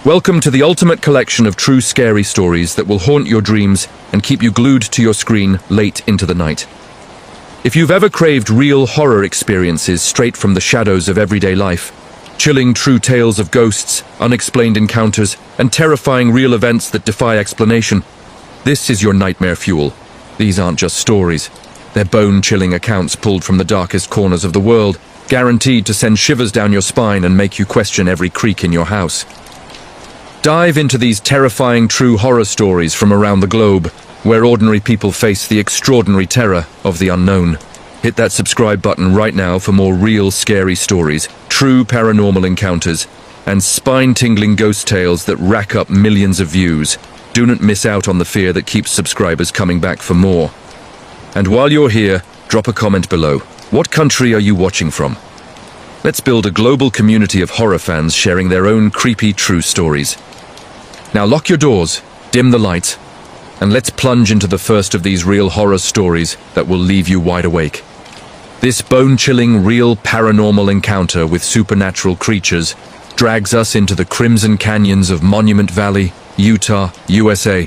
Welcome to the ultimate collection of true scary stories that will haunt your dreams and keep you glued to your screen late into the night. If you've ever craved real horror experiences straight from the shadows of everyday life, chilling true tales of ghosts, unexplained encounters, and terrifying real events that defy explanation, this is your nightmare fuel. These aren't just stories. They're bone-chilling accounts pulled from the darkest corners of the world, guaranteed to send shivers down your spine and make you question every creak in your house. Dive into these terrifying true horror stories from around the globe, where ordinary people face the extraordinary terror of the unknown. Hit that subscribe button right now for more real scary stories, true paranormal encounters, and spine-tingling ghost tales that rack up millions of views. Do not miss out on the fear that keeps subscribers coming back for more. And while you're here, drop a comment below. What country are you watching from? Let's build a global community of horror fans sharing their own creepy true stories. Now lock your doors, dim the lights, and let's plunge into the first of these real horror stories that will leave you wide awake. This bone-chilling, real paranormal encounter with supernatural creatures drags us into the crimson canyons of Monument Valley, Utah, USA,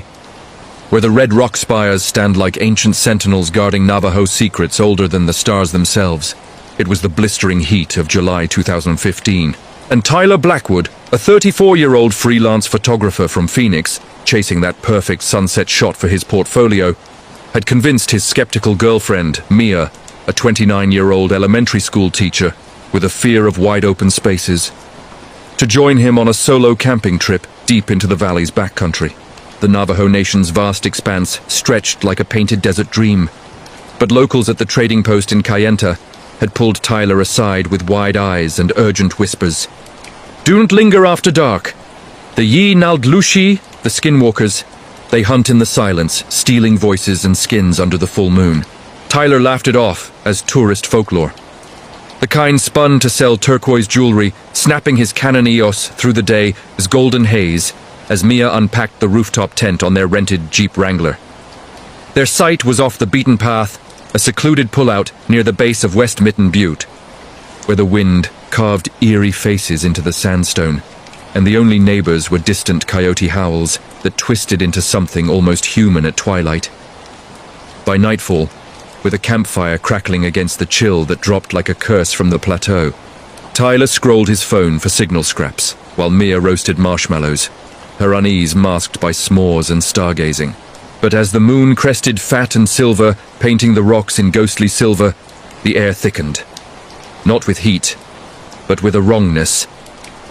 where the red rock spires stand like ancient sentinels guarding Navajo secrets older than the stars themselves. It was the blistering heat of July 2015, and Tyler Blackwood, a 34-year-old freelance photographer from Phoenix, chasing that perfect sunset shot for his portfolio, had convinced his skeptical girlfriend, Mia, a 29-year-old elementary school teacher with a fear of wide-open spaces, to join him on a solo camping trip deep into the valley's backcountry. The Navajo Nation's vast expanse stretched like a painted desert dream, but locals at the trading post in Kayenta had pulled Tyler aside with wide eyes and urgent whispers. "Don't linger after dark. The Yi Naldlushi, the skinwalkers, they hunt in the silence, stealing voices and skins under the full moon." Tyler laughed it off as tourist folklore. The kind spun to sell turquoise jewelry, snapping his Canon EOS through the day as golden haze, as Mia unpacked the rooftop tent on their rented Jeep Wrangler. Their site was off the beaten path, a secluded pullout near the base of West Mitten Butte, where the wind carved eerie faces into the sandstone, and the only neighbors were distant coyote howls that twisted into something almost human at twilight. By nightfall, with a campfire crackling against the chill that dropped like a curse from the plateau, Tyler scrolled his phone for signal scraps, while Mia roasted marshmallows, her unease masked by s'mores and stargazing. But as the moon crested fat and silver, painting the rocks in ghostly silver, the air thickened. Not with heat, but with a wrongness,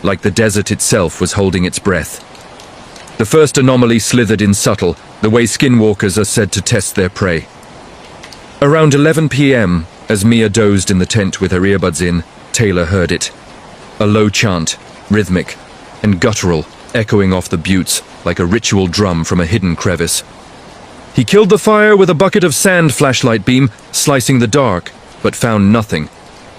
like the desert itself was holding its breath. The first anomaly slithered in subtle, the way skinwalkers are said to test their prey. Around 11 p.m., as Mia dozed in the tent with her earbuds in, Taylor heard it. A low chant, rhythmic and guttural, echoing off the buttes like a ritual drum from a hidden crevice. He killed the fire with a bucket of sand flashlight beam, slicing the dark, but found nothing.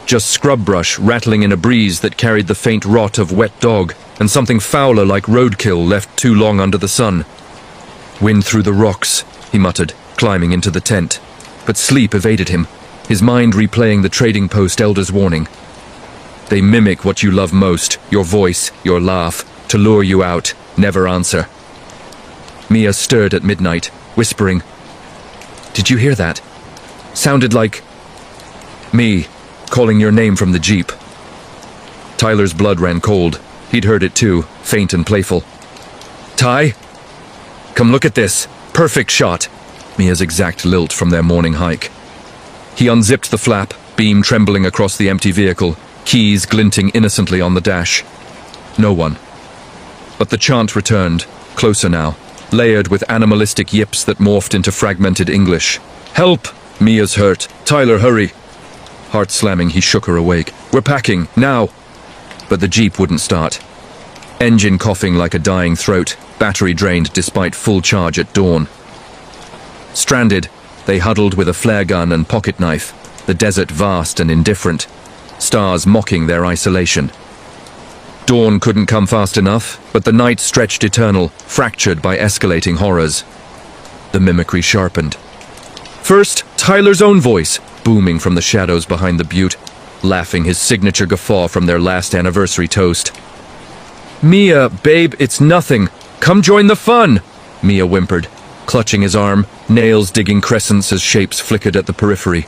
Just scrub brush rattling in a breeze that carried the faint rot of wet dog, and something fouler like roadkill left too long under the sun. "Wind through the rocks," he muttered, climbing into the tent. But sleep evaded him, his mind replaying the trading post elder's warning. "They mimic what you love most, your voice, your laugh, to lure you out, never answer." Mia stirred at midnight, whispering, "Did you hear that? Sounded like me calling your name from the Jeep." Tyler's blood ran cold. He'd heard it too, faint and playful. "Ty? Come look at this. Perfect shot." Mia's exact lilt from their morning hike. He unzipped the flap, beam trembling across the empty vehicle, keys glinting innocently on the dash. No one. But the chant returned, closer now, layered with animalistic yips that morphed into fragmented English. "Help! Mia's hurt. Tyler, hurry!" Heart slamming, he shook her awake. "We're packing, now!" But the Jeep wouldn't start. Engine coughing like a dying throat, battery drained despite full charge at dawn. Stranded, they huddled with a flare gun and pocket knife, the desert vast and indifferent, stars mocking their isolation. Dawn couldn't come fast enough, but the night stretched eternal, fractured by escalating horrors. The mimicry sharpened. First, Tyler's own voice, booming from the shadows behind the butte, laughing his signature guffaw from their last anniversary toast. Mia, babe, it's nothing. Come join the fun, Mia whimpered, clutching his arm, nails digging crescents as shapes flickered at the periphery.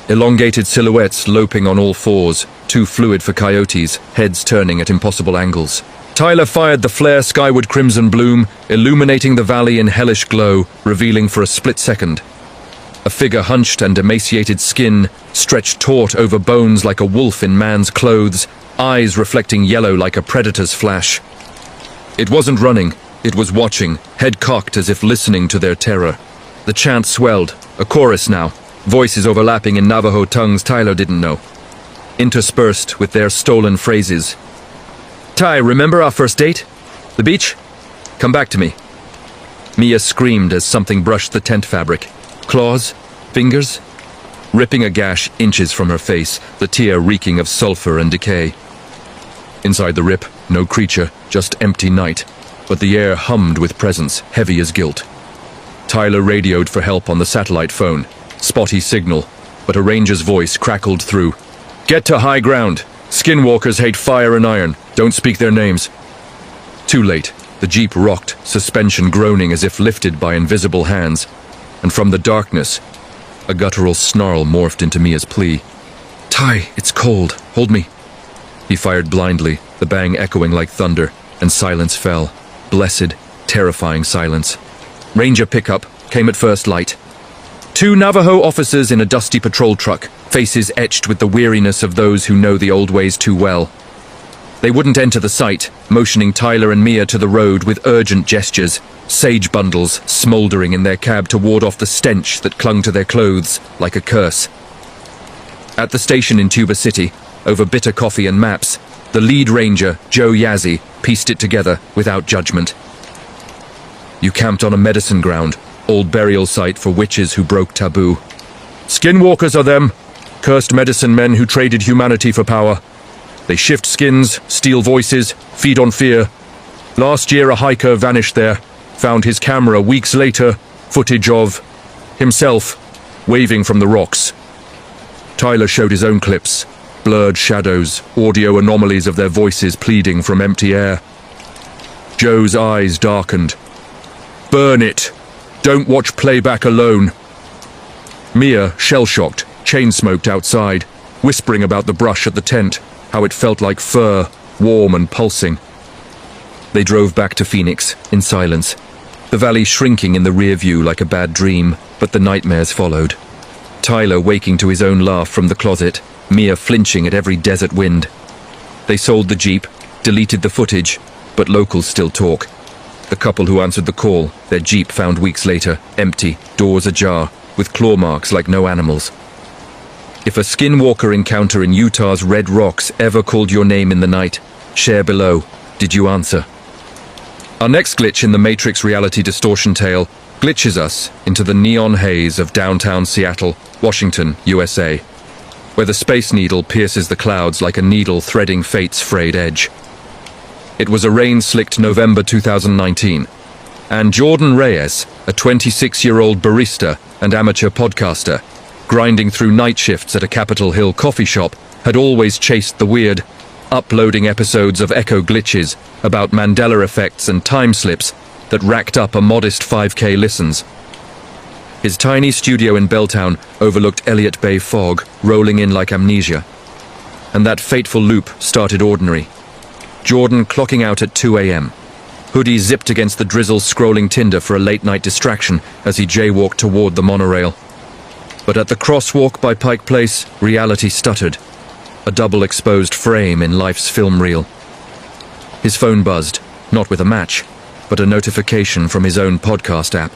Elongated silhouettes loping on all fours, too fluid for coyotes, heads turning at impossible angles. Tyler fired the flare skyward crimson bloom, illuminating the valley in hellish glow, revealing for a split second. A figure hunched and emaciated skin, stretched taut over bones like a wolf in man's clothes, eyes reflecting yellow like a predator's flash. It wasn't running, it was watching, head cocked as if listening to their terror. The chant swelled, a chorus now, voices overlapping in Navajo tongues Tyler didn't know, interspersed with their stolen phrases. Ty, remember our first date? The beach? Come back to me. Mia screamed as something brushed the tent fabric. Claws? Fingers? Ripping a gash inches from her face, the tear reeking of sulfur and decay. Inside the rip, no creature, just empty night, but the air hummed with presence, heavy as guilt. Tyler radioed for help on the satellite phone. Spotty signal, but a ranger's voice crackled through. Get to high ground. Skinwalkers hate fire and iron. Don't speak their names. Too late. The jeep rocked, suspension groaning as if lifted by invisible hands. And from the darkness, a guttural snarl morphed into Mia's plea. Ty, it's cold. Hold me. He fired blindly, the bang echoing like thunder, and silence fell. Blessed, terrifying silence. Ranger pickup came at first light. 2 Navajo officers in a dusty patrol truck, faces etched with the weariness of those who know the old ways too well. They wouldn't enter the site, motioning Tyler and Mia to the road with urgent gestures, sage bundles smoldering in their cab to ward off the stench that clung to their clothes like a curse. At the station in Tuba City, over bitter coffee and maps, the lead ranger, Joe Yazzie, pieced it together without judgment. You camped on a medicine ground, old burial site for witches who broke taboo. Skinwalkers are them, cursed medicine men who traded humanity for power. They shift skins, steal voices, feed on fear. Last year a hiker vanished there, found his camera weeks later, footage of himself waving from the rocks. Tyler showed his own clips, blurred shadows, audio anomalies of their voices pleading from empty air. Joe's eyes darkened. Burn it! Don't watch playback alone. Mia, shell-shocked, chain-smoked outside, whispering about the brush at the tent, how it felt like fur, warm and pulsing. They drove back to Phoenix, in silence, the valley shrinking in the rear view like a bad dream, but the nightmares followed. Tyler waking to his own laugh from the closet, Mia flinching at every desert wind. They sold the jeep, deleted the footage, but locals still talk. The couple who answered the call, their jeep found weeks later, empty, doors ajar, with claw marks like no animals. If a skinwalker encounter in Utah's Red Rocks ever called your name in the night, share below. Did you answer? Our next glitch in the Matrix reality distortion tale glitches us into the neon haze of downtown Seattle, Washington, USA, where the Space Needle pierces the clouds like a needle threading fate's frayed edge. It was a rain-slicked November 2019, and Jordan Reyes, a 26-year-old barista and amateur podcaster, grinding through night shifts at a Capitol Hill coffee shop, had always chased the weird, uploading episodes of echo glitches about Mandela effects and time slips that racked up a modest 5K listens. His tiny studio in Belltown overlooked Elliott Bay fog, rolling in like amnesia. And that fateful loop started ordinary. Jordan clocking out at 2 a.m. Hoodie zipped against the drizzle, scrolling Tinder for a late-night distraction as he jaywalked toward the monorail. But at the crosswalk by Pike Place, reality stuttered. A double-exposed frame in life's film reel. His phone buzzed, not with a match, but a notification from his own podcast app.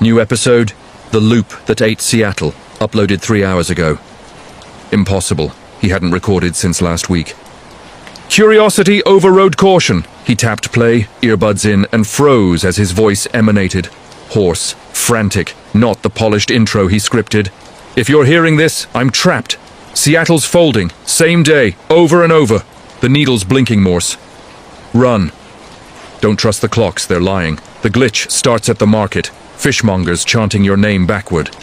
New episode, The Loop That Ate Seattle, uploaded 3 hours ago. Impossible. He hadn't recorded since last week. Curiosity overrode caution. He tapped play, earbuds in, and froze as his voice emanated. Hoarse, frantic, not the polished intro he scripted. If you're hearing this, I'm trapped. Seattle's folding, same day, over and over. The needle's blinking Morse. Run. Don't trust the clocks, they're lying. The glitch starts at the market, fishmongers chanting your name backward.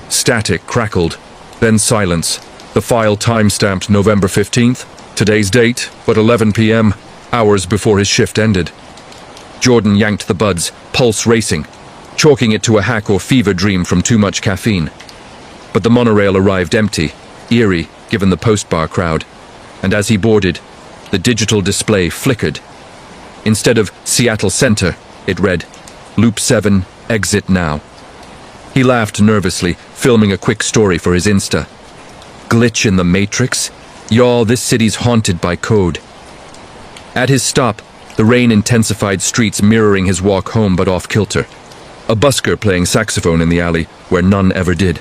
Static crackled, then silence. The file time-stamped November 15th. Today's date, but 11 p.m. hours before his shift ended. Jordan yanked the buds, pulse racing, chalking it to a hack or fever dream from too much caffeine. But the monorail arrived empty, eerie given the post-bar crowd, and as he boarded, the digital display flickered. Instead of Seattle Center, it read, Loop 7, exit now. He laughed nervously, filming a quick story for his Insta. Glitch in the Matrix? Y'all, this city's haunted by code. At his stop, the rain-intensified streets mirroring his walk home but off-kilter. A busker playing saxophone in the alley, where none ever did.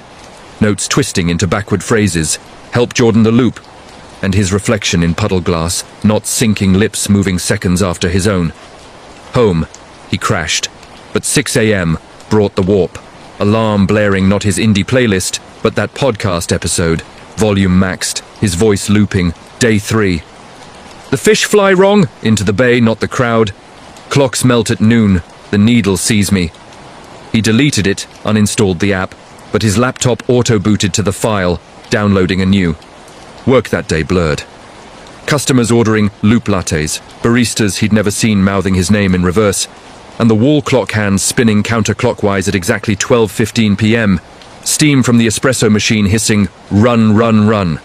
Notes twisting into backward phrases, help Jordan the loop, and his reflection in puddle glass, not syncing lips moving seconds after his own. Home, he crashed, but 6 a.m. brought the warp. Alarm blaring not his indie playlist, but that podcast episode, volume maxed, his voice looping, day 3. The fish fly wrong, into the bay, not the crowd. Clocks melt at noon, the needle sees me. He deleted it, uninstalled the app, but his laptop auto-booted to the file, downloading anew. Work that day blurred. Customers ordering loop lattes, baristas he'd never seen mouthing his name in reverse, and the wall clock hands spinning counterclockwise at exactly 12:15 p.m., steam from the espresso machine hissing, run, run, run.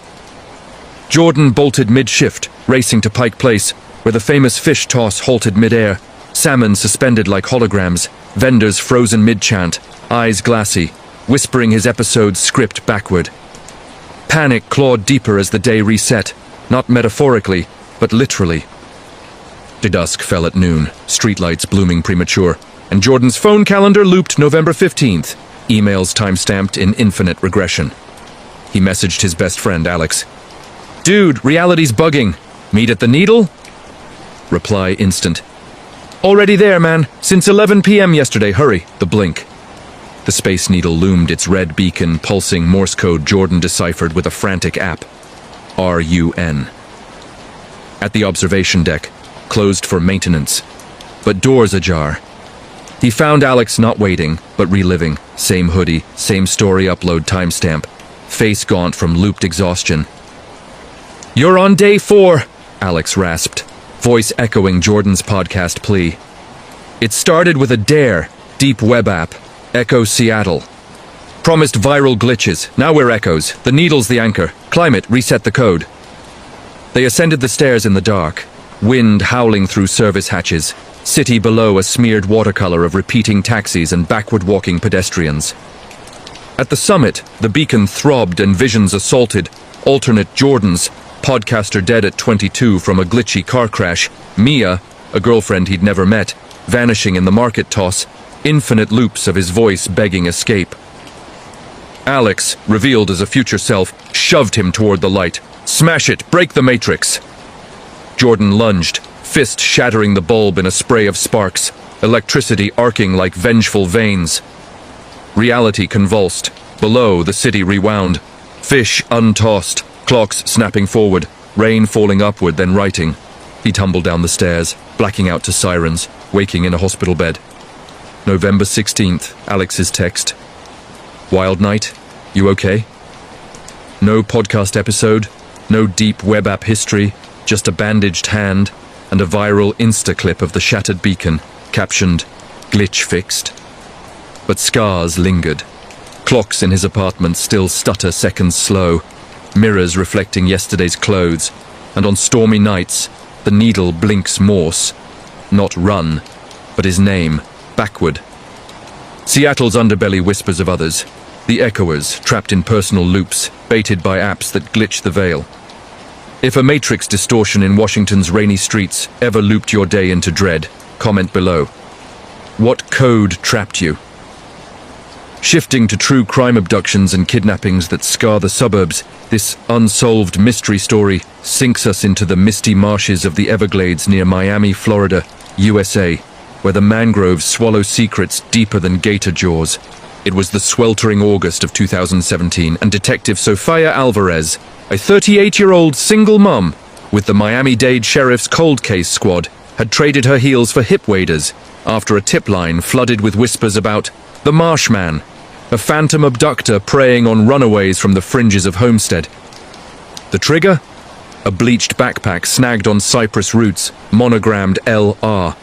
Jordan bolted mid-shift, racing to Pike Place, where the famous fish toss halted mid-air, salmon suspended like holograms, vendors frozen mid-chant, eyes glassy, whispering his episode's script backward. Panic clawed deeper as the day reset, not metaphorically, but literally. The dusk fell at noon, streetlights blooming premature, and Jordan's phone calendar looped November 15th, emails timestamped in infinite regression. He messaged his best friend, Alex. Dude, reality's bugging. Meet at the Needle? Reply instant. Already there, man. Since 11 p.m. yesterday, hurry. The blink. The Space Needle loomed its red beacon, pulsing Morse code Jordan deciphered with a frantic app. RUN. At the observation deck, closed for maintenance, but doors ajar. He found Alex not waiting, but reliving. Same hoodie, same story upload timestamp, face gaunt from looped exhaustion. You're on day 4, Alex rasped, voice echoing Jordan's podcast plea. It started with a dare, deep web app, Echo Seattle. Promised viral glitches, now we're echoes, the needle's the anchor, climate, reset the code. They ascended the stairs in the dark, wind howling through service hatches, city below a smeared watercolor of repeating taxis and backward-walking pedestrians. At the summit, the beacon throbbed and visions assaulted, alternate Jordans, podcaster dead at 22 from a glitchy car crash, Mia, a girlfriend he'd never met, vanishing in the market toss, infinite loops of his voice begging escape. Alex, revealed as a future self, shoved him toward the light. Smash it, break the matrix. Jordan lunged, fist shattering the bulb in a spray of sparks, electricity arcing like vengeful veins. Reality convulsed. Below, the city rewound. Fish untossed, clocks snapping forward, rain falling upward then righting. He tumbled down the stairs, blacking out to sirens, waking in a hospital bed. November 16th, Alex's text. Wild night, you okay? No podcast episode, no deep web app history, just a bandaged hand and a viral Insta clip of the shattered beacon, captioned, glitch fixed. But scars lingered. Clocks in his apartment still stutter seconds slow, mirrors reflecting yesterday's clothes, and on stormy nights, the needle blinks Morse, not run, but his name, backward. Seattle's underbelly whispers of others, the echoers trapped in personal loops, baited by apps that glitch the veil. If a matrix distortion in Washington's rainy streets ever looped your day into dread, comment below. What code trapped you? Shifting to true crime abductions and kidnappings that scar the suburbs, this unsolved mystery story sinks us into the misty marshes of the Everglades near Miami, Florida, USA, where the mangroves swallow secrets deeper than gator jaws. It was the sweltering August of 2017, and Detective Sofia Alvarez, a 38-year-old single mum with the Miami-Dade Sheriff's Cold Case Squad, had traded her heels for hip waders after a tip line flooded with whispers about the Marshman, a phantom abductor preying on runaways from the fringes of Homestead. The trigger? a bleached backpack snagged on cypress roots, monogrammed L.R.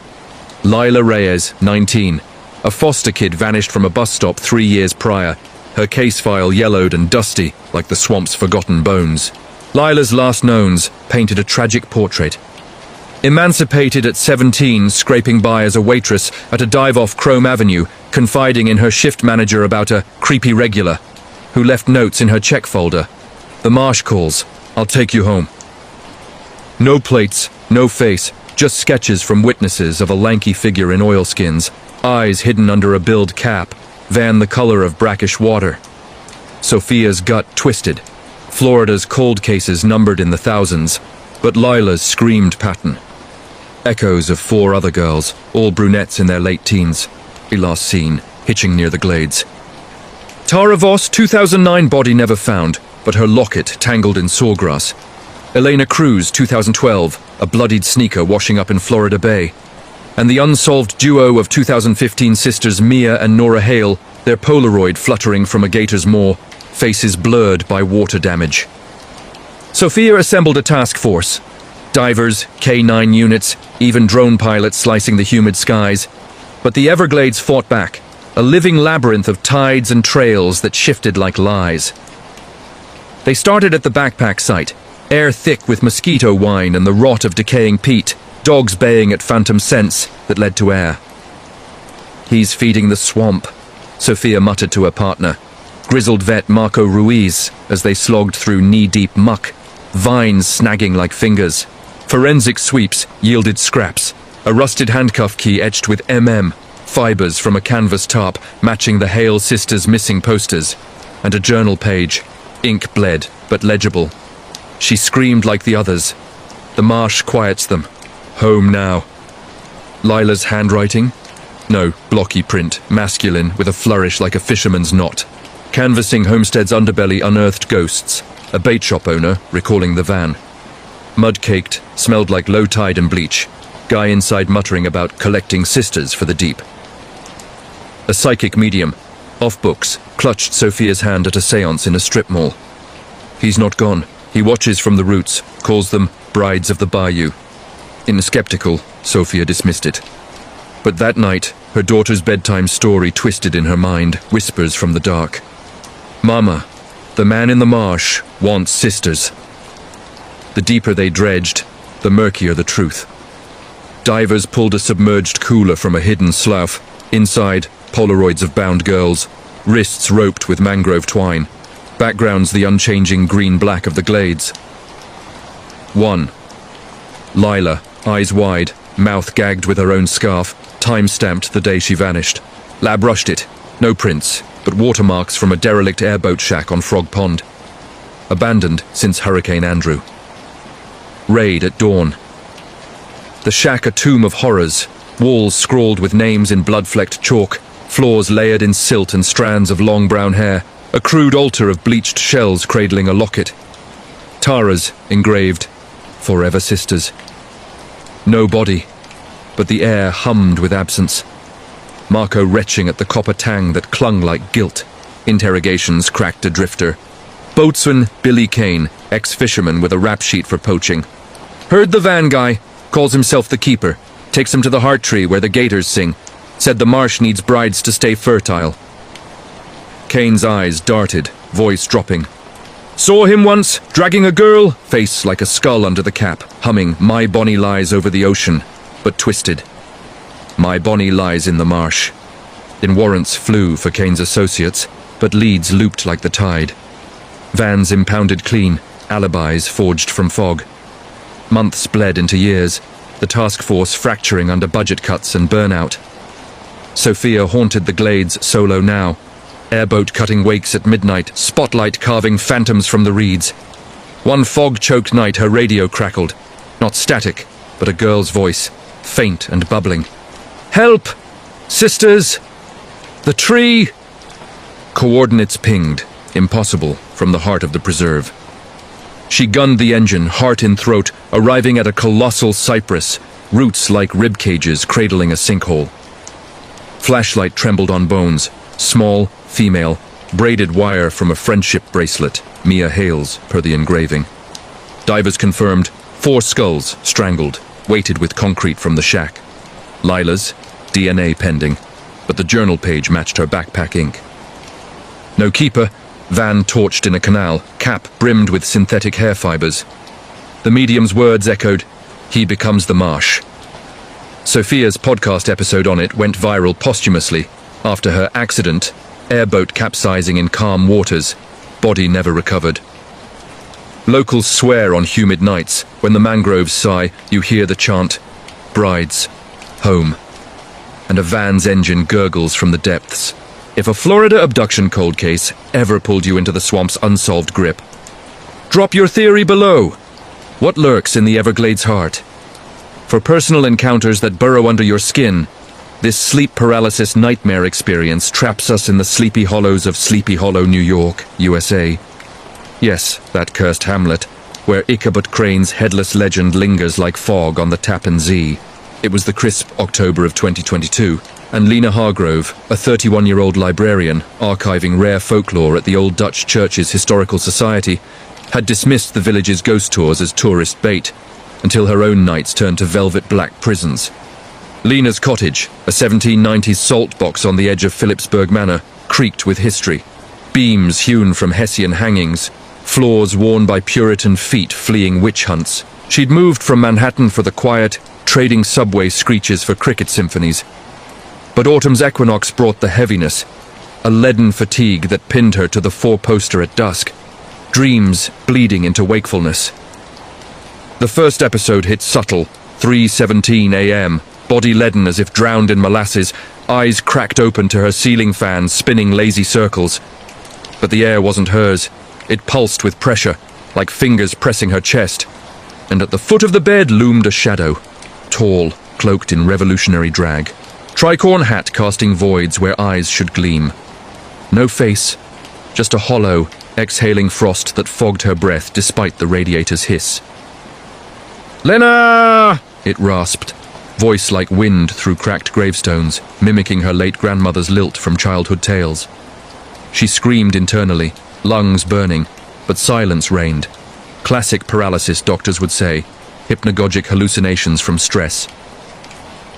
Lila Reyes, 19. A foster kid vanished from a bus stop 3 years prior, her case file yellowed and dusty like the swamp's forgotten bones. Lila's last knowns painted a tragic portrait. Emancipated at 17, scraping by as a waitress at a dive off Chrome Avenue, confiding in her shift manager about a creepy regular, who left notes in her check folder. The marsh calls, "I'll take you home." No plates, no face, just sketches from witnesses of a lanky figure in oilskins, eyes hidden under a billed cap, van the color of brackish water. Sophia's gut twisted. Florida's cold cases numbered in the thousands, but Lila's screamed pattern. Echoes of 4 other girls, all brunettes in their late teens, last seen, hitching near the glades. Tara Voss, 2009 body never found, but her locket tangled in sawgrass. Elena Cruz, 2012, a bloodied sneaker washing up in Florida Bay. And the unsolved duo of 2015 sisters Mia and Nora Hale, their Polaroid fluttering from a gator's maw, faces blurred by water damage. Sophia assembled a task force. Divers, K-9 units, even drone pilots slicing the humid skies. But the Everglades fought back, a living labyrinth of tides and trails that shifted like lies. They started at the backpack site, air thick with mosquito wine and the rot of decaying peat, dogs baying at phantom scents that led to air. "He's feeding the swamp," Sophia muttered to her partner. Grizzled vet Marco Ruiz, as they slogged through knee-deep muck, vines snagging like fingers. Forensic sweeps yielded scraps, a rusted handcuff key etched with MM, fibers from a canvas tarp matching the Hale sisters' missing posters, and a journal page, ink bled but legible. She screamed like the others. The marsh quiets them. Home now. Lila's handwriting? No, blocky print, masculine, with a flourish like a fisherman's knot. Canvassing Homestead's underbelly unearthed ghosts, a bait shop owner recalling the van. Mud-caked, smelled like low tide and bleach. Guy inside muttering about collecting sisters for the deep. A psychic medium, off books, clutched Sophia's hand at a séance in a strip mall. He's not gone. He watches from the roots, calls them brides of the bayou. Skeptical, Sophia dismissed it. But that night, her daughter's bedtime story twisted in her mind, whispers from the dark. "Mama, the man in the marsh wants sisters." The deeper they dredged, the murkier the truth. Divers pulled a submerged cooler from a hidden slough. Inside, Polaroids of bound girls, wrists roped with mangrove twine. Backgrounds the unchanging green-black of the glades. 1. Lila, eyes wide, mouth gagged with her own scarf, time-stamped the day she vanished. Lab rushed it. No prints, but watermarks from a derelict airboat shack on Frog Pond. Abandoned since Hurricane Andrew. Raid at dawn. The shack a tomb of horrors, walls scrawled with names in blood-flecked chalk, floors layered in silt and strands of long brown hair, a crude altar of bleached shells cradling a locket. Tara's engraved, "Forever Sisters." No body, but the air hummed with absence. Marco retching at the copper tang that clung like guilt. Interrogations cracked a drifter. Boatswain Billy Kane, ex-fisherman with a rap sheet for poaching. Heard the van guy, calls himself the keeper, takes him to the heart tree where the gators sing. Said the marsh needs brides to stay fertile. Kane's eyes darted, voice dropping. Saw him once, dragging a girl, face like a skull under the cap, humming My Bonnie Lies Over the Ocean, but twisted. My Bonnie lies in the marsh. In warrants flew for Kane's associates, but leads looped like the tide. Vans impounded clean, alibis forged from fog. Months bled into years, the task force fracturing under budget cuts and burnout. Sophia haunted the glades solo now. Airboat cutting wakes at midnight, spotlight carving phantoms from the reeds. One fog-choked night her radio crackled. Not static, but a girl's voice, faint and bubbling. Help! Sisters! The tree! Coordinates pinged, impossible, from the heart of the preserve. She gunned the engine, heart in throat, arriving at a colossal cypress, roots like rib cages cradling a sinkhole. Flashlight trembled on bones, small, female, braided wire from a friendship bracelet, Mia Hale's, per the engraving. Divers confirmed 4 skulls strangled, weighted with concrete from the shack. Lila's, DNA pending, but the journal page matched her backpack ink. No keeper, van torched in a canal, cap brimmed with synthetic hair fibers. The medium's words echoed, "He becomes the marsh." Sophia's podcast episode on it went viral posthumously after her accident, airboat capsizing in calm waters, body never recovered. Locals swear on humid nights, when the mangroves sigh, you hear the chant, "Brides, home," and a van's engine gurgles from the depths. If a Florida abduction cold case ever pulled you into the swamp's unsolved grip, drop your theory below. What lurks in the Everglades' heart? For personal encounters that burrow under your skin, this sleep paralysis nightmare experience traps us in the sleepy hollows of Sleepy Hollow, New York, USA. Yes, that cursed hamlet, where Ichabod Crane's headless legend lingers like fog on the Tappan Zee. It was the crisp October of 2022, and Lena Hargrove, a 31-year-old librarian archiving rare folklore at the Old Dutch Church's Historical Society, had dismissed the village's ghost tours as tourist bait, until her own nights turned to velvet black prisons. Lena's cottage, a 1790s salt box on the edge of Phillipsburg Manor, creaked with history. Beams hewn from Hessian hangings, floors worn by Puritan feet fleeing witch hunts. She'd moved from Manhattan for the quiet, trading subway screeches for cricket symphonies. But autumn's equinox brought the heaviness, a leaden fatigue that pinned her to the four-poster at dusk, dreams bleeding into wakefulness. The first episode hit subtle, 3:17 a.m., body leaden as if drowned in molasses, eyes cracked open to her ceiling fan spinning lazy circles. But the air wasn't hers. It pulsed with pressure, like fingers pressing her chest. And at the foot of the bed loomed a shadow, tall, cloaked in revolutionary drag. Tricorn hat casting voids where eyes should gleam. No face, just a hollow, exhaling frost that fogged her breath despite the radiator's hiss. "Lena!" it rasped, voice like wind through cracked gravestones, mimicking her late grandmother's lilt from childhood tales. She screamed internally, lungs burning, but silence reigned. Classic paralysis, doctors would say, hypnagogic hallucinations from stress.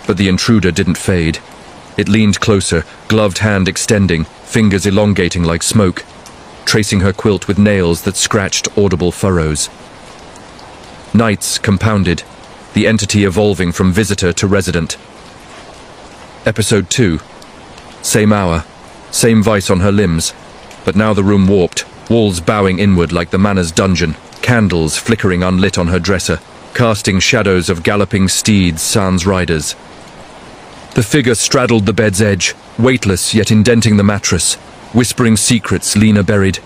But the intruder didn't fade. It leaned closer, gloved hand extending, fingers elongating like smoke, tracing her quilt with nails that scratched audible furrows. Nights compounded, the entity evolving from visitor to resident. Episode 2. Same hour, same vice on her limbs, but now the room warped, walls bowing inward like the manor's dungeon, candles flickering unlit on her dresser, casting shadows of galloping steeds sans riders. The figure straddled the bed's edge, weightless yet indenting the mattress, whispering secrets Lena buried.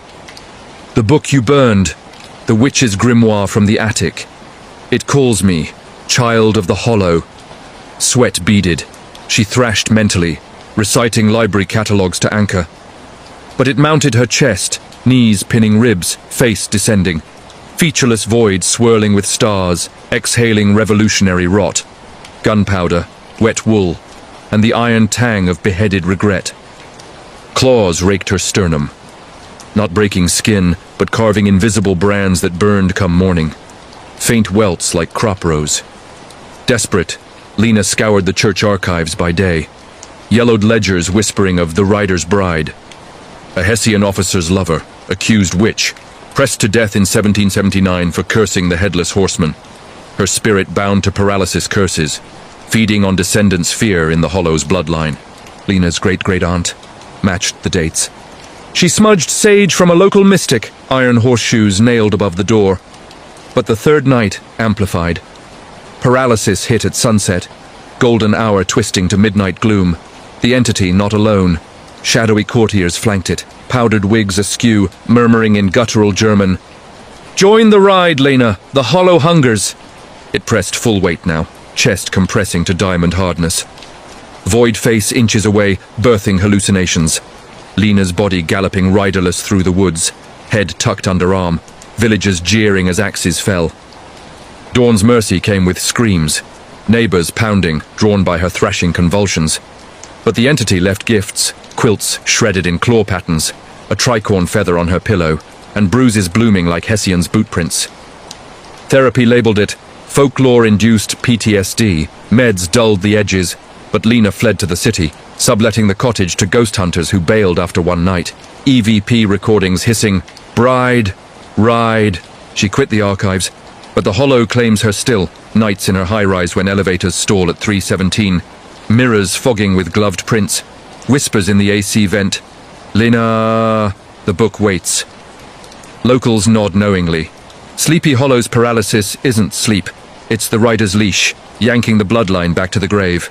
"The book you burned, the witch's grimoire from the attic. It calls me, child of the hollow." Sweat beaded. She thrashed mentally, reciting library catalogues to anchor. But it mounted her chest, knees pinning ribs, face descending. Featureless void swirling with stars, exhaling revolutionary rot. Gunpowder, wet wool, and the iron tang of beheaded regret. Claws raked her sternum, not breaking skin, but carving invisible brands that burned come morning. Faint welts like crop rows. Desperate, Lena scoured the church archives by day. Yellowed ledgers whispering of the rider's bride. A Hessian officer's lover, accused witch, pressed to death in 1779 for cursing the headless horseman. Her spirit bound to paralysis curses, feeding on descendants' fear in the Hollow's bloodline. Lena's great-great-aunt matched the dates. She smudged sage from a local mystic, iron horseshoes nailed above the door. But the third night amplified. Paralysis hit at sunset, golden hour twisting to midnight gloom. The entity not alone. Shadowy courtiers flanked it, powdered wigs askew, murmuring in guttural German. "Join the ride, Lena, the hollow hungers." It pressed full weight now, chest compressing to diamond hardness. Void face inches away, birthing hallucinations. Lena's body galloping riderless through the woods, head tucked under arm, villagers jeering as axes fell. Dawn's mercy came with screams, neighbors pounding, drawn by her thrashing convulsions. But the entity left gifts, quilts shredded in claw patterns, a tricorn feather on her pillow, and bruises blooming like Hessian's boot prints. Therapy labeled it folklore-induced PTSD. Meds dulled the edges, but Lena fled to the city, subletting the cottage to ghost hunters who bailed after one night. EVP recordings hissing, "Bride, ride." She quit the archives, but the hollow claims her still, nights in her high-rise when elevators stall at 317, mirrors fogging with gloved prints, whispers in the AC vent. "Lena." The book waits. Locals nod knowingly. Sleepy Hollow's paralysis isn't sleep. It's the rider's leash, yanking the bloodline back to the grave.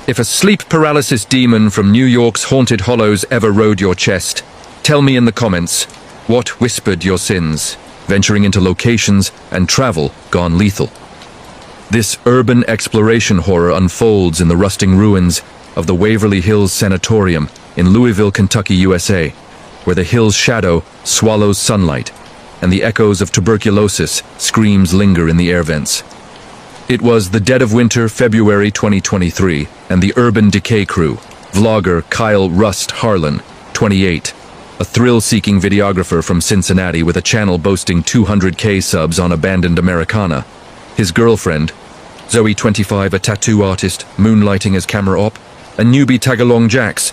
If a sleep paralysis demon from New York's haunted hollows ever rode your chest, tell me in the comments, what whispered your sins, venturing into locations and travel gone lethal. This urban exploration horror unfolds in the rusting ruins of the Waverly Hills Sanatorium in Louisville, Kentucky, USA, where the hill's shadow swallows sunlight and the echoes of tuberculosis screams linger in the air vents. It was the dead of winter, February 2023, and the Urban Decay crew, vlogger Kyle Rust Harlan, 28, a thrill-seeking videographer from Cincinnati with a channel boasting 200K subs on abandoned Americana. His girlfriend, Zoe, 25, a tattoo artist, moonlighting as camera op, a newbie tagalong Jax,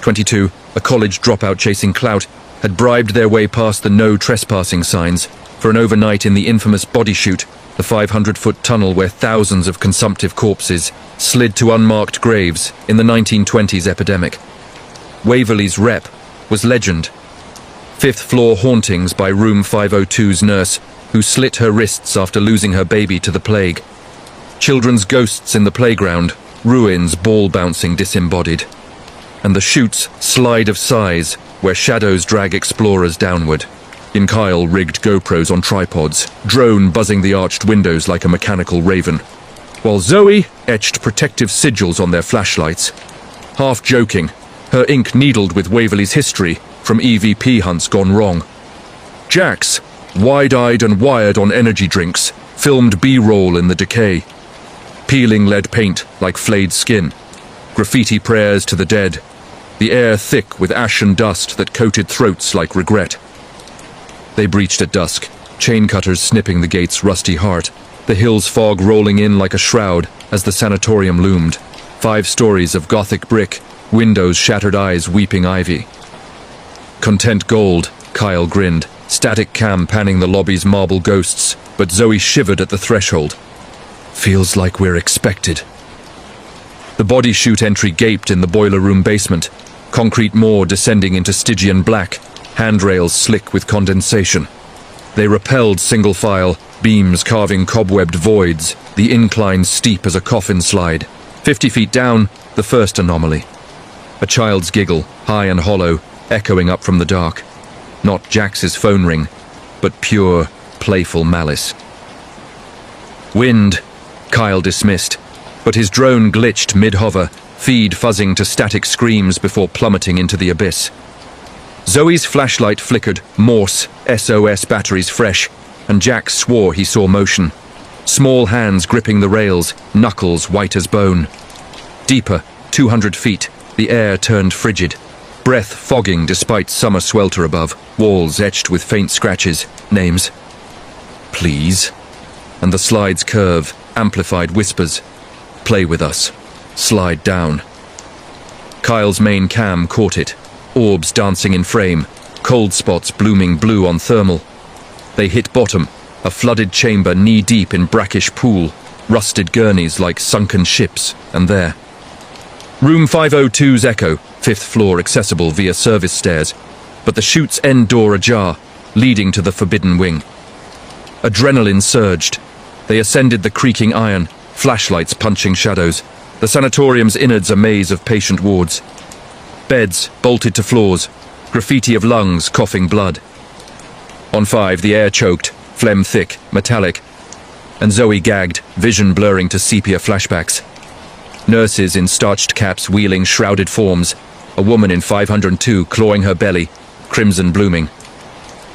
22, a college dropout chasing clout, had bribed their way past the no trespassing signs for an overnight in the infamous body chute, the 500-foot tunnel where thousands of consumptive corpses slid to unmarked graves in the 1920s epidemic. Waverly's rep was legend. Fifth-floor hauntings by room 502's nurse, who slit her wrists after losing her baby to the plague. Children's ghosts in the playground, ruins ball-bouncing disembodied. And the chute's slide of size, where shadows drag explorers downward. In Kyle-rigged GoPros on tripods, drone buzzing the arched windows like a mechanical raven, while Zoe etched protective sigils on their flashlights. Half joking, her ink needled with Waverly's history from EVP hunts gone wrong. Jax, wide-eyed and wired on energy drinks, filmed B-roll in the decay. Peeling lead paint like flayed skin. Graffiti prayers to the dead. The air thick with ash and dust that coated throats like regret. They breached at dusk, chain cutters snipping the gate's rusty heart, the hill's fog rolling in like a shroud as the sanatorium loomed. 5 stories of Gothic brick, windows, shattered eyes, weeping ivy. Content gold, Kyle grinned, static cam panning the lobby's marble ghosts, but Zoe shivered at the threshold. Feels like we're expected. The body chute entry gaped in the boiler room basement, concrete moor descending into Stygian black, handrails slick with condensation. They repelled single file, beams carving cobwebbed voids, the incline steep as a coffin slide. 50 feet down, the first anomaly. A child's giggle, high and hollow, echoing up from the dark. Not Jax's phone ring, but pure, playful malice. Wind, Kyle dismissed, but his drone glitched mid-hover, feed fuzzing to static screams before plummeting into the abyss. Zoe's flashlight flickered, Morse, SOS batteries fresh, and Jax swore he saw motion. Small hands gripping the rails, knuckles white as bone. Deeper, 200 feet, the air turned frigid. Breath fogging despite summer swelter above, walls etched with faint scratches, names. Please. And the slide's curve, amplified whispers. Play with us. Slide down. Kyle's main cam caught it. Orbs dancing in frame, cold spots blooming blue on thermal. They hit bottom, a flooded chamber knee-deep in brackish pool, rusted gurneys like sunken ships, and there. Room 502's echo, 5th floor accessible via service stairs, but the chute's end door ajar, leading to the forbidden wing. Adrenaline surged. They ascended the creaking iron, flashlights punching shadows. The sanatorium's innards a maze of patient wards. Beds bolted to floors, graffiti of lungs coughing blood. On 5, the air choked, phlegm thick, metallic, and Zoe gagged, vision blurring to sepia flashbacks. Nurses in starched caps wheeling shrouded forms, a woman in 502 clawing her belly, crimson blooming.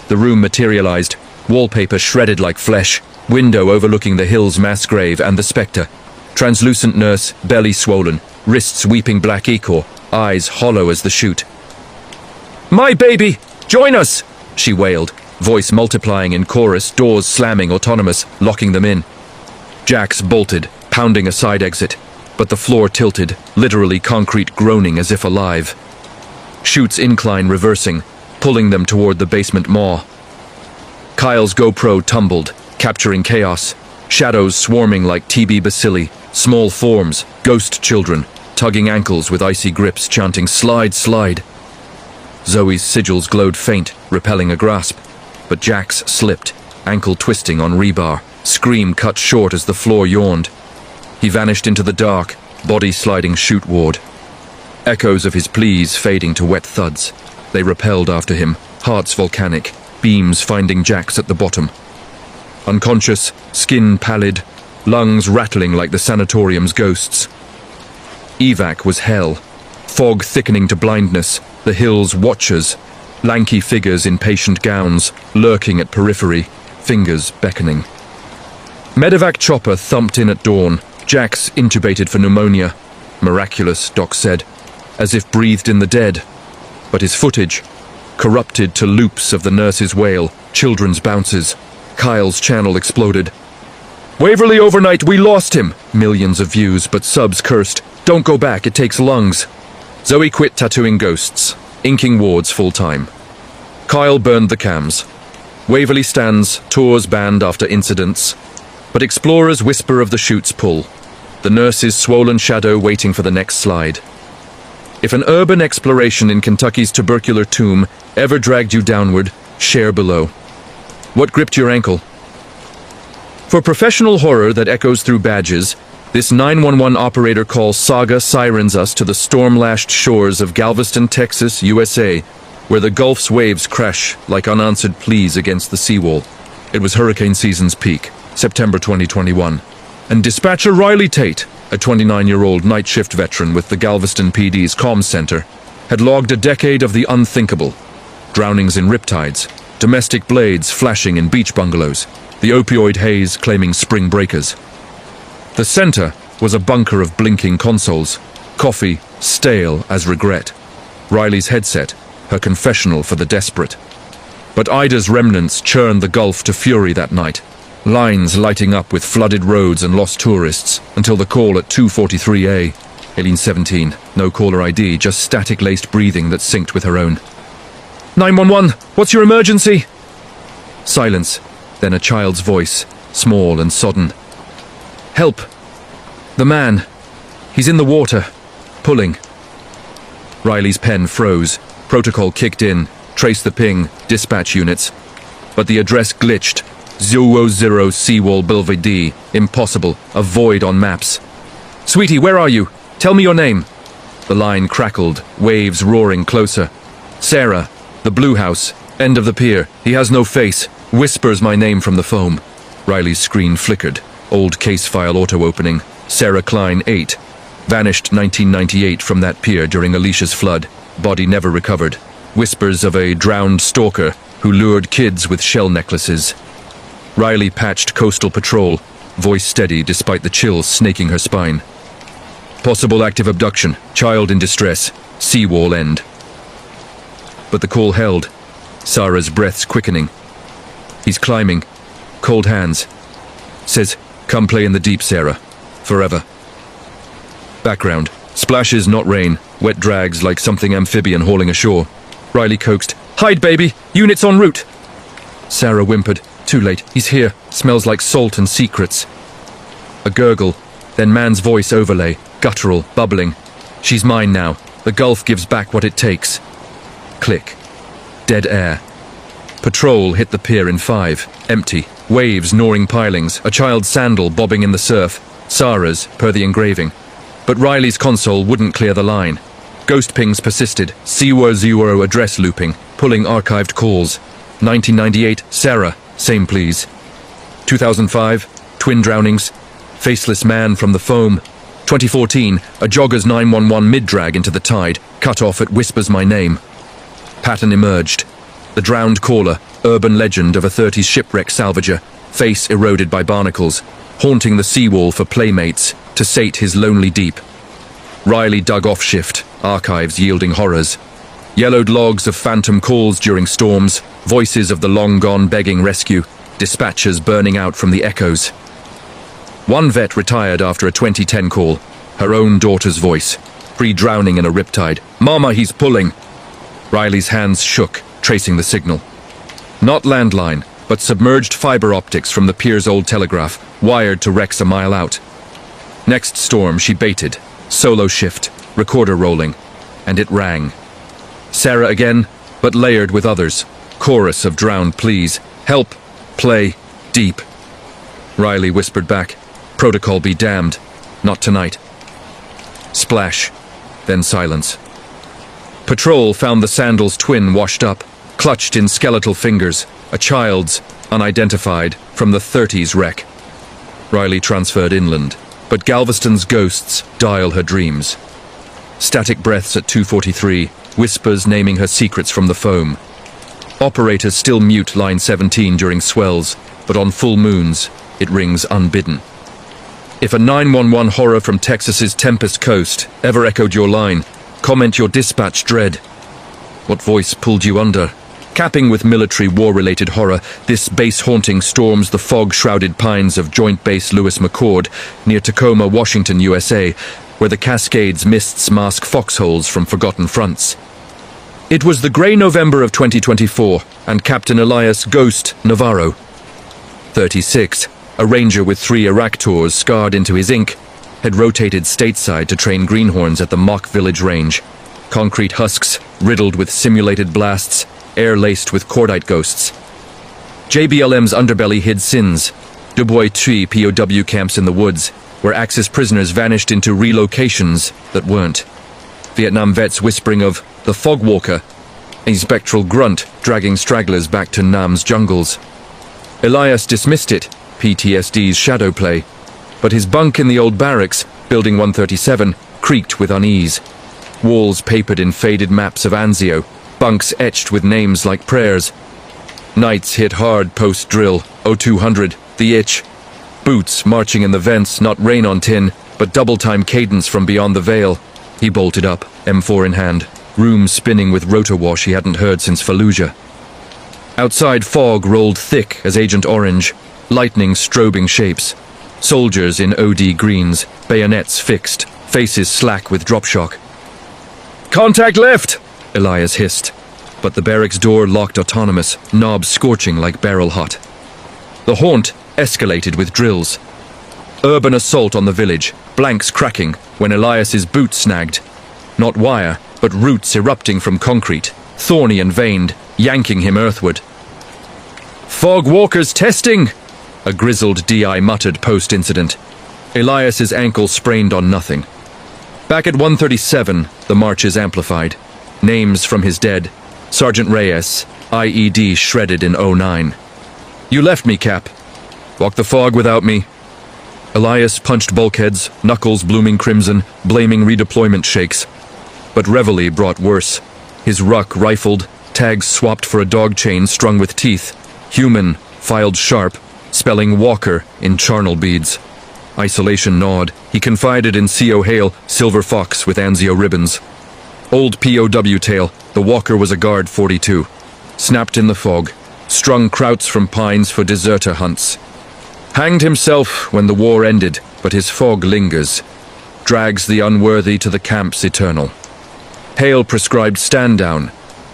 The room materialized, wallpaper shredded like flesh, window overlooking the hill's mass grave and the spectre. Translucent nurse, belly swollen, wrists weeping black ichor, eyes hollow as the chute. "My baby! Join us!" she wailed, voice multiplying in chorus, doors slamming autonomous, locking them in. Jax bolted, pounding a side exit, but the floor tilted, literally concrete groaning as if alive. Chutes incline reversing, pulling them toward the basement maw. Kyle's GoPro tumbled, capturing chaos, shadows swarming like TB bacilli, small forms, ghost children, tugging ankles with icy grips, chanting "Slide, slide." Zoe's sigils glowed faint, repelling a grasp, but Jax slipped, ankle twisting on rebar, scream cut short as the floor yawned. He vanished into the dark, body sliding chuteward. Echoes of his pleas fading to wet thuds. They repelled after him, hearts volcanic, beams finding Jax at the bottom. Unconscious, skin pallid, lungs rattling like the sanatorium's ghosts. Evac was hell. Fog thickening to blindness, the hills watchers, lanky figures in patient gowns, lurking at periphery, fingers beckoning. Medevac chopper thumped in at dawn, Jax intubated for pneumonia. Miraculous, Doc said, as if breathed in the dead. But his footage, corrupted to loops of the nurse's wail, children's bounces. Kyle's channel exploded. "Waverly overnight, we lost him!" Millions of views, but subs cursed. "Don't go back, it takes lungs." Zoe quit tattooing ghosts, inking wards full-time. Kyle burned the cams. Waverly stands, tours banned after incidents. But explorers whisper of the chute's pull. The nurse's swollen shadow waiting for the next slide. If an urban exploration in Kentucky's tubercular tomb ever dragged you downward, share below. What gripped your ankle? For professional horror that echoes through badges, this 911 operator call saga sirens us to the storm-lashed shores of Galveston, Texas, USA, where the Gulf's waves crash like unanswered pleas against the seawall. It was hurricane season's peak, September 2021, and dispatcher Riley Tate, a 29-year-old night shift veteran with the Galveston PD's comms center, had logged a decade of the unthinkable. Drownings in riptides, domestic blades flashing in beach bungalows, the opioid haze claiming spring breakers. The center was a bunker of blinking consoles, coffee stale as regret. Riley's headset, her confessional for the desperate. But Ida's remnants churned the Gulf to fury that night, lines lighting up with flooded roads and lost tourists, until the call at 2:43 Aileen 17, no caller ID, just static-laced breathing that synced with her own. 911, what's your emergency? Silence, then a child's voice, small and sodden. Help! The man. He's in the water. Pulling. Riley's pen froze. Protocol kicked in. Traced the ping. Dispatch units. But the address glitched. 00 Seawall Belvedere. Impossible. A void on maps. Sweetie, where are you? Tell me your name. The line crackled. Waves roaring closer. Sarah. The blue house. End of the pier. He has no face. Whispers my name from the foam. Riley's screen flickered. Old case file auto-opening. Sarah Klein, 8. Vanished 1998 from that pier during Alicia's flood. Body never recovered. Whispers of a drowned stalker who lured kids with shell necklaces. Riley patched Coastal Patrol, voice steady despite the chills snaking her spine. Possible active abduction. Child in distress. Seawall end. But the call held. Sarah's breaths quickening. He's climbing. Cold hands. Says, come play in the deep, Sarah. Forever. Background. Splashes, not rain. Wet drags like something amphibian hauling ashore. Riley coaxed. Hide, baby! Units en route! Sarah whimpered. Too late. He's here. Smells like salt and secrets. A gurgle. Then man's voice overlay. Guttural, bubbling. She's mine now. The Gulf gives back what it takes. Click. Dead air. Patrol hit the pier in 5. Empty. Waves gnawing pilings. A child's sandal bobbing in the surf. Sarah's, per the engraving. But Riley's console wouldn't clear the line. Ghost pings persisted. 00 address looping. Pulling archived calls. 1998, Sarah. Same please. 2005, twin drownings. Faceless man from the foam. 2014, a jogger's 911 mid-drag into the tide. Cut off at whispers my name. Pattern emerged. The drowned caller, urban legend of a 30s shipwreck salvager, face eroded by barnacles, haunting the seawall for playmates to sate his lonely deep. Riley dug off shift, archives yielding horrors. Yellowed logs of phantom calls during storms, voices of the long gone begging rescue, dispatchers burning out from the echoes. One vet retired after a 2010 call, her own daughter's voice, pre-drowning in a riptide. "Mama, he's pulling." Riley's hands shook, tracing the signal. Not landline, but submerged fiber optics from the pier's old telegraph, wired to wrecks a mile out. Next storm she baited, solo shift, recorder rolling, and it rang. Sarah again, but layered with others, chorus of drowned pleas, "Help, play, deep." Riley whispered back, "Protocol be damned, not tonight." Splash, then silence. Patrol found the Sandals twin washed up, clutched in skeletal fingers, a child's, unidentified, from the 30s wreck. Riley transferred inland, but Galveston's ghosts dial her dreams. Static breaths at 2:43, whispers naming her secrets from the foam. Operators still mute line 17 during swells, but on full moons, it rings unbidden. If a 911 horror from Texas's Tempest Coast ever echoed your line, comment your dispatch dread. What voice pulled you under? Capping with military war-related horror, this base-haunting storms the fog-shrouded pines of Joint Base Lewis McChord near Tacoma, Washington, USA, where the Cascades mists mask foxholes from forgotten fronts. It was the grey November of 2024, and Captain Elias "Ghost" Navarro, 36, a ranger with 3 Iraq tours scarred into his ink, had rotated stateside to train greenhorns at the Mock Village Range. Concrete husks, riddled with simulated blasts, air laced with cordite ghosts. JBLM's underbelly hid sins, Dubois Tree POW camps in the woods, where Axis prisoners vanished into relocations that weren't. Vietnam vets whispering of the fog walker, a spectral grunt dragging stragglers back to Nam's jungles. Elias dismissed it, PTSD's shadow play, but his bunk in the old barracks, Building 137, creaked with unease. Walls papered in faded maps of Anzio, bunks etched with names like prayers. Nights hit hard post-drill, 0200, the itch. Boots marching in the vents, not rain on tin, but double-time cadence from beyond the veil. He bolted up, M4 in hand, room spinning with rotor-wash he hadn't heard since Fallujah. Outside fog rolled thick as Agent Orange, lightning strobing shapes. Soldiers in OD greens, bayonets fixed, faces slack with drop shock. "Contact left!" Elias hissed, but the barracks door locked autonomous, knobs scorching like barrel hot. The haunt escalated with drills. Urban assault on the village, blanks cracking when Elias's boot snagged. Not wire, but roots erupting from concrete, thorny and veined, yanking him earthward. "Fog walkers testing!" a grizzled DI muttered post-incident. Elias's ankle sprained on nothing. Back at 137, the marches amplified. Names from his dead. Sergeant Reyes, IED shredded in 09. "You left me, Cap. Walk the fog without me." Elias punched bulkheads, knuckles blooming crimson, blaming redeployment shakes. But reveille brought worse. His ruck rifled, tags swapped for a dog chain strung with teeth. Human, filed sharp, spelling Walker in charnel beads. Isolation gnawed. He confided in C.O. Hale, Silver Fox with Anzio ribbons. Old POW tale, the Walker was a guard 42. Snapped in the fog, strung krauts from pines for deserter hunts. Hanged himself when the war ended, but his fog lingers. Drags the unworthy to the camps eternal. Hale prescribed stand down,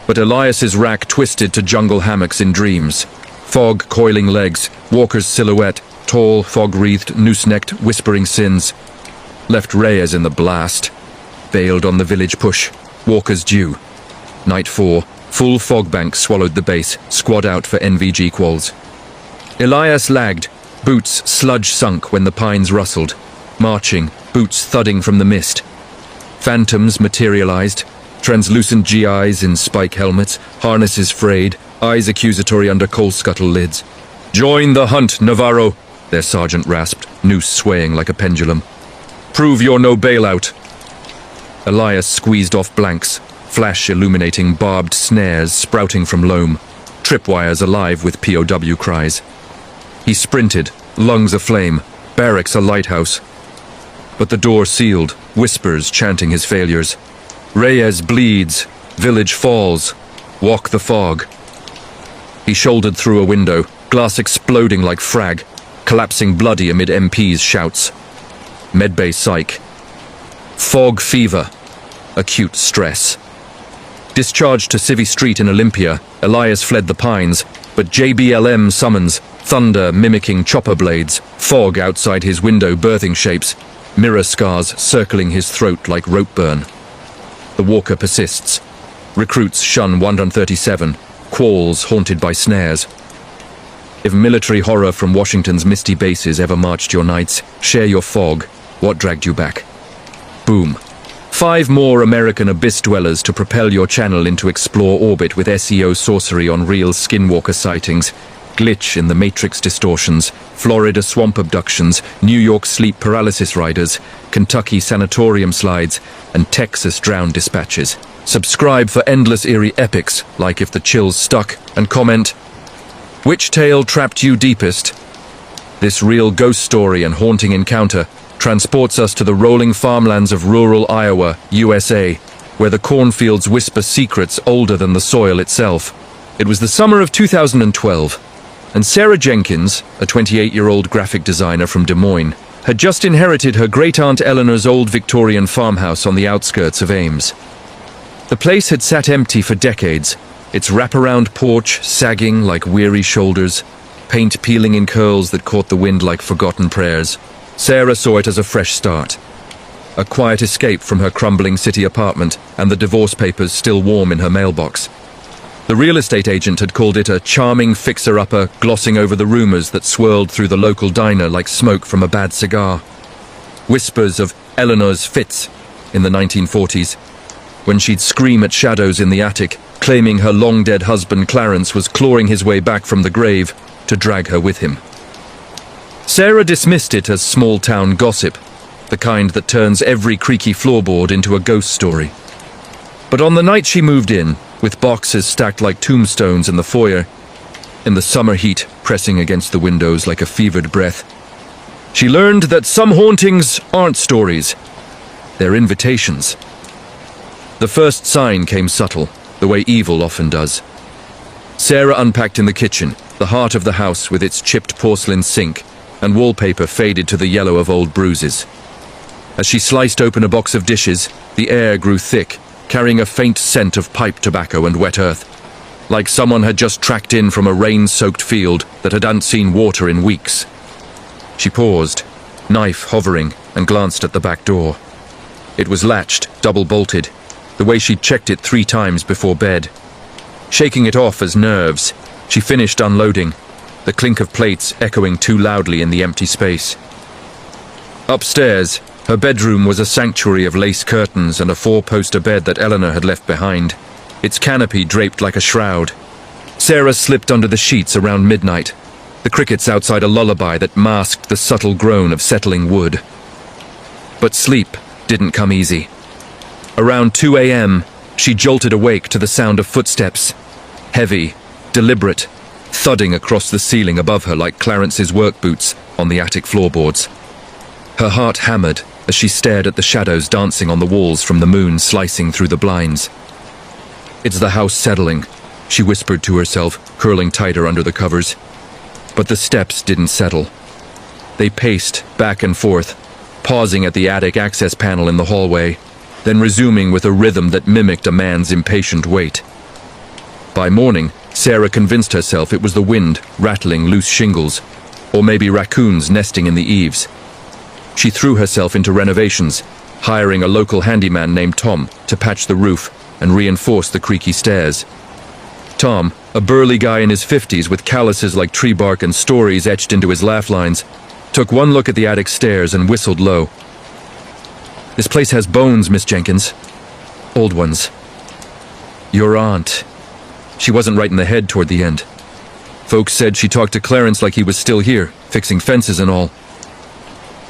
but Elias's rack twisted to jungle hammocks in dreams. Fog coiling legs, Walker's silhouette, tall, fog-wreathed, noose-necked, whispering sins. Left Reyes in the blast. Bailed on the village push. Walker's due. Night 4, full fog bank swallowed the base, squad out for NVG quals. Elias lagged, boots sludge sunk when the pines rustled. Marching, boots thudding from the mist. Phantoms materialized, translucent GIs in spike helmets, harnesses frayed, eyes accusatory under coal scuttle lids. "Join the hunt, Navarro," their sergeant rasped, noose swaying like a pendulum. "Prove you're no bailout." Elias squeezed off blanks, flash illuminating barbed snares sprouting from loam, tripwires alive with POW cries. He sprinted, lungs aflame, barracks a lighthouse. But the door sealed, whispers chanting his failures. Reyes bleeds, Village falls. Walk the fog. He shouldered through a window, glass exploding like frag, collapsing bloody amid MPs' shouts. Medbay psych. Fog fever. Acute stress. Discharged to Civvy Street in Olympia, Elias fled the pines, but JBLM summons, thunder mimicking chopper blades, fog outside his window birthing shapes, mirror scars circling his throat like rope burn. The walker persists. Recruits shun 137, qualls haunted by snares. If military horror from Washington's misty bases ever marched your nights, share your fog. What dragged you back? Boom. 5 more American abyss dwellers to propel your channel into explore orbit with SEO sorcery on real skinwalker sightings, glitch in the Matrix distortions, Florida swamp abductions, New York sleep paralysis riders, Kentucky sanatorium slides, and Texas drown dispatches. Subscribe for endless eerie epics, like If the Chills Stuck, and comment, which tale trapped you deepest? This real ghost story and haunting encounter transports us to the rolling farmlands of rural Iowa, USA, where the cornfields whisper secrets older than the soil itself. It was the summer of 2012, and Sarah Jenkins, a 28-year-old graphic designer from Des Moines, had just inherited her great-aunt Eleanor's old Victorian farmhouse on the outskirts of Ames. The place had sat empty for decades, its wraparound porch sagging like weary shoulders, paint peeling in curls that caught the wind like forgotten prayers. Sarah saw it as a fresh start. A quiet escape from her crumbling city apartment and the divorce papers still warm in her mailbox. The real estate agent had called it a charming fixer-upper, glossing over the rumors that swirled through the local diner like smoke from a bad cigar. Whispers of Eleanor's fits in the 1940s, when she'd scream at shadows in the attic, claiming her long-dead husband Clarence was clawing his way back from the grave to drag her with him. Sarah dismissed it as small-town gossip, the kind that turns every creaky floorboard into a ghost story. But on the night she moved in, with boxes stacked like tombstones in the foyer, in the summer heat pressing against the windows like a fevered breath, she learned that some hauntings aren't stories, they're invitations. The first sign came subtle, the way evil often does. Sarah unpacked in the kitchen, the heart of the house with its chipped porcelain sink, and wallpaper faded to the yellow of old bruises. As she sliced open a box of dishes, the air grew thick, carrying a faint scent of pipe tobacco and wet earth, like someone had just tracked in from a rain-soaked field that hadn't seen water in weeks. She paused, knife hovering, and glanced at the back door. It was latched, double-bolted, the way she'd checked it 3 times before bed. Shaking it off as nerves, she finished unloading, the clink of plates echoing too loudly in the empty space. Upstairs, her bedroom was a sanctuary of lace curtains and a 4-poster bed that Eleanor had left behind, its canopy draped like a shroud. Sarah slipped under the sheets around midnight, the crickets outside a lullaby that masked the subtle groan of settling wood. But sleep didn't come easy. Around 2 a.m., she jolted awake to the sound of footsteps, heavy, deliberate, thudding across the ceiling above her like Clarence's work boots on the attic floorboards. Her heart hammered as she stared at the shadows dancing on the walls from the moon slicing through the blinds. "It's the house settling," she whispered to herself, curling tighter under the covers. But the steps didn't settle. They paced back and forth, pausing at the attic access panel in the hallway, then resuming with a rhythm that mimicked a man's impatient wait. By morning, Sarah convinced herself it was the wind rattling loose shingles, or maybe raccoons nesting in the eaves. She threw herself into renovations, hiring a local handyman named Tom to patch the roof and reinforce the creaky stairs. Tom, a burly guy in his 50s with calluses like tree bark and stories etched into his laugh lines, took one look at the attic stairs and whistled low. "This place has bones, Miss Jenkins. Old ones. Your aunt. She wasn't right in the head toward the end. Folks said she talked to Clarence like he was still here, fixing fences and all."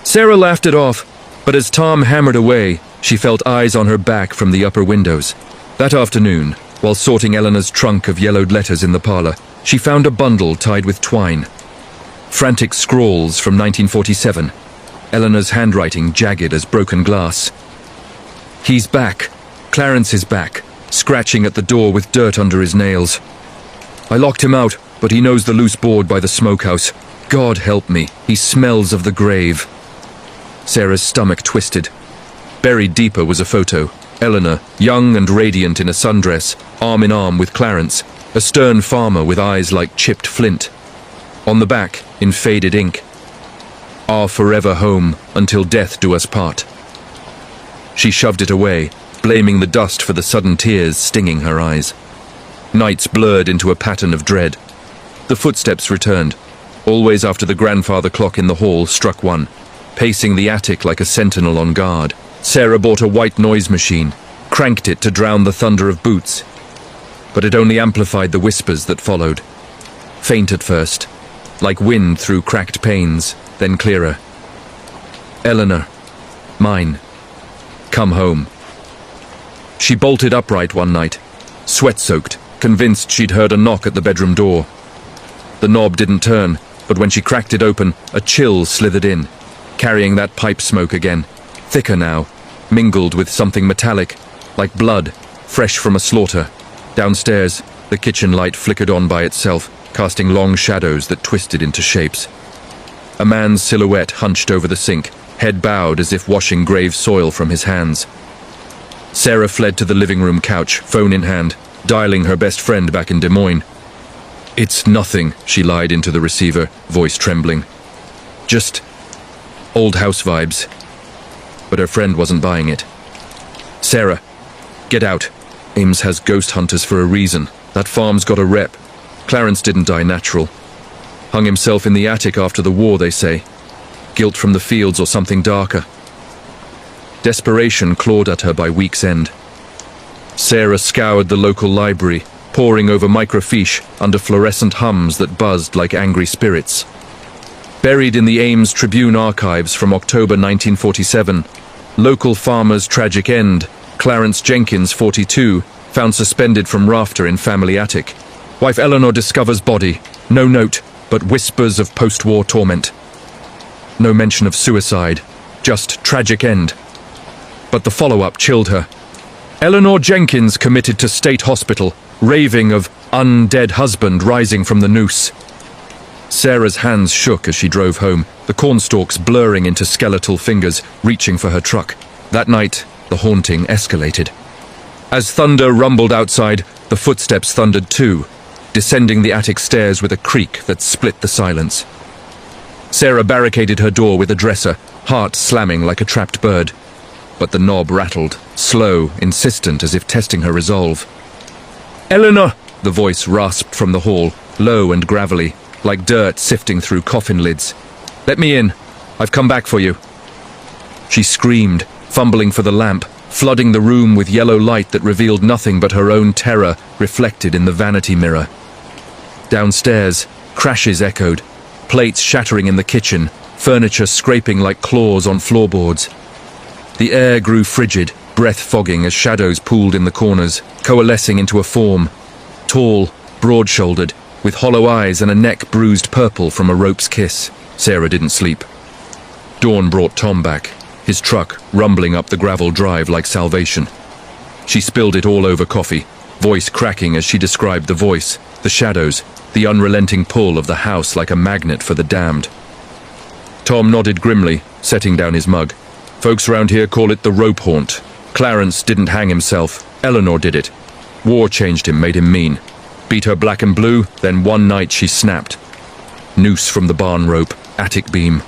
Sarah laughed it off, but as Tom hammered away, she felt eyes on her back from the upper windows. That afternoon, while sorting Eleanor's trunk of yellowed letters in the parlor, she found a bundle tied with twine. Frantic scrawls from 1947, Eleanor's handwriting jagged as broken glass. "He's back. Clarence is back. scratching at the door with dirt under his nails. I locked him out, but he knows the loose board by the smokehouse. God help me, he smells of the grave. Sarah's stomach twisted. Buried deeper was a photo. Eleanor, young and radiant in a sundress, arm in arm with Clarence, a stern farmer with eyes like chipped flint. On the back, in faded ink, "Our forever home, until death do us part." She shoved it away, blaming the dust for the sudden tears stinging her eyes. Nights blurred into a pattern of dread. The footsteps returned, always after the grandfather clock in the hall struck 1, pacing the attic like a sentinel on guard. Sarah bought a white noise machine, cranked it to drown the thunder of boots. But it only amplified the whispers that followed. Faint at first, like wind through cracked panes, then clearer. "Eleanor, mine, come home." She bolted upright one night, sweat-soaked, convinced she'd heard a knock at the bedroom door. The knob didn't turn, but when she cracked it open, a chill slithered in, carrying that pipe smoke again, thicker now, mingled with something metallic, like blood, fresh from a slaughter. Downstairs, the kitchen light flickered on by itself, casting long shadows that twisted into shapes. A man's silhouette hunched over the sink, head bowed as if washing grave soil from his hands. Sarah fled to the living room couch, phone in hand, dialing her best friend back in Des Moines. "It's nothing," she lied into the receiver, voice trembling. "Just old house vibes." But her friend wasn't buying it. "Sarah, get out. Ames has ghost hunters for a reason. That farm's got a rep. Clarence didn't die natural. Hung himself in the attic after the war, they say. Guilt from the fields or something darker." Desperation clawed at her by week's end. Sarah scoured the local library, poring over microfiche under fluorescent hums that buzzed like angry spirits. Buried in the Ames Tribune archives from October 1947, local farmer's tragic end, Clarence Jenkins, 42, found suspended from rafter in family attic. Wife Eleanor discovers body, no note, but whispers of post-war torment. No mention of suicide, just tragic end. But the follow-up chilled her. Eleanor Jenkins committed to state hospital, raving of undead husband rising from the noose. Sarah's hands shook as she drove home, the cornstalks blurring into skeletal fingers, reaching for her truck. That night, the haunting escalated. As thunder rumbled outside, the footsteps thundered too, descending the attic stairs with a creak that split the silence. Sarah barricaded her door with a dresser, heart slamming like a trapped bird. But the knob rattled, slow, insistent, as if testing her resolve. "Eleanor!" The voice rasped from the hall, low and gravelly, like dirt sifting through coffin lids. "Let me in. I've come back for you." She screamed, fumbling for the lamp, flooding the room with yellow light that revealed nothing but her own terror reflected in the vanity mirror. Downstairs, crashes echoed, plates shattering in the kitchen, furniture scraping like claws on floorboards. The air grew frigid, breath fogging as shadows pooled in the corners, coalescing into a form. Tall, broad-shouldered, with hollow eyes and a neck bruised purple from a rope's kiss. Sarah didn't sleep. Dawn brought Tom back, his truck rumbling up the gravel drive like salvation. She spilled it all over coffee, voice cracking as she described the voice, the shadows, the unrelenting pull of the house like a magnet for the damned. Tom nodded grimly, setting down his mug. "Folks around here call it the rope haunt. Clarence didn't hang himself, Eleanor did it. War changed him, made him mean. Beat her black and blue, then one night she snapped. Noose from the barn rope, attic beam.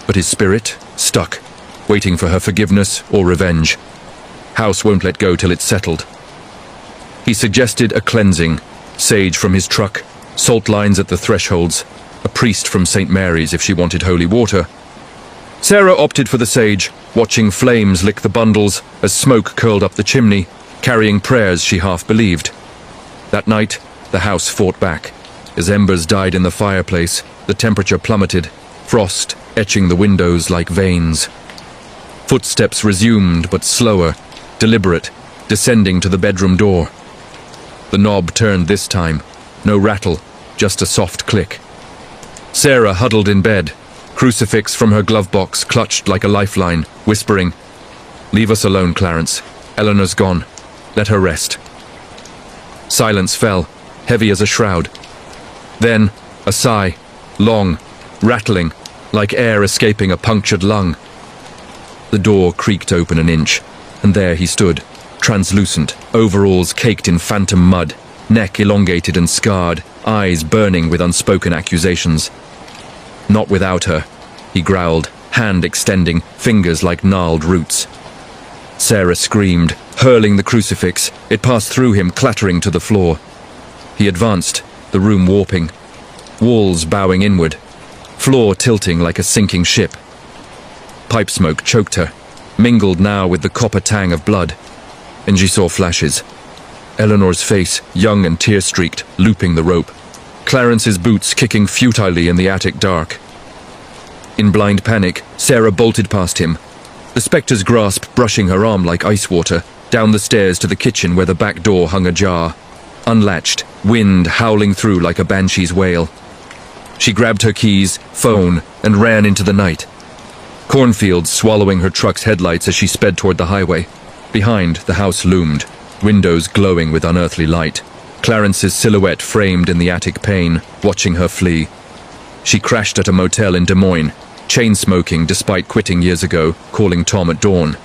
But his spirit, stuck, waiting for her forgiveness or revenge. House won't let go till it's settled." He suggested a cleansing, sage from his truck, salt lines at the thresholds, a priest from St. Mary's if she wanted holy water. Sarah opted for the sage, watching flames lick the bundles as smoke curled up the chimney, carrying prayers she half believed. That night, the house fought back. As embers died in the fireplace, the temperature plummeted, frost etching the windows like veins. Footsteps resumed, but slower, deliberate, descending to the bedroom door. The knob turned this time, no rattle, just a soft click. Sarah huddled in bed, crucifix from her glove box clutched like a lifeline, whispering, "Leave us alone, Clarence. Eleanor's gone. Let her rest." Silence fell, heavy as a shroud. Then, a sigh, long, rattling, like air escaping a punctured lung. The door creaked open an inch, and there he stood, translucent, overalls caked in phantom mud, neck elongated and scarred, eyes burning with unspoken accusations. Not without her, he growled, hand extending, fingers like gnarled roots. Sarah screamed, hurling the crucifix. It passed through him, clattering to the floor. He advanced, the room warping, walls bowing inward, floor tilting like a sinking ship. Pipe smoke choked her, mingled now with the copper tang of blood, and she saw flashes. Eleanor's face, young and tear-streaked, looping the rope. Clarence's boots kicking futilely in the attic dark. In blind panic, Sarah bolted past him, the spectre's grasp brushing her arm like ice water, down the stairs to the kitchen where the back door hung ajar. Unlatched, wind howling through like a banshee's wail. She grabbed her keys, phone, and ran into the night. Cornfields swallowing her truck's headlights as she sped toward the highway. Behind, the house loomed, windows glowing with unearthly light. Clarence's silhouette framed in the attic pane, watching her flee. She crashed at a motel in Des Moines, chain-smoking despite quitting years ago, calling Tom at dawn.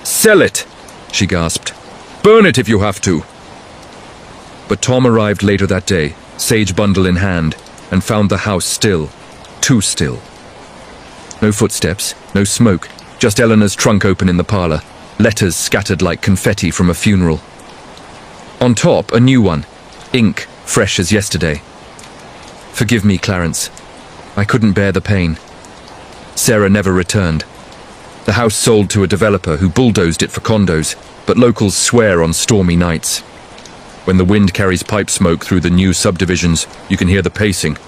"Sell it!" she gasped. "Burn it if you have to!" But Tom arrived later that day, sage bundle in hand, and found the house still, too still. No footsteps, no smoke, just Eleanor's trunk open in the parlor, letters scattered like confetti from a funeral. On top, a new one, ink, fresh as yesterday. "Forgive me, Clarence. I couldn't bear the pain." Sarah never returned. The house sold to a developer who bulldozed it for condos, but locals swear on stormy nights. When the wind carries pipe smoke through the new subdivisions, you can hear the pacing,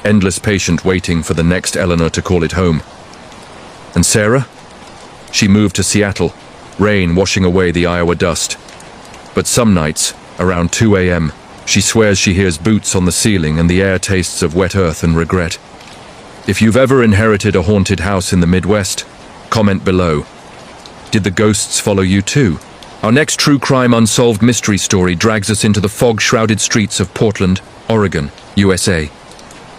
endless patient waiting for the next Eleanor to call it home. And Sarah? She moved to Seattle, rain washing away the Iowa dust. But some nights, around 2 a.m., she swears she hears boots on the ceiling and the air tastes of wet earth and regret. If you've ever inherited a haunted house in the Midwest, comment below. Did the ghosts follow you too? Our next true crime unsolved mystery story drags us into the fog-shrouded streets of Portland, Oregon, USA,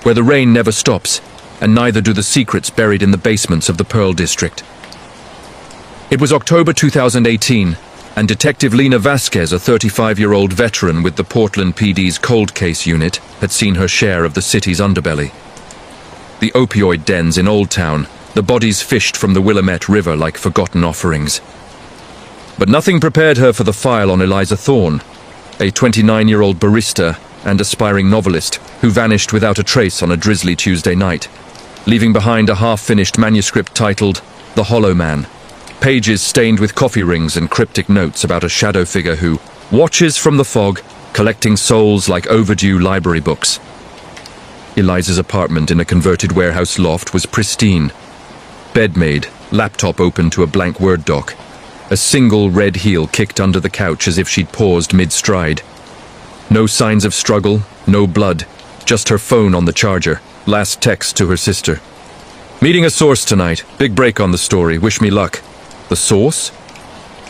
where the rain never stops, and neither do the secrets buried in the basements of the Pearl District. It was October 2018, and Detective Lena Vasquez, a 35-year-old veteran with the Portland PD's cold case unit, had seen her share of the city's underbelly. The opioid dens in Old Town, the bodies fished from the Willamette River like forgotten offerings. But nothing prepared her for the file on Eliza Thorne, a 29-year-old barista and aspiring novelist who vanished without a trace on a drizzly Tuesday night, leaving behind a half-finished manuscript titled The Hollow Man, pages stained with coffee rings and cryptic notes about a shadow figure who watches from the fog, collecting souls like overdue library books. Eliza's apartment in a converted warehouse loft was pristine. Bed made, laptop open to a blank Word doc. A single red heel kicked under the couch as if she'd paused mid-stride. No signs of struggle, no blood, just her phone on the charger, last text to her sister. "Meeting a source tonight, big break on the story, wish me luck." The source?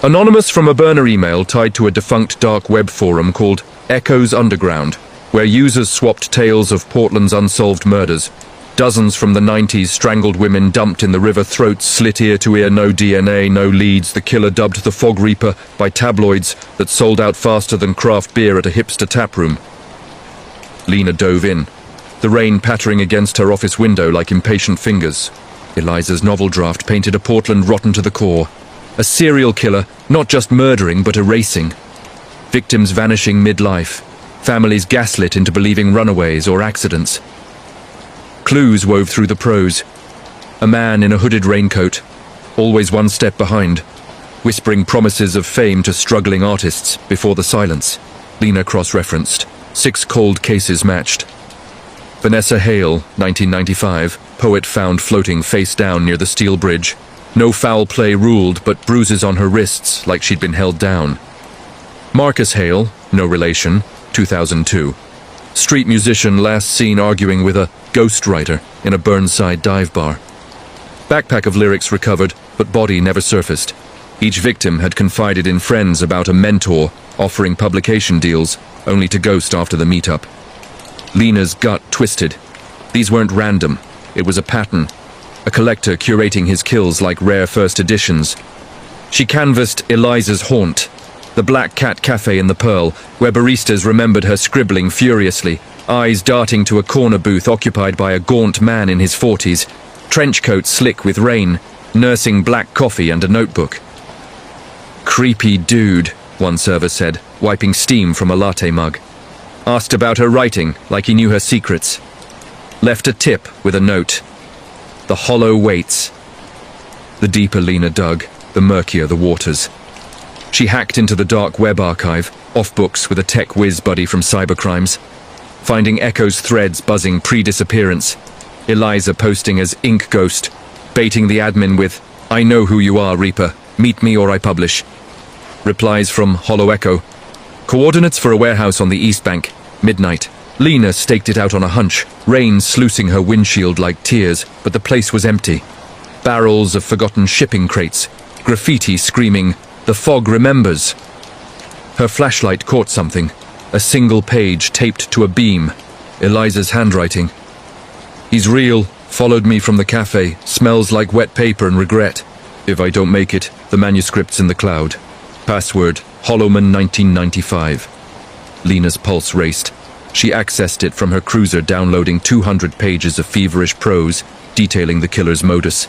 Anonymous from a burner email tied to a defunct dark web forum called Echoes Underground, where users swapped tales of Portland's unsolved murders. Dozens from the 90s strangled women dumped in the river, throats slit ear to ear, no DNA, no leads, the killer dubbed the Fog Reaper by tabloids that sold out faster than craft beer at a hipster taproom. Lena dove in, the rain pattering against her office window like impatient fingers. Eliza's novel draft painted a Portland rotten to the core. A serial killer, not just murdering but erasing. Victims vanishing mid-life. Families gaslit into believing runaways or accidents. Clues wove through the prose. A man in a hooded raincoat, always one step behind, whispering promises of fame to struggling artists before the silence. Lena cross-referenced. 6 cold cases matched. Vanessa Hale, 1995, poet found floating face down near the steel bridge. No foul play ruled, but bruises on her wrists like she'd been held down. Marcus Hale, no relation, 2002. Street musician last seen arguing with a ghostwriter in a Burnside dive bar. Backpack of lyrics recovered, but body never surfaced. Each victim had confided in friends about a mentor offering publication deals, only to ghost after the meetup. Lena's gut twisted. These weren't random. It was a pattern. A collector curating his kills like rare first editions. She canvassed Eliza's haunt, the Black Cat Cafe in the Pearl, where baristas remembered her scribbling furiously, eyes darting to a corner booth occupied by a gaunt man in his 40s, trench coat slick with rain, nursing black coffee and a notebook. "Creepy dude," one server said, wiping steam from a latte mug. Asked about her writing, like he knew her secrets. Left a tip with a note. "The hollow waits." The deeper Lena dug, the murkier the waters. She hacked into the dark web archive, off books with a tech whiz buddy from cybercrimes, finding Echo's threads buzzing pre-disappearance, Eliza posting as Ink Ghost, baiting the admin with, "I know who you are, Reaper. Meet me or I publish." Replies from Hollow Echo. Coordinates for a warehouse on the East Bank. Midnight. Lena staked it out on a hunch, rain sluicing her windshield like tears, but the place was empty. Barrels of forgotten shipping crates, graffiti screaming, "The fog remembers." Her flashlight caught something, a single page taped to a beam, Eliza's handwriting. "He's real, followed me from the cafe, smells like wet paper and regret. If I don't make it, the manuscript's in the cloud. Password, Hollowman 1995. Lena's pulse raced. She accessed it from her cruiser, downloading 200 pages of feverish prose, detailing the killer's modus,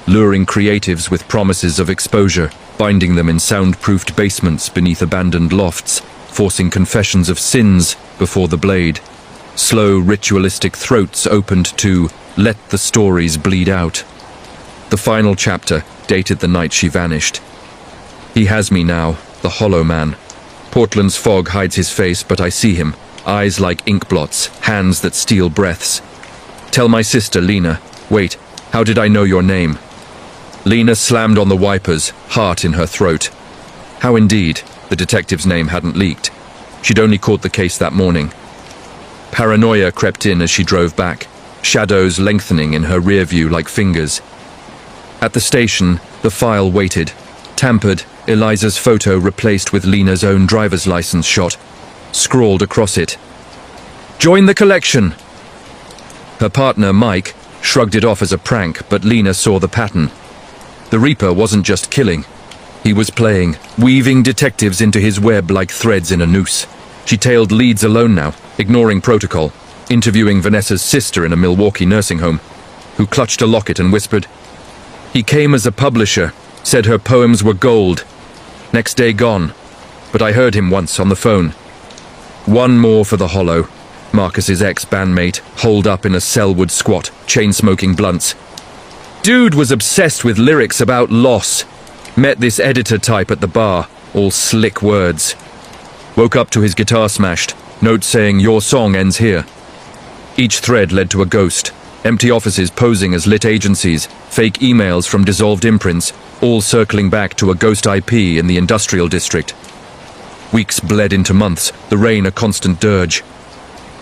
luring creatives with promises of exposure, binding them in soundproofed basements beneath abandoned lofts, forcing confessions of sins before the blade. Slow, ritualistic throats opened to let the stories bleed out. The final chapter, dated the night she vanished. "He has me now, the Hollow Man. Portland's fog hides his face, but I see him, eyes like ink blots, hands that steal breaths. Tell my sister, Lena. Wait, how did I know your name?" Lena slammed on the wipers, heart in her throat. How indeed, the detective's name hadn't leaked. She'd only caught the case that morning. Paranoia crept in as she drove back, shadows lengthening in her rear view like fingers. At the station, the file waited. Tampered, Eliza's photo replaced with Lena's own driver's license shot, scrawled across it. "Join the collection!" Her partner, Mike, shrugged it off as a prank, but Lena saw the pattern. The Reaper wasn't just killing. He was playing, weaving detectives into his web like threads in a noose. She tailed leads alone now, ignoring protocol, interviewing Vanessa's sister in a Milwaukee nursing home, who clutched a locket and whispered, "He came as a publisher, said her poems were gold. Next day gone. But I heard him once on the phone." One more for the Hollow. Marcus's ex-bandmate, holed up in a cellwood squat, chain-smoking blunts. Dude was obsessed with lyrics about loss. Met this editor type at the bar, all slick words. Woke up to his guitar smashed, note saying, "Your song ends here." Each thread led to a ghost. Empty offices posing as lit agencies, fake emails from dissolved imprints, all circling back to a ghost IP in the industrial district. Weeks bled into months, the rain a constant dirge.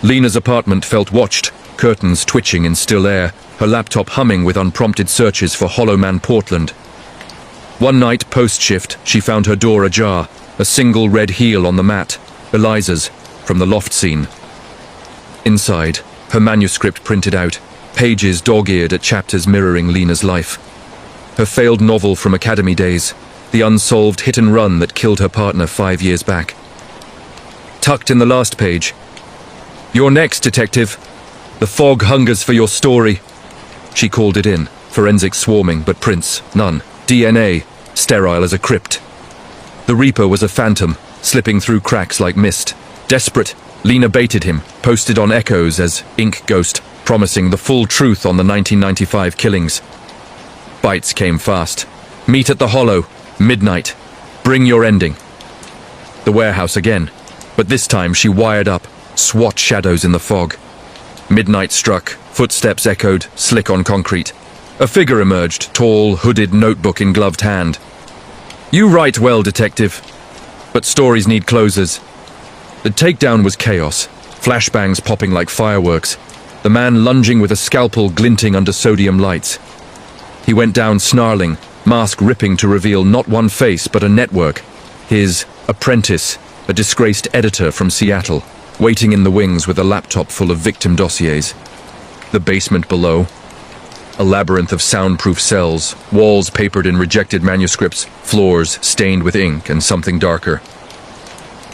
Lena's apartment felt watched, curtains twitching in still air, her laptop humming with unprompted searches for Hollow Man Portland. One night, post-shift, she found her door ajar, a single red heel on the mat, Eliza's, from the loft scene. Inside, her manuscript printed out, pages dog-eared at chapters mirroring Lena's life. Her failed novel from academy days, the unsolved hit-and-run that killed her partner 5 years back. Tucked in the last page, "You're next, detective. The fog hungers for your story." She called it in, forensics swarming, but prints, none. DNA, sterile as a crypt. The Reaper was a phantom, slipping through cracks like mist. Desperate, Lena baited him, posted on Echoes as Ink Ghost, promising the full truth on the 1995 killings. Bites came fast. "Meet at the Hollow, midnight. Bring your ending." The warehouse again, but this time she wired up, SWAT shadows in the fog. Midnight struck, footsteps echoed, slick on concrete. A figure emerged, tall, hooded notebook in gloved hand. "You write well, detective, but stories need closers." The takedown was chaos, flashbangs popping like fireworks, the man lunging with a scalpel glinting under sodium lights. He went down snarling, mask ripping to reveal not one face but a network. His apprentice, a disgraced editor from Seattle, waiting in the wings with a laptop full of victim dossiers. The basement below, a labyrinth of soundproof cells, walls papered in rejected manuscripts, floors stained with ink and something darker.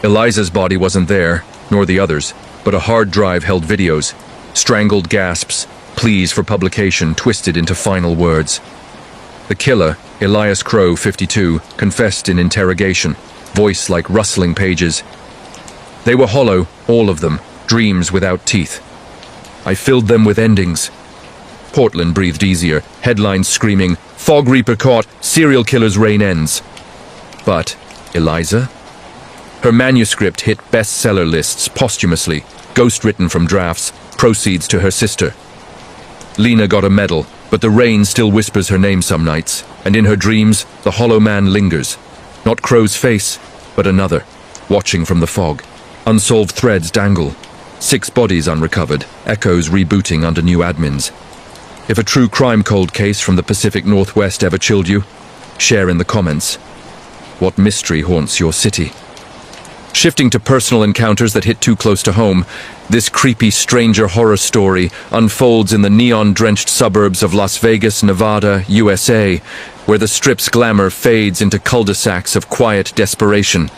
Eliza's body wasn't there, nor the others, but a hard drive held videos, strangled gasps, pleas for publication twisted into final words. The killer, Elias Crow, 52, confessed in interrogation, voice like rustling pages. They were hollow, all of them, dreams without teeth. I filled them with endings. Portland breathed easier, headlines screaming, "Fog Reaper caught, serial killer's reign ends." But Eliza? Her manuscript hit bestseller lists posthumously, ghost-written from drafts, proceeds to her sister. Lena got a medal, but the rain still whispers her name some nights, and in her dreams, the hollow man lingers. Not Crow's face, but another, watching from the fog. Unsolved threads dangle. 6 bodies unrecovered, echoes rebooting under new admins. If a true crime cold case from the Pacific Northwest ever chilled you, share in the comments. What mystery haunts your city? Shifting to personal encounters that hit too close to home, this creepy stranger horror story unfolds in the neon-drenched suburbs of Las Vegas, Nevada, USA, where the Strip's glamour fades into cul-de-sacs of quiet desperation.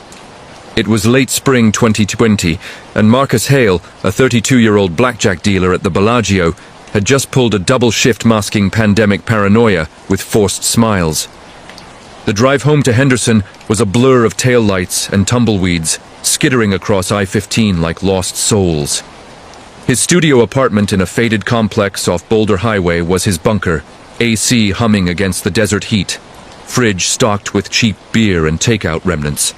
It was late spring 2020, and Marcus Hale, a 32-year-old blackjack dealer at the Bellagio, had just pulled a double shift masking pandemic paranoia with forced smiles. The drive home to Henderson was a blur of taillights and tumbleweeds, skittering across I-15 like lost souls. His studio apartment in a faded complex off Boulder Highway was his bunker, AC humming against the desert heat, fridge stocked with cheap beer and takeout remnants.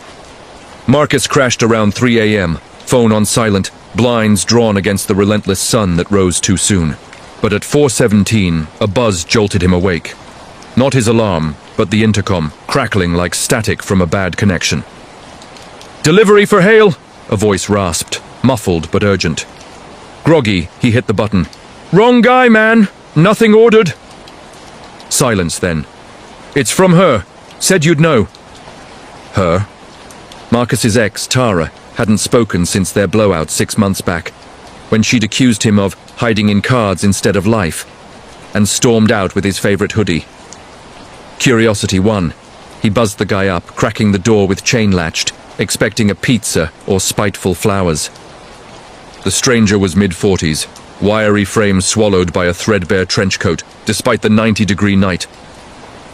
Marcus crashed around 3 a.m., phone on silent, blinds drawn against the relentless sun that rose too soon. But at 4:17, a buzz jolted him awake. Not his alarm, but the intercom, crackling like static from a bad connection. "Delivery for Hale," a voice rasped, muffled but urgent. Groggy, he hit the button. "Wrong guy, man. Nothing ordered." Silence then. "It's from her. Said you'd know." Her? Marcus's ex, Tara, hadn't spoken since their blowout 6 months back, when she'd accused him of hiding in cards instead of life, and stormed out with his favorite hoodie. Curiosity won. He buzzed the guy up, cracking the door with chain latched, expecting a pizza or spiteful flowers. The stranger was mid-40s, wiry frame swallowed by a threadbare trenchcoat, despite the 90-degree night.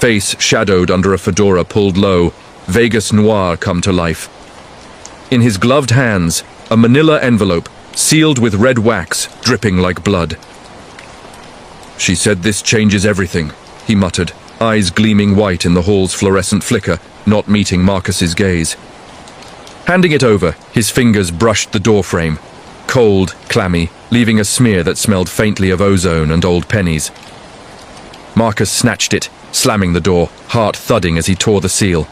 Face shadowed under a fedora pulled low, Vegas noir come to life. In his gloved hands, a manila envelope, sealed with red wax, dripping like blood. "She said this changes everything," he muttered, eyes gleaming white in the hall's fluorescent flicker, not meeting Marcus's gaze. Handing it over, his fingers brushed the doorframe, cold, clammy, leaving a smear that smelled faintly of ozone and old pennies. Marcus snatched it, slamming the door, heart thudding as he tore the seal.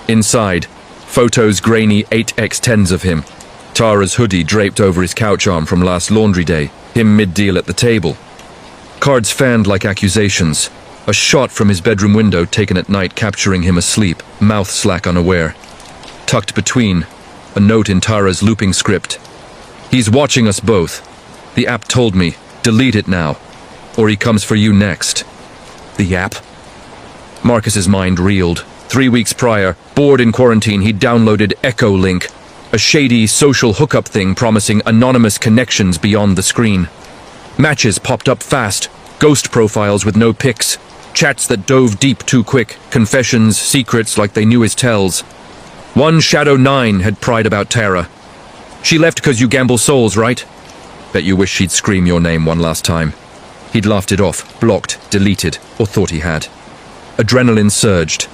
Inside, photos grainy 8x10s of him, Tara's hoodie draped over his couch arm from last laundry day, him mid-deal at the table. Cards fanned like accusations, a shot from his bedroom window taken at night capturing him asleep, mouth slack unaware. Tucked between, a note in Tara's looping script. "He's watching us both. The app told me, delete it now, or he comes for you next." The app? Marcus's mind reeled. 3 weeks prior, bored in quarantine, he'd downloaded Echo Link, a shady social hookup thing promising anonymous connections beyond the screen. Matches popped up fast, ghost profiles with no pics, chats that dove deep too quick, confessions, secrets like they knew his tells. One Shadow 9 had pried about Tara. "She left 'cause you gamble souls, right? Bet you wish she'd scream your name one last time." He'd laughed it off, blocked, deleted, or thought he had. Adrenaline surged.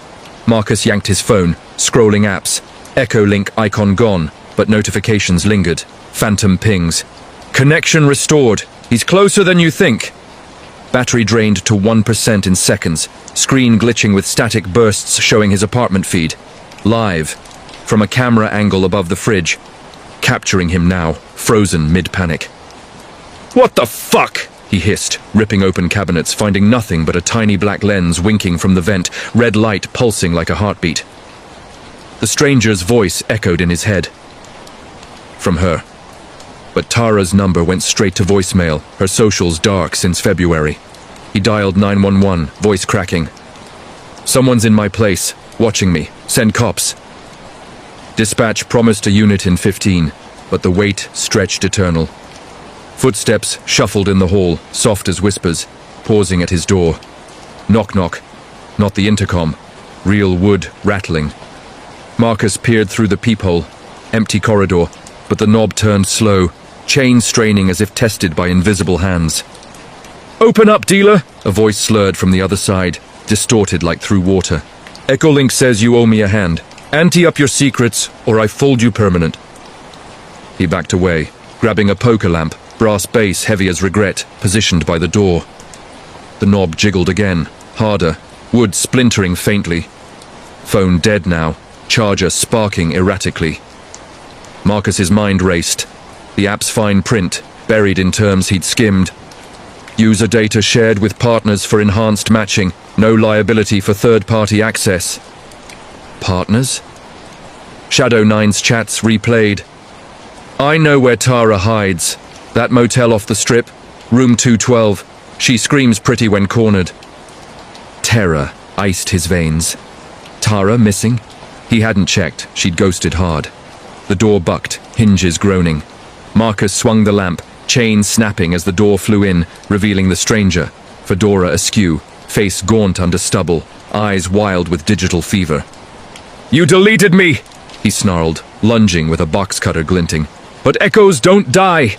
Marcus yanked his phone, scrolling apps. Echo Link icon gone, but notifications lingered. Phantom pings. "Connection restored. He's closer than you think." Battery drained to 1% in seconds, screen glitching with static bursts showing his apartment feed. Live, from a camera angle above the fridge. Capturing him now, frozen mid-panic. "What the fuck?" he hissed, ripping open cabinets, finding nothing but a tiny black lens winking from the vent, red light pulsing like a heartbeat. The stranger's voice echoed in his head. From her. But Tara's number went straight to voicemail, her socials dark since February. He dialed 911, voice cracking. "Someone's in my place, watching me. Send cops." Dispatch promised a unit in 15, but the wait stretched eternal. Footsteps shuffled in the hall, soft as whispers, pausing at his door. Knock knock. Not the intercom. Real wood rattling. Marcus peered through the peephole. Empty corridor, but the knob turned slow, chain straining as if tested by invisible hands. "Open up, dealer!" A voice slurred from the other side, distorted like through water. "Echolink says you owe me a hand. Ante up your secrets, or I fold you permanent." He backed away, grabbing a poker lamp, brass base heavy as regret, positioned by the door. The knob jiggled again, harder, wood splintering faintly. Phone dead now, charger sparking erratically. Marcus's mind raced. The app's fine print, buried in terms he'd skimmed. User data shared with partners for enhanced matching, no liability for third-party access. Partners? Shadow 9's chats replayed. "I know where Tara hides. That motel off the strip, room 212. She screams pretty when cornered." Terror iced his veins. Tara missing? He hadn't checked, she'd ghosted hard. The door bucked, hinges groaning. Marcus swung the lamp, chain snapping as the door flew in, revealing the stranger, fedora askew, face gaunt under stubble, eyes wild with digital fever. "You deleted me!" he snarled, lunging with a box cutter glinting. "But echoes don't die!"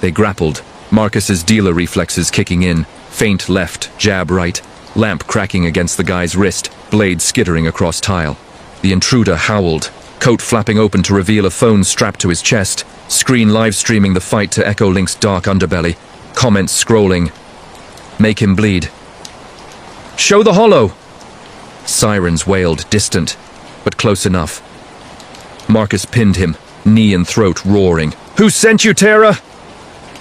They grappled, Marcus's dealer reflexes kicking in, feint left, jab right, lamp cracking against the guy's wrist, blade skittering across tile. The intruder howled, coat flapping open to reveal a phone strapped to his chest, screen live-streaming the fight to Echolink's dark underbelly, comments scrolling. "Make him bleed." "Show the hollow!" Sirens wailed, distant, but close enough. Marcus pinned him, knee and throat roaring. "Who sent you, Tara?"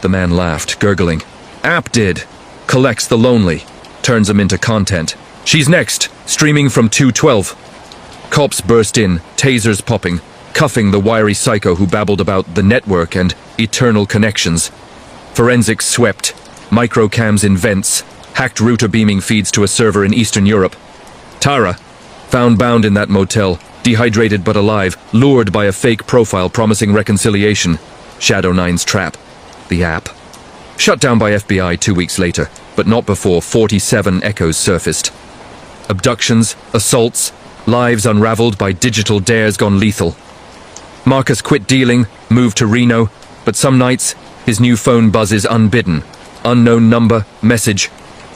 The man laughed, gurgling. "App did. Collects the lonely. Turns them into content. She's next, streaming from 212. Cops burst in, tasers popping, cuffing the wiry psycho who babbled about the network and eternal connections. Forensics swept, microcams in vents, hacked router beaming feeds to a server in Eastern Europe. Tara, found bound in that motel, dehydrated but alive, lured by a fake profile promising reconciliation. Shadow 9's trap. The app. Shut down by FBI 2 weeks later, but not before 47 echoes surfaced. Abductions, assaults, lives unraveled by digital dares gone lethal. Marcus quit dealing, moved to Reno, but some nights, his new phone buzzes unbidden. Unknown number, message.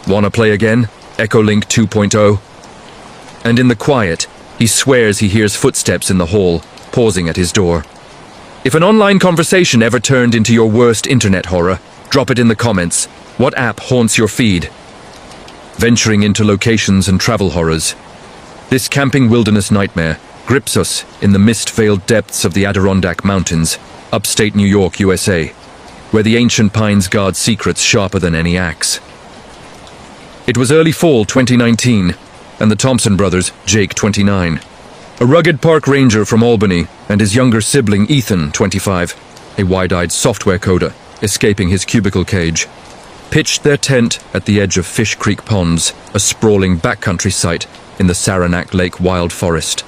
"Wanna play again? Echolink 2.0. And in the quiet, he swears he hears footsteps in the hall, pausing at his door. If an online conversation ever turned into your worst internet horror, drop it in the comments. What app haunts your feed? Venturing into locations and travel horrors. This camping wilderness nightmare grips us in the mist-veiled depths of the Adirondack Mountains, upstate New York, USA, where the ancient pines guard secrets sharper than any axe. It was early fall 2019, and the Thompson brothers, Jake, 29, a rugged park ranger from Albany, and his younger sibling, Ethan, 25, a wide-eyed software coder, escaping his cubicle cage, pitched their tent at the edge of Fish Creek Ponds, a sprawling backcountry site in the Saranac Lake Wild Forest.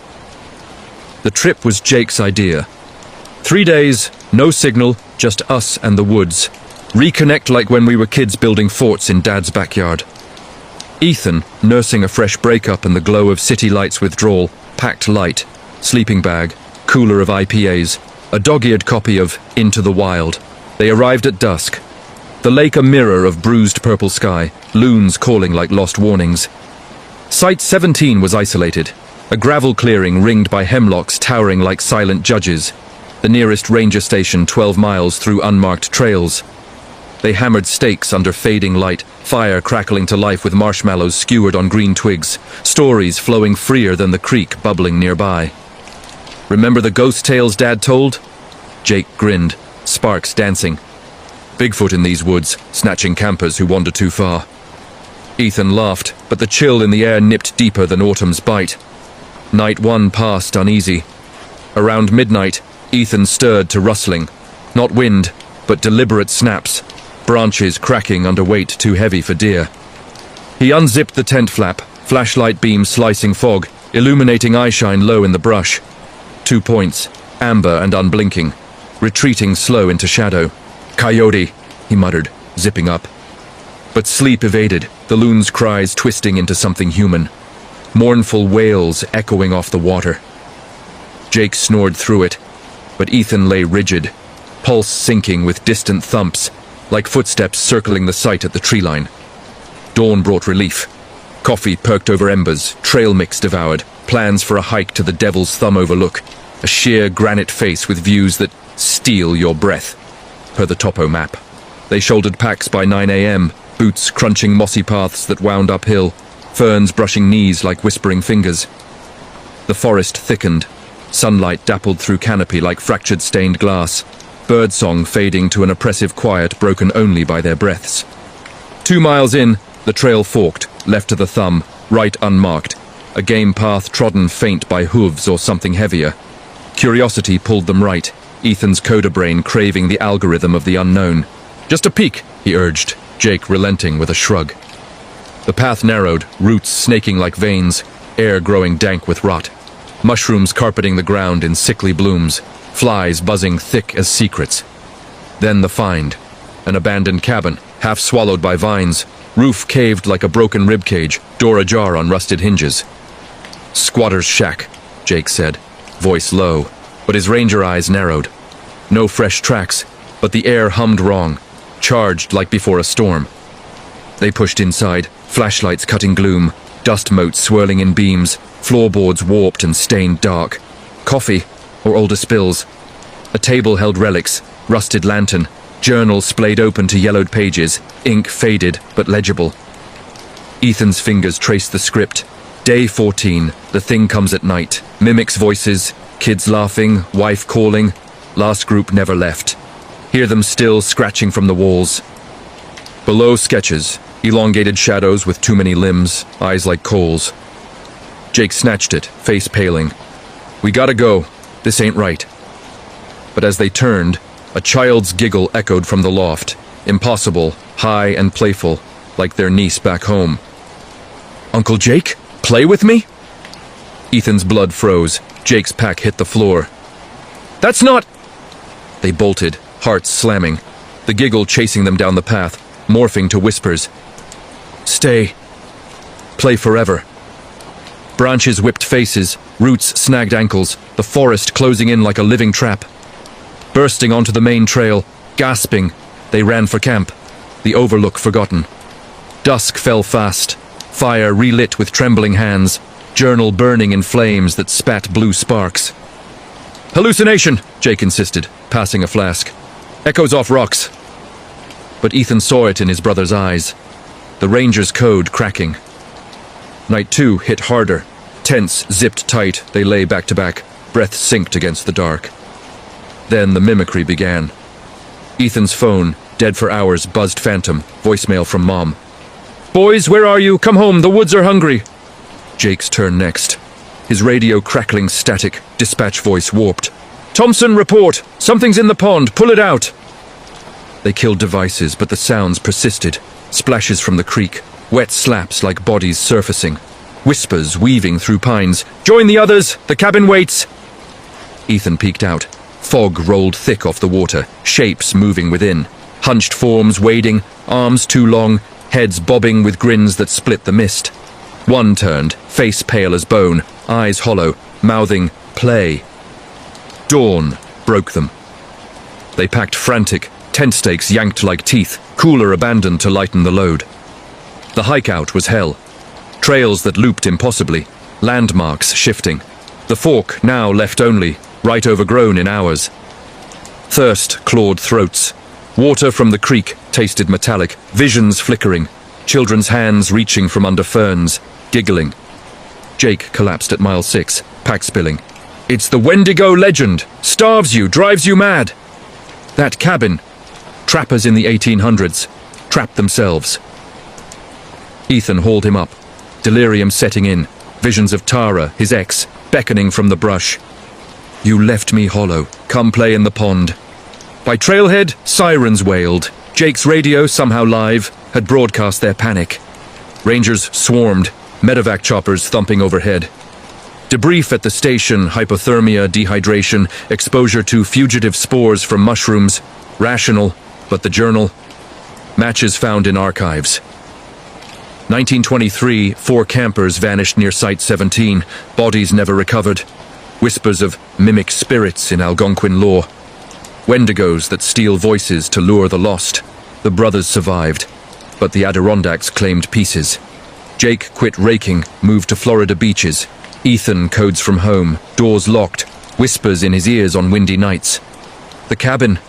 The trip was Jake's idea. 3 days, no signal, just us and the woods. Reconnect like when we were kids building forts in Dad's backyard. Ethan, nursing a fresh breakup and the glow of city lights withdrawal, packed light, sleeping bag, cooler of IPAs, a dog-eared copy of Into the Wild. They arrived at dusk. The lake a mirror of bruised purple sky, loons calling like lost warnings. Site 17 was isolated, a gravel clearing ringed by hemlocks towering like silent judges, the nearest ranger station 12 miles through unmarked trails. They hammered stakes under fading light, fire crackling to life with marshmallows skewered on green twigs, stories flowing freer than the creek bubbling nearby. "Remember the ghost tales Dad told?" Jake grinned, sparks dancing. Bigfoot in these woods, snatching campers who wander too far. Ethan laughed, but the chill in the air nipped deeper than autumn's bite. Night one passed uneasy. Around midnight, Ethan stirred to rustling. Not wind, but deliberate snaps, branches cracking under weight too heavy for deer. He unzipped the tent flap, flashlight beam slicing fog, illuminating eyeshine low in the brush. 2 points, amber and unblinking, retreating slow into shadow. "Coyote," he muttered, zipping up. But sleep evaded, the loon's cries twisting into something human. Mournful wails echoing off the water. Jake snored through it, but Ethan lay rigid, pulse sinking with distant thumps, like footsteps circling the site at the tree line. Dawn brought relief. Coffee perked over embers, trail mix devoured, plans for a hike to the Devil's Thumb overlook, a sheer granite face with views that steal your breath, per the topo map. They shouldered packs by 9 a.m., boots crunching mossy paths that wound uphill, ferns brushing knees like whispering fingers. The forest thickened, sunlight dappled through canopy like fractured stained glass, birdsong fading to an oppressive quiet broken only by their breaths. 2 miles in, the trail forked, left to the thumb, right unmarked, a game path trodden faint by hooves or something heavier. Curiosity pulled them right, Ethan's coda brain craving the algorithm of the unknown. "Just a peek," he urged, Jake relenting with a shrug. The path narrowed, roots snaking like veins, air growing dank with rot. Mushrooms carpeting the ground in sickly blooms, flies buzzing thick as secrets. Then the find. An abandoned cabin, half swallowed by vines, roof caved like a broken ribcage, door ajar on rusted hinges. "Squatter's shack," Jake said, voice low, but his ranger eyes narrowed. No fresh tracks, but the air hummed wrong, charged like before a storm. They pushed inside, flashlights cutting gloom, dust motes swirling in beams, floorboards warped and stained dark. Coffee, or older spills. A table held relics, rusted lantern, journal splayed open to yellowed pages, ink faded but legible. Ethan's fingers traced the script. Day 14, the thing comes at night. Mimics voices, kids laughing, wife calling. Last group never left. Hear them still scratching from the walls. Below sketches, elongated shadows with too many limbs, eyes like coals. Jake snatched it, face paling. "We gotta go. This ain't right." But as they turned, a child's giggle echoed from the loft, impossible, high and playful, like their niece back home. "Uncle Jake? Play with me?" Ethan's blood froze. Jake's pack hit the floor. "That's not—" They bolted, hearts slamming, the giggle chasing them down the path, morphing to whispers. "Stay. Play forever." Branches whipped faces, roots snagged ankles, the forest closing in like a living trap. Bursting onto the main trail, gasping, they ran for camp, the overlook forgotten. Dusk fell fast, fire relit with trembling hands, journal burning in flames that spat blue sparks. "Hallucination," Jake insisted, passing a flask. "Echoes off rocks." But Ethan saw it in his brother's eyes, the ranger's code cracking. Night 2 hit harder. Tents zipped tight, they lay back to back, breath synced against the dark. Then the mimicry began. Ethan's phone, dead for hours, buzzed phantom, voicemail from Mom. "Boys, where are you? Come home, the woods are hungry." Jake's turn next. His radio crackling static, dispatch voice warped. "Thompson, report! Something's in the pond, pull it out!" They killed devices, but the sounds persisted. Splashes from the creek, wet slaps like bodies surfacing. Whispers weaving through pines. "Join the others! The cabin waits!" Ethan peeked out. Fog rolled thick off the water, shapes moving within. Hunched forms wading, arms too long, heads bobbing with grins that split the mist. One turned, face pale as bone, eyes hollow, mouthing, "Play." Dawn broke them. They packed frantic, tent stakes yanked like teeth, cooler abandoned to lighten the load. The hike out was hell. Trails that looped impossibly, landmarks shifting. The fork now left only, right overgrown in hours. Thirst clawed throats. Water from the creek tasted metallic, visions flickering, children's hands reaching from under ferns, giggling. Jake collapsed at mile 6, pack spilling. "It's the Wendigo legend! Starves you, drives you mad!" That cabin. Trappers in the 1800s. Trapped themselves. Ethan hauled him up. Delirium setting in. Visions of Tara, his ex, beckoning from the brush. You left me hollow. Come play in the pond. By Trailhead, sirens wailed. Jake's radio, somehow live, had broadcast their panic. Rangers swarmed, medevac choppers thumping overhead. Debrief at the station, hypothermia, dehydration, exposure to fugitive spores from mushrooms. Rational, but the journal. Matches found in archives. 1923, 4 campers vanished near Site 17, bodies never recovered. Whispers of mimic spirits in Algonquin lore. Wendigos that steal voices to lure the lost. The brothers survived, but the Adirondacks claimed pieces. Jake quit raking, moved to Florida beaches. Ethan codes from home, doors locked, whispers in his ears on windy nights. The cabin,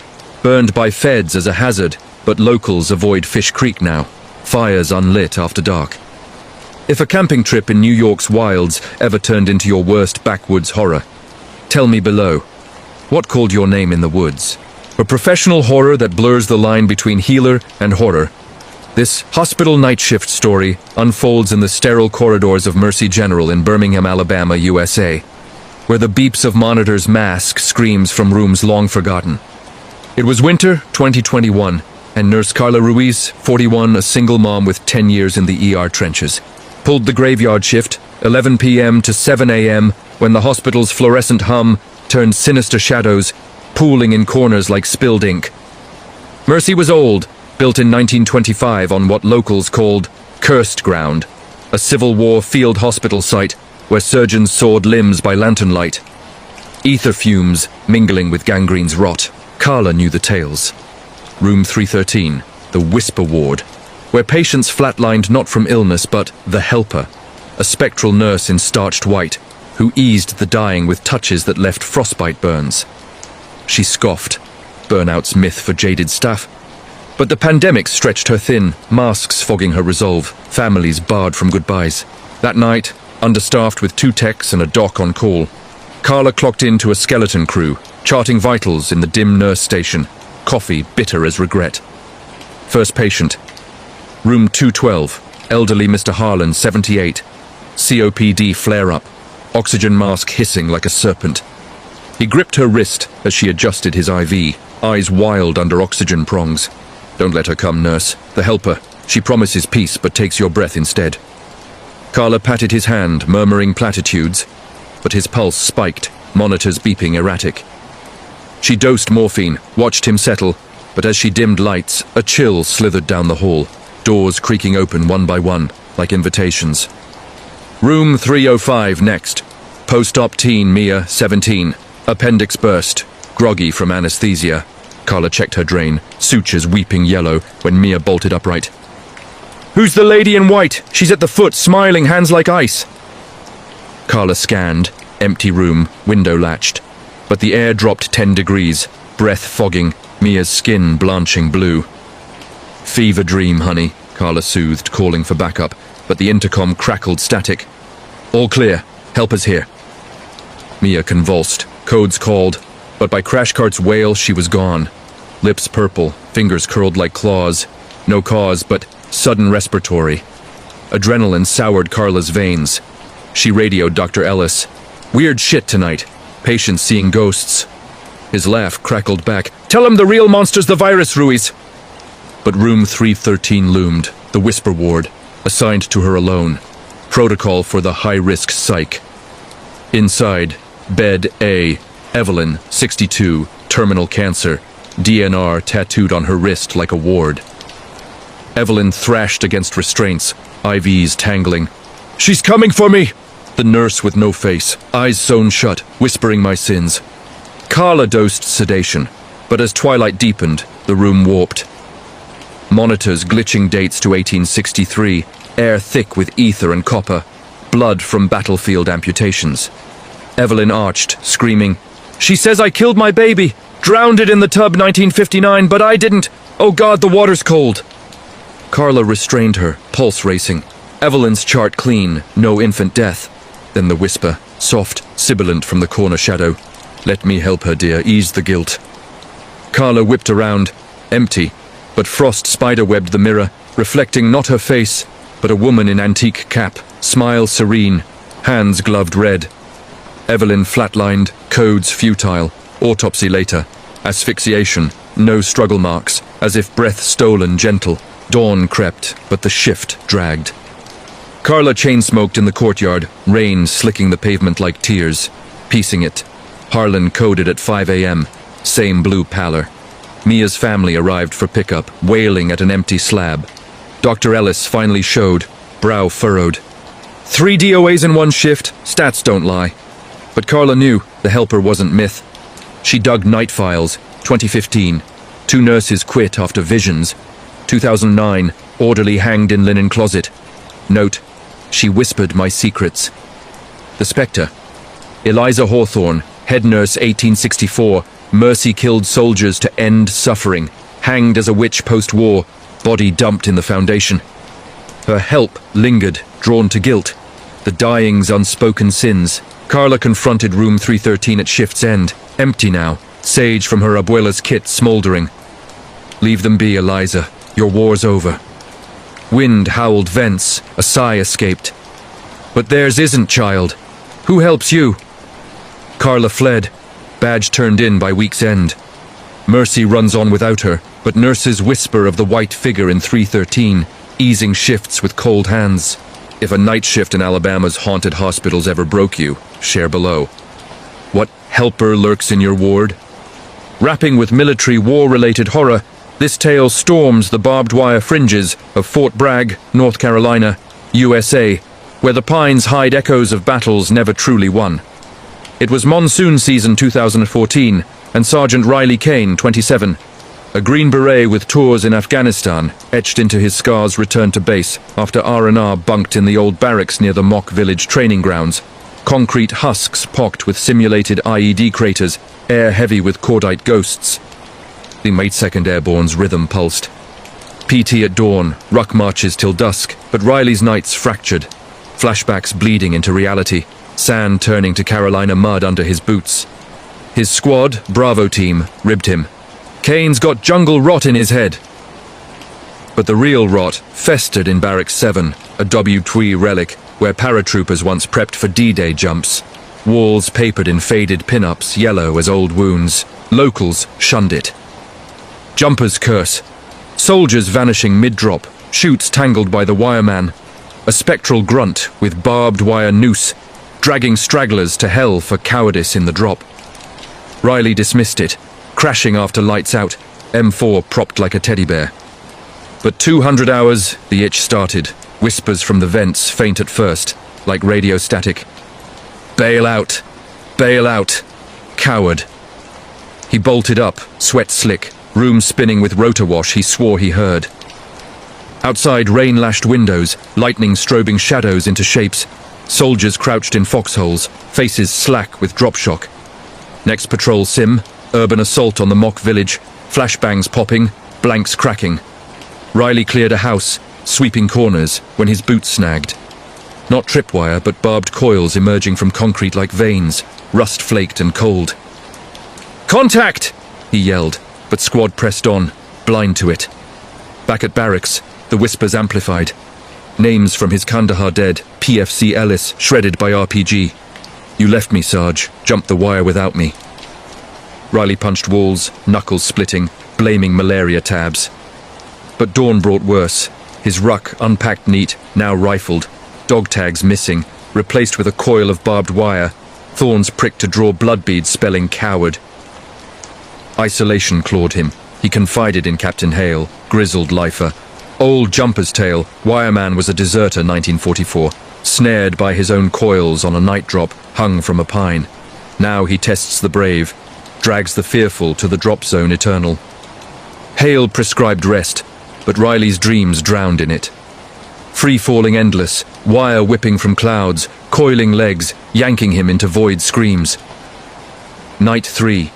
burned by feds as a hazard, but locals avoid Fish Creek now. Fires unlit after dark. If a camping trip in New York's wilds ever turned into your worst backwoods horror, tell me below. What called your name in the woods? A professional horror that blurs the line between healer and horror. This hospital night shift story unfolds in the sterile corridors of Mercy General in Birmingham, Alabama, USA, where the beeps of monitors mask screams from rooms long forgotten. It was winter 2021, and Nurse Carla Ruiz, 41, a single mom with 10 years in the ER trenches, pulled the graveyard shift, 11 p.m. to 7 a.m., when the hospital's fluorescent hum turned sinister shadows, pooling in corners like spilled ink. Mercy was old, built in 1925 on what locals called cursed ground, a Civil War field hospital site where surgeons sawed limbs by lantern light. Ether fumes mingling with gangrene's rot. Carla knew the tales. Room 313, the Whisper Ward, where patients flatlined not from illness but the helper, a spectral nurse in starched white, who eased the dying with touches that left frostbite burns. She scoffed, burnout's myth for jaded staff. But the pandemic stretched her thin, masks fogging her resolve, families barred from goodbyes. That night, understaffed with 2 techs and a doc on call, Carla clocked into a skeleton crew, charting vitals in the dim nurse station, coffee bitter as regret. First patient. Room 212, elderly Mr. Harlan, 78. COPD flare-up, oxygen mask hissing like a serpent. He gripped her wrist as she adjusted his IV, eyes wild under oxygen prongs. Don't let her come, nurse. The helper. She promises peace but takes your breath instead. Carla patted his hand, murmuring platitudes, but his pulse spiked, monitors beeping erratic. She dosed morphine, watched him settle, but as she dimmed lights, a chill slithered down the hall, doors creaking open one by one, like invitations. Room 305 next. Post-op teen Mia, 17. Appendix burst, groggy from anesthesia. Carla checked her drain, sutures weeping yellow, when Mia bolted upright. Who's the lady in white? She's at the foot, smiling, hands like ice. Carla scanned, empty room, window latched. But the air dropped 10 degrees, breath fogging, Mia's skin blanching blue. Fever dream, honey, Carla soothed, calling for backup, but the intercom crackled static. All clear, helpers here. Mia convulsed, codes called, but by Crashcart's wail she was gone. Lips purple, fingers curled like claws. No cause, but sudden respiratory. Adrenaline soured Carla's veins. She radioed Dr. Ellis. Weird shit tonight. Patients seeing ghosts. His laugh crackled back. Tell him the real monster's the virus, Ruiz. But room 313 loomed, the Whisper Ward, assigned to her alone. Protocol for the high-risk psych. Inside, bed A, Evelyn, 62, terminal cancer, DNR tattooed on her wrist like a ward. Evelyn thrashed against restraints, IVs tangling. She's coming for me! The nurse with no face, eyes sewn shut, whispering my sins. Carla dosed sedation, but as twilight deepened, the room warped. Monitors glitching dates to 1863, air thick with ether and copper, blood from battlefield amputations. Evelyn arched, screaming, She says I killed my baby, drowned it in the tub 1959, but I didn't. Oh God, the water's cold. Carla restrained her, pulse racing. Evelyn's chart clean, no infant death. Then the whisper, soft, sibilant from the corner shadow. Let me help her, dear, ease the guilt. Carla whipped around. Empty, but frost spiderwebbed the mirror, reflecting not her face, but a woman in antique cap, smile serene, hands gloved red. Evelyn flatlined, codes futile, autopsy later, asphyxiation, no struggle marks, as if breath stolen gentle. Dawn crept, but the shift dragged. Carla chain-smoked in the courtyard, rain slicking the pavement like tears. Piecing it. Harlan coded at 5 a.m., same blue pallor. Mia's family arrived for pickup, wailing at an empty slab. Dr. Ellis finally showed, brow furrowed. 3 DOAs in one shift, stats don't lie. But Carla knew the helper wasn't myth. She dug night files, 2015. 2 nurses quit after visions. 2009, orderly hanged in linen closet. Note, she whispered my secrets. The Spectre. Eliza Hawthorne, head nurse 1864, mercy killed soldiers to end suffering, hanged as a witch post-war, body dumped in the foundation. Her help lingered, drawn to guilt, the dying's unspoken sins. Carla confronted room 313 at shift's end, empty now, sage from her abuela's kit smoldering. Leave them be, Eliza. Your war's over. Wind howled vents, a sigh escaped. But theirs isn't, child. Who helps you? Carla fled, badge turned in by week's end. Mercy runs on without her, but nurses whisper of the white figure in 313, easing shifts with cold hands. If a night shift in Alabama's haunted hospitals ever broke you, share below. What helper lurks in your ward? Wrapping with military war-related horror, this tale storms the barbed wire fringes of Fort Bragg, North Carolina, USA, where the pines hide echoes of battles never truly won. It was monsoon season 2014, and Sergeant Riley Kane, 27, a Green Beret with tours in Afghanistan, etched into his scars, returned to base after R&R bunked in the old barracks near the mock village training grounds. Concrete husks pocked with simulated IED craters, air heavy with cordite ghosts. The 82nd Airborne's rhythm pulsed. PT at dawn, ruck marches till dusk, but Riley's nights fractured. Flashbacks bleeding into reality, sand turning to Carolina mud under his boots. His squad, Bravo team, ribbed him. Kane's got jungle rot in his head. But the real rot festered in Barracks 7, a W-Twee relic, where paratroopers once prepped for D-Day jumps. Walls papered in faded pin-ups, yellow as old wounds. Locals shunned it. Jumpers curse. Soldiers vanishing mid-drop, chutes tangled by the wireman. A spectral grunt with barbed wire noose, dragging stragglers to hell for cowardice in the drop. Riley dismissed it, crashing after lights out, M4 propped like a teddy bear. But 200 hours, the itch started, whispers from the vents faint at first, like radio static. Bail out, coward. He bolted up, sweat slick, room spinning with rotor wash he swore he heard. Outside, rain-lashed windows, lightning strobing shadows into shapes, soldiers crouched in foxholes, faces slack with drop shock. Next patrol sim, urban assault on the mock village, flashbangs popping, blanks cracking. Riley cleared a house, sweeping corners, when his boots snagged. Not tripwire, but barbed coils emerging from concrete like veins, rust-flaked and cold. "Contact!" he yelled, but squad pressed on, blind to it. Back at barracks, the whispers amplified. Names from his Kandahar dead, PFC Ellis, shredded by RPG. "You left me, Sarge, jumped the wire without me." Riley punched walls, knuckles splitting, blaming malaria tabs. But dawn brought worse. His ruck unpacked neat, now rifled, dog tags missing, replaced with a coil of barbed wire, thorns pricked to draw blood beads spelling coward. Isolation clawed him. He confided in Captain Hale, grizzled lifer. Old jumper's tale, wireman was a deserter 1944, snared by his own coils on a night drop hung from a pine. Now he tests the brave, drags the fearful to the drop zone eternal. Hale prescribed rest, but Riley's dreams drowned in it. Free-falling endless, wire whipping from clouds, coiling legs, yanking him into void screams. Night 3.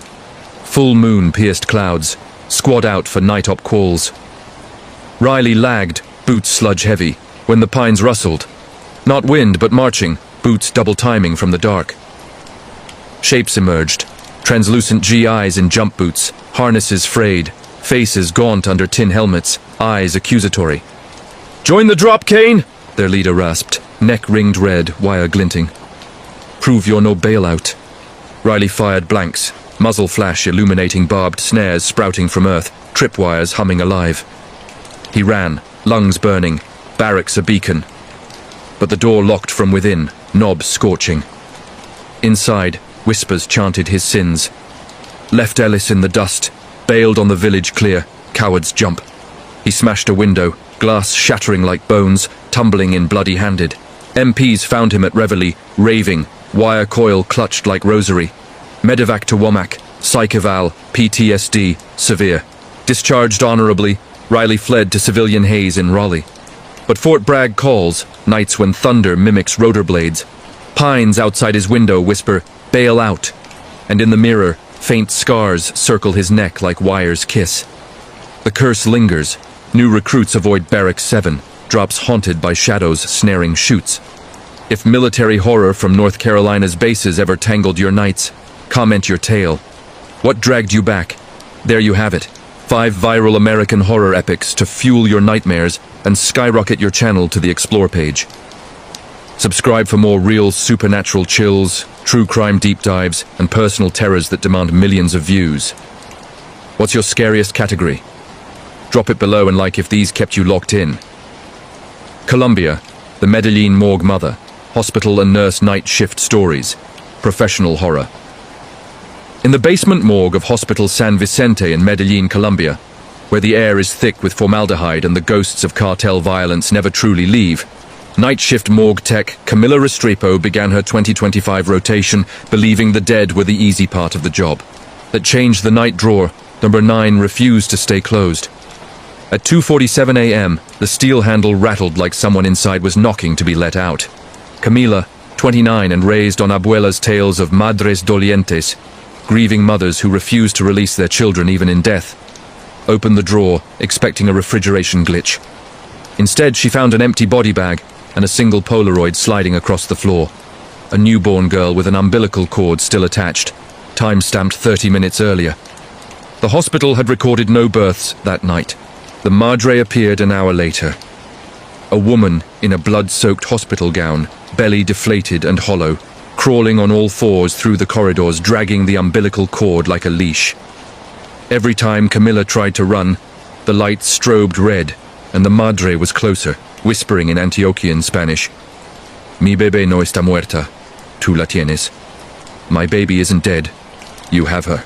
Full moon pierced clouds, squad out for night op calls. Riley lagged, boots sludge heavy, when the pines rustled. Not wind, but marching, boots double timing from the dark. Shapes emerged, translucent GIs in jump boots, harnesses frayed, faces gaunt under tin helmets, eyes accusatory. "Join the drop, Kane!" their leader rasped, neck ringed red, wire glinting. "Prove you're no bailout." Riley fired blanks, muzzle flash illuminating barbed snares sprouting from earth, tripwires humming alive. He ran, lungs burning, barracks a beacon. But the door locked from within, knob scorching. Inside, whispers chanted his sins. Left Ellis in the dust, bailed on the village clear, cowards jump. He smashed a window, glass shattering like bones, tumbling in bloody-handed. MPs found him at Reveille, raving, wire coil clutched like rosary. Medevac to Womack, psych eval, PTSD, severe. Discharged honorably, Riley fled to civilian haze in Raleigh. But Fort Bragg calls, nights when thunder mimics rotor blades. Pines outside his window whisper, "Bail out." And in the mirror, faint scars circle his neck like wires kiss. The curse lingers. New recruits avoid Barrack 7, drops haunted by shadows snaring chutes. If military horror from North Carolina's bases ever tangled your nights, comment your tale. What dragged you back? There you have it. 5 viral American horror epics to fuel your nightmares and skyrocket your channel to the Explore page. Subscribe for more real supernatural chills, true crime deep dives, and personal terrors that demand millions of views. What's your scariest category? Drop it below and like if these kept you locked in. Colombia, the Medellin morgue mother, hospital and nurse night shift stories, professional horror. In the basement morgue of Hospital San Vicente in Medellin, Colombia, where the air is thick with formaldehyde and the ghosts of cartel violence never truly leave, night shift morgue tech Camila Restrepo began her 2025 rotation, believing the dead were the easy part of the job. That changed the night drawer. Number 9 refused to stay closed. At 2:47 a.m., the steel handle rattled like someone inside was knocking to be let out. Camila, 29 and raised on abuela's tales of madres dolientes, grieving mothers who refused to release their children even in death, opened the drawer, expecting a refrigeration glitch. Instead, she found an empty body bag and a single Polaroid sliding across the floor. A newborn girl with an umbilical cord still attached, time-stamped 30 minutes earlier. The hospital had recorded no births that night. The madre appeared an hour later. A woman in a blood-soaked hospital gown, belly deflated and hollow, crawling on all fours through the corridors, dragging the umbilical cord like a leash. Every time Camilla tried to run, the lights strobed red, and the madre was closer, whispering in Antiochian Spanish. Mi bebé no está muerta, tú la tienes. My baby isn't dead, you have her.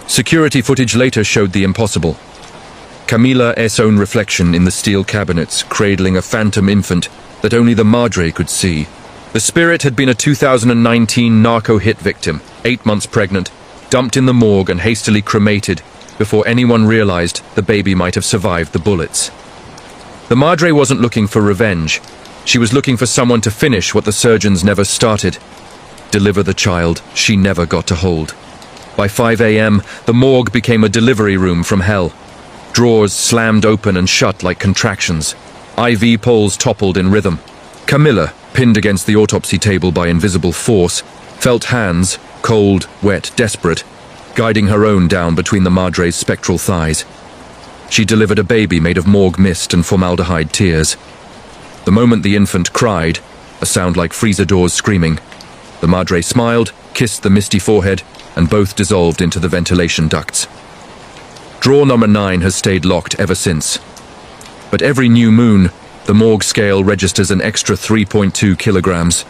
Security footage later showed the impossible. Camila's own reflection in the steel cabinets, cradling a phantom infant that only the madre could see. The spirit had been a 2019 narco hit victim, 8 months pregnant, dumped in the morgue and hastily cremated before anyone realized the baby might have survived the bullets. The madre wasn't looking for revenge. She was looking for someone to finish what the surgeons never started. Deliver the child she never got to hold. By 5 a.m., the morgue became a delivery room from hell. Drawers slammed open and shut like contractions. IV poles toppled in rhythm. Camilla, pinned against the autopsy table by invisible force, felt hands, cold, wet, desperate, guiding her own down between the madre's spectral thighs. She delivered a baby made of morgue mist and formaldehyde tears. The moment the infant cried, a sound like freezer doors screaming, the madre smiled, kissed the misty forehead, and both dissolved into the ventilation ducts. Drawer number 9 has stayed locked ever since. But every new moon, the morgue scale registers an extra 3.2 kilograms,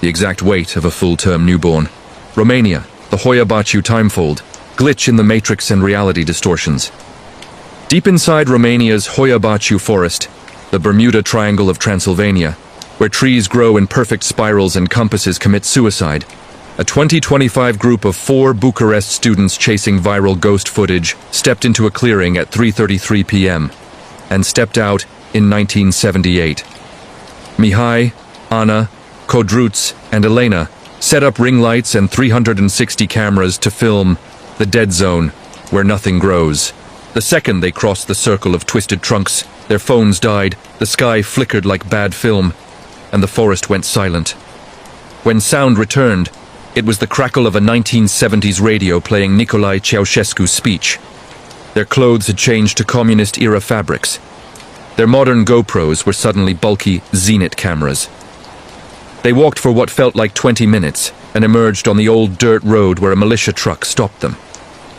the exact weight of a full-term newborn. Romania, the Hoia Baciu timefold, glitch in the matrix and reality distortions. Deep inside Romania's Hoia Baciu forest, the Bermuda Triangle of Transylvania, where trees grow in perfect spirals and compasses commit suicide, a 2025 group of 4 Bucharest students chasing viral ghost footage stepped into a clearing at 3:33 p.m. and stepped out in 1978. Mihai, Anna, Kodruts, and Elena set up ring lights and 360 cameras to film the dead zone, where nothing grows. The second they crossed the circle of twisted trunks, their phones died, the sky flickered like bad film, and the forest went silent. When sound returned, it was the crackle of a 1970s radio playing Nicolae Ceausescu's speech. Their clothes had changed to communist-era fabrics. Their modern GoPros were suddenly bulky Zenit cameras. They walked for what felt like 20 minutes and emerged on the old dirt road where a militia truck stopped them.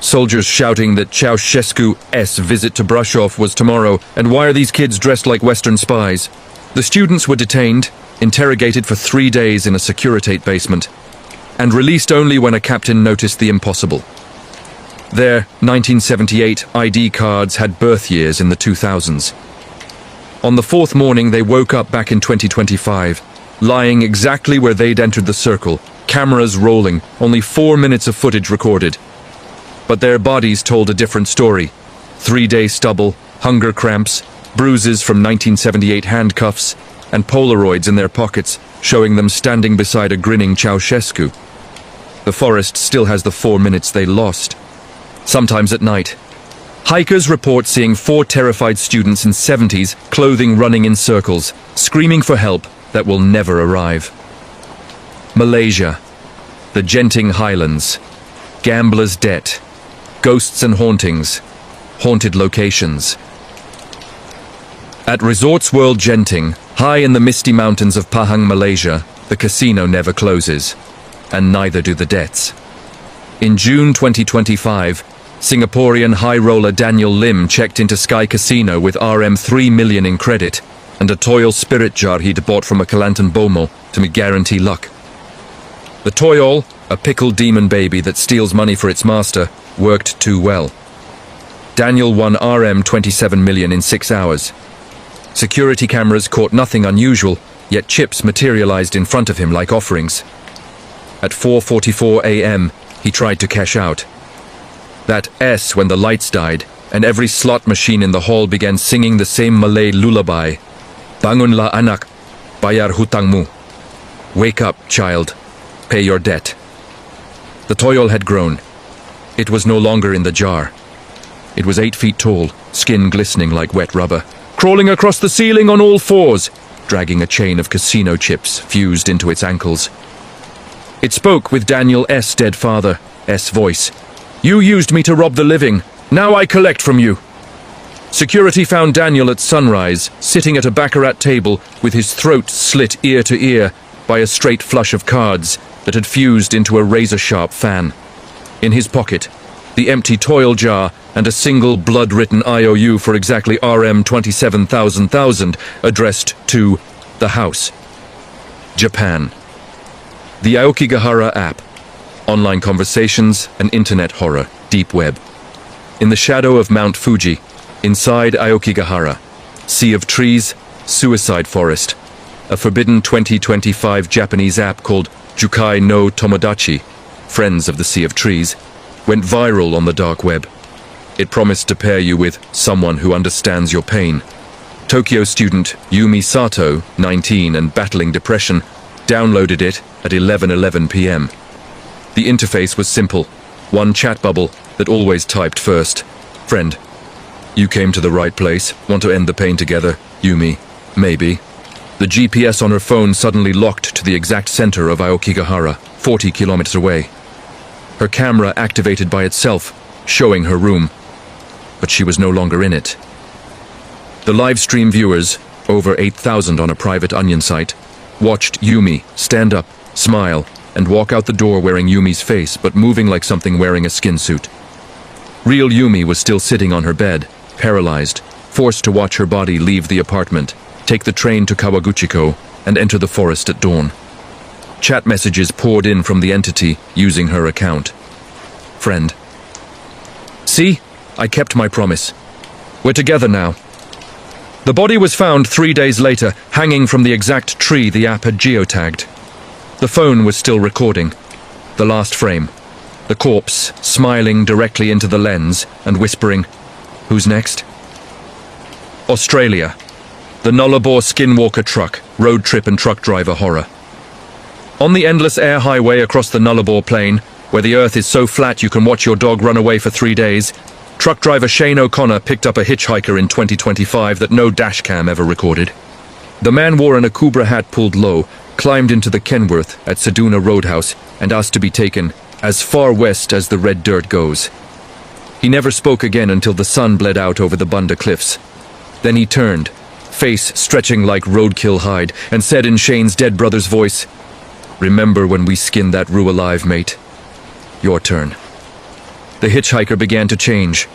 Soldiers shouting that Ceausescu's visit to Brasov was tomorrow, and why are these kids dressed like Western spies? The students were detained, interrogated for 3 days in a Securitate basement, and released only when a captain noticed the impossible. Their 1978 ID cards had birth years in the 2000s. On the fourth morning, they woke up back in 2025, lying exactly where they'd entered the circle, cameras rolling, only 4 minutes of footage recorded. But their bodies told a different story. 3-day stubble, hunger cramps, bruises from 1978 handcuffs, and Polaroids in their pockets, showing them standing beside a grinning Ceausescu. The forest still has the 4 minutes they lost. Sometimes at night, hikers report seeing 4 terrified students in 70s clothing running in circles, screaming for help that will never arrive. Malaysia, the Genting Highlands, gambler's debt, ghosts and hauntings, haunted locations. At Resorts World Genting, high in the misty mountains of Pahang, Malaysia, the casino never closes, and neither do the debts. In June 2025, Singaporean high roller Daniel Lim checked into Sky Casino with RM3 million in credit and a Toyol spirit jar he'd bought from a Kelantan Bomo to guarantee luck. The Toyol, a pickled demon baby that steals money for its master, worked too well. Daniel won RM27 million in 6 hours. Security cameras caught nothing unusual, yet chips materialized in front of him like offerings. At 4:44 a.m., he tried to cash out. That S when the lights died, and every slot machine in the hall began singing the same Malay lullaby. Bangunlah anak, bayar hutangmu. Wake up, child. Pay your debt. The Toyol had grown. It was no longer in the jar. It was 8 feet tall, skin glistening like wet rubber, crawling across the ceiling on all fours, dragging a chain of casino chips fused into its ankles. It spoke with Daniel S. dead father, S. voice. You used me to rob the living. Now I collect from you. Security found Daniel at sunrise, sitting at a baccarat table with his throat slit ear to ear by a straight flush of cards that had fused into a razor-sharp fan. In his pocket, the empty Toyol jar and a single blood-written IOU for exactly RM27,000 addressed to the house. Japan. The Aokigahara app. Online conversations and internet horror, deep web. In the shadow of Mount Fuji, inside Aokigahara, sea of trees, suicide forest. A forbidden 2025 Japanese app called Jukai no Tomodachi, Friends of the Sea of Trees, went viral on the dark web. It promised to pair you with someone who understands your pain. Tokyo student Yumi Sato, 19 and battling depression, downloaded it at 11:11 p.m. The interface was simple, one chat bubble that always typed first. Friend, you came to the right place, want to end the pain together, Yumi, maybe. The GPS on her phone suddenly locked to the exact center of Aokigahara, 40 kilometers away. Her camera activated by itself, showing her room. But she was no longer in it. The live stream viewers, over 8,000 on a private Onion site, watched Yumi stand up, smile, and walk out the door wearing Yumi's face but moving like something wearing a skin suit. Real Yumi was still sitting on her bed, paralyzed, forced to watch her body leave the apartment, take the train to Kawaguchiko, and enter the forest at dawn. Chat messages poured in from the entity using her account. Friend. See, I kept my promise. We're together now. The body was found 3 days later, hanging from the exact tree the app had geotagged. The phone was still recording. The last frame. The corpse smiling directly into the lens and whispering, "Who's next?" Australia. The Nullarbor Skinwalker truck, road trip and truck driver horror. On the endless air highway across the Nullarbor plain, where the earth is so flat you can watch your dog run away for 3 days, truck driver Shane O'Connor picked up a hitchhiker in 2025 that no dashcam ever recorded. The man wore an Akubra hat pulled low, climbed into the Kenworth at Seduna Roadhouse and asked to be taken as far west as the red dirt goes. He never spoke again until the sun bled out over the Bunda cliffs. Then he turned, face stretching like roadkill hide, and said in Shane's dead brother's voice, "Remember when we skinned that roo alive, mate? Your turn." The hitchhiker began to change.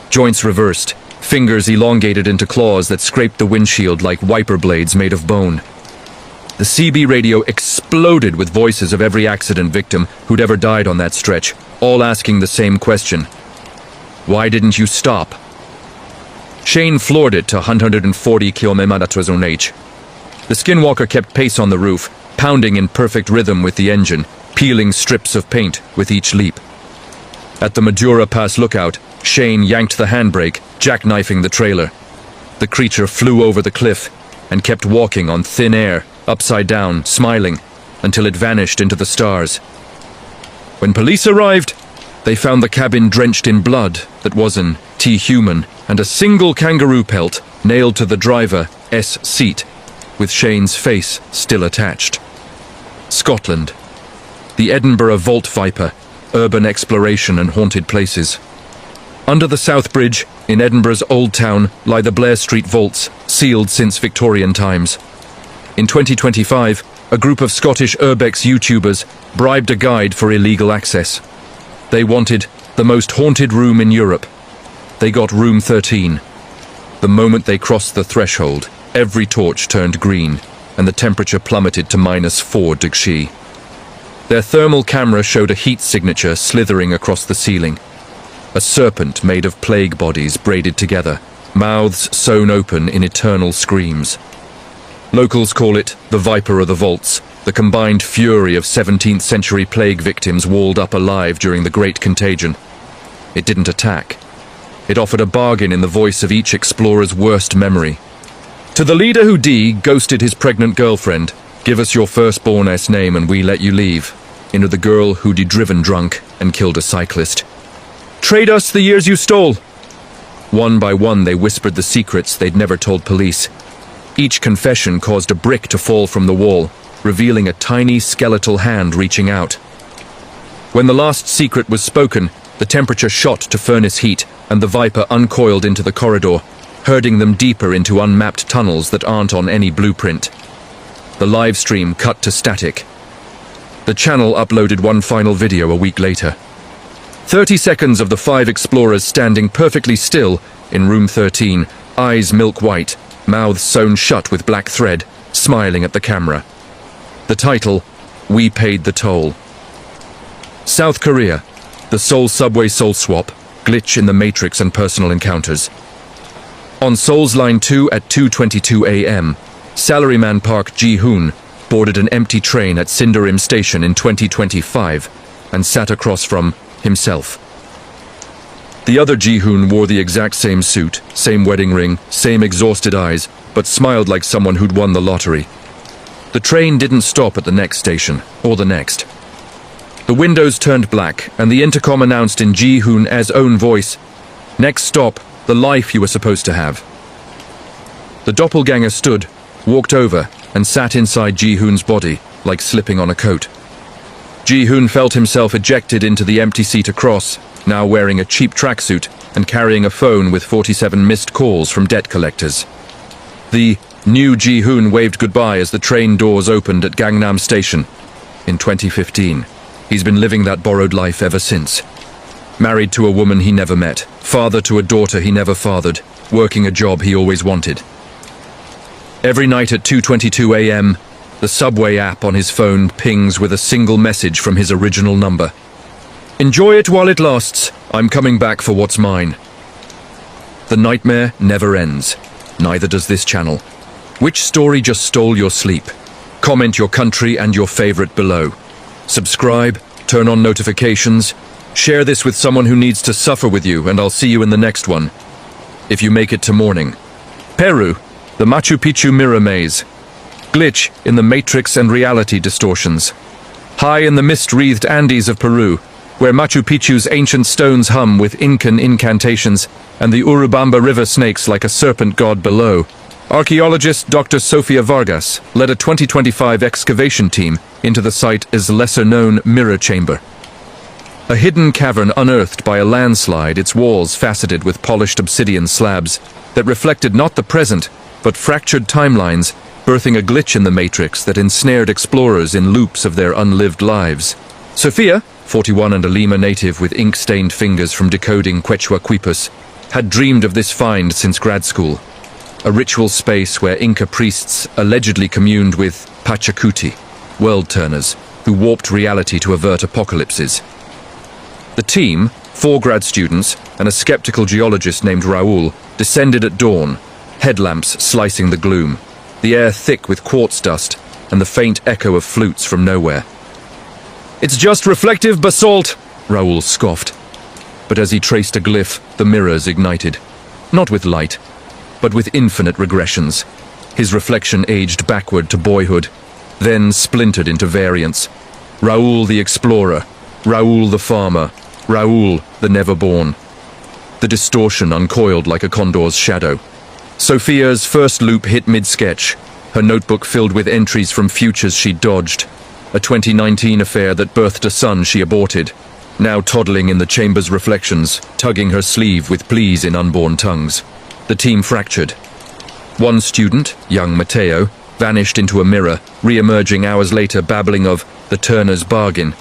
Joints reversed, fingers elongated into claws that scraped the windshield like wiper blades made of bone. The CB radio exploded with voices of every accident victim who'd ever died on that stretch, all asking the same question. Why didn't you stop? Shane floored it to 140 km/h. The skinwalker kept pace on the roof, pounding in perfect rhythm with the engine, peeling strips of paint with each leap. At the Madura Pass lookout, Shane yanked the handbrake, jackknifing the trailer. The creature flew over the cliff and kept walking on thin air, upside down, smiling, until it vanished into the stars. When police arrived, they found the cabin drenched in blood that was an T-human and a single kangaroo pelt nailed to the driver's seat, with Shane's face still attached. Scotland. The Edinburgh Vault Viper, urban exploration and haunted places. Under the South Bridge, in Edinburgh's Old Town, lie the Blair Street Vaults, sealed since Victorian times. In 2025, a group of Scottish urbex YouTubers bribed a guide for illegal access. They wanted the most haunted room in Europe. They got room 13. The moment they crossed the threshold, every torch turned green, and the temperature plummeted to -4°C. Their thermal camera showed a heat signature slithering across the ceiling. A serpent made of plague bodies braided together, mouths sewn open in eternal screams. Locals call it the Viper of the Vaults, the combined fury of 17th century plague victims walled up alive during the Great Contagion. It didn't attack. It offered a bargain in the voice of each explorer's worst memory. To the leader who ghosted his pregnant girlfriend, "Give us your firstborn's name and we let you leave." Into the girl who'd driven drunk and killed a cyclist. "Trade us the years you stole." One by one they whispered the secrets they'd never told police. Each confession caused a brick to fall from the wall, revealing a tiny skeletal hand reaching out. When the last secret was spoken, the temperature shot to furnace heat and the Viper uncoiled into the corridor, herding them deeper into unmapped tunnels that aren't on any blueprint. The live stream cut to static. The channel uploaded one final video a week later. 30 seconds of the 5 explorers standing perfectly still in room 13, eyes milk white, mouths sewn shut with black thread, smiling at the camera. The title, "We Paid the Toll." South Korea. The Seoul subway soul swap, glitch in the Matrix and personal encounters. On Seoul's Line 2 at 2:22 a.m., salaryman Park Ji-hoon boarded an empty train at Sindarim Station in 2025 and sat across from himself. The other Ji-hoon wore the exact same suit, same wedding ring, same exhausted eyes, but smiled like someone who'd won the lottery. The train didn't stop at the next station, or the next. The windows turned black, and the intercom announced in Ji-hoon's own voice, "Next stop, the life you were supposed to have." The doppelganger stood, walked over, and sat inside Ji-hoon's body, like slipping on a coat. Ji-hoon felt himself ejected into the empty seat across, now wearing a cheap tracksuit and carrying a phone with 47 missed calls from debt collectors. The new Ji-hoon waved goodbye as the train doors opened at Gangnam Station. In 2015, he's been living that borrowed life ever since. Married to a woman he never met, father to a daughter he never fathered, working a job he always wanted. Every night at 2:22 a.m., the subway app on his phone pings with a single message from his original number. "Enjoy it while it lasts. I'm coming back for what's mine." The nightmare never ends. Neither does this channel. Which story just stole your sleep? Comment your country and your favorite below. Subscribe, turn on notifications, share this with someone who needs to suffer with you, and I'll see you in the next one. If you make it to morning. Peru, the Machu Picchu mirror maze. Glitch in the matrix and reality distortions. High in the mist-wreathed Andes of Peru, where Machu Picchu's ancient stones hum with Incan incantations and the Urubamba River snakes like a serpent god below, archaeologist Dr. Sofia Vargas led a 2025 excavation team into the site's lesser-known mirror chamber. A hidden cavern unearthed by a landslide, its walls faceted with polished obsidian slabs that reflected not the present, but fractured timelines, birthing a glitch in the matrix that ensnared explorers in loops of their unlived lives. Sophia, 41 and a Lima native with ink-stained fingers from decoding Quechua Quipus, had dreamed of this find since grad school. A ritual space where Inca priests allegedly communed with Pachacuti, world-turners, who warped reality to avert apocalypses. The team, 4 grad students and a skeptical geologist named Raoul, descended at dawn, headlamps slicing the gloom, the air thick with quartz dust and the faint echo of flutes from nowhere. "It's just reflective basalt," Raoul scoffed. But as he traced a glyph, the mirrors ignited. Not with light, but with infinite regressions. His reflection aged backward to boyhood, then splintered into variants. Raoul the explorer, Raoul the farmer, Raoul the never-born. The distortion uncoiled like a condor's shadow. Sophia's first loop hit mid-sketch, her notebook filled with entries from futures she dodged. A 2019 affair that birthed a son she aborted, now toddling in the chamber's reflections, tugging her sleeve with pleas in unborn tongues. The team fractured. One student, young Mateo, vanished into a mirror, re-emerging hours later babbling of the Turner's bargain.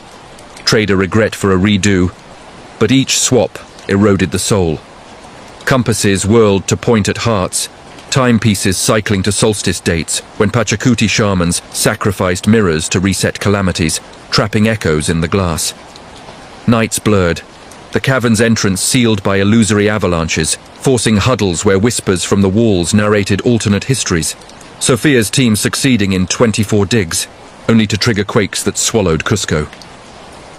Trade a regret for a redo, but each swap eroded the soul. Compasses whirled to point at hearts, timepieces cycling to solstice dates when Pachacuti shamans sacrificed mirrors to reset calamities, trapping echoes in the glass. Nights blurred, the cavern's entrance sealed by illusory avalanches, forcing huddles where whispers from the walls narrated alternate histories. Sophia's team succeeding in 24 digs, only to trigger quakes that swallowed Cusco.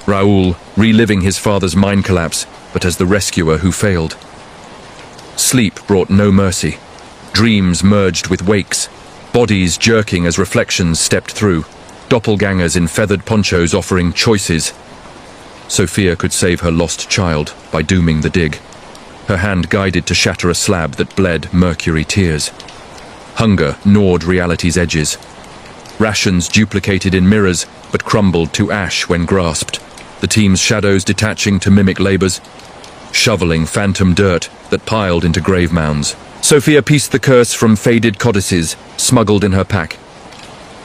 Raoul reliving his father's mine collapse, but as the rescuer who failed. Sleep brought no mercy. Dreams merged with wakes, bodies jerking as reflections stepped through, doppelgangers in feathered ponchos offering choices. Sophia could save her lost child by dooming the dig. Her hand guided to shatter a slab that bled mercury tears. Hunger gnawed reality's edges. Rations duplicated in mirrors, but crumbled to ash when grasped. The team's shadows detaching to mimic labors, shoveling phantom dirt that piled into grave mounds. Sophia pieced the curse from faded codices, smuggled in her pack.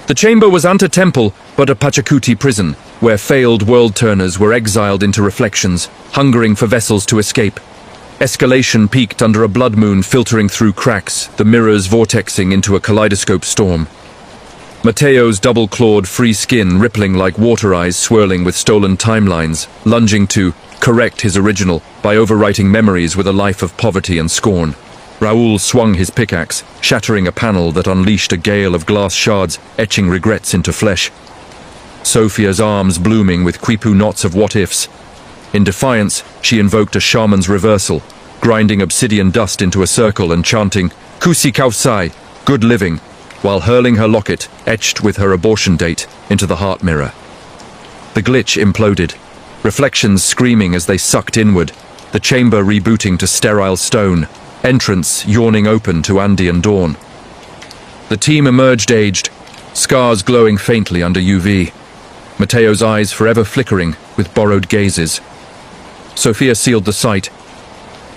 The chamber was not a temple, but a Pachacuti prison, where failed world-turners were exiled into reflections, hungering for vessels to escape. Escalation peaked under a blood moon filtering through cracks, the mirrors vortexing into a kaleidoscope storm. Mateo's double-clawed free skin rippling like water eyes swirling with stolen timelines, lunging to correct his original by overwriting memories with a life of poverty and scorn. Raoul swung his pickaxe, shattering a panel that unleashed a gale of glass shards, etching regrets into flesh. Sophia's arms blooming with quipu knots of what-ifs. In defiance, she invoked a shaman's reversal, grinding obsidian dust into a circle and chanting, "Kusi Kausai," good living, while hurling her locket, etched with her abortion date, into the heart mirror. The glitch imploded, reflections screaming as they sucked inward, the chamber rebooting to sterile stone, entrance yawning open to Andean dawn. The team emerged aged, scars glowing faintly under UV, Mateo's eyes forever flickering with borrowed gazes. Sophia sealed the sight,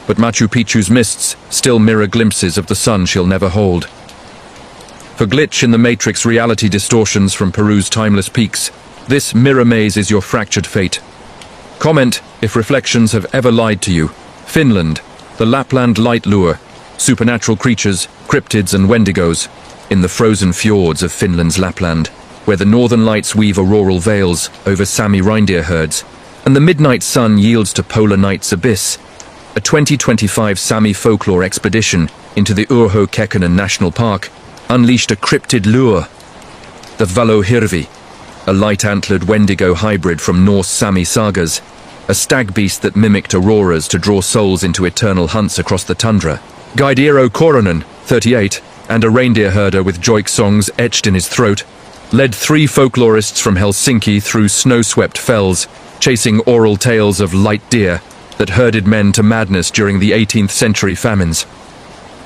but Machu Picchu's mists still mirror glimpses of the sun she'll never hold. For glitch in the matrix reality distortions from Peru's timeless peaks, this mirror maze is your fractured fate. Comment if reflections have ever lied to you. Finland, the Lapland light lure, supernatural creatures, cryptids and wendigos, in the frozen fjords of Finland's Lapland, where the northern lights weave auroral veils over Sami reindeer herds, and the midnight sun yields to polar night's abyss. A 2025 Sami folklore expedition into the Urho Kekkonen National Park unleashed a cryptid lure, the Valohirvi, a light-antlered Wendigo hybrid from Norse Sami sagas, a stag beast that mimicked auroras to draw souls into eternal hunts across the tundra. Guidiero Koronen, 38, and a reindeer herder with joik songs etched in his throat, led 3 folklorists from Helsinki through snow-swept fells, chasing oral tales of light deer that herded men to madness during the 18th century famines.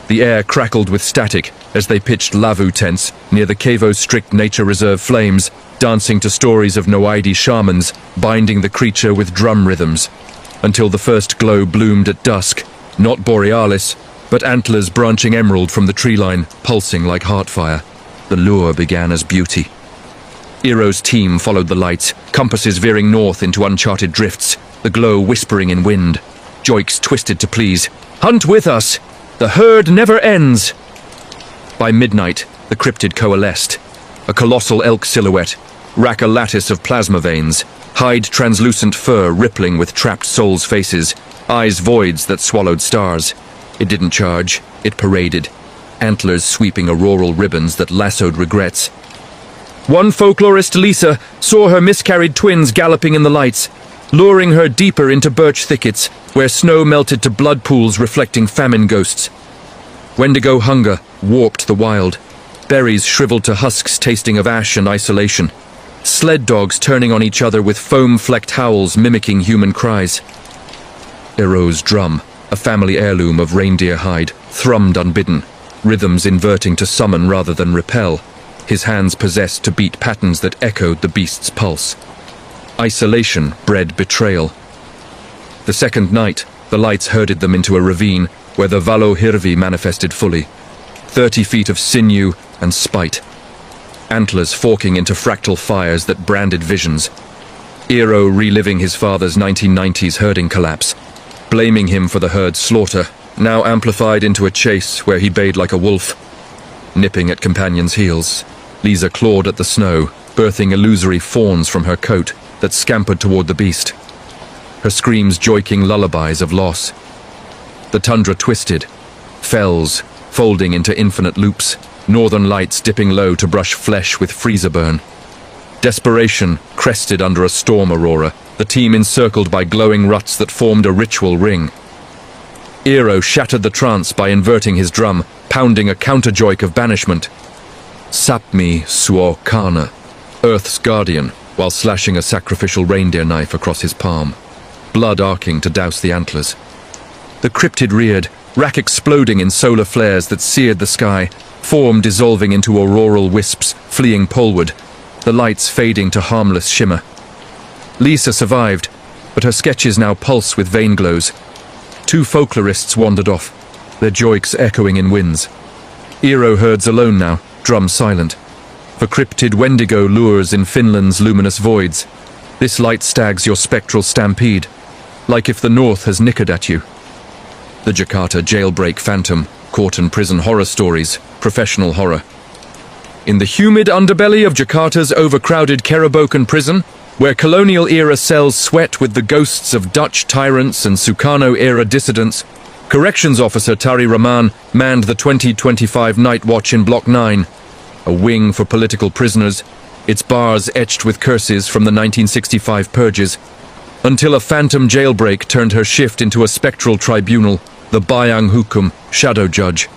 The air crackled with static as they pitched Lavu tents near the Cavo's strict nature reserve flames, dancing to stories of Noaidi shamans binding the creature with drum rhythms, until the first glow bloomed at dusk, not borealis, but antlers branching emerald from the tree line, pulsing like heartfire. The lure began as beauty. Eero's team followed the lights, compasses veering north into uncharted drifts, the glow whispering in wind. Joiks twisted to please. "Hunt with us! The herd never ends!" By midnight, the cryptid coalesced. A colossal elk silhouette, rack a lattice of plasma veins, hide translucent fur rippling with trapped souls' faces, eyes voids that swallowed stars. It didn't charge, it paraded, antlers sweeping auroral ribbons that lassoed regrets. One folklorist, Lisa, saw her miscarried twins galloping in the lights, luring her deeper into birch thickets, where snow melted to blood pools reflecting famine ghosts. Wendigo hunger warped the wild, berries shriveled to husks tasting of ash and isolation, sled dogs turning on each other with foam-flecked howls mimicking human cries. Eero's drum, a family heirloom of reindeer hide, thrummed unbidden, rhythms inverting to summon rather than repel, his hands possessed to beat patterns that echoed the beast's pulse. Isolation bred betrayal. The second night, the lights herded them into a ravine where the Valo Hirvi manifested fully. 30 feet of sinew and spite. Antlers forking into fractal fires that branded visions. Eero reliving his father's 1990s herding collapse, blaming him for the herd's slaughter, now amplified into a chase where he bayed like a wolf. Nipping at companions' heels, Lisa clawed at the snow, birthing illusory fawns from her coat that scampered toward the beast, her screams joiking lullabies of loss. The tundra twisted, fells folding into infinite loops, northern lights dipping low to brush flesh with freezer burn. Desperation crested under a storm aurora, the team encircled by glowing ruts that formed a ritual ring. Eero shattered the trance by inverting his drum, pounding a counter-joik of banishment. Sapmi Suo Kana, Earth's guardian, while slashing a sacrificial reindeer knife across his palm, blood arcing to douse the antlers. The cryptid reared, rack exploding in solar flares that seared the sky, form dissolving into auroral wisps, fleeing poleward, the lights fading to harmless shimmer. Lisa survived, but her sketches now pulse with vein glows. 2 folklorists wandered off, their joiks echoing in winds. Eero herds alone now, drum silent. For cryptid Wendigo lures in Finland's luminous voids. This light stags your spectral stampede, like if the north has nickered at you. The Jakarta jailbreak phantom, court and prison horror stories, professional horror. In the humid underbelly of Jakarta's overcrowded Kerabokan prison, where colonial-era cells sweat with the ghosts of Dutch tyrants and Sukarno-era dissidents, Corrections Officer Tari Rahman manned the 2025 Night Watch in Block 9, a wing for political prisoners, its bars etched with curses from the 1965 purges, until a phantom jailbreak turned her shift into a spectral tribunal, the Bayang Hukum, shadow judge.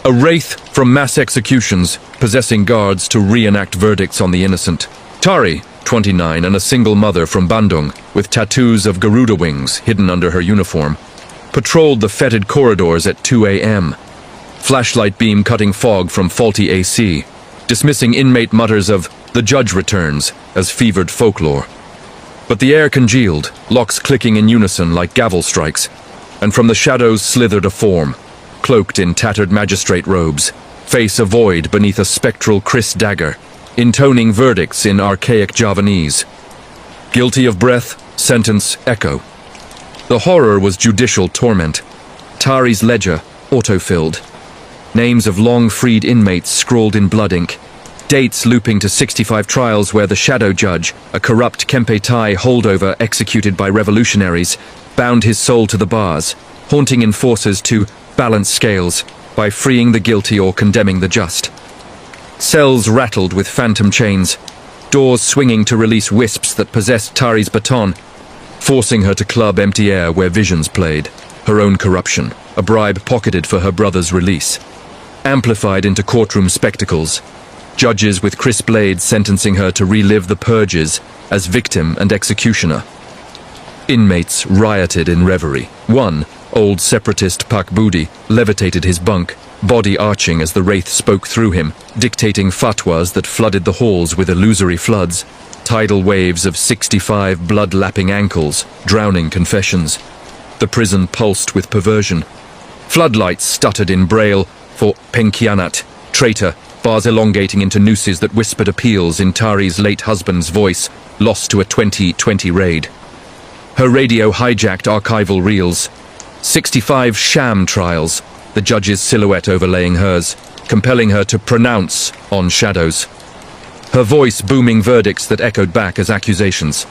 A wraith from mass executions, possessing guards to reenact verdicts on the innocent. Tari, 29, and a single mother from Bandung, with tattoos of Garuda wings hidden under her uniform, patrolled the fetid corridors at 2 a.m., flashlight beam cutting fog from faulty AC, dismissing inmate mutters of "the judge returns" as fevered folklore. But the air congealed, locks clicking in unison like gavel strikes, and from the shadows slithered a form, cloaked in tattered magistrate robes, face a void beneath a spectral Chris dagger, intoning verdicts in archaic Javanese. Guilty of breath, sentence, echo. The horror was judicial torment. Tari's ledger, auto-filled. Names of long-freed inmates scrawled in blood ink. Dates looping to 65 trials where the shadow judge, a corrupt Kempe Tai holdover executed by revolutionaries, bound his soul to the bars, haunting enforcers to balance scales by freeing the guilty or condemning the just. Cells rattled with phantom chains, doors swinging to release wisps that possessed Tari's baton, forcing her to club empty air where visions played, her own corruption, a bribe pocketed for her brother's release. Amplified into courtroom spectacles, judges with crisp blades sentencing her to relive the purges as victim and executioner. Inmates rioted in reverie. One, old separatist Pak Budi, levitated his bunk, body arching as the wraith spoke through him, dictating fatwas that flooded the halls with illusory floods, tidal waves of 65 blood-lapping ankles, drowning confessions. The prison pulsed with perversion. Floodlights stuttered in Braille for Pengkhianat, traitor, bars elongating into nooses that whispered appeals in Tari's late husband's voice, lost to a 2020 raid. Her radio hijacked archival reels. 65 sham trials, the judge's silhouette overlaying hers, compelling her to pronounce on shadows. Her voice booming verdicts that echoed back as accusations.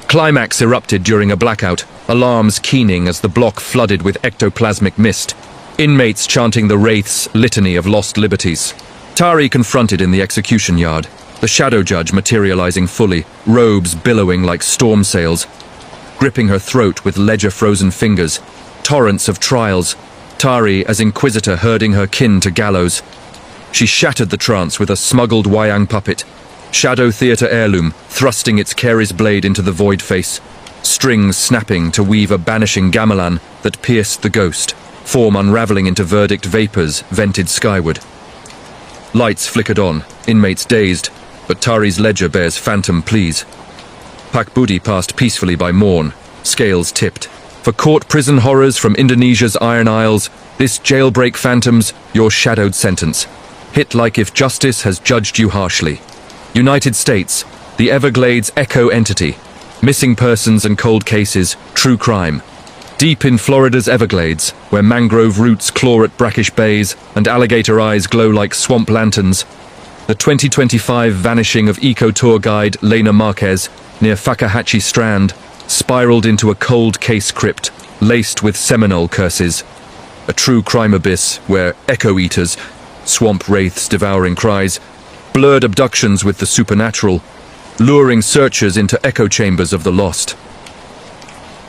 Climax erupted during a blackout, alarms keening as the block flooded with ectoplasmic mist, inmates chanting the wraith's litany of lost liberties. Tari confronted in the execution yard, the shadow judge materializing fully, robes billowing like storm sails, gripping her throat with ledger-frozen fingers, torrents of trials, Tari as inquisitor herding her kin to gallows. She shattered the trance with a smuggled wayang puppet, shadow theatre heirloom thrusting its Keris blade into the void face, strings snapping to weave a banishing gamelan that pierced the ghost, form unraveling into verdict vapors vented skyward. Lights flickered on, inmates dazed, but Tari's ledger bears phantom pleas. Pak Budi passed peacefully by morn, scales tipped. For court prison horrors from Indonesia's Iron Isles, this jailbreak phantom's your shadowed sentence. Hit like if justice has judged you harshly. United States, the Everglades echo entity. Missing persons and cold cases, true crime. Deep in Florida's Everglades, where mangrove roots claw at brackish bays and alligator eyes glow like swamp lanterns, the 2025 vanishing of eco-tour guide Lena Marquez near Fakahatchee Strand spiraled into a cold case crypt laced with Seminole curses. A true crime abyss where echo-eaters, swamp wraiths devouring cries, blurred abductions with the supernatural, luring searchers into echo chambers of the lost.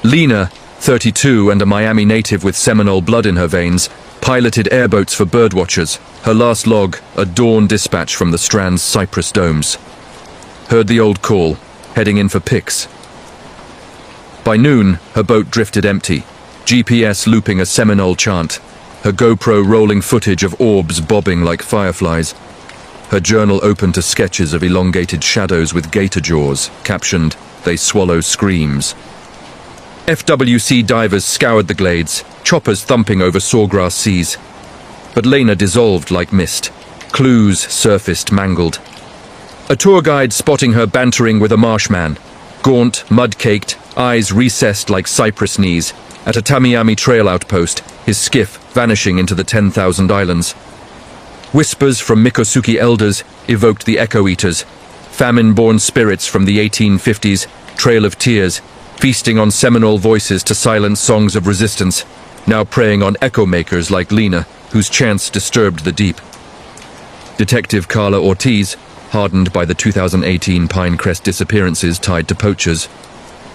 Lena, 32 and a Miami native with Seminole blood in her veins, piloted airboats for birdwatchers, her last log a dawn dispatch from the Strand's cypress domes. Heard the old call, heading in for pics. By noon, her boat drifted empty, GPS looping a Seminole chant, her GoPro rolling footage of orbs bobbing like fireflies. Her journal open to sketches of elongated shadows with gator jaws, captioned, "They swallow screams." FWC divers scoured the glades, choppers thumping over sawgrass seas. But Lena dissolved like mist. Clues surfaced mangled. A tour guide spotting her bantering with a marshman, gaunt, mud-caked, eyes recessed like cypress knees, at a Tamiami trail outpost, his skiff vanishing into the 10,000 islands. Whispers from Mikosuke elders evoked the echo-eaters, famine-born spirits from the 1850s, Trail of Tears, feasting on Seminole voices to silence songs of resistance, now preying on echo-makers like Lena, whose chants disturbed the deep. Detective Carla Ortiz, hardened by the 2018 Pinecrest disappearances tied to poachers,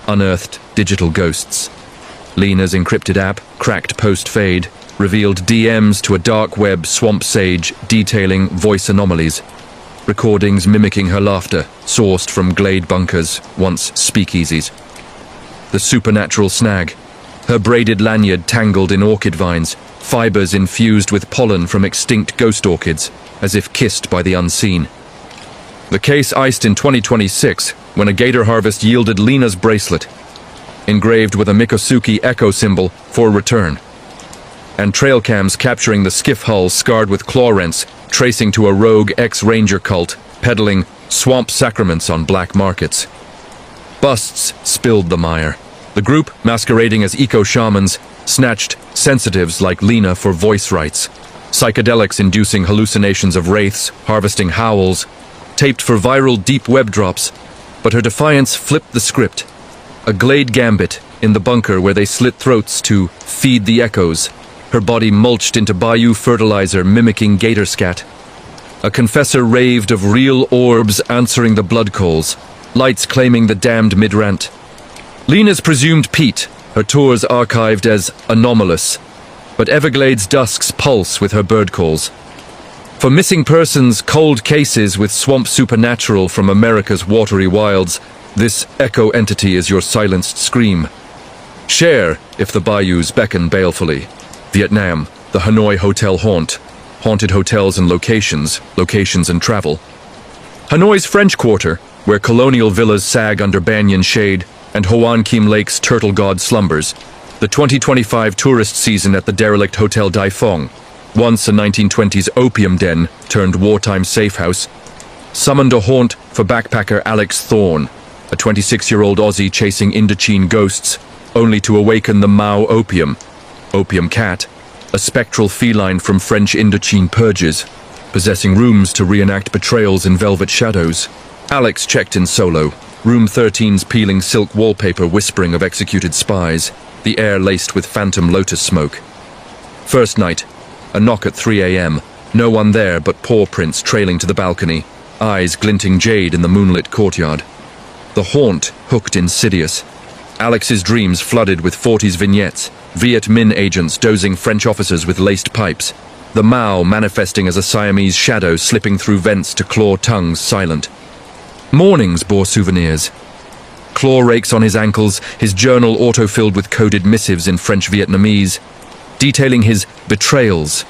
unearthed digital ghosts. Lena's encrypted app, cracked post-fade, revealed DMs to a dark web swamp sage detailing voice anomalies, recordings mimicking her laughter, sourced from glade bunkers, once speakeasies. The supernatural snag, her braided lanyard tangled in orchid vines, fibers infused with pollen from extinct ghost orchids, as if kissed by the unseen. The case iced in 2026, when a gator harvest yielded Lena's bracelet, engraved with a Mikosuke echo symbol for return, and trail cams capturing the skiff hull scarred with claw rents, tracing to a rogue ex-ranger cult peddling swamp sacraments on black markets. Busts spilled the mire. The group, masquerading as eco-shamans, snatched sensitives like Lena for voice rights, psychedelics inducing hallucinations of wraiths, harvesting howls, taped for viral deep web drops, but her defiance flipped the script. A glade gambit in the bunker where they slit throats to feed the echoes, her body mulched into bayou fertilizer mimicking gator scat. A confessor raved of real orbs answering the blood calls, lights claiming the damned mid-rant. Lena's presumed Pete, her tours archived as anomalous, but Everglades dusks pulse with her bird calls. For missing persons, cold cases with swamp supernatural from America's watery wilds, This echo entity is your silenced scream. Share if the bayous beckon balefully. Vietnam, the Hanoi Hotel haunt. Haunted hotels and locations and travel. Hanoi's French Quarter, where colonial villas sag under banyan shade and Hoan Kim Lake's turtle god slumbers. The 2025 tourist season at the derelict Hotel Dai Phong, once a 1920s opium den turned wartime safe house, summoned a haunt for backpacker Alex Thorne, a 26-year-old Aussie chasing Indochine ghosts, only to awaken the Mao opium cat, a spectral feline from French Indochine purges, possessing rooms to reenact betrayals in velvet shadows. Alex checked in solo, room 13's peeling silk wallpaper whispering of executed spies, the air laced with phantom lotus smoke. First night, a knock at 3 a.m., no one there but paw prints trailing to the balcony, eyes glinting jade in the moonlit courtyard. The haunt hooked insidious. Alex's dreams flooded with 40s vignettes, Viet Minh agents dozing French officers with laced pipes, the Mao manifesting as a Siamese shadow slipping through vents to claw tongues silent. Mornings bore souvenirs. Claw rakes on his ankles, his journal auto-filled with coded missives in French Vietnamese, detailing his betrayals,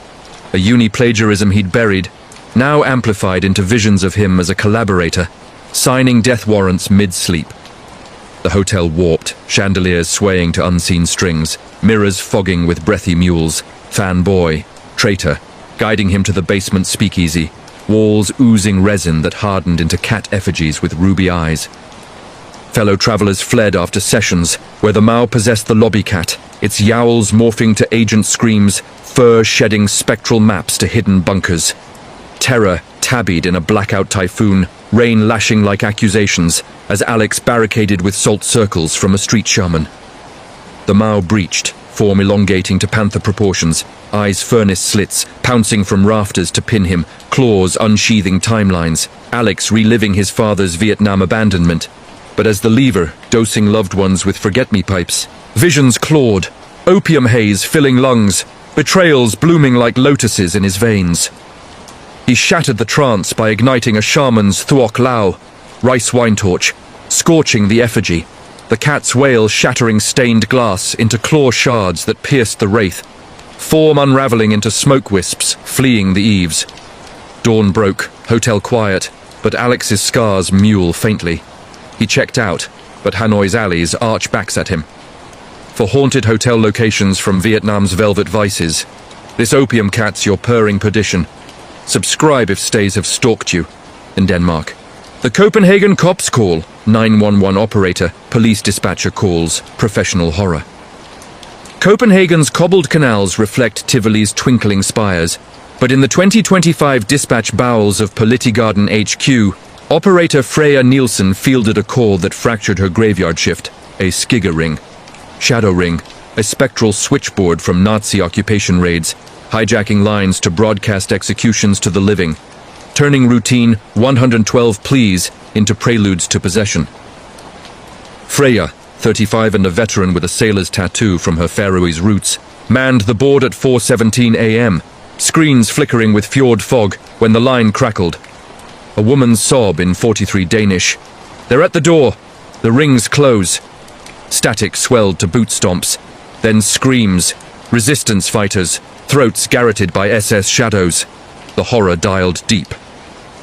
a uni-plagiarism he'd buried, now amplified into visions of him as a collaborator, signing death warrants mid-sleep. The hotel warped, chandeliers swaying to unseen strings, mirrors fogging with breathy mules, fanboy, traitor, guiding him to the basement speakeasy, walls oozing resin that hardened into cat effigies with ruby eyes. Fellow travelers fled after sessions, where the Mao possessed the lobby cat, its yowls morphing to agent screams, fur shedding spectral maps to hidden bunkers. Terror tabbied in a blackout typhoon, rain lashing like accusations, as Alex barricaded with salt circles from a street shaman. The Mao breached, form elongating to panther proportions, eyes furnace slits, pouncing from rafters to pin him, claws unsheathing timelines, Alex reliving his father's Vietnam abandonment. But as the lever, dosing loved ones with forget-me pipes, visions clawed, opium haze filling lungs, betrayals blooming like lotuses in his veins. He shattered the trance by igniting a shaman's thuok lao, rice wine torch, scorching the effigy, the cat's wail shattering stained glass into claw shards that pierced the wraith, form unraveling into smoke wisps, fleeing the eaves. Dawn broke, hotel quiet, but Alex's scars mule faintly. He checked out, but Hanoi's alleys arch backs at him. For haunted hotel locations from Vietnam's velvet vices, this opium cat's your purring perdition. Subscribe if stays have stalked you. In Denmark. The Copenhagen cops call, 911 operator, police dispatcher calls, professional horror. Copenhagen's cobbled canals reflect Tivoli's twinkling spires, but in the 2025 dispatch bowels of Politigarden HQ, operator Freya Nielsen fielded a call that fractured her graveyard shift, a Skigger ring. Shadow ring, a spectral switchboard from Nazi occupation raids, hijacking lines to broadcast executions to the living, turning routine 112 pleas into preludes to possession. Freya, 35 and a veteran with a sailor's tattoo from her Faroese roots, manned the board at 4:17 a.m., screens flickering with fjord fog when the line crackled. A woman's sob in 43 Danish. They're at the door. The rings close. Static swelled to boot stomps, then screams, resistance fighters, throats garroted by SS shadows. The horror dialed deep.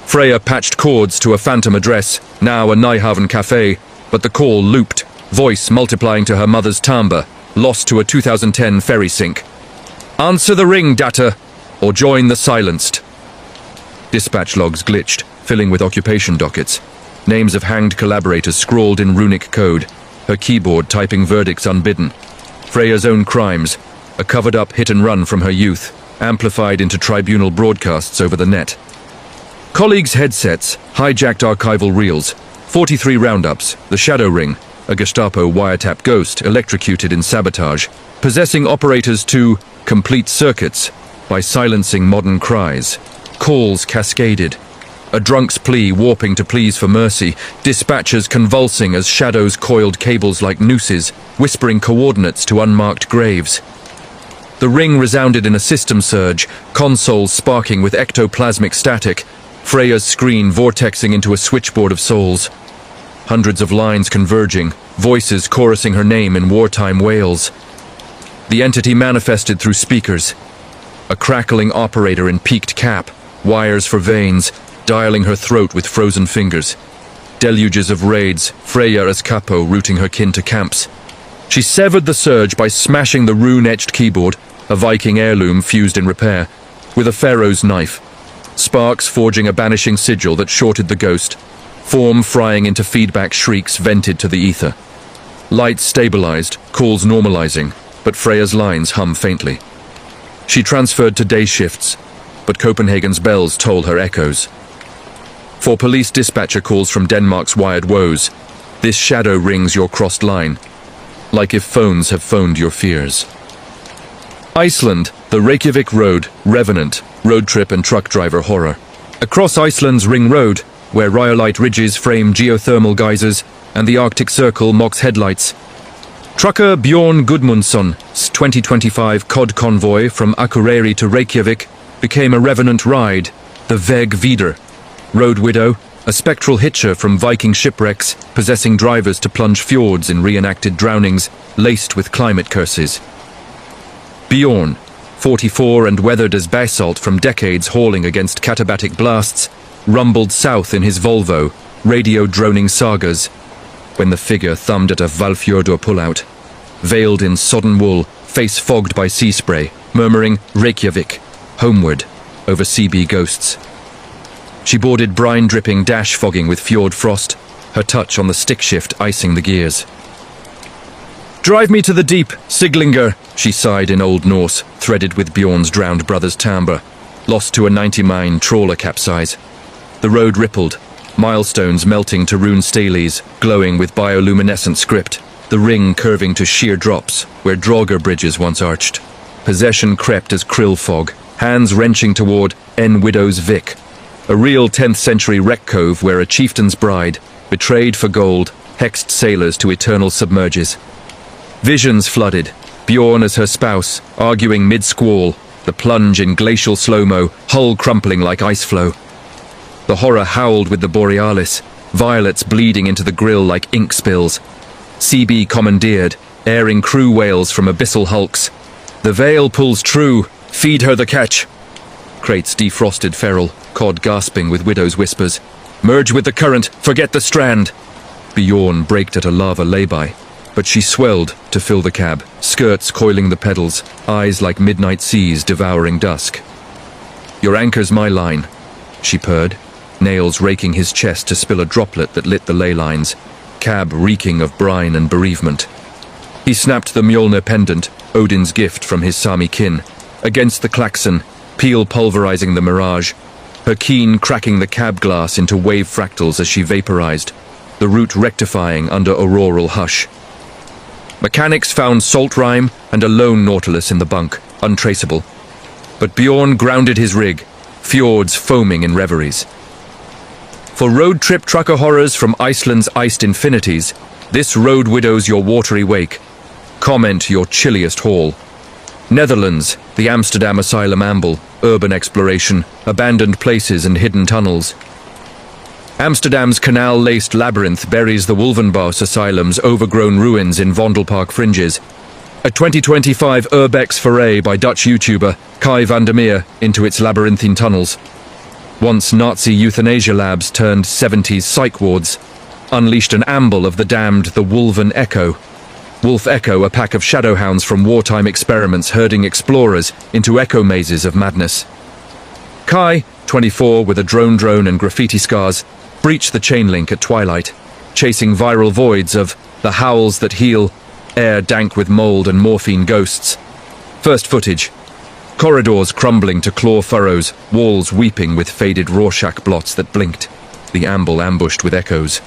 Freya patched cords to a phantom address, now a Nyhavn cafe, but the call looped, voice multiplying to her mother's timbre, lost to a 2010 ferry sink. Answer the ring, data, or join the silenced. Dispatch logs glitched, filling with occupation dockets. Names of hanged collaborators scrawled in runic code, her keyboard typing verdicts unbidden. Freya's own crimes, a covered-up hit-and-run from her youth, amplified into tribunal broadcasts over the net. Colleagues' headsets, hijacked archival reels, 43 roundups, the Shadow Ring, a Gestapo wiretap ghost electrocuted in sabotage, possessing operators to complete circuits by silencing modern cries. Calls cascaded. A drunk's plea warping to pleas for mercy, dispatchers convulsing as shadows coiled cables like nooses, whispering coordinates to unmarked graves. The ring resounded in a system surge, consoles sparking with ectoplasmic static, Freya's screen vortexing into a switchboard of souls. hundreds of lines converging, voices chorusing her name in wartime wails. The entity manifested through speakers. A crackling operator in peaked cap, wires for veins, dialing her throat with frozen fingers. Deluges of raids, Freya as capo routing her kin to camps. She severed the surge by smashing the rune-etched keyboard, a Viking heirloom fused in repair, with a pharaoh's knife. Sparks forging a banishing sigil that shorted the ghost, form frying into feedback shrieks vented to the ether. Lights stabilized, calls normalizing, but Freya's lines hum faintly. She transferred to day shifts, but Copenhagen's bells toll her echoes. For police dispatcher calls from Denmark's wired woes, this shadow rings your crossed line, like if phones have phoned your fears. Iceland, the Reykjavik Road, Revenant, road trip and truck driver horror. Across Iceland's Ring Road, where rhyolite ridges frame geothermal geysers and the Arctic Circle mocks headlights. Trucker Bjorn Gudmundsson's 2025 cod convoy from Akureyri to Reykjavik became a revenant ride, the Veg Vidar. Road widow, a spectral hitcher from Viking shipwrecks, possessing drivers to plunge fjords in reenacted drownings, laced with climate curses. Bjorn, 44 and weathered as basalt from decades hauling against katabatic blasts, rumbled south in his Volvo, radio droning sagas, when the figure thumbed at a Valfjordur pullout. Veiled in sodden wool, face fogged by sea spray, murmuring Reykjavik, homeward, over CB ghosts. She boarded brine-dripping dash fogging with fjord frost, her touch on the stick shift icing the gears. "Drive me to the deep, Siglinger," she sighed in Old Norse, threaded with Bjorn's drowned brother's timbre, lost to a 90-mine trawler capsize. The road rippled, milestones melting to rune stelaes, glowing with bioluminescent script, the ring curving to sheer drops, where Draugr bridges once arched. Possession crept as krill fog, hands wrenching toward En Widow's Vic, a real 10th century wreck cove where a chieftain's bride, betrayed for gold, hexed sailors to eternal submerges. Visions flooded, Bjorn as her spouse, arguing mid-squall, the plunge in glacial slow-mo, hull crumpling like ice flow. The horror howled with the borealis, violets bleeding into the grill like ink spills. CB commandeered, airing crew wails from abyssal hulks. "The veil pulls true, feed her the catch." Crates defrosted feral, cod gasping with widow's whispers. "Merge with the current, forget the strand." Bjorn braked at a lava lay-by, but she swelled to fill the cab, skirts coiling the pedals, eyes like midnight seas devouring dusk. "Your anchor's my line," she purred, nails raking his chest to spill a droplet that lit the ley lines, cab reeking of brine and bereavement. He snapped the Mjolnir pendant, Odin's gift from his Sami kin, against the klaxon, peel pulverizing the mirage, her keen cracking the cab glass into wave fractals as she vaporized, the route rectifying under auroral hush. Mechanics found salt rime and a lone Nautilus in the bunk, untraceable. But Bjorn grounded his rig, fjords foaming in reveries. For road trip trucker horrors from Iceland's iced infinities, this road widows your watery wake. Comment your chilliest haul. Netherlands, the Amsterdam Asylum amble, urban exploration, abandoned places and hidden tunnels. Amsterdam's canal-laced labyrinth buries the Wolvenbos Asylum's overgrown ruins in Vondelpark fringes. A 2025 urbex foray by Dutch YouTuber Kai van der Meer into its labyrinthine tunnels. Once Nazi euthanasia labs turned 70s psych wards, unleashed an amble of the damned the Wolven Echo. Wolf Echo, a pack of shadowhounds from wartime experiments herding explorers into echo mazes of madness. Kai, 24 with a drone and graffiti scars, breached the chain link at twilight, chasing viral voids of the howls that heal, air dank with mold and morphine ghosts. First footage. Corridors crumbling to claw furrows, walls weeping with faded Rorschach blots that blinked, the amble ambushed with echoes.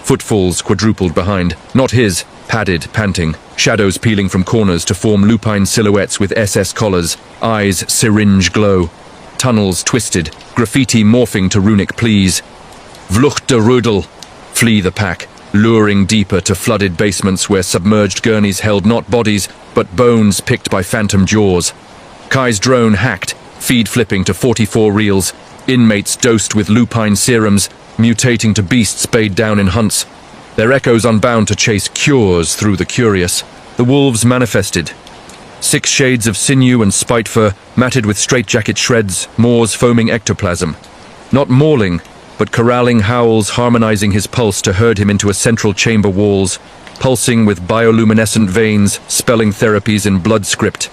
Footfalls quadrupled behind, not his, padded, panting, shadows peeling from corners to form lupine silhouettes with SS collars, eyes syringe glow. Tunnels twisted, graffiti morphing to runic pleas. Vlucht de Rudel, flee the pack, luring deeper to flooded basements where submerged gurneys held not bodies, but bones picked by phantom jaws. Kai's drone hacked, feed flipping to 44 reels, inmates dosed with lupine serums, mutating to beasts bayed down in hunts, their echoes unbound to chase cures through the curious. The wolves manifested. 6 shades of sinew and spite fur, matted with straitjacket shreds, Moore's foaming ectoplasm. Not mauling, but corralling howls, harmonizing his pulse to herd him into a central chamber walls, pulsing with bioluminescent veins, spelling therapies in blood script.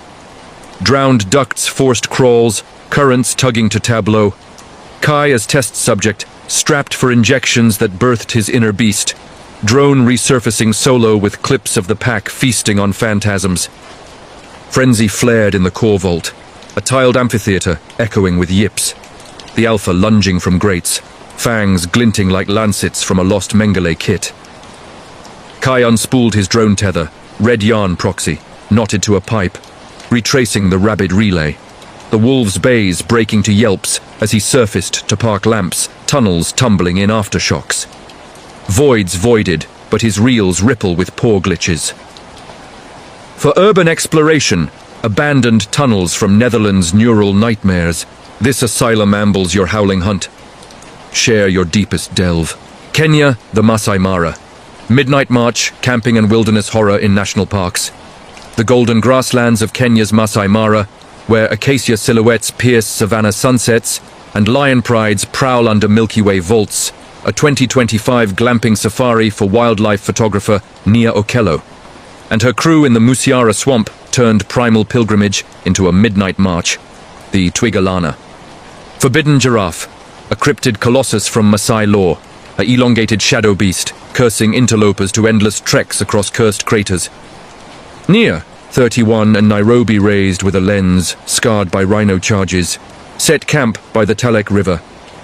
Drowned ducts, forced crawls, currents tugging to tableau. Kai as test subject, strapped for injections that birthed his inner beast. Drone resurfacing solo with clips of the pack feasting on phantasms. Frenzy flared in the core vault, a tiled amphitheater echoing with yips. The Alpha lunging from grates, fangs glinting like lancets from a lost Mengele kit. Kai unspooled his drone tether, red yarn proxy, knotted to a pipe, retracing the rabid relay. The wolves' bays breaking to yelps as he surfaced to park lamps, tunnels tumbling in aftershocks. Voids voided, but his reels ripple with poor glitches. For urban exploration, abandoned tunnels from Netherlands' neural nightmares, this asylum ambles your howling hunt. Share your deepest delve. Kenya, the Masai Mara. Midnight march, camping and wilderness horror in national parks. The golden grasslands of Kenya's Masai Mara, where acacia silhouettes pierce savanna sunsets and lion prides prowl under Milky Way vaults. A 2025 glamping safari for wildlife photographer Nia Okello. And her crew in the Musiara swamp turned primal pilgrimage into a midnight march, the Twigalana. Forbidden giraffe, a cryptid colossus from Maasai lore, a elongated shadow beast, cursing interlopers to endless treks across cursed craters. Nia, 31 and Nairobi raised with a lens, scarred by rhino charges, set camp by the Talek River,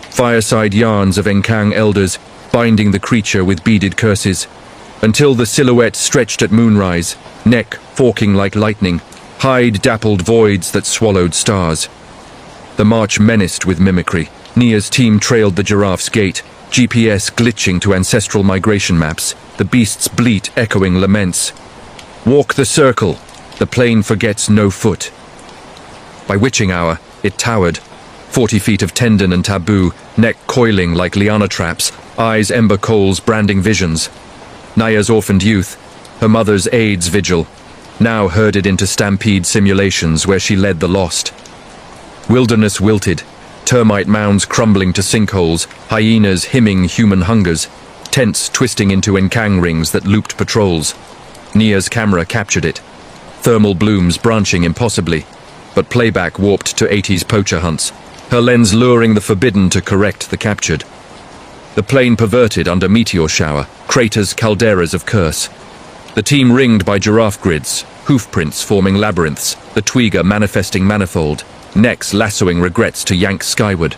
fireside yarns of Enkang elders binding the creature with beaded curses, until the silhouette stretched at moonrise, neck forking like lightning, hide dappled voids that swallowed stars. The march menaced with mimicry. Nia's team trailed the giraffe's gait, GPS glitching to ancestral migration maps, the beast's bleat echoing laments. Walk the circle, the plane forgets no foot. By witching hour, it towered, 40 feet of tendon and taboo, neck coiling like liana traps, eyes ember coals branding visions. Naya's orphaned youth, her mother's AIDS vigil, now herded into stampede simulations where she led the lost. Wilderness wilted, termite mounds crumbling to sinkholes, hyenas hymning human hungers, tents twisting into Enkang rings that looped patrols. Nia's camera captured it, thermal blooms branching impossibly, but playback warped to 80s poacher hunts, her lens luring the forbidden to correct the captured. The plane perverted under meteor shower, craters, calderas of curse. The team ringed by giraffe grids, hoofprints forming labyrinths, the twiga manifesting manifold, necks lassoing regrets to yank skyward.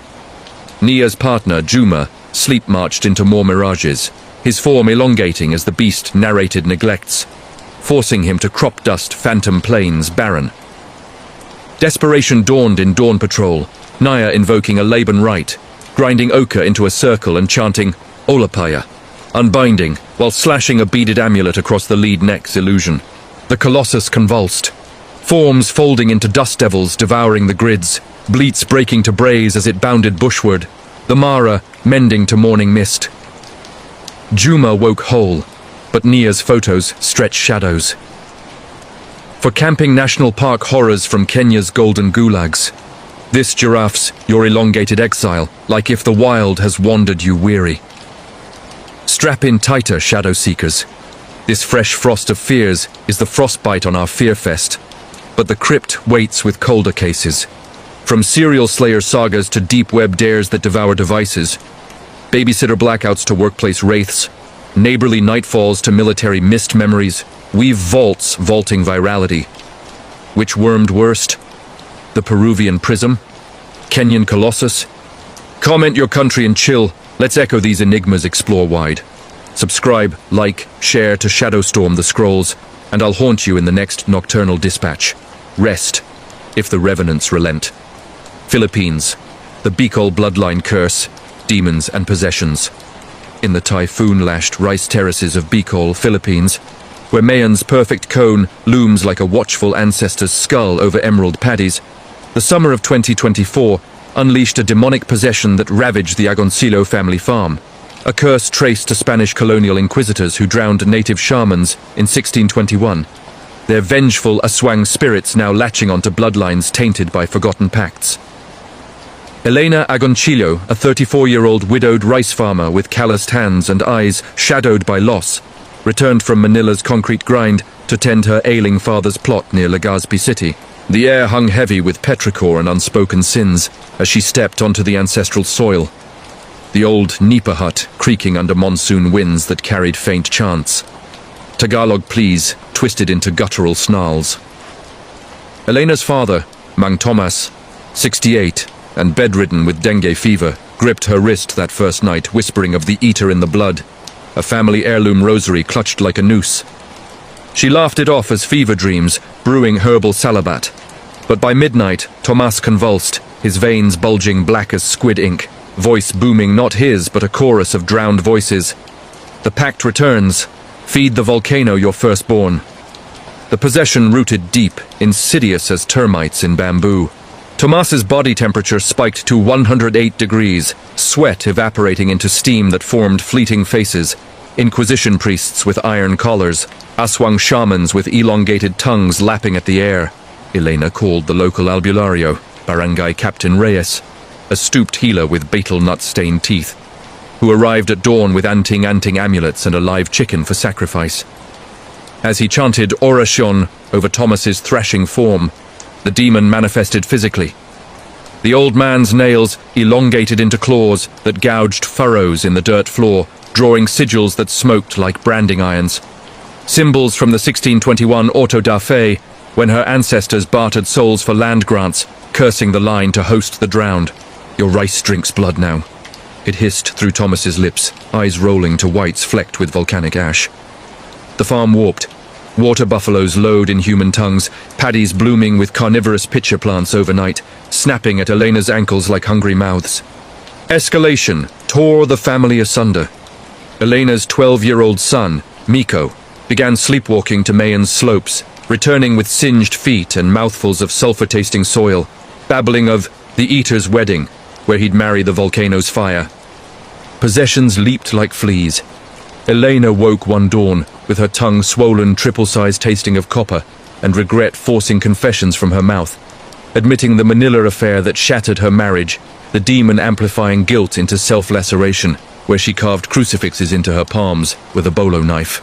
Nia's partner, Juma, sleep-marched into more mirages, his form elongating as the beast narrated neglects, forcing him to crop-dust phantom plains barren. Desperation dawned in dawn patrol, Nia invoking a Laban rite, grinding ochre into a circle and chanting Olapaya, unbinding, while slashing a beaded amulet across the lead neck's illusion. The colossus convulsed, forms folding into dust devils devouring the grids, bleats breaking to brays as it bounded bushward, the Mara mending to morning mist. Juma woke whole, but Nia's photos stretched shadows. For camping national park horrors from Kenya's golden gulags, this giraffe's your elongated exile, like if the wild has wandered you weary. Strap in tighter, shadow seekers. This fresh frost of fears is the frostbite on our fear fest, but the crypt waits with colder cases. From serial slayer sagas to deep web dares that devour devices, babysitter blackouts to workplace wraiths, neighborly nightfalls to military mist memories, weave vaults vaulting virality. Which wormed worst? The Peruvian prism? Kenyan colossus? Comment your country and chill. Let's echo these enigmas explore wide. Subscribe, like, share to shadowstorm the scrolls, and I'll haunt you in the next nocturnal dispatch. Rest, if the revenants relent. Philippines, the Bicol bloodline curse, demons and possessions. In the typhoon-lashed rice terraces of Bicol, Philippines, where Mayan's perfect cone looms like a watchful ancestor's skull over emerald paddies, the summer of 2024 unleashed a demonic possession that ravaged the Agoncillo family farm. a curse traced to Spanish colonial inquisitors who drowned native shamans in 1621, their vengeful Aswang spirits now latching onto bloodlines tainted by forgotten pacts. Elena Agoncillo, a 34-year-old widowed rice farmer with calloused hands and eyes shadowed by loss, returned from Manila's concrete grind to tend her ailing father's plot near Legazpi City. The air hung heavy with petrichor and unspoken sins as she stepped onto the ancestral soil, the old nipa hut creaking under monsoon winds that carried faint chants. Tagalog pleas twisted into guttural snarls. Elena's father, Mang Tomas, 68, and bedridden with dengue fever, gripped her wrist that first night, whispering of the eater in the blood, a family heirloom rosary clutched like a noose. She laughed it off as fever dreams, brewing herbal salabat. But by midnight, Tomas convulsed, his veins bulging black as squid ink, voice booming not his but a chorus of drowned voices. The pact returns. Feed the volcano your firstborn. The possession rooted deep, insidious as termites in bamboo. Tomas's body temperature spiked to 108 degrees, sweat evaporating into steam that formed fleeting faces, Inquisition priests with iron collars, Aswang shamans with elongated tongues lapping at the air. Elena called the local albulario, Barangay Captain Reyes, a stooped healer with betel nut-stained teeth, who arrived at dawn with anting amulets and a live chicken for sacrifice. As he chanted Oracion over Thomas's thrashing form, the demon manifested physically. The old man's nails elongated into claws that gouged furrows in the dirt floor, drawing sigils that smoked like branding irons. Symbols from the 1621 auto da fe, when her ancestors bartered souls for land grants, cursing the line to host the drowned. Your rice drinks blood now. It hissed through Thomas's lips, eyes rolling to whites flecked with volcanic ash. The farm warped. Water buffaloes lowed in human tongues, paddies blooming with carnivorous pitcher plants overnight, snapping at Elena's ankles like hungry mouths. Escalation tore the family asunder. Elena's 12-year-old son, Miko, began sleepwalking to Mayan's slopes, returning with singed feet and mouthfuls of sulfur-tasting soil, babbling of the Eater's wedding, where he'd marry the volcano's fire. Possessions leaped like fleas. Elena woke one dawn, with her tongue swollen triple-sized tasting of copper, and regret forcing confessions from her mouth, admitting the Manila affair that shattered her marriage, the demon amplifying guilt into self-laceration, where she carved crucifixes into her palms with a bolo knife.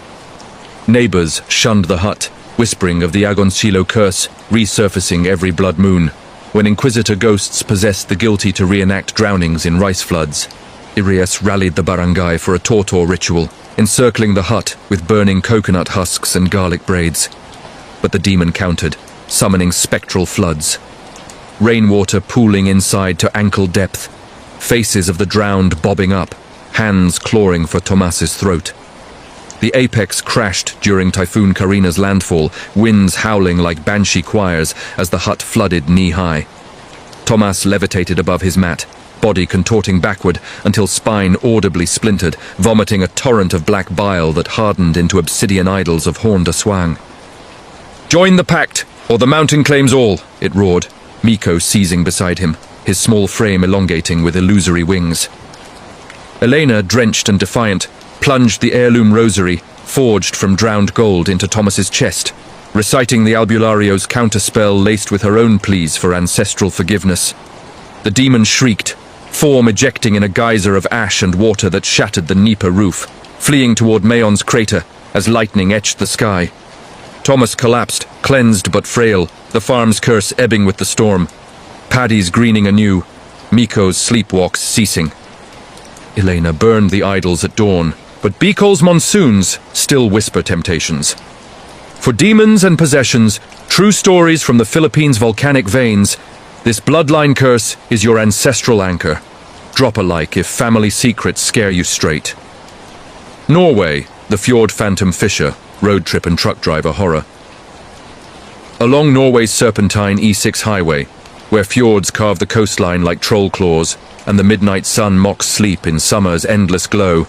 Neighbors shunned the hut, whispering of the Agoncillo curse resurfacing every blood moon, when Inquisitor ghosts possessed the guilty to reenact drownings in rice floods. Irias rallied the barangay for a tortor ritual, encircling the hut with burning coconut husks and garlic braids. But the demon countered, summoning spectral floods. Rainwater pooling inside to ankle depth, faces of the drowned bobbing up, hands clawing for Tomas's throat. The apex crashed during Typhoon Karina's landfall, winds howling like banshee choirs as the hut flooded knee-high. Tomas levitated above his mat, body contorting backward until spine audibly splintered, vomiting a torrent of black bile that hardened into obsidian idols of horned Aswang. "Join the pact, or the mountain claims all," it roared, Miko seizing beside him, his small frame elongating with illusory wings. Elena, drenched and defiant, plunged the heirloom rosary, forged from drowned gold, into Thomas's chest, reciting the albulario's counterspell laced with her own pleas for ancestral forgiveness. The demon shrieked, form ejecting in a geyser of ash and water that shattered the Nipa roof, fleeing toward Mayon's crater as lightning etched the sky. Thomas collapsed, cleansed but frail, the farm's curse ebbing with the storm. Paddies greening anew, Miko's sleepwalks ceasing. Elena burned the idols at dawn, but Bicol's monsoons still whisper temptations. For demons and possessions, true stories from the Philippines' volcanic veins, this bloodline curse is your ancestral anchor. Drop a like if family secrets scare you straight. Norway, the fjord phantom fisher, road trip and truck driver horror. Along Norway's serpentine E6 highway, where fjords carve the coastline like troll claws, and the midnight sun mocks sleep in summer's endless glow,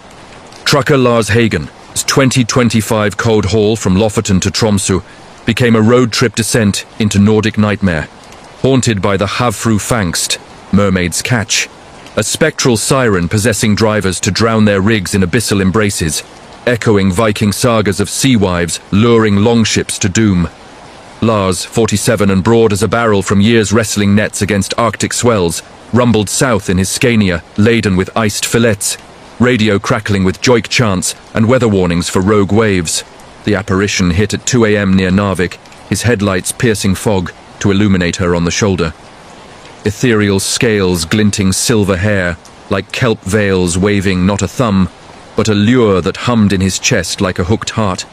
trucker Lars Hagen's 2025 code haul from Lofoten to Tromsø became a road trip descent into Nordic nightmare, haunted by the Havfru Fangst, mermaid's catch, a spectral siren possessing drivers to drown their rigs in abyssal embraces, echoing Viking sagas of sea wives luring longships to doom. Lars, 47 and broad as a barrel from years wrestling nets against Arctic swells, rumbled south in his Scania, laden with iced fillets, radio crackling with joik chants and weather warnings for rogue waves. The apparition hit at 2 a.m. near Narvik, his headlights piercing fog to illuminate her on the shoulder. Ethereal scales glinting silver hair, like kelp veils waving not a thumb, but a lure that hummed in his chest like a hooked heart.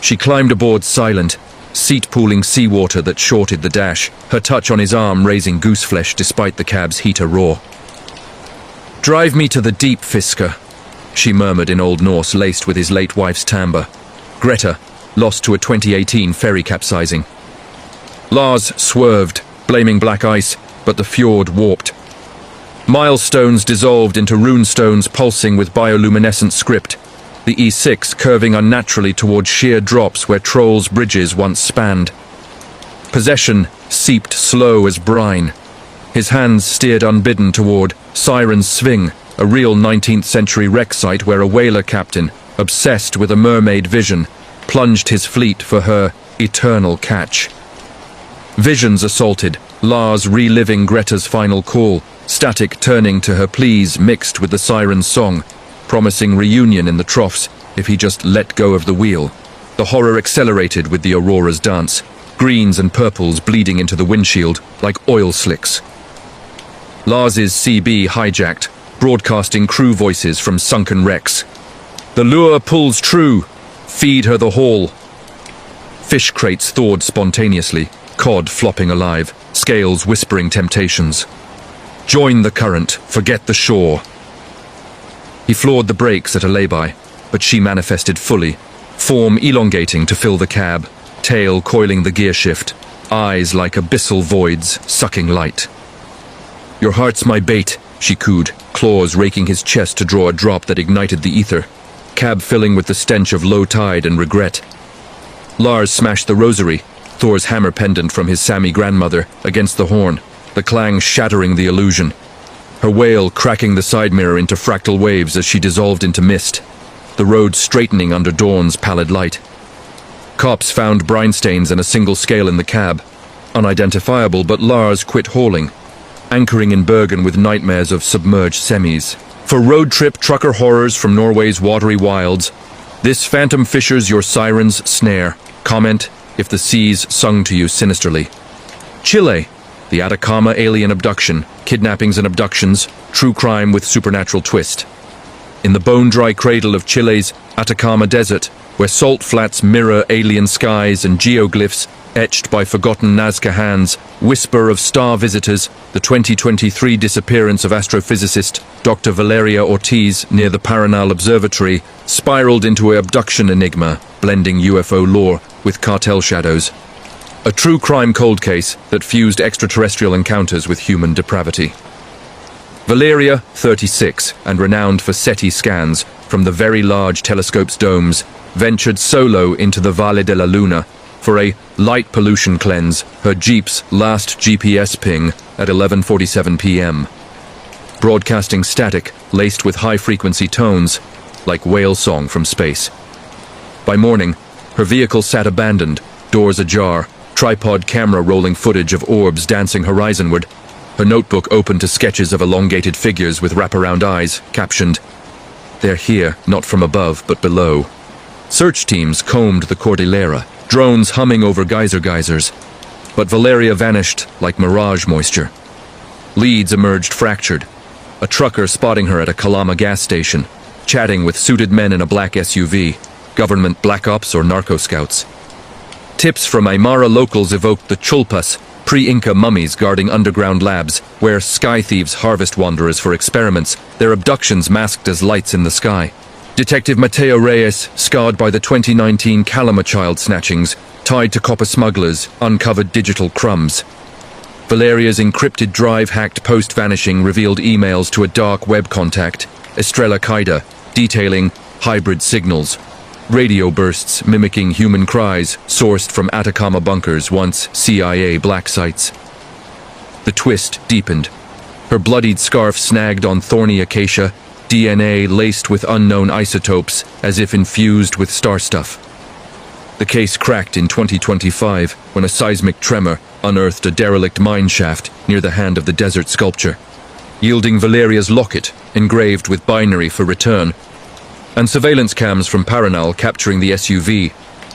She climbed aboard silent, seat-pooling seawater that shorted the dash, her touch on his arm raising gooseflesh despite the cab's heater roar. "Drive me to the deep, Fisker," she murmured in Old Norse laced with his late wife's timbre. Greta, lost to a 2018 ferry capsizing. Lars swerved, blaming black ice, but the fjord warped. Milestones dissolved into runestones pulsing with bioluminescent script, the E6 curving unnaturally toward sheer drops where Troll's bridges once spanned. Possession seeped slow as brine. His hands steered unbidden toward Siren's Sving, a real 19th century wreck site where a whaler captain, obsessed with a mermaid vision, plunged his fleet for her eternal catch. Visions assaulted, Lars reliving Greta's final call, static turning to her pleas mixed with the siren's song, promising reunion in the troughs if he just let go of the wheel. The horror accelerated with the Aurora's dance, greens and purples bleeding into the windshield like oil slicks. Lars's CB hijacked, broadcasting crew voices from sunken wrecks. "The lure pulls true. Feed her the haul." Fish crates thawed spontaneously, cod flopping alive, scales whispering temptations. "Join the current, forget the shore." He floored the brakes at a lay-by, but she manifested fully, form elongating to fill the cab, tail coiling the gear shift, eyes like abyssal voids sucking light. "Your heart's my bait," she cooed, claws raking his chest to draw a drop that ignited the ether, cab filling with the stench of low tide and regret. Lars smashed the rosary, Thor's hammer pendant from his Sami grandmother, against the horn, the clang shattering the illusion. Her wail cracking the side mirror into fractal waves as she dissolved into mist, the road straightening under dawn's pallid light. Cops found brine stains and a single scale in the cab, unidentifiable, but Lars quit hauling, anchoring in Bergen with nightmares of submerged semis. For road trip trucker horrors from Norway's watery wilds, this phantom fishers your siren's snare. Comment if the seas sung to you sinisterly. Chile, the Atacama alien abduction, kidnappings and abductions, true crime with supernatural twist. In the bone-dry cradle of Chile's Atacama Desert, where salt flats mirror alien skies and geoglyphs etched by forgotten Nazca hands, whisper of star visitors, the 2023 disappearance of astrophysicist Dr. Valeria Ortiz near the Paranal Observatory spiraled into an abduction enigma, blending UFO lore with cartel shadows. A true crime cold case that fused extraterrestrial encounters with human depravity. Valeria, 36, and renowned for SETI scans from the very large telescope's domes, ventured solo into the Valle de la Luna for a light pollution cleanse, her Jeep's last GPS ping at 11:47 p.m. Broadcasting static laced with high-frequency tones, like whale song from space. By morning, her vehicle sat abandoned, doors ajar, tripod camera rolling footage of orbs dancing horizonward, her notebook open to sketches of elongated figures with wraparound eyes, captioned, "They're here, not from above, but below." Search teams combed the Cordillera, drones humming over geysers, but Valeria vanished like mirage moisture. Leads emerged fractured, a trucker spotting her at a Kalama gas station, chatting with suited men in a black SUV, government black ops or narco scouts. Tips from Aymara locals evoked the Chulpas, pre-Inca mummies guarding underground labs, where sky thieves harvest wanderers for experiments, their abductions masked as lights in the sky. Detective Mateo Reyes, scarred by the 2019 Kalama child snatchings, tied to copper smugglers, uncovered digital crumbs. Valeria's encrypted drive hacked post-vanishing revealed emails to a dark web contact, Estrella Qaeda, detailing hybrid signals. Radio bursts mimicking human cries sourced from Atacama bunkers, once CIA black sites. The twist deepened. her bloodied scarf snagged on thorny acacia, DNA laced with unknown isotopes as if infused with star stuff. The case cracked in 2025 when a seismic tremor unearthed a derelict mine shaft near the hand of the desert sculpture, yielding Valeria's locket engraved with binary for return, and surveillance cams from Paranal capturing the SUV,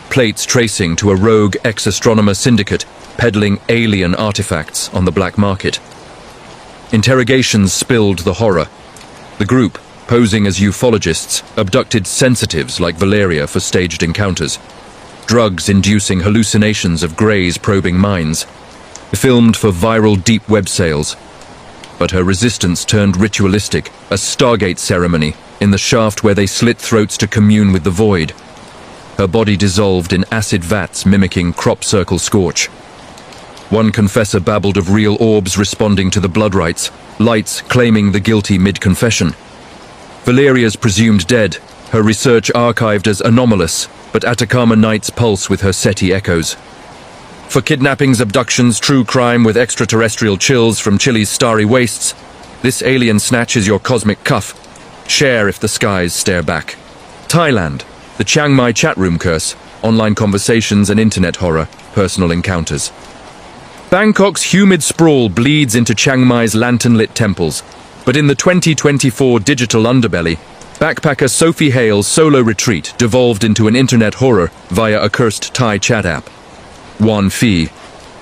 plates tracing to a rogue ex-astronomer syndicate peddling alien artifacts on the black market. Interrogations spilled the horror. The group, posing as ufologists, abducted sensitives like Valeria for staged encounters, drugs inducing hallucinations of Greys probing mines, filmed for viral deep web sales. But her resistance turned ritualistic, a Stargate ceremony in the shaft where they slit throats to commune with the void. Her body dissolved in acid vats mimicking crop circle scorch. One confessor babbled of real orbs responding to the blood rites, lights claiming the guilty mid-confession. Valeria's presumed dead, her research archived as anomalous, but Atacama nights pulse with her SETI echoes. For kidnappings, abductions, true crime with extraterrestrial chills from Chile's starry wastes, this alien snatch is your cosmic cuff. Share if the skies stare back. Thailand, the Chiang Mai chatroom curse, online conversations and internet horror, personal encounters. Bangkok's humid sprawl bleeds into Chiang Mai's lantern-lit temples, but in the 2024 digital underbelly, backpacker Sophie Hale's solo retreat devolved into an internet horror via a cursed Thai chat app. Wan Phi,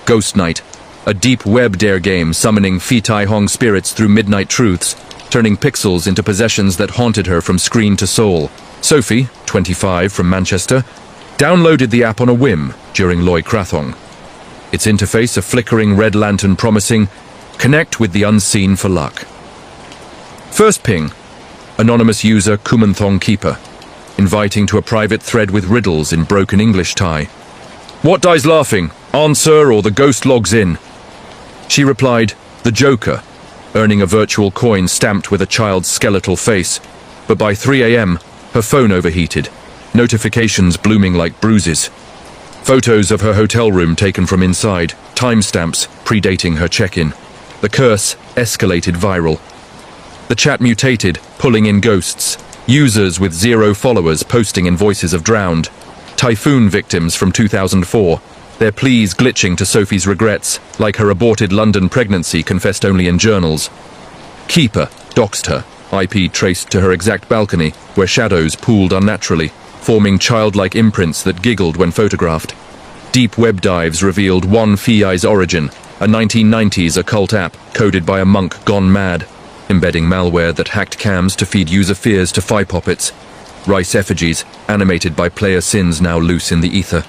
Ghost Night, a deep web dare game summoning Phi Tai Hong spirits through midnight truths, turning pixels into possessions that haunted her from screen to soul. Sophie, 25, from Manchester, downloaded the app on a whim during Loy Krathong. Its interface a flickering red lantern promising, connect with the unseen for luck. First ping, anonymous user Kumanthong Keeper, inviting to a private thread with riddles in broken English Thai. What dies laughing? Answer or the ghost logs in. She replied, the Joker, earning a virtual coin stamped with a child's skeletal face. But by 3 a.m., her phone overheated, notifications blooming like bruises. Photos of her hotel room taken from inside, timestamps predating her check-in. The curse escalated viral. The chat mutated, pulling in ghosts, users with 0 followers posting in voices of drowned, typhoon victims from 2004, their pleas glitching to Sophie's regrets, like her aborted London pregnancy confessed only in journals. Keeper doxed her, IP traced to her exact balcony, where shadows pooled unnaturally, forming childlike imprints that giggled when photographed. Deep web dives revealed Wan Phi's origin, a 1990s occult app coded by a monk gone mad, embedding malware that hacked cams to feed user fears to Phi puppets. Rice effigies, animated by player sins now loose in the ether.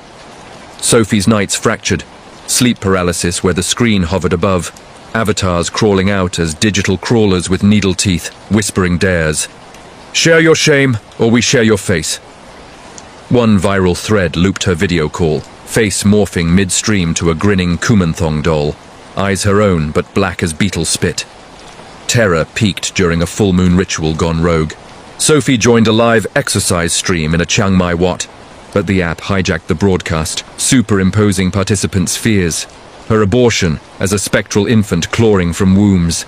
Sophie's nights fractured, sleep paralysis where the screen hovered above, avatars crawling out as digital crawlers with needle teeth, whispering dares. Share your shame, or we share your face. One viral thread looped her video call, face morphing midstream to a grinning Kumanthong doll, eyes her own but black as beetle spit. Terror peaked during a full moon ritual gone rogue. Sophie joined a live exercise stream in a Chiang Mai Wat, but the app hijacked the broadcast, superimposing participants' fears. Her abortion as a spectral infant clawing from wombs.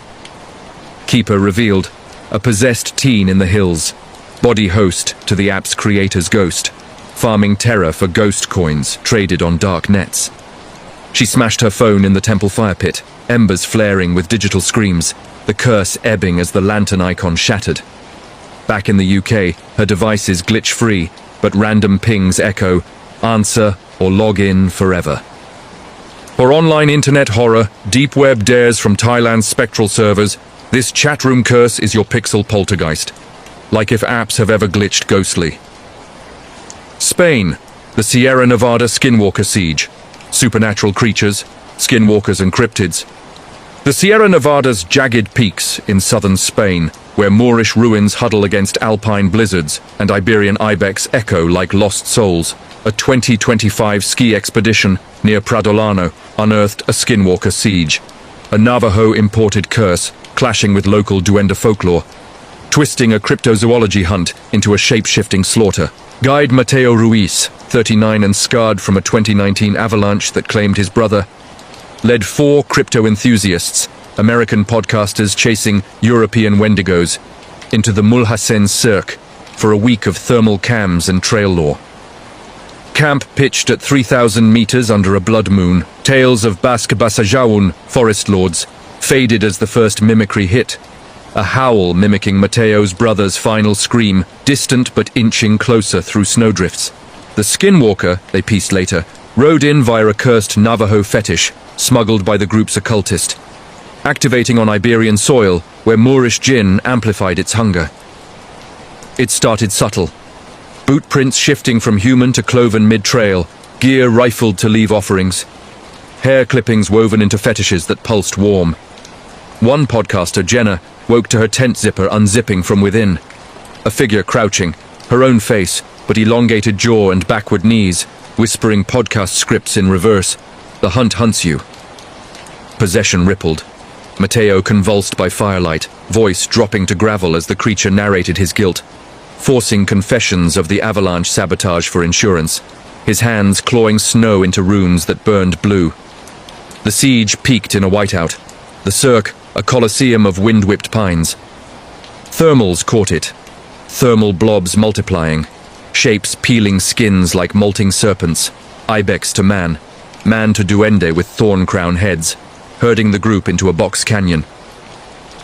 Keeper revealed, a possessed teen in the hills, body host to the app's creator's ghost, farming terror for ghost coins traded on dark nets. She smashed her phone in the temple fire pit, embers flaring with digital screams, the curse ebbing as the lantern icon shattered. Back in the UK, her devices glitch-free, but random pings echo, answer or log in forever. For online internet horror, deep web dares from Thailand's spectral servers, this chatroom curse is your pixel poltergeist. Like if apps have ever glitched ghostly. Spain, the Sierra Nevada Skinwalker siege. Supernatural creatures, skinwalkers and cryptids. The Sierra Nevadas jagged peaks in southern Spain, where Moorish ruins huddle against alpine blizzards and Iberian ibex echo like lost souls. A 2025 ski expedition near Pradolano unearthed a skinwalker siege. A Navajo-imported curse clashing with local duende folklore, twisting a cryptozoology hunt into a shape-shifting slaughter. Guide Mateo Ruiz, 39 and scarred from a 2019 avalanche that claimed his brother, led 4 crypto enthusiasts, American podcasters chasing European Wendigos into the Mulhacen Cirque for a week of thermal cams and trail lore. Camp pitched at 3,000 meters under a blood moon. Tales of Basque Basajaun, forest lords, faded as the first mimicry hit. A howl mimicking Mateo's brother's final scream, distant but inching closer through snowdrifts. The skinwalker, they pieced later, rode in via a cursed Navajo fetish, smuggled by the group's occultist, activating on Iberian soil, where Moorish gin amplified its hunger. It started subtle. Boot prints shifting from human to cloven mid-trail, gear rifled to leave offerings, hair clippings woven into fetishes that pulsed warm. One podcaster, Jenna, woke to her tent zipper unzipping from within. A figure crouching, her own face, but elongated jaw and backward knees, whispering podcast scripts in reverse. The hunt hunts you. Possession rippled. Mateo convulsed by firelight, voice dropping to gravel as the creature narrated his guilt, forcing confessions of the avalanche sabotage for insurance, his hands clawing snow into runes that burned blue. The siege peaked in a whiteout. The cirque, a coliseum of wind-whipped pines. Thermals caught it. Thermal blobs multiplying. Shapes peeling skins like molting serpents. Ibex to man. Man to duende with thorn crown heads, herding the group into a box canyon.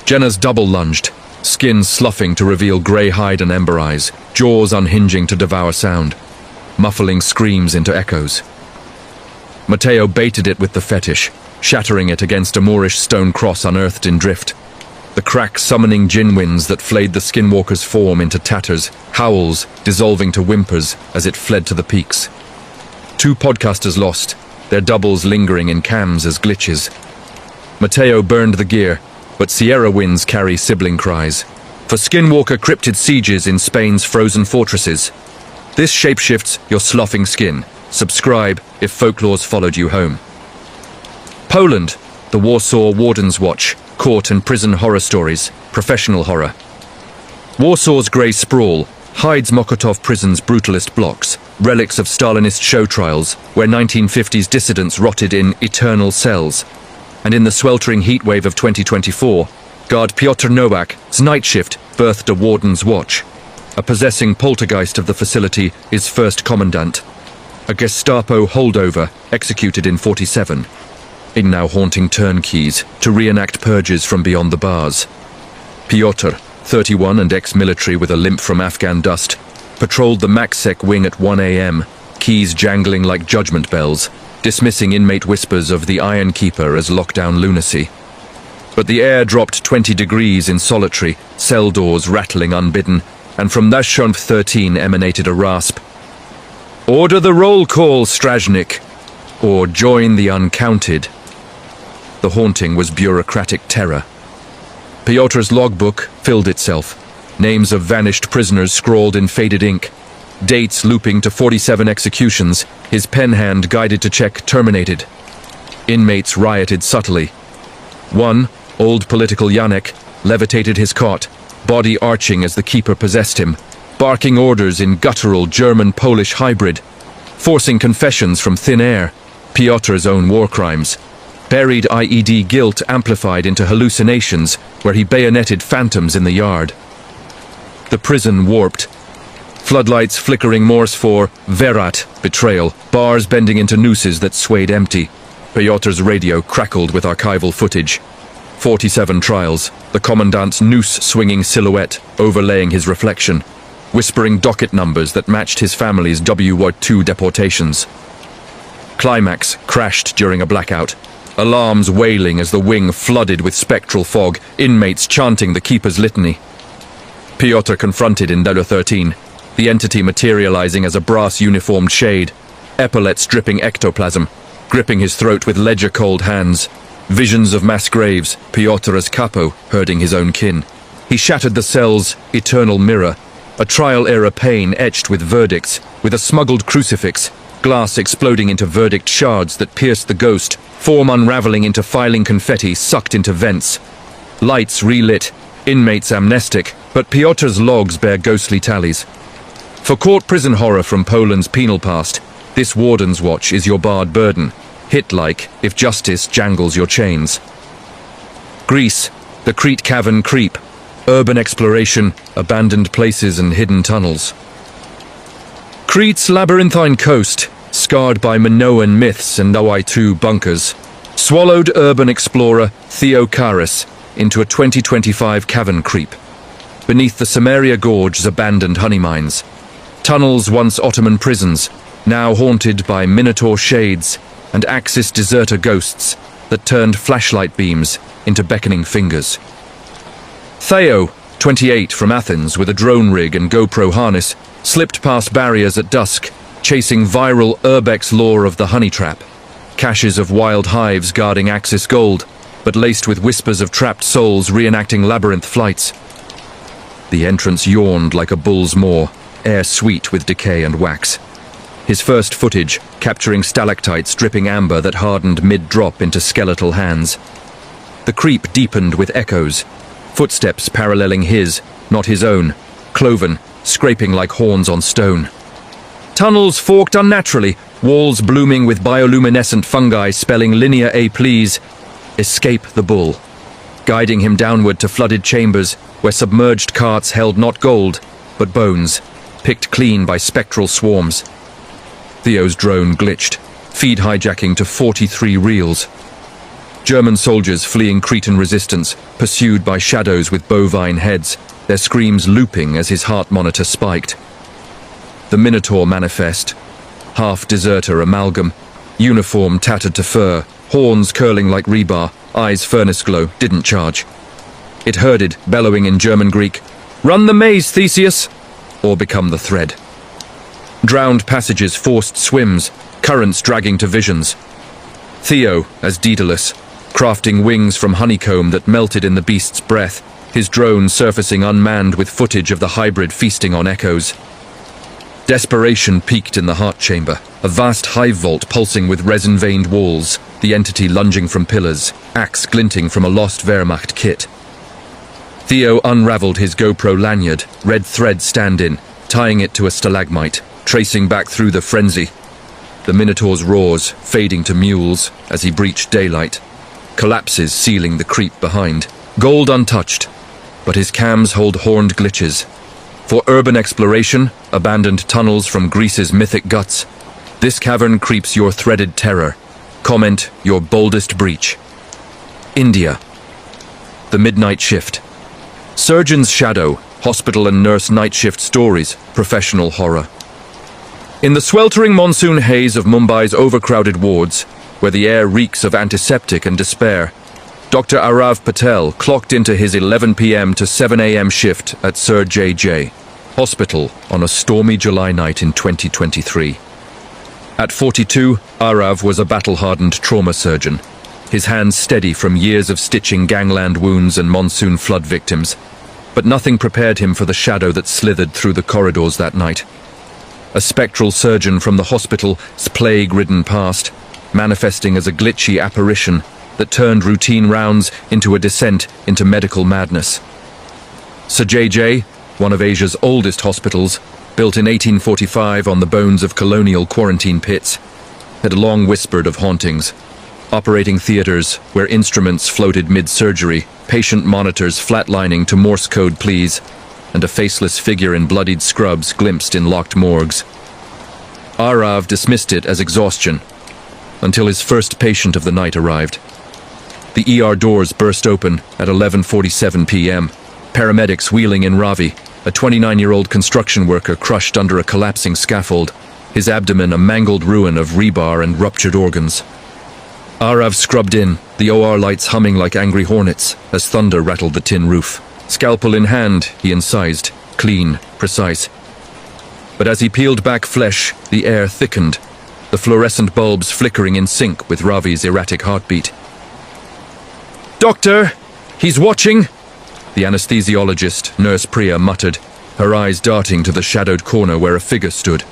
Jenna's double lunged, skin sloughing to reveal grey hide and ember eyes, jaws unhinging to devour sound, muffling screams into echoes. Mateo baited it with the fetish, shattering it against a Moorish stone cross unearthed in drift. The crack summoning gin winds that flayed the skinwalker's form into tatters, howls dissolving to whimpers as it fled to the peaks. 2 podcasters lost, their doubles lingering in cams as glitches. Mateo burned the gear, but Sierra winds carry sibling cries. For skinwalker cryptid sieges in Spain's frozen fortresses. This shapeshifts your sloughing skin. Subscribe if folklore's followed you home. Poland, the Warsaw Warden's Watch, court and prison horror stories, professional horror. Warsaw's grey sprawl hides Mokotov prison's brutalist blocks, relics of Stalinist show trials, where 1950s dissidents rotted in eternal cells. And in the sweltering heatwave of 2024, guard Piotr Nowak's night shift birthed a Warden's Watch. A possessing poltergeist of the facility is first commandant, a Gestapo holdover executed in 47. In now haunting turnkeys to reenact purges from beyond the bars. Piotr, 31 and ex-military with a limp from Afghan dust, patrolled the MAXSEC wing at 1 a.m., keys jangling like judgment bells, dismissing inmate whispers of the Iron Keeper as lockdown lunacy. But the air dropped 20 degrees in solitary, cell doors rattling unbidden, and from Nashonv 13 emanated a rasp. "Order the roll call, Strajnik, or join the uncounted." The haunting was bureaucratic terror. Piotr's logbook filled itself, names of vanished prisoners scrawled in faded ink, dates looping to 47 executions, his pen hand guided to check terminated. Inmates rioted subtly. One, old political Janek, levitated his cot, body arching as the keeper possessed him, barking orders in guttural German-Polish hybrid, forcing confessions from thin air, Piotr's own war crimes. Buried IED guilt amplified into hallucinations where he bayoneted phantoms in the yard. The prison warped. Floodlights flickering Morse for Verat, betrayal, bars bending into nooses that swayed empty. Piotr's radio crackled with archival footage. 47 trials, the commandant's noose-swinging silhouette overlaying his reflection, whispering docket numbers that matched his family's WW2 deportations. Climax crashed during a blackout. Alarms wailing as the wing flooded with spectral fog, inmates chanting the keeper's litany. Piotr confronted in Delo 13, the entity materializing as a brass-uniformed shade, epaulets dripping ectoplasm, gripping his throat with ledger-cold hands. Visions of mass graves, Piotr as capo, herding his own kin. He shattered the cell's eternal mirror, a trial-era pane etched with verdicts, with a smuggled crucifix, glass exploding into verdict shards that pierced the ghost, form unraveling into filing confetti sucked into vents. Lights relit, inmates amnestic, but Piotr's logs bear ghostly tallies. For court prison horror from Poland's penal past, this Warden's Watch is your barred burden, hit-like if justice jangles your chains. Greece, the Crete Cavern Creep. Urban exploration, abandoned places and hidden tunnels. Crete's labyrinthine coast, scarred by Minoan myths and OI2 bunkers, swallowed urban explorer Theo Karis into a 2025 cavern creep. Beneath the Samaria Gorge's abandoned honey mines, tunnels once Ottoman prisons, now haunted by Minotaur shades and Axis deserter ghosts that turned flashlight beams into beckoning fingers. Theo, 28, from Athens with a drone rig and GoPro harness, slipped past barriers at dusk, chasing viral urbex lore of the honey trap. Caches of wild hives guarding Axis gold, but laced with whispers of trapped souls reenacting labyrinth flights. The entrance yawned like a bull's maw, air sweet with decay and wax. His first footage, capturing stalactites dripping amber that hardened mid-drop into skeletal hands. The creep deepened with echoes, footsteps paralleling his, not his own, cloven, scraping like horns on stone. Tunnels forked unnaturally, walls blooming with bioluminescent fungi spelling linear A please, escape the bull, guiding him downward to flooded chambers where submerged carts held not gold, but bones, picked clean by spectral swarms. Theo's drone glitched, feed hijacking to 43 reels. German soldiers fleeing Cretan resistance, pursued by shadows with bovine heads, their screams looping as his heart monitor spiked. The Minotaur manifest, half-deserter amalgam, uniform tattered to fur, horns curling like rebar, eyes furnace glow, didn't charge. It herded, bellowing in German Greek, "Run the maze, Theseus!" or become the thread. Drowned passages, forced swims, currents dragging to visions. Theo, as Daedalus, crafting wings from honeycomb that melted in the beast's breath, his drone surfacing unmanned with footage of the hybrid feasting on echoes. Desperation peaked in the heart chamber, a vast hive vault pulsing with resin-veined walls, the entity lunging from pillars, axe glinting from a lost Wehrmacht kit. Theo unraveled his GoPro lanyard, red thread stand-in, tying it to a stalagmite, tracing back through the frenzy. The Minotaur's roars, fading to mewls as he breached daylight, collapses sealing the creep behind. Gold untouched, but his cams hold horned glitches. For urban exploration, abandoned tunnels from Greece's mythic guts, this cavern creeps your threaded terror. Comment your boldest breach. India. The Midnight Shift. Surgeon's shadow, hospital and nurse night shift stories, professional horror. In the sweltering monsoon haze of Mumbai's overcrowded wards, where the air reeks of antiseptic and despair, Dr. Arav Patel clocked into his 11 p.m. to 7 a.m. shift at Sir J.J. Hospital on a stormy July night in 2023. At 42, Arav was a battle-hardened trauma surgeon, his hands steady from years of stitching gangland wounds and monsoon flood victims, but nothing prepared him for the shadow that slithered through the corridors that night. A spectral surgeon from the hospital's plague-ridden past, manifesting as a glitchy apparition that turned routine rounds into a descent into medical madness. Sir J.J., one of Asia's oldest hospitals, built in 1845 on the bones of colonial quarantine pits, had long whispered of hauntings. Operating theaters where instruments floated mid-surgery, patient monitors flatlining to Morse code please, and a faceless figure in bloodied scrubs glimpsed in locked morgues. Arav dismissed it as exhaustion, until his first patient of the night arrived. The ER doors burst open at 11:47 p.m., paramedics wheeling in Ravi, a 29-year-old construction worker crushed under a collapsing scaffold, his abdomen a mangled ruin of rebar and ruptured organs. Arav scrubbed in, the OR lights humming like angry hornets as thunder rattled the tin roof. Scalpel in hand, he incised, clean, precise. But as he peeled back flesh, the air thickened, the fluorescent bulbs flickering in sync with Ravi's erratic heartbeat. "Doctor, he's watching!" The anesthesiologist, Nurse Priya, muttered, her eyes darting to the shadowed corner where a figure stood.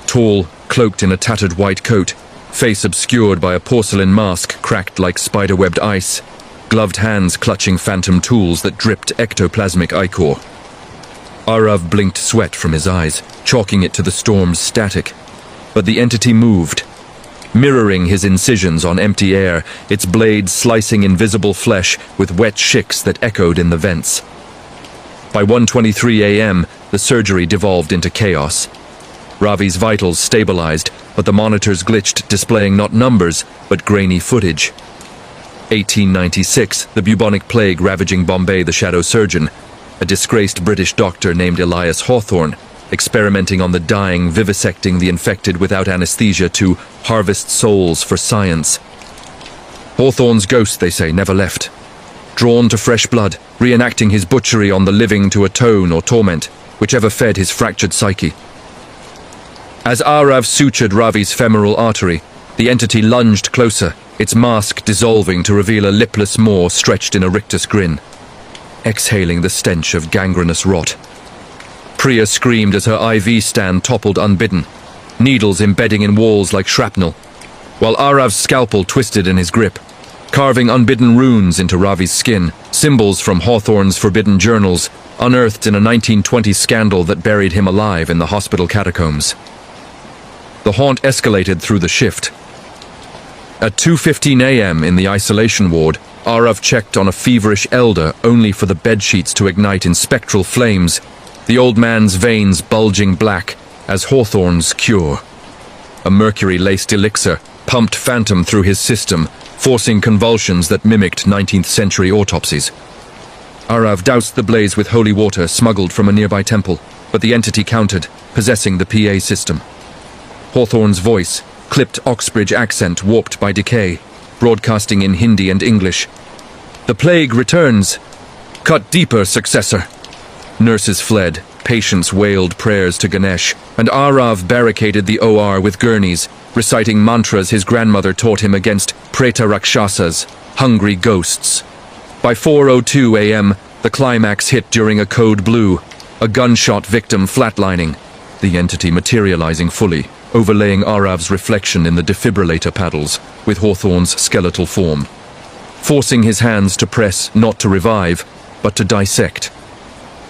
Tall, cloaked in a tattered white coat, face obscured by a porcelain mask cracked like spider-webbed ice, gloved hands clutching phantom tools that dripped ectoplasmic ichor. Arav blinked sweat from his eyes, chalking it to the storm's static. But the entity moved. mirroring his incisions on empty air, its blades slicing invisible flesh with wet shicks that echoed in the vents. By 1:23 a.m., the surgery devolved into chaos. Ravi's vitals stabilized, but the monitors glitched, displaying not numbers, but grainy footage. 1896, the bubonic plague ravaging Bombay, the shadow surgeon, a disgraced British doctor named Elias Hawthorne, experimenting on the dying, vivisecting the infected without anesthesia to harvest souls for science. Hawthorne's ghost, they say, never left. Drawn to fresh blood, reenacting his butchery on the living to atone or torment, whichever fed his fractured psyche. As Arav sutured Ravi's femoral artery, the entity lunged closer, its mask dissolving to reveal a lipless maw stretched in a rictus grin, exhaling the stench of gangrenous rot. Priya screamed as her IV stand toppled unbidden, needles embedding in walls like shrapnel, while Arav's scalpel twisted in his grip, carving unbidden runes into Ravi's skin, symbols from Hawthorne's forbidden journals, unearthed in a 1920 scandal that buried him alive in the hospital catacombs. The haunt escalated through the shift. At 2:15 a.m. in the isolation ward, Arav checked on a feverish elder only for the bedsheets to ignite in spectral flames, the old man's veins bulging black as Hawthorne's cure. A mercury-laced elixir pumped phantom through his system, forcing convulsions that mimicked 19th century autopsies. Arav doused the blaze with holy water smuggled from a nearby temple, but the entity countered, possessing the PA system. Hawthorne's voice, clipped Oxbridge accent warped by decay, broadcasting in Hindi and English. "The plague returns. Cut deeper, successor." Nurses fled, patients wailed prayers to Ganesh, and Arav barricaded the OR with gurneys, reciting mantras his grandmother taught him against Preta Rakshasas, hungry ghosts. By 4:02 a.m., the climax hit during a code blue, a gunshot victim flatlining, the entity materializing fully, overlaying Arav's reflection in the defibrillator paddles with Hawthorne's skeletal form, forcing his hands to press not to revive, but to dissect.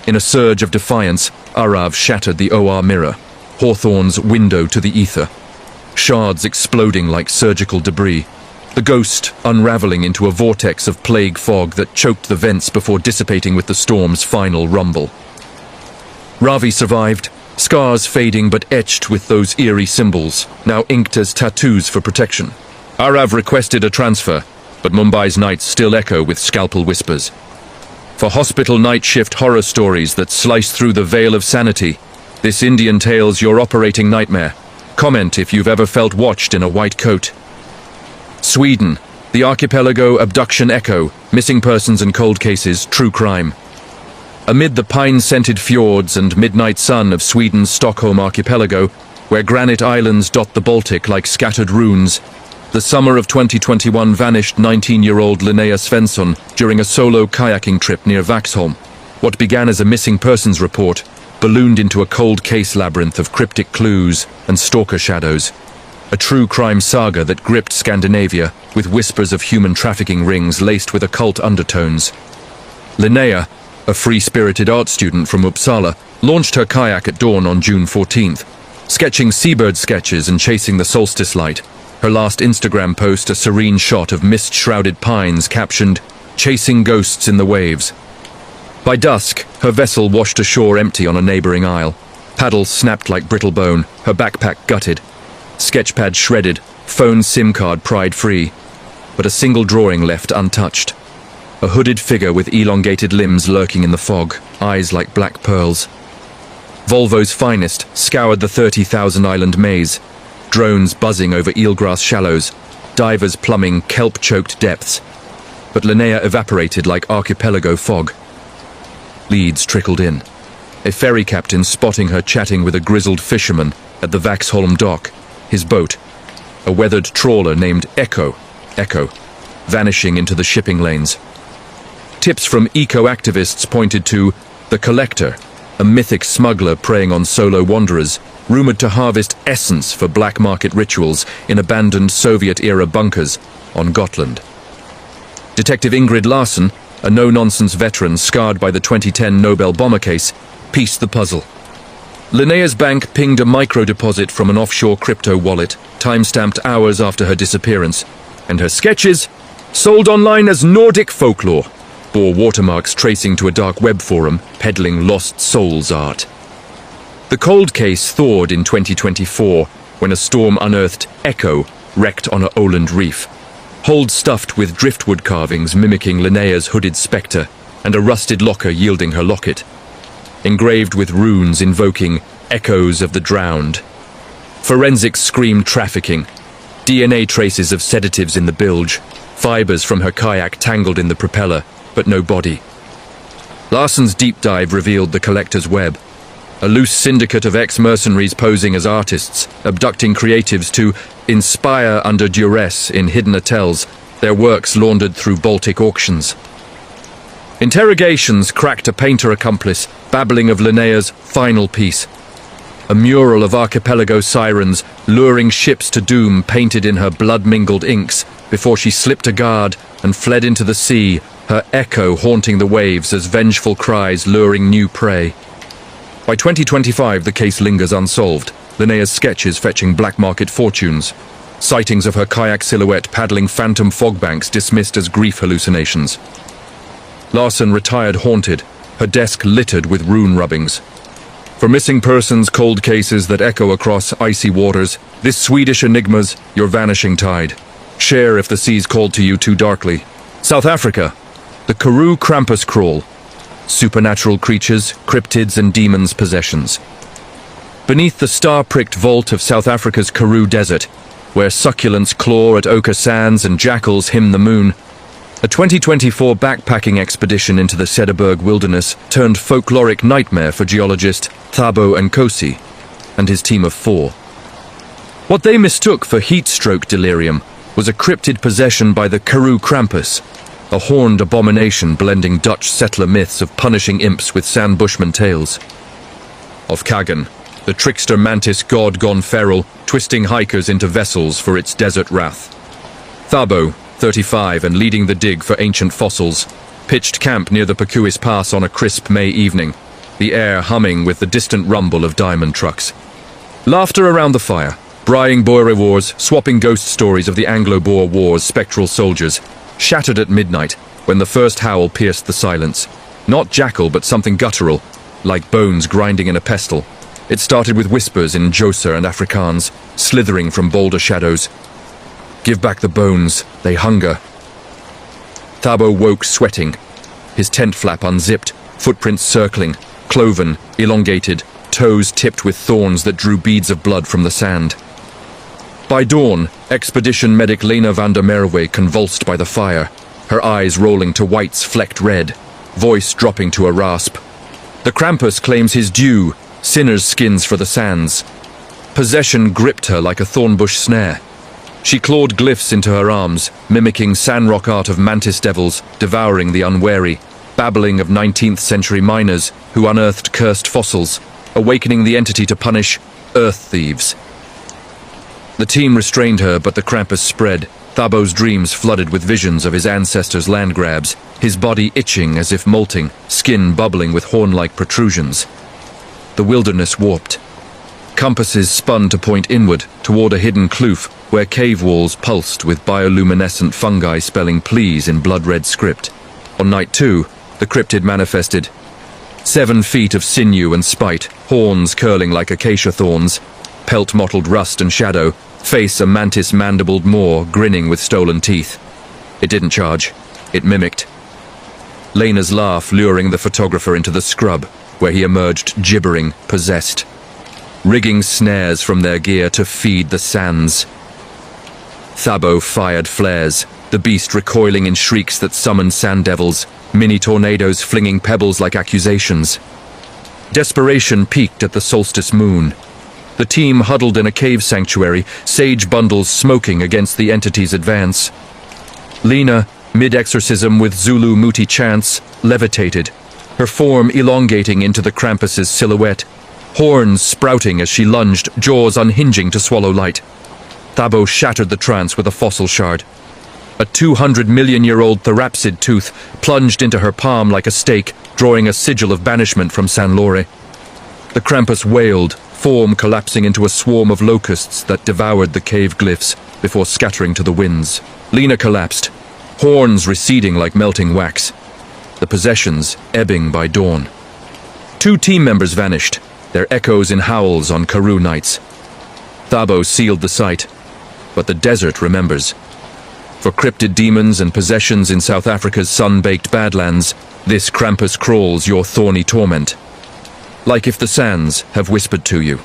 In a surge of defiance, Arav shattered the OR mirror, Hawthorne's window to the ether, shards exploding like surgical debris, the ghost unraveling into a vortex of plague fog that choked the vents before dissipating with the storm's final rumble. Ravi survived, scars fading but etched with those eerie symbols, now inked as tattoos for protection. Arav requested a transfer, but Mumbai's nights still echo with scalpel whispers. For hospital night shift horror stories that slice through the veil of sanity, this Indian tale's your operating nightmare. Comment if you've ever felt watched in a white coat. Sweden, the archipelago abduction echo, missing persons and cold cases, true crime. Amid the pine-scented fjords and midnight sun of Sweden's Stockholm archipelago, where granite islands dot the Baltic like scattered runes, the summer of 2021 vanished 19-year-old Linnea Svensson during a solo kayaking trip near Vaxholm. What began as a missing persons report ballooned into a cold case labyrinth of cryptic clues and stalker shadows. A true crime saga that gripped Scandinavia with whispers of human trafficking rings laced with occult undertones. Linnea, a free-spirited art student from Uppsala, launched her kayak at dawn on June 14th, sketching seabird sketches and chasing the solstice light. Her last Instagram post, a serene shot of mist-shrouded pines captioned, "Chasing ghosts in the waves." By dusk, her vessel washed ashore empty on a neighboring isle. Paddles snapped like brittle bone, her backpack gutted. Sketchpad shredded, phone SIM card pried free. But a single drawing left untouched. A hooded figure with elongated limbs lurking in the fog, eyes like black pearls. Volvo's finest scoured the 30,000-island maze, drones buzzing over eelgrass shallows, divers plumbing kelp-choked depths. But Linnea evaporated like archipelago fog. Leads trickled in. A ferry captain spotting her chatting with a grizzled fisherman at the Vaxholm dock, his boat, a weathered trawler named Echo, vanishing into the shipping lanes. Tips from eco-activists pointed to the Collector, a mythic smuggler preying on solo wanderers, rumored to harvest essence for black market rituals in abandoned Soviet-era bunkers on Gotland. Detective Ingrid Larsson, a no-nonsense veteran scarred by the 2010 Nobel bomber case, pieced the puzzle. Linnea's bank pinged a micro-deposit from an offshore crypto wallet, time-stamped hours after her disappearance, and her sketches, sold online as Nordic folklore, bore watermarks tracing to a dark web forum peddling lost souls art. The cold case thawed in 2024 when a storm unearthed Echo wrecked on a Åland reef, hold stuffed with driftwood carvings mimicking Linnea's hooded spectre and a rusted locker yielding her locket, engraved with runes invoking echoes of the drowned. Forensics screamed trafficking, DNA traces of sedatives in the bilge, fibers from her kayak tangled in the propeller, but no body. Larsson's deep dive revealed the collector's web, a loose syndicate of ex-mercenaries posing as artists, abducting creatives to inspire under duress in hidden hotels, their works laundered through Baltic auctions. Interrogations cracked a painter accomplice, babbling of Linnea's final piece, a mural of archipelago sirens luring ships to doom painted in her blood-mingled inks before she slipped a guard and fled into the sea, her echo haunting the waves as vengeful cries luring new prey. By 2025, the case lingers unsolved, Linnea's sketches fetching black market fortunes, sightings of her kayak silhouette paddling phantom fog banks dismissed as grief hallucinations. Larsson retired haunted, her desk littered with rune rubbings. For missing persons cold cases that echo across icy waters, this Swedish enigma's your vanishing tide. Share if the seas called to you too darkly. South Africa, the Karoo Krampus crawl. Supernatural creatures, cryptids and demons' possessions. Beneath the star-pricked vault of South Africa's Karoo Desert, where succulents claw at ochre sands and jackals hymn the moon, a 2024 backpacking expedition into the Cederberg wilderness turned folkloric nightmare for geologist Thabo Nkosi and his team of 4. What they mistook for heat-stroke delirium was a cryptid possession by the Karoo Krampus, a horned abomination blending Dutch settler myths of punishing imps with sand bushman tales. Of Kagan, the trickster mantis god gone feral, twisting hikers into vessels for its desert wrath. Thabo, 35 and leading the dig for ancient fossils, pitched camp near the Pacuis Pass on a crisp May evening, the air humming with the distant rumble of diamond trucks. Laughter around the fire, Brying Boer wars, swapping ghost stories of the Anglo-Boer War's spectral soldiers, shattered at midnight when the first howl pierced the silence. Not jackal, but something guttural, like bones grinding in a pestle. It started with whispers in Xhosa and Afrikaans, slithering from boulder shadows. Give back the bones, they hunger. Thabo woke sweating, his tent flap unzipped, footprints circling, cloven, elongated, toes tipped with thorns that drew beads of blood from the sand. By dawn, expedition medic Lena van der Merwe convulsed by the fire, her eyes rolling to whites flecked red, voice dropping to a rasp. The Krampus claims his due, sinners' skins for the sands. Possession gripped her like a thornbush snare. She clawed glyphs into her arms, mimicking sandrock art of mantis devils, devouring the unwary, babbling of 19th century miners who unearthed cursed fossils, awakening the entity to punish earth thieves. The team restrained her, but the Krampus spread, Thabo's dreams flooded with visions of his ancestors' land grabs, his body itching as if molting, skin bubbling with horn-like protrusions. The wilderness warped. Compasses spun to point inward, toward a hidden kloof, where cave walls pulsed with bioluminescent fungi spelling please in blood-red script. On night 2, the cryptid manifested. 7 feet of sinew and spite, horns curling like acacia thorns, pelt mottled rust and shadow, face a mantis-mandibled maw grinning with stolen teeth. It didn't charge. It mimicked. Lena's laugh luring the photographer into the scrub, where he emerged gibbering, possessed. Rigging snares from their gear to feed the sands. Thabo fired flares, the beast recoiling in shrieks that summoned sand devils, mini tornadoes flinging pebbles like accusations. Desperation peaked at the solstice moon. The team huddled in a cave sanctuary, sage bundles smoking against the entity's advance. Lena, mid-exorcism with Zulu Muti chants, levitated, her form elongating into the Krampus's silhouette, horns sprouting as she lunged, jaws unhinging to swallow light. Thabo shattered the trance with a fossil shard. A 200-million-year-old therapsid tooth plunged into her palm like a stake, drawing a sigil of banishment from San Lore. The Krampus wailed, form collapsing into a swarm of locusts that devoured the cave glyphs before scattering to the winds. Lena collapsed, horns receding like melting wax, the possessions ebbing by dawn. 2 team members vanished, their echoes in howls on Karoo nights. Thabo sealed the site, but the desert remembers. For cryptid demons and possessions in South Africa's sun-baked badlands, this Krampus crawls your thorny torment. Like if the sands have whispered to you.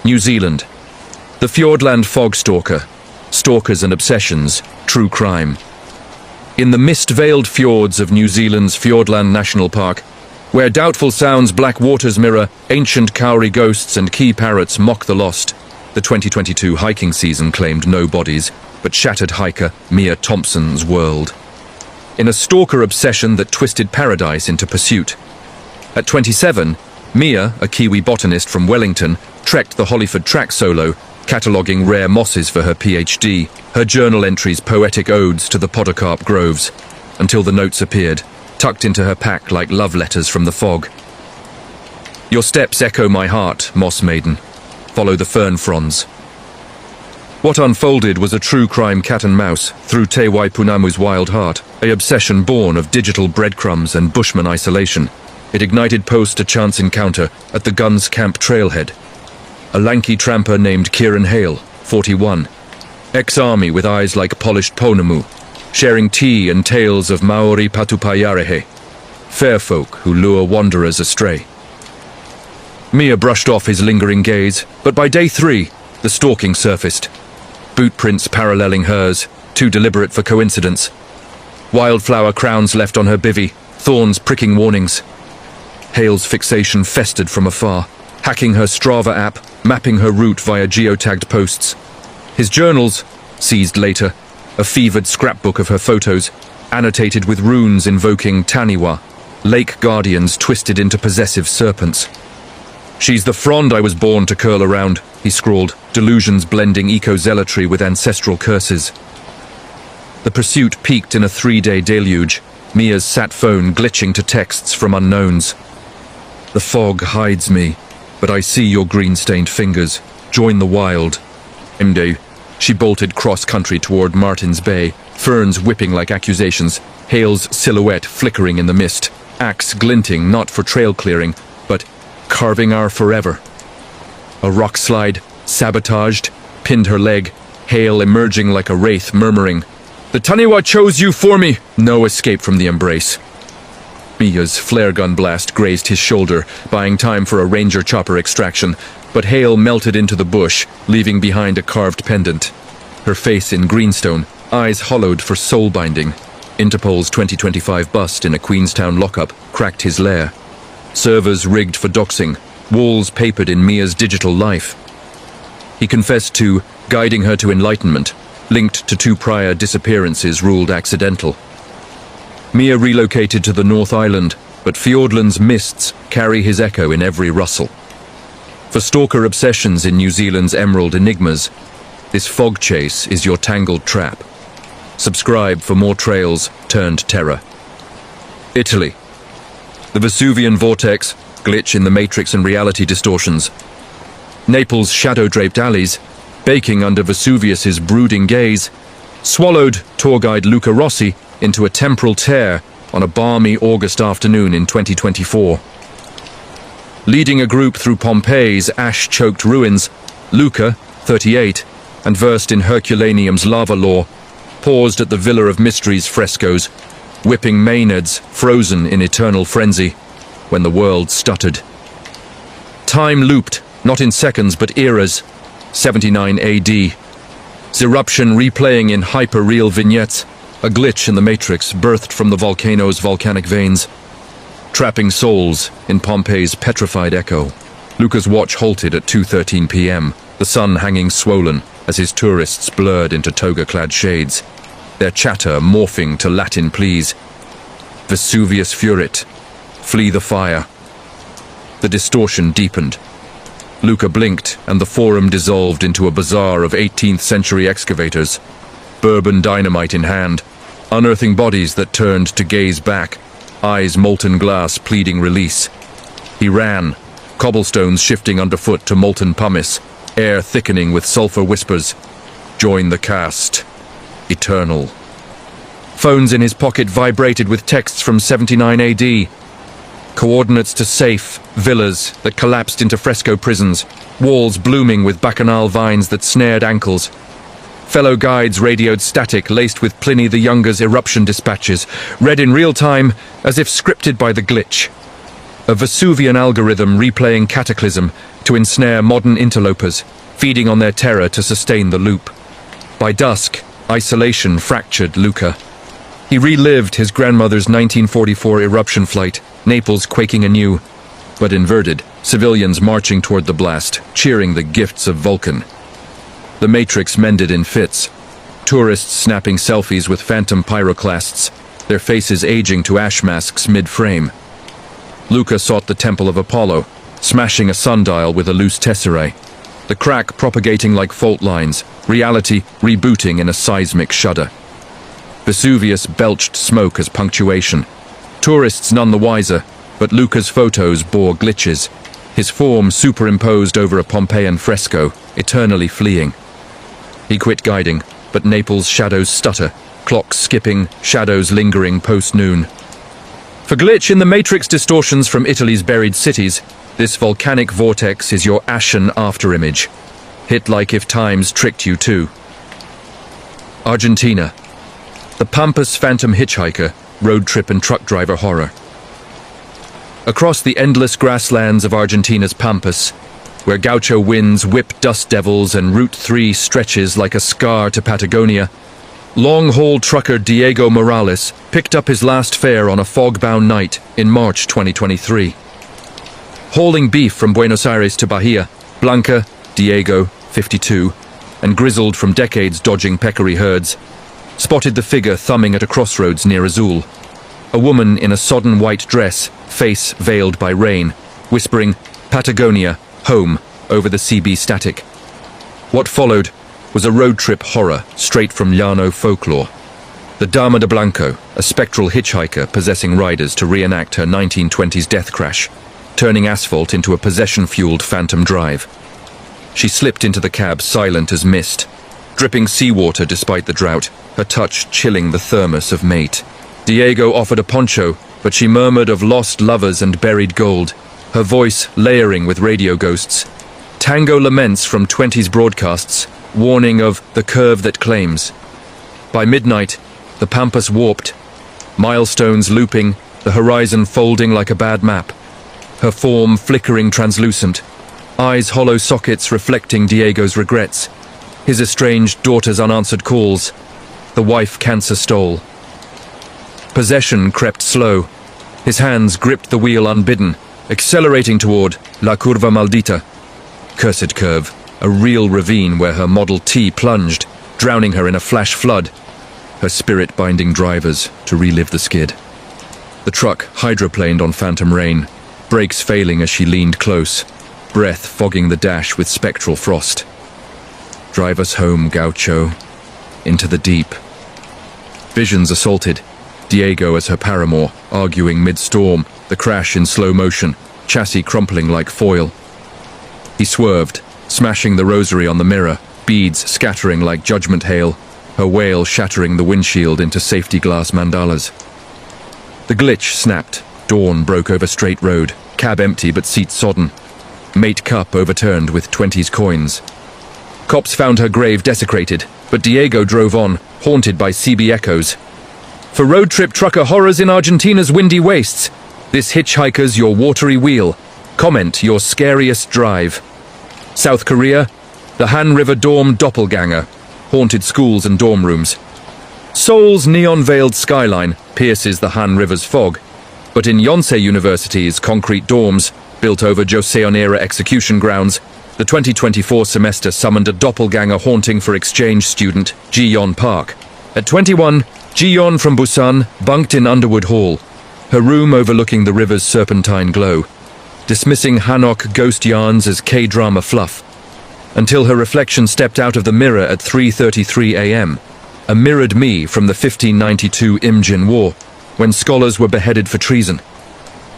New Zealand. The Fiordland fog stalker. Stalkers and obsessions. True crime. In the mist-veiled fjords of New Zealand's Fiordland National Park, where doubtful sounds, black waters mirror, ancient cowrie ghosts and key parrots mock the lost, the 2022 hiking season claimed no bodies, but shattered hiker Mia Thompson's world. In a stalker obsession that twisted paradise into pursuit. At 27, Mia, a Kiwi botanist from Wellington, trekked the Hollyford Track solo, cataloguing rare mosses for her PhD, her journal entries poetic odes to the podocarp groves, until the notes appeared, tucked into her pack like love letters from the fog. Your steps echo my heart, moss maiden. Follow the fern fronds. What unfolded was a true crime cat and mouse through Te Waipunamu's wild heart, a obsession born of digital breadcrumbs and bushman isolation. It ignited post a chance encounter at the Guns Camp trailhead. A lanky tramper named Kieran Hale, 41, ex-army with eyes like polished ponamu, sharing tea and tales of Maori Patupayarehe, fair folk who lure wanderers astray. Mia brushed off his lingering gaze, but by day 3, the stalking surfaced. Boot prints paralleling hers, too deliberate for coincidence. Wildflower crowns left on her bivvy, thorns pricking warnings. Hale's fixation festered from afar, hacking her Strava app, mapping her route via geotagged posts. His journals, seized later, a fevered scrapbook of her photos, annotated with runes invoking Taniwa, lake guardians twisted into possessive serpents. She's the frond I was born to curl around, he scrawled, delusions blending eco-zealotry with ancestral curses. The pursuit peaked in a 3-day deluge, Mia's sat phone glitching to texts from unknowns. The fog hides me, but I see your green-stained fingers. Join the wild. Mday. She bolted cross-country toward Martin's Bay, ferns whipping like accusations, Hale's silhouette flickering in the mist, axe glinting not for trail clearing, but carving our forever. A rock slide, sabotaged, pinned her leg, Hale emerging like a wraith murmuring, "The Taniwa chose you for me!" No escape from the embrace. Mia's flare gun blast grazed his shoulder, buying time for a ranger chopper extraction, but Hale melted into the bush, leaving behind a carved pendant. Her face in greenstone, eyes hollowed for soul binding. Interpol's 2025 bust in a Queenstown lockup cracked his lair. Servers rigged for doxing, walls papered in Mia's digital life. He confessed to guiding her to enlightenment, linked to 2 prior disappearances ruled accidental. Mia relocated to the North Island, but Fiordland's mists carry his echo in every rustle. For stalker obsessions in New Zealand's emerald enigmas, this fog chase is your tangled trap. Subscribe for more trails turned terror. Italy. The Vesuvian vortex, glitch in the matrix and reality distortions. Naples' shadow-draped alleys, baking under Vesuvius's brooding gaze, swallowed tour guide Luca Rossi into a temporal tear on a balmy August afternoon in 2024. Leading a group through Pompeii's ash-choked ruins, Luca, 38, and versed in Herculaneum's lava lore, paused at the Villa of Mysteries frescoes, whipping Maynards frozen in eternal frenzy, when the world stuttered. Time looped, not in seconds but eras, 79 AD. Zeruption replaying in hyper-real vignettes, a glitch in the matrix birthed from the volcano's volcanic veins, trapping souls in Pompeii's petrified echo. Luca's watch halted at 2:13 p.m., the sun hanging swollen as his tourists blurred into toga-clad shades, their chatter morphing to Latin pleas. Vesuvius furit, flee the fire. The distortion deepened. Luca blinked, and the forum dissolved into a bazaar of 18th century excavators, bourbon dynamite in hand, unearthing bodies that turned to gaze back, eyes molten glass pleading release. He ran, cobblestones shifting underfoot to molten pumice, air thickening with sulfur whispers. Join the cast. Eternal. Phones in his pocket vibrated with texts from 79 AD. Coordinates to safe, villas that collapsed into fresco prisons, walls blooming with bacchanal vines that snared ankles. Fellow guides radioed static laced with Pliny the Younger's eruption dispatches, read in real time as if scripted by the glitch. A Vesuvian algorithm replaying Cataclysm to ensnare modern interlopers, feeding on their terror to sustain the loop. By dusk, isolation fractured Luca. He relived his grandmother's 1944 eruption flight, Naples quaking anew, but inverted, civilians marching toward the blast, cheering the gifts of Vulcan. The Matrix mended in fits, tourists snapping selfies with phantom pyroclasts, their faces aging to ash masks mid-frame. Luca sought the Temple of Apollo, smashing a sundial with a loose tesserae, the crack propagating like fault lines, reality rebooting in a seismic shudder. Vesuvius belched smoke as punctuation. Tourists none the wiser, but Luca's photos bore glitches, his form superimposed over a Pompeian fresco, eternally fleeing. He quit guiding, but Naples' shadows stutter, clocks skipping, shadows lingering post-noon. For glitch in the matrix distortions from Italy's buried cities, this volcanic vortex is your ashen afterimage. Hit like if times tricked you too. Argentina. The Pampas phantom hitchhiker, road trip and truck driver horror. Across the endless grasslands of Argentina's Pampas, where gaucho winds whip dust devils and Route 3 stretches like a scar to Patagonia, long-haul trucker Diego Morales picked up his last fare on a fog-bound night in March 2023. Hauling beef from Buenos Aires to Bahia, Blanca, Diego, 52, and grizzled from decades dodging peccary herds, spotted the figure thumbing at a crossroads near Azul. A woman in a sodden white dress, face veiled by rain, whispering, "Patagonia, home," over the CB static. What followed was a road trip horror straight from Llano folklore. The Dama de Blanco, a spectral hitchhiker possessing riders to reenact her 1920s death crash, turning asphalt into a possession-fueled phantom drive. She slipped into the cab silent as mist, dripping seawater despite the drought, her touch chilling the thermos of mate. Diego offered a poncho, but she murmured of lost lovers and buried gold, her voice layering with radio ghosts. Tango laments from 20s broadcasts, warning of the curve that claims. By midnight, the Pampas warped, milestones looping, the horizon folding like a bad map, her form flickering translucent, eyes hollow sockets reflecting Diego's regrets, his estranged daughter's unanswered calls, the wife cancer stole. Possession crept slow. His hands gripped the wheel unbidden, accelerating toward La Curva Maldita. Cursed curve, a real ravine where her Model T plunged, drowning her in a flash flood, her spirit binding drivers to relive the skid. The truck hydroplaned on phantom rain, brakes failing as she leaned close, breath fogging the dash with spectral frost. Drive us home, gaucho, into the deep. Visions assaulted, Diego as her paramour, arguing mid-storm, the crash in slow motion, chassis crumpling like foil. He swerved, smashing the rosary on the mirror, beads scattering like judgment hail, her wail shattering the windshield into safety glass mandalas. The glitch snapped, dawn broke over straight road, cab empty but seat sodden, mate cup overturned with 20s coins. Cops found her grave desecrated, but Diego drove on, haunted by CB echoes. For road trip trucker horrors in Argentina's windy wastes, this hitchhiker's your watery wheel. Comment your scariest drive. South Korea, the Han River Dorm doppelganger, haunted schools and dorm rooms. Seoul's neon-veiled skyline pierces the Han River's fog, but in Yonsei University's concrete dorms, built over Joseon-era execution grounds, the 2024 semester summoned a doppelganger haunting for exchange student Ji-yeon Park. At 21, Ji-yeon from Busan bunked in Underwood Hall, her room overlooking the river's serpentine glow, dismissing Hanok ghost yarns as K-drama fluff, until her reflection stepped out of the mirror at 3:33 a.m., a mirrored me from the 1592 Imjin War, when scholars were beheaded for treason.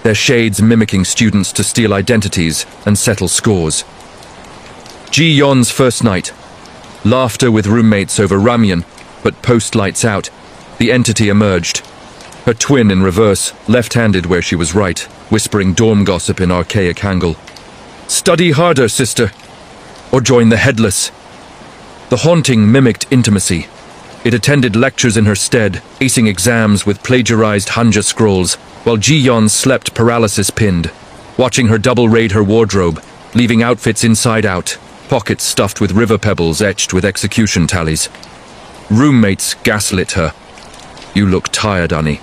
their shades mimicking students to steal identities and settle scores. Ji-yeon's first night. Laughter with roommates over ramyun, but post-lights out, the entity emerged. Her twin in reverse, left-handed where she was right, whispering dorm gossip in archaic Hangul. "Study harder, sister, or join the headless." The haunting mimicked intimacy. It attended lectures in her stead, acing exams with plagiarized Hanja scrolls, while Ji-yeon slept paralysis-pinned, watching her double raid her wardrobe, leaving outfits inside out, pockets stuffed with river pebbles etched with execution tallies. Roommates gaslit her. "You look tired, Annie,"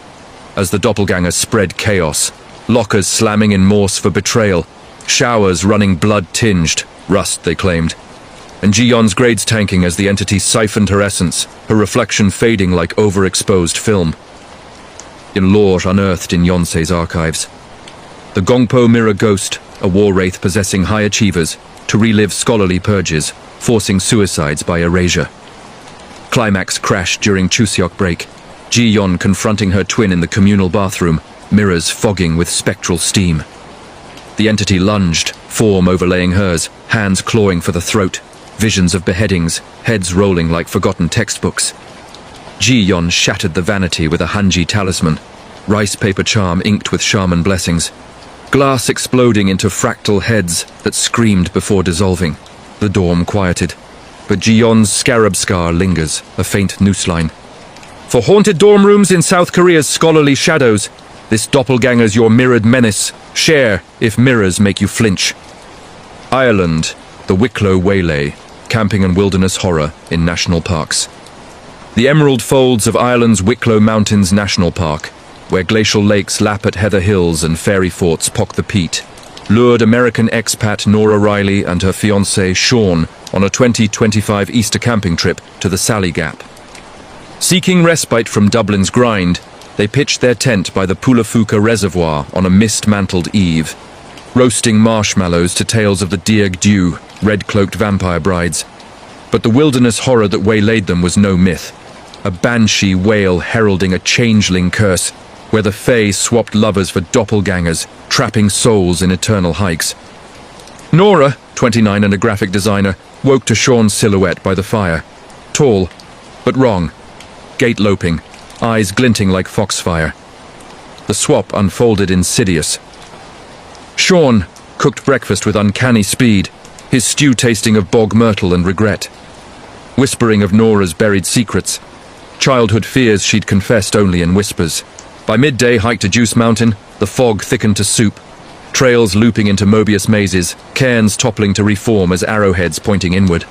as the doppelganger spread chaos, lockers slamming in Morse for betrayal, showers running blood-tinged, rust they claimed, and Ji-yeon's grades tanking as the entity siphoned her essence, her reflection fading like overexposed film. In lore unearthed in Yonsei's archives. The Gongpo Mirror Ghost, a war wraith possessing high achievers, to relive scholarly purges, forcing suicides by erasure. Climax crashed during Chuseok break, Ji-yeon confronting her twin in the communal bathroom, mirrors fogging with spectral steam. The entity lunged, form overlaying hers, hands clawing for the throat, visions of beheadings, heads rolling like forgotten textbooks. Ji-yeon shattered the vanity with a Hanji talisman, rice paper charm inked with shaman blessings, glass exploding into fractal heads that screamed before dissolving. The dorm quieted, but Ji-yeon's scarab scar lingers, a faint noose line. For haunted dorm rooms in South Korea's scholarly shadows, this doppelganger's your mirrored menace. Share if mirrors make you flinch. Ireland, the Wicklow Waylay, camping and wilderness horror in national parks. The emerald folds of Ireland's Wicklow Mountains National Park, where glacial lakes lap at heather hills and fairy forts pock the peat, lured American expat Nora Riley and her fiancé Sean on a 2025 Easter camping trip to the Sally Gap. Seeking respite from Dublin's grind, they pitched their tent by the Pulafuka Reservoir on a mist-mantled eve, roasting marshmallows to tales of the Dieg Dew, red-cloaked vampire brides. But the wilderness horror that waylaid them was no myth. A banshee wail heralding a changeling curse, where the Fae swapped lovers for doppelgangers, trapping souls in eternal hikes. Nora, 29 and a graphic designer, woke to Sean's silhouette by the fire. Tall, but wrong. Gait loping, eyes glinting like foxfire. The swap unfolded insidious. Sean cooked breakfast with uncanny speed, his stew tasting of bog myrtle and regret. Whispering of Nora's buried secrets, childhood fears she'd confessed only in whispers. By midday, hiked to Juice Mountain, the fog thickened to soup, trails looping into Mobius mazes, cairns toppling to reform as arrowheads pointing inward.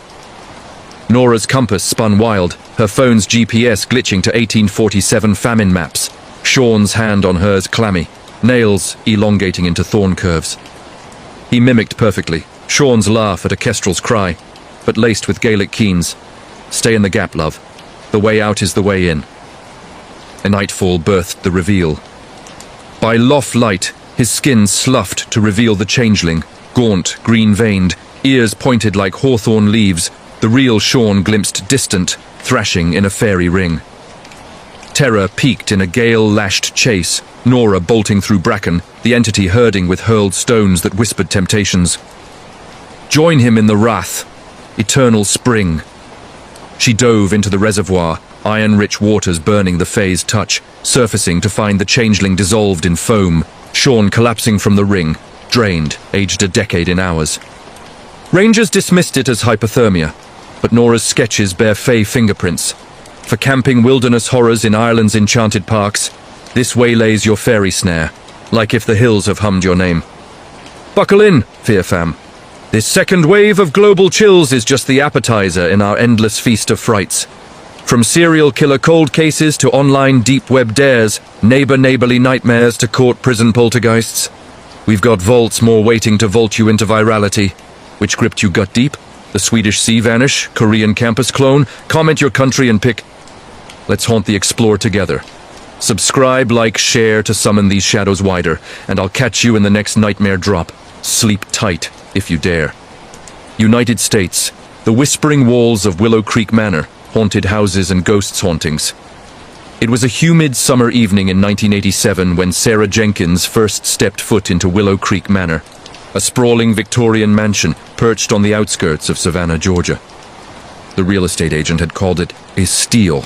Nora's compass spun wild, her phone's GPS glitching to 1847 famine maps, Sean's hand on hers clammy, nails elongating into thorn curves. He mimicked perfectly, Sean's laugh at a kestrel's cry, but laced with Gaelic keens. Stay in the gap, love. The way out is the way in. A nightfall birthed the reveal. By loft light, his skin sloughed to reveal the changeling, gaunt, green-veined, ears pointed like hawthorn leaves, the real Sean glimpsed distant, thrashing in a fairy ring. Terror peaked in a gale-lashed chase, Nora bolting through bracken, the entity herding with hurled stones that whispered temptations. Join him in the wrath, eternal spring. She dove into the reservoir, iron-rich waters burning the Fae's touch, surfacing to find the changeling dissolved in foam, Sean collapsing from the ring, drained, aged a decade in hours. Rangers dismissed it as hypothermia, but Nora's sketches bear Fae fingerprints. For camping wilderness horrors in Ireland's enchanted parks, this waylays your fairy snare, like if the hills have hummed your name. Buckle in, Fear Fam. This second wave of global chills is just the appetizer in our endless feast of frights. From serial killer cold cases to online deep web dares, neighborly nightmares to court prison poltergeists. We've got vaults more waiting to vault you into virality. Which gripped you gut deep? The Swedish sea vanish, Korean campus clone? Comment your country and pick. Let's haunt the explore together. Subscribe, like, share to summon these shadows wider, and I'll catch you in the next nightmare drop. Sleep tight, if you dare. United States, the whispering walls of Willow Creek Manor, haunted houses and ghosts hauntings. It was a humid summer evening in 1987 when Sarah Jenkins first stepped foot into Willow Creek Manor, a sprawling Victorian mansion perched on the outskirts of Savannah, Georgia. The real estate agent had called it a steal.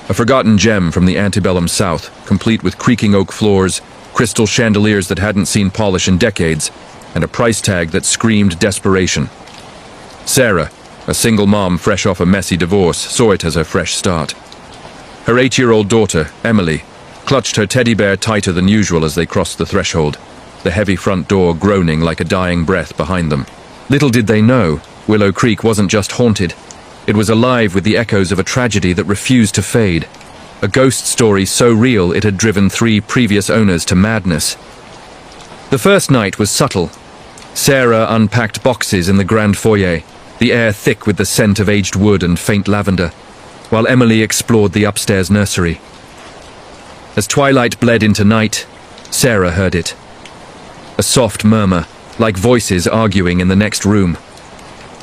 A forgotten gem from the antebellum South, complete with creaking oak floors, crystal chandeliers that hadn't seen polish in decades, and a price tag that screamed desperation. Sarah, a single mom fresh off a messy divorce, saw it as her fresh start. Her 8-year-old daughter, Emily, clutched her teddy bear tighter than usual as they crossed the threshold, the heavy front door groaning like a dying breath behind them. Little did they know, Willow Creek wasn't just haunted. It was alive with the echoes of a tragedy that refused to fade. A ghost story so real it had driven 3 previous owners to madness. The first night was subtle. Sarah unpacked boxes in the grand foyer, the air thick with the scent of aged wood and faint lavender, while Emily explored the upstairs nursery. As twilight bled into night, Sarah heard it. A soft murmur, like voices arguing in the next room.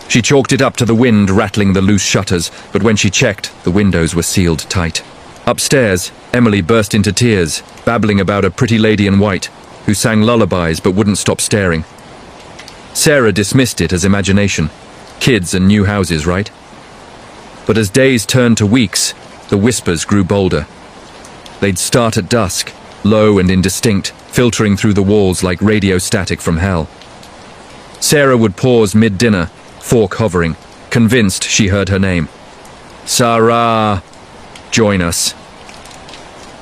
She chalked it up to the wind rattling the loose shutters, but when she checked, the windows were sealed tight. Upstairs, Emily burst into tears, babbling about a pretty lady in white, who sang lullabies but wouldn't stop staring. Sarah dismissed it as imagination. Kids and new houses, right? But as days turned to weeks, the whispers grew bolder. They'd start at dusk, low and indistinct, filtering through the walls like radio static from hell. Sarah would pause mid-dinner, fork hovering, convinced she heard her name. Sarah! Join us.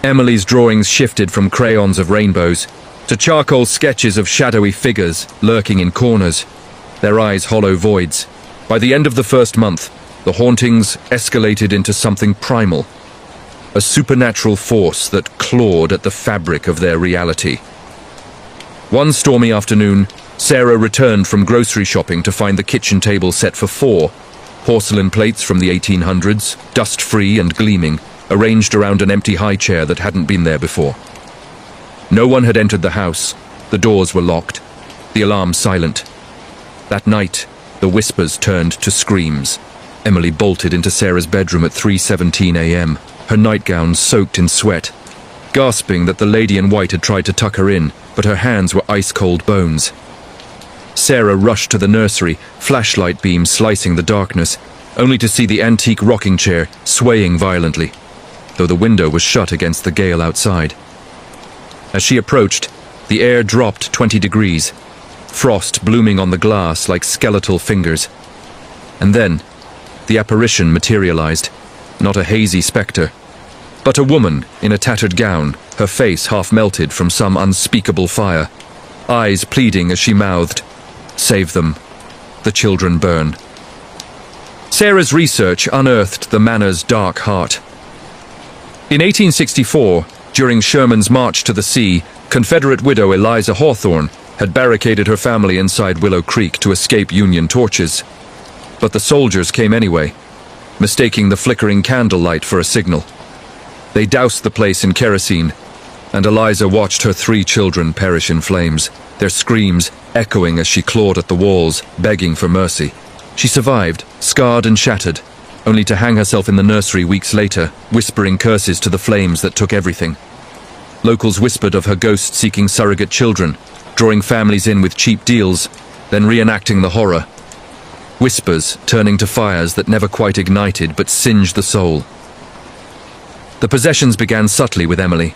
Emily's drawings shifted from crayons of rainbows to charcoal sketches of shadowy figures lurking in corners, their eyes hollow voids. By the end of the first month, the hauntings escalated into something primal, a supernatural force that clawed at the fabric of their reality. One stormy afternoon, Sarah returned from grocery shopping to find the kitchen table set for 4, porcelain plates from the 1800s, dust-free and gleaming, arranged around an empty high chair that hadn't been there before. No one had entered the house. The doors were locked, the alarm silent. That night, the whispers turned to screams. Emily bolted into Sarah's bedroom at 3:17 a.m., her nightgown soaked in sweat, gasping that the lady in white had tried to tuck her in, but her hands were ice-cold bones. Sarah rushed to the nursery, flashlight beams slicing the darkness, only to see the antique rocking chair swaying violently, though the window was shut against the gale outside. As she approached, the air dropped 20 degrees, frost blooming on the glass like skeletal fingers. And then, the apparition materialized, not a hazy spectre, but a woman in a tattered gown, her face half melted from some unspeakable fire, eyes pleading as she mouthed, "Save them. The children burn." Sarah's research unearthed the manor's dark heart. In 1864, during Sherman's march to the sea, Confederate widow Eliza Hawthorne had barricaded her family inside Willow Creek to escape Union torches. But the soldiers came anyway, mistaking the flickering candlelight for a signal. They doused the place in kerosene, and Eliza watched her 3 children perish in flames, their screams echoing as she clawed at the walls, begging for mercy. She survived, scarred and shattered, only to hang herself in the nursery weeks later, whispering curses to the flames that took everything. Locals whispered of her ghost-seeking surrogate children, drawing families in with cheap deals, then reenacting the horror. Whispers turning to fires that never quite ignited but singed the soul. The possessions began subtly with Emily.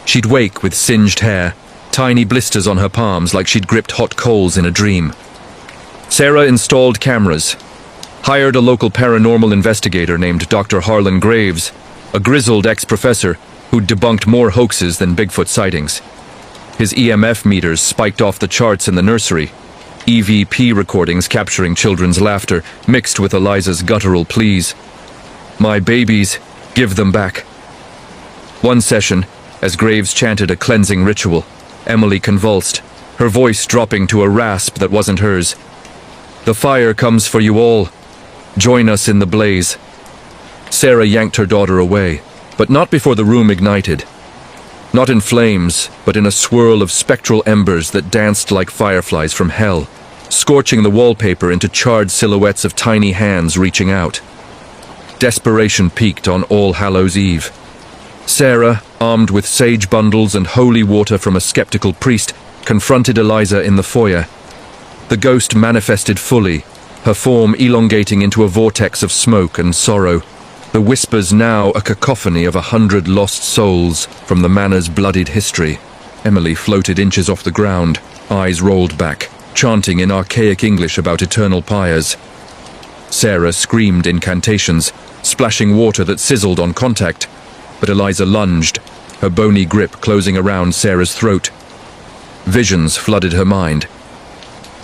She'd wake with singed hair, tiny blisters on her palms like she'd gripped hot coals in a dream. Sarah installed cameras, hired a local paranormal investigator named Dr. Harlan Graves, a grizzled ex-professor who'd debunked more hoaxes than Bigfoot sightings. His EMF meters spiked off the charts in the nursery, EVP recordings capturing children's laughter mixed with Eliza's guttural pleas. "My babies, give them back." One session, as Graves chanted a cleansing ritual, Emily convulsed, her voice dropping to a rasp that wasn't hers. "The fire comes for you all. Join us in the blaze." Sarah yanked her daughter away, but not before the room ignited. Not in flames, but in a swirl of spectral embers that danced like fireflies from hell, scorching the wallpaper into charred silhouettes of tiny hands reaching out. Desperation peaked on All Hallows' Eve. Sarah, armed with sage bundles and holy water from a skeptical priest, confronted Eliza in the foyer. The ghost manifested fully, her form elongating into a vortex of smoke and sorrow, the whispers now a cacophony of 100 lost souls from the manor's bloodied history. Emily floated inches off the ground, eyes rolled back, chanting in archaic English about eternal pyres. Sarah screamed incantations, splashing water that sizzled on contact, but Eliza lunged, her bony grip closing around Sarah's throat. Visions flooded her mind.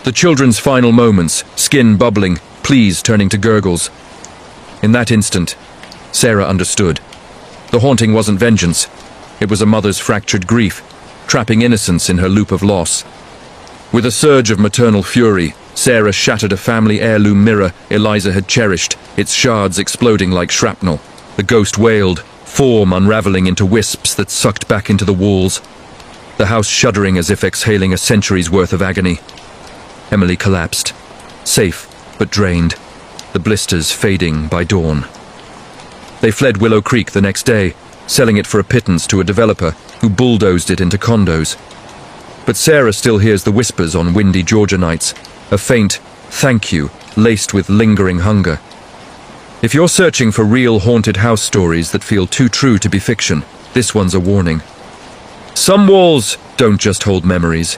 The children's final moments, skin bubbling, pleas turning to gurgles. In that instant, Sarah understood. The haunting wasn't vengeance. It was a mother's fractured grief, trapping innocence in her loop of loss. With a surge of maternal fury, Sarah shattered a family heirloom mirror Eliza had cherished, its shards exploding like shrapnel. The ghost wailed, form unraveling into wisps that sucked back into the walls, the house shuddering as if exhaling a century's worth of agony. Emily collapsed, safe but drained, the blisters fading by dawn. They fled Willow Creek the next day, selling it for a pittance to a developer who bulldozed it into condos. But Sarah still hears the whispers on windy Georgia nights, a faint thank you laced with lingering hunger. If you're searching for real haunted house stories that feel too true to be fiction, this one's a warning. Some walls don't just hold memories,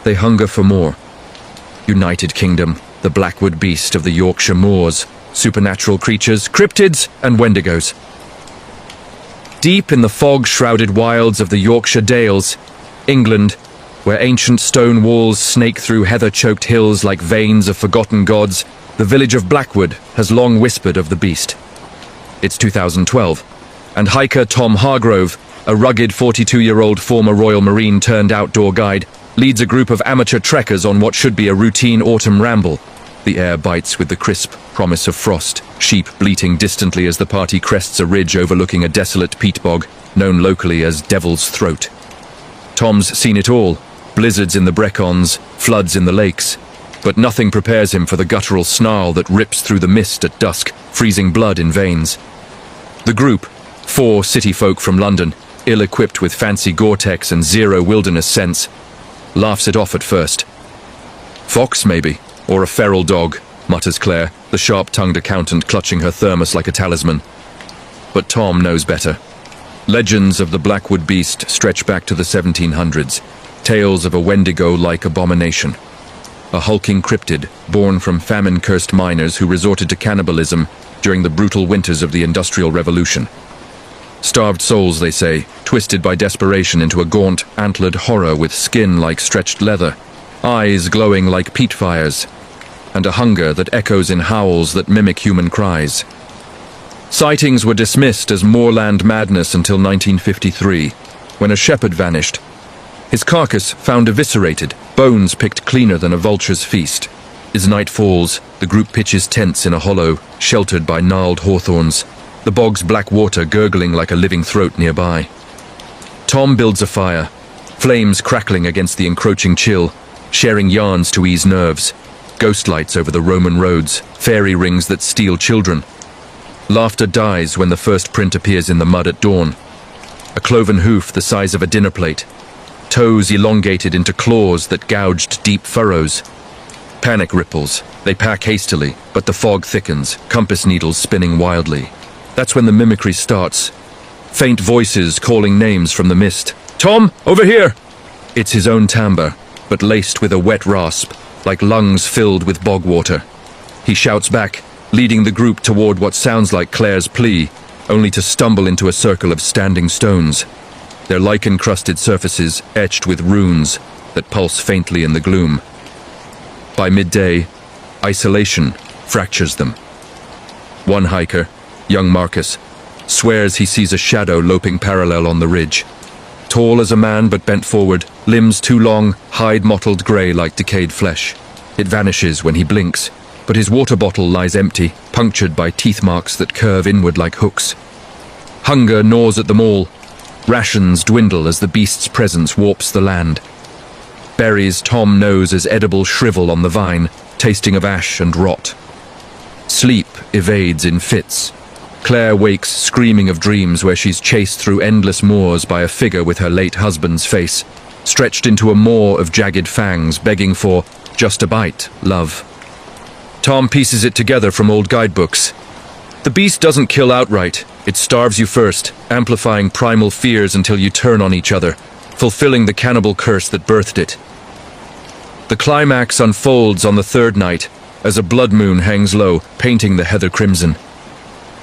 they hunger for more. United Kingdom, the Blackwood beast of the Yorkshire moors, supernatural creatures, cryptids, and wendigos. Deep in the fog-shrouded wilds of the Yorkshire Dales, England, where ancient stone walls snake through heather-choked hills like veins of forgotten gods, the village of Blackwood has long whispered of the beast. It's 2012, and hiker Tom Hargrove, a rugged 42-year-old former Royal Marine turned outdoor guide, leads a group of amateur trekkers on what should be a routine autumn ramble. The air bites with the crisp promise of frost, sheep bleating distantly as the party crests a ridge overlooking a desolate peat bog, known locally as Devil's Throat. Tom's seen it all, blizzards in the Brecons, floods in the lakes, but nothing prepares him for the guttural snarl that rips through the mist at dusk, freezing blood in veins. The group, 4 city folk from London, ill-equipped with fancy Gore-Tex and zero wilderness sense, laughs it off at first. Fox, maybe, or a feral dog, mutters Claire, the sharp-tongued accountant clutching her thermos like a talisman. But Tom knows better. Legends of the Blackwood beast stretch back to the 1700s, tales of a Wendigo-like abomination. A hulking cryptid born from famine-cursed miners who resorted to cannibalism during the brutal winters of the Industrial Revolution. Starved souls, they say, twisted by desperation into a gaunt, antlered horror with skin like stretched leather, eyes glowing like peat fires, and a hunger that echoes in howls that mimic human cries. Sightings were dismissed as moorland madness until 1953, when a shepherd vanished. His carcass found eviscerated, bones picked cleaner than a vulture's feast. As night falls, the group pitches tents in a hollow, sheltered by gnarled hawthorns, the bog's black water gurgling like a living throat nearby. Tom builds a fire, flames crackling against the encroaching chill, sharing yarns to ease nerves, ghost lights over the Roman roads, fairy rings that steal children. Laughter dies when the first print appears in the mud at dawn. A cloven hoof the size of a dinner plate, toes elongated into claws that gouged deep furrows. Panic ripples, they pack hastily, but the fog thickens, compass needles spinning wildly. That's when the mimicry starts. Faint voices calling names from the mist. Tom, over here! It's his own timbre, but laced with a wet rasp, like lungs filled with bog water. He shouts back, leading the group toward what sounds like Claire's plea, only to stumble into a circle of standing stones, their lichen-crusted surfaces etched with runes that pulse faintly in the gloom. By midday, isolation fractures them. One hiker, young Marcus, swears he sees a shadow loping parallel on the ridge. Tall as a man but bent forward, limbs too long, hide mottled grey like decayed flesh. It vanishes when he blinks, but his water bottle lies empty, punctured by teeth marks that curve inward like hooks. Hunger gnaws at them all. Rations dwindle as the beast's presence warps the land. Berries Tom knows as edible shrivel on the vine, tasting of ash and rot. Sleep evades in fits, Claire wakes screaming of dreams where she's chased through endless moors by a figure with her late husband's face, stretched into a maw of jagged fangs, begging for just a bite, love. Tom pieces it together from old guidebooks. The beast doesn't kill outright. It starves you first, amplifying primal fears until you turn on each other, fulfilling the cannibal curse that birthed it. The climax unfolds on the third night, as a blood moon hangs low, painting the heather crimson.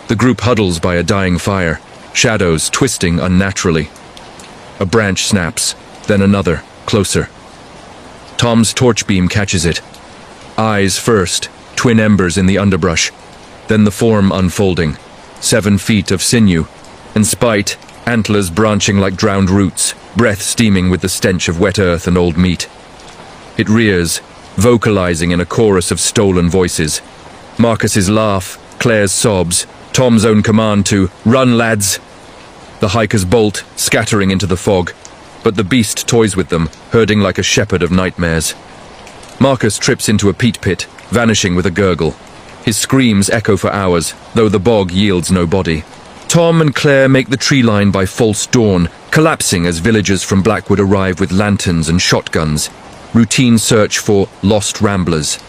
The group huddles by a dying fire, shadows twisting unnaturally. A branch snaps, then another, closer. Tom's torch beam catches it. Eyes first, twin embers in the underbrush, then the form unfolding, 7 feet of sinew, and spite, antlers branching like drowned roots, breath steaming with the stench of wet earth and old meat. It rears, vocalizing in a chorus of stolen voices. Marcus's laugh, Claire's sobs, Tom's own command to "Run, lads!" The hikers bolt, scattering into the fog, but the beast toys with them, herding like a shepherd of nightmares. Marcus trips into a peat pit, vanishing with a gurgle. His screams echo for hours, though the bog yields no body. Tom and Claire make the tree line by false dawn, collapsing as villagers from Blackwood arrive with lanterns and shotguns. Routine search for lost ramblers.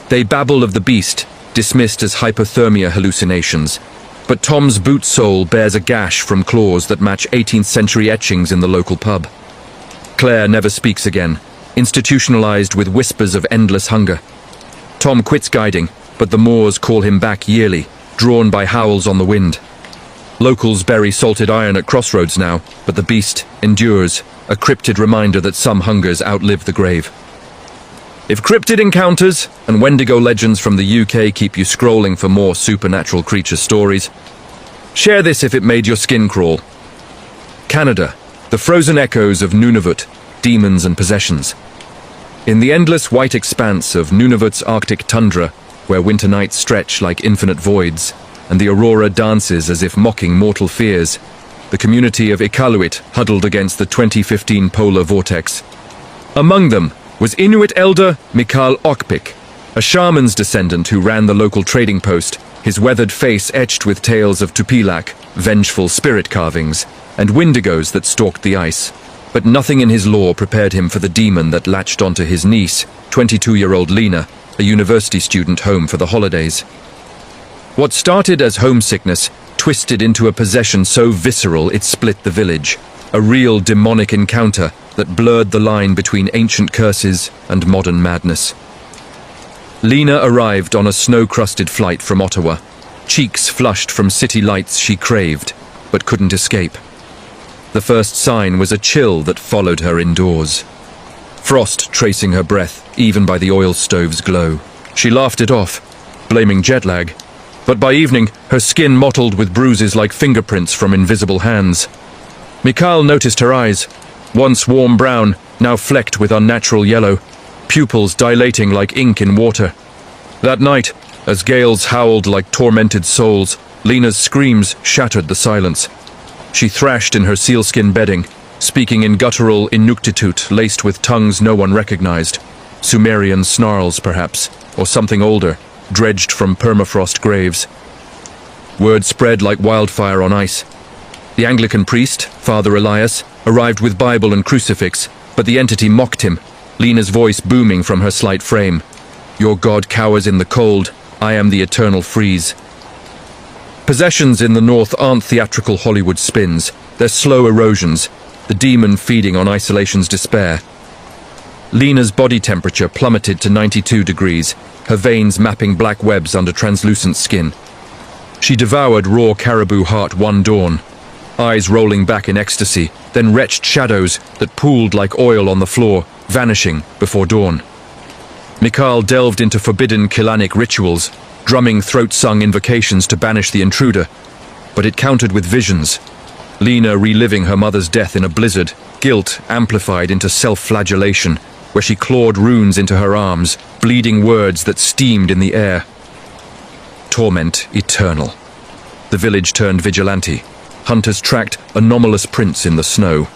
They babble of the beast, dismissed as hypothermia hallucinations, but Tom's boot sole bears a gash from claws that match 18th century etchings in the local pub. Claire never speaks again, institutionalized with whispers of endless hunger. Tom quits guiding, but the moors call him back yearly, drawn by howls on the wind. Locals bury salted iron at crossroads now, but the beast endures, a cryptid reminder that some hungers outlive the grave. If cryptid encounters and Wendigo legends from the UK keep you scrolling for more supernatural creature stories, share this if it made your skin crawl. Canada, the frozen echoes of Nunavut, demons and possessions. In the endless white expanse of Nunavut's Arctic tundra, where winter nights stretch like infinite voids, and the aurora dances as if mocking mortal fears, the community of Iqaluit huddled against the 2015 polar vortex. Among them was Inuit elder Mikael Okpik, a shaman's descendant who ran the local trading post, his weathered face etched with tales of Tupilak, vengeful spirit carvings, and wendigos that stalked the ice. But nothing in his lore prepared him for the demon that latched onto his niece, 22-year-old Lena, a university student home for the holidays. What started as homesickness twisted into a possession so visceral it split the village, a real demonic encounter that blurred the line between ancient curses and modern madness. Lena arrived on a snow-crusted flight from Ottawa, cheeks flushed from city lights she craved, but couldn't escape. The first sign was a chill that followed her indoors. Frost tracing her breath, even by the oil stove's glow. She laughed it off, blaming jet lag, but by evening her skin mottled with bruises like fingerprints from invisible hands. Mikael noticed her eyes, once warm brown, now flecked with unnatural yellow, pupils dilating like ink in water. That night, as gales howled like tormented souls, Lena's screams shattered the silence. She thrashed in her sealskin bedding, speaking in guttural Inuktitut laced with tongues no one recognized. Sumerian snarls, perhaps, or something older, dredged from permafrost graves. Word spread like wildfire on ice. The Anglican priest, Father Elias, arrived with Bible and crucifix, but the entity mocked him, Lena's voice booming from her slight frame. Your God cowers in the cold, I am the eternal freeze. Possessions in the north aren't theatrical Hollywood spins, they're slow erosions, the demon feeding on isolation's despair. Lena's body temperature plummeted to 92 degrees, her veins mapping black webs under translucent skin. She devoured raw caribou heart one dawn, eyes rolling back in ecstasy, then retched shadows that pooled like oil on the floor, vanishing before dawn. Mikael delved into forbidden Kilanic rituals, drumming throat-sung invocations to banish the intruder, but it countered with visions. Lena reliving her mother's death in a blizzard, guilt amplified into self-flagellation, where she clawed runes into her arms, bleeding words that steamed in the air. Torment eternal. The village turned vigilante. Hunters tracked anomalous prints in the snow.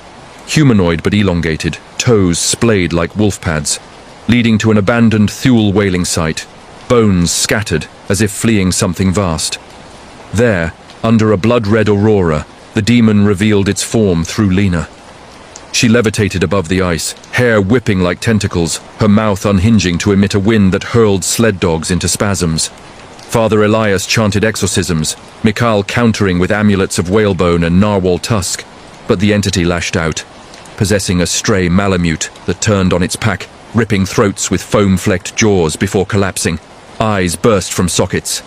Humanoid but elongated, toes splayed like wolf pads, leading to an abandoned Thule whaling site, bones scattered as if fleeing something vast. There, under a blood-red aurora, the demon revealed its form through Lena. She levitated above the ice, hair whipping like tentacles, her mouth unhinging to emit a wind that hurled sled dogs into spasms. Father Elias chanted exorcisms, Mikhail countering with amulets of whalebone and narwhal tusk, but the entity lashed out, possessing a stray Malamute that turned on its pack, ripping throats with foam-flecked jaws before collapsing. Eyes burst from sockets.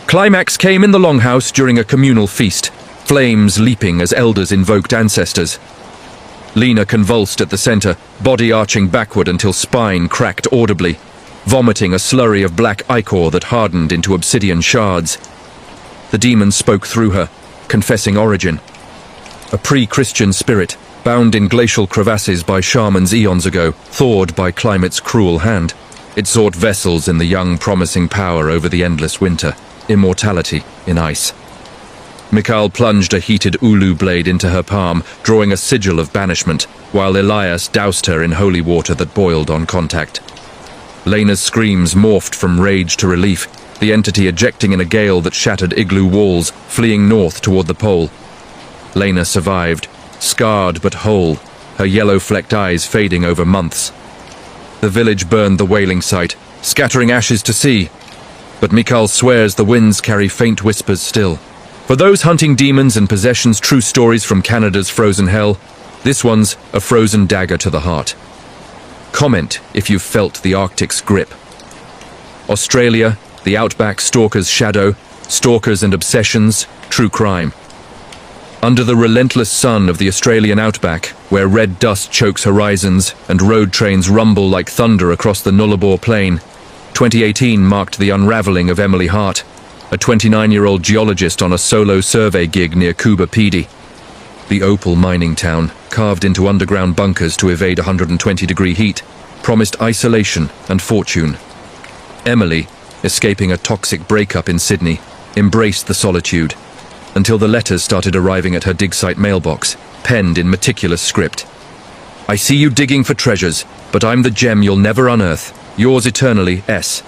Climax came in the longhouse during a communal feast, flames leaping as elders invoked ancestors. Lena convulsed at the center, body arching backward until spine cracked audibly, vomiting a slurry of black ichor that hardened into obsidian shards. The demon spoke through her, confessing origin. A pre-Christian spirit, bound in glacial crevasses by shamans eons ago, thawed by climate's cruel hand. It sought vessels in the young, promising power over the endless winter, immortality in ice. Mikhail plunged a heated ulu blade into her palm, drawing a sigil of banishment, while Elias doused her in holy water that boiled on contact. Lena's screams morphed from rage to relief, the entity ejecting in a gale that shattered igloo walls, fleeing north toward the pole. Lena survived, scarred but whole, her yellow-flecked eyes fading over months. The village burned the whaling site, scattering ashes to sea, but Mikhail swears the winds carry faint whispers still. For those hunting demons and possessions, true stories from Canada's frozen hell, this one's a frozen dagger to the heart. Comment if you've felt the Arctic's grip. Australia, the outback stalker's shadow, stalkers and obsessions, true crime. Under the relentless sun of the Australian outback, where red dust chokes horizons and road trains rumble like thunder across the Nullarbor Plain, 2018 marked the unraveling of Emily Hart, a 29-year-old geologist on a solo survey gig near Kuba Pedy. The opal mining town, carved into underground bunkers to evade 120-degree heat, promised isolation and fortune. Emily, escaping a toxic breakup in Sydney, embraced the solitude, until the letters started arriving at her dig site mailbox, penned in meticulous script. I see you digging for treasures, but I'm the gem you'll never unearth. Yours eternally, S.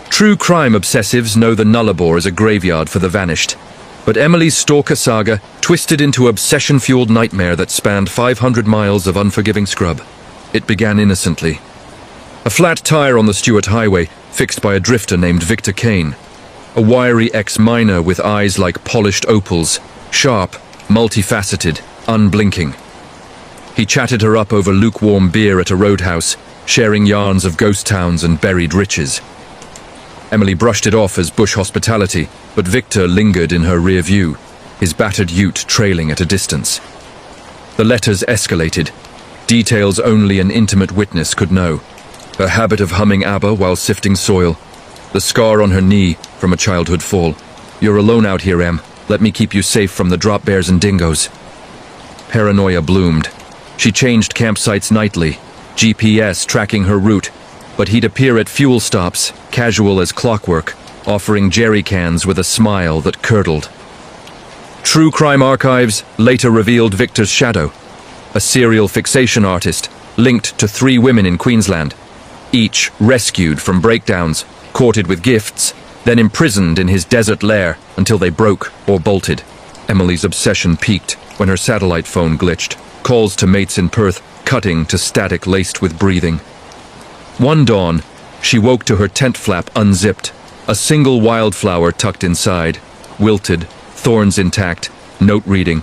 True crime obsessives know the Nullarbor is a graveyard for the vanished, but Emily's stalker saga twisted into obsession-fueled nightmare that spanned 500 miles of unforgiving scrub. It began innocently. A flat tire on the Stuart Highway, fixed by a drifter named Victor Kane. A wiry ex-miner with eyes like polished opals, sharp, multifaceted, unblinking. He chatted her up over lukewarm beer at a roadhouse, sharing yarns of ghost towns and buried riches. Emily brushed it off as bush hospitality, but Victor lingered in her rear view, his battered ute trailing at a distance. The letters escalated, details only an intimate witness could know. Her habit of humming ABBA while sifting soil, the scar on her knee from a childhood fall. You're alone out here, Em. Let me keep you safe from the drop bears and dingoes. Paranoia bloomed. She changed campsites nightly, GPS tracking her route, but he'd appear at fuel stops, casual as clockwork, offering jerry cans with a smile that curdled. True Crime Archives later revealed Victor's shadow, a serial fixation artist linked to 3 women in Queensland, each rescued from breakdowns, courted with gifts, then imprisoned in his desert lair until they broke or bolted. Emily's obsession peaked when her satellite phone glitched, calls to mates in Perth cutting to static laced with breathing. One dawn, she woke to her tent flap unzipped, a single wildflower tucked inside, wilted, thorns intact, note reading.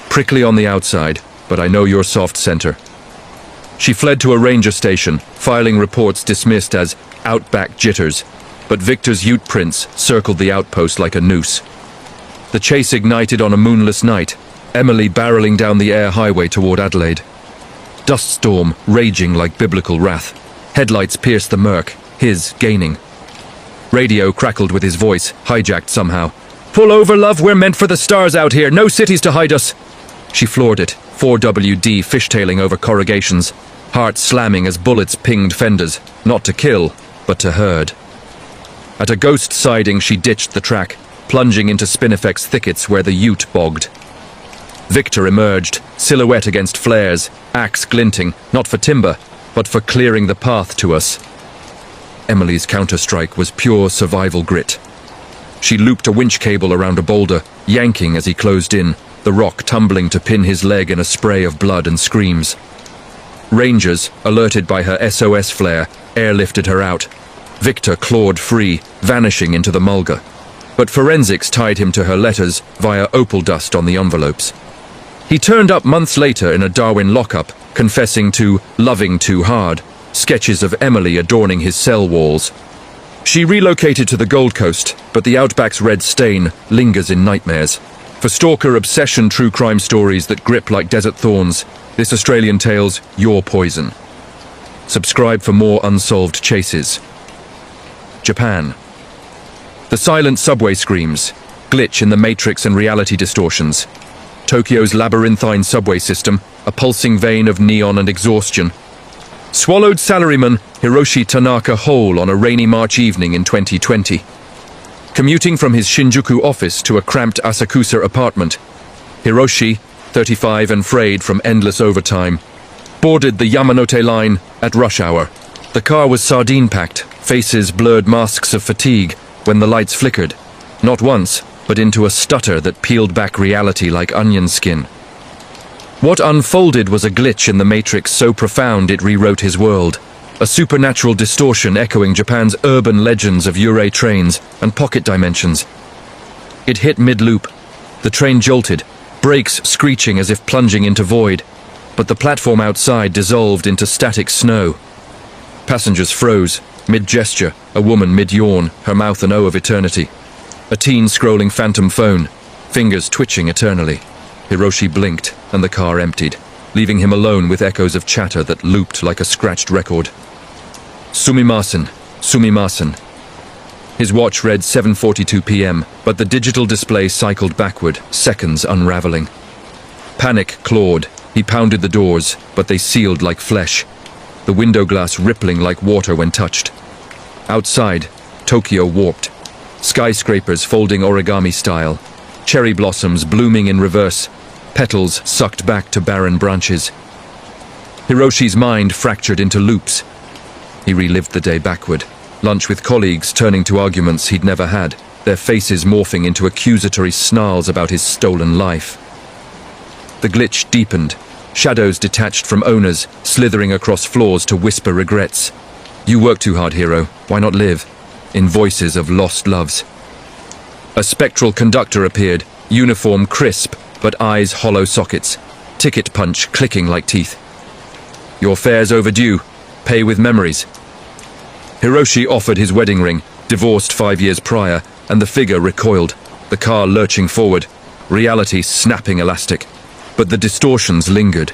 Prickly on the outside, but I know your soft center. She fled to a ranger station, filing reports dismissed as outback jitters, but Victor's ute prints circled the outpost like a noose. The chase ignited on a moonless night, Emily barreling down the air highway toward Adelaide. Dust storm raging like biblical wrath. Headlights pierced the murk, his gaining. Radio crackled with his voice, hijacked somehow. Pull over, love, we're meant for the stars out here, no cities to hide us. She floored it, 4WD fishtailing over corrugations, heart slamming as bullets pinged fenders, not to kill, but to herd. At a ghost siding, she ditched the track, plunging into Spinifex thickets where the ute bogged. Victor emerged, silhouette against flares, axe glinting, not for timber, but for clearing the path to us. Emily's counterstrike was pure survival grit. She looped a winch cable around a boulder, yanking as he closed in, the rock tumbling to pin his leg in a spray of blood and screams. Rangers, alerted by her SOS flare, airlifted her out. Victor clawed free, vanishing into the mulga. But forensics tied him to her letters via opal dust on the envelopes. He turned up months later in a Darwin lockup, confessing to loving too hard, sketches of Emily adorning his cell walls. She relocated to the Gold Coast, but the Outback's red stain lingers in nightmares. For stalker obsession true crime stories that grip like desert thorns, this Australian tale's your poison. Subscribe for more unsolved chases. Japan. The silent subway screams, glitch in the matrix and reality distortions. Tokyo's labyrinthine subway system, a pulsing vein of neon and exhaustion. Swallowed salaryman Hiroshi Tanaka whole on a rainy March evening in 2020. Commuting from his Shinjuku office to a cramped Asakusa apartment, Hiroshi, 35 and frayed from endless overtime, boarded the Yamanote line at rush hour. The car was sardine-packed, faces blurred masks of fatigue when the lights flickered, not once, but into a stutter that peeled back reality like onion skin. What unfolded was a glitch in the matrix so profound it rewrote his world, a supernatural distortion echoing Japan's urban legends of Yurei trains and pocket dimensions. It hit mid-loop. The train jolted, brakes screeching as if plunging into void, but the platform outside dissolved into static snow. Passengers froze, mid-gesture, a woman mid-yawn, her mouth an O of eternity. A teen scrolling phantom phone, fingers twitching eternally. Hiroshi blinked, and the car emptied, leaving him alone with echoes of chatter that looped like a scratched record. Sumimasen, sumimasen. His watch read 7:42 p.m., but the digital display cycled backward, seconds unraveling. Panic clawed. He pounded the doors, but they sealed like flesh, the window glass rippling like water when touched. Outside, Tokyo warped. Skyscrapers folding origami style, cherry blossoms blooming in reverse, petals sucked back to barren branches. Hiroshi's mind fractured into loops. He relived the day backward, lunch with colleagues turning to arguments he'd never had, their faces morphing into accusatory snarls about his stolen life. The glitch deepened, shadows detached from owners, slithering across floors to whisper regrets. "You work too hard, hero. Why not live?" in voices of lost loves. A spectral conductor appeared, uniform crisp, but eyes hollow sockets, ticket punch clicking like teeth. "Your fare's overdue. Pay with memories." Hiroshi offered his wedding ring, divorced 5 years prior, and the figure recoiled, the car lurching forward, reality snapping elastic. But the distortions lingered.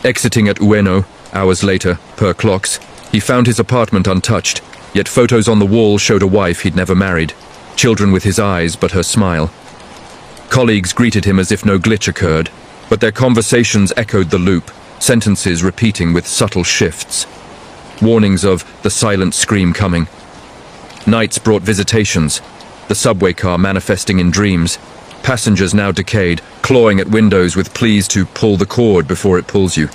Exiting at Ueno, hours later, per clocks, he found his apartment untouched, yet photos on the wall showed a wife he'd never married, children with his eyes but her smile. Colleagues greeted him as if no glitch occurred, but their conversations echoed the loop, sentences repeating with subtle shifts. Warnings of the silent scream coming. Nights brought visitations, the subway car manifesting in dreams, passengers now decayed, clawing at windows with pleas to pull the cord before it pulls you.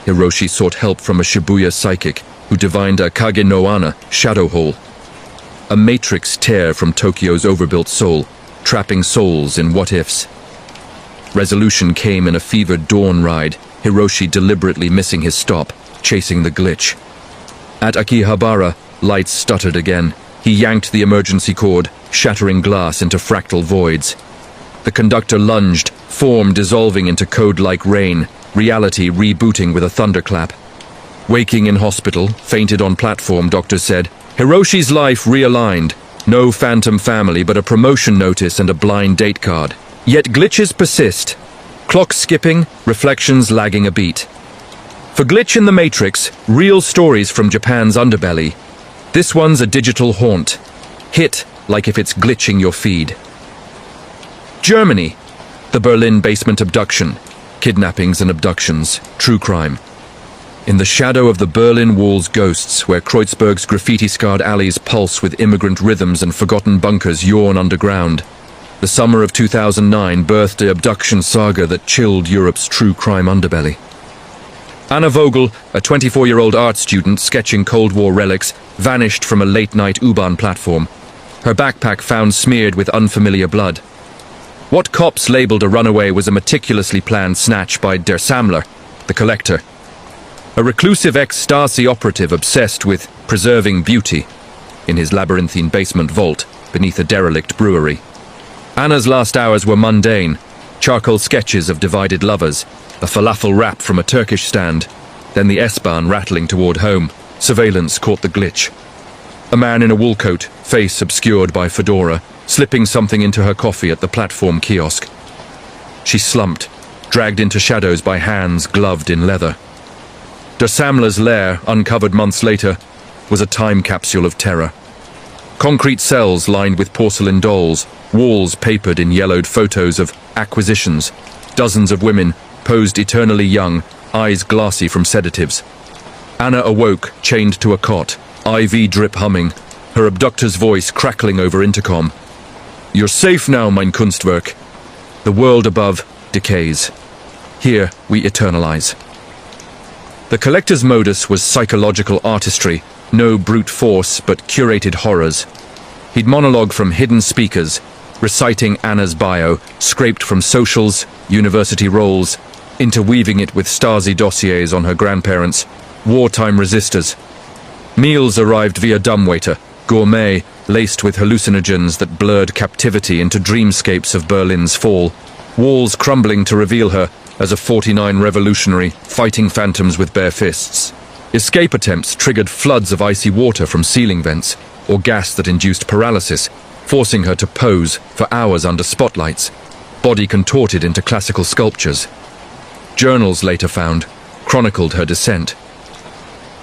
Hiroshi sought help from a Shibuya psychic who divined a Kage no Ana, shadow hole. A matrix tear from Tokyo's overbuilt soul, trapping souls in what-ifs. Resolution came in a fevered dawn ride, Hiroshi deliberately missing his stop, chasing the glitch. At Akihabara, lights stuttered again. He yanked the emergency cord, shattering glass into fractal voids. The conductor lunged, form dissolving into code-like rain, reality rebooting with a thunderclap. Waking in hospital, fainted on platform, doctors said. Hiroshi's life realigned. No phantom family, but a promotion notice and a blind date card. Yet glitches persist. Clock skipping, reflections lagging a beat. For Glitch in the Matrix, real stories from Japan's underbelly. This one's a digital haunt. Hit like if it's glitching your feed. Germany. The Berlin basement abduction. Kidnappings and abductions. True crime. In the shadow of the Berlin Wall's ghosts, where Kreuzberg's graffiti-scarred alleys pulse with immigrant rhythms and forgotten bunkers yawn underground, the summer of 2009 birthed a abduction saga that chilled Europe's true crime underbelly. Anna Vogel, a 24-year-old art student sketching Cold War relics, vanished from a late-night U-Bahn platform. her backpack found smeared with unfamiliar blood. What cops labeled a runaway was a meticulously planned snatch by Der Sammler, the collector. A reclusive ex-Stasi operative obsessed with preserving beauty in his labyrinthine basement vault beneath a derelict brewery. Anna's last hours were mundane, charcoal sketches of divided lovers, a falafel wrap from a Turkish stand, then the S-Bahn rattling toward home. Surveillance caught the glitch. A man in a wool coat, face obscured by fedora, slipping something into her coffee at the platform kiosk. She slumped, dragged into shadows by hands gloved in leather. Der Sammler's lair, uncovered months later, was a time capsule of terror. Concrete cells lined with porcelain dolls, walls papered in yellowed photos of acquisitions, dozens of women, posed eternally young, eyes glassy from sedatives. Anna awoke, chained to a cot, IV drip humming, her abductor's voice crackling over intercom. "You're safe now, mein Kunstwerk." The world above decays. Here we eternalize. The collector's modus was psychological artistry, no brute force but curated horrors. He'd monologue from hidden speakers, reciting Anna's bio, scraped from socials, university roles, interweaving it with Stasi dossiers on her grandparents, wartime resistors. Meals arrived via dumbwaiter, gourmet, laced with hallucinogens that blurred captivity into dreamscapes of Berlin's fall, walls crumbling to reveal her as a 49 revolutionary fighting phantoms with bare fists. Escape attempts triggered floods of icy water from ceiling vents, or gas that induced paralysis, forcing her to pose for hours under spotlights, body contorted into classical sculptures. Journals later found chronicled her descent.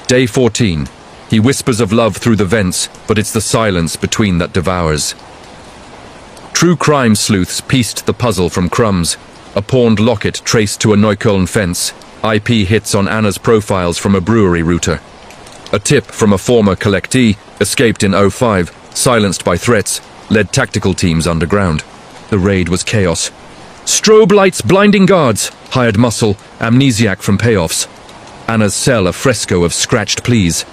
Day 14. He whispers of love through the vents, but it's the silence between that devours. True crime sleuths pieced the puzzle from crumbs. A pawned locket traced to a Neukölln fence, IP hits on Anna's profiles from a brewery router. A tip from a former collectee, escaped in '05, silenced by threats, led tactical teams underground. The raid was chaos. Strobe lights, blinding guards, hired muscle, amnesiac from payoffs. Anna's cell a fresco of scratched pleas.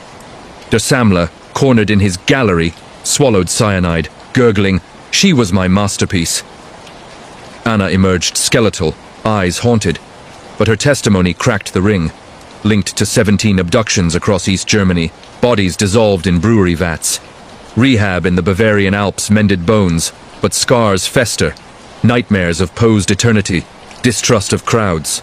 Der Sammler, cornered in his gallery, swallowed cyanide, gurgling, "She was my masterpiece." Anna emerged skeletal, eyes haunted, but her testimony cracked the ring. Linked to 17 abductions across East Germany, bodies dissolved in brewery vats. Rehab in the Bavarian Alps mended bones, but scars fester. Nightmares of posed eternity, distrust of crowds.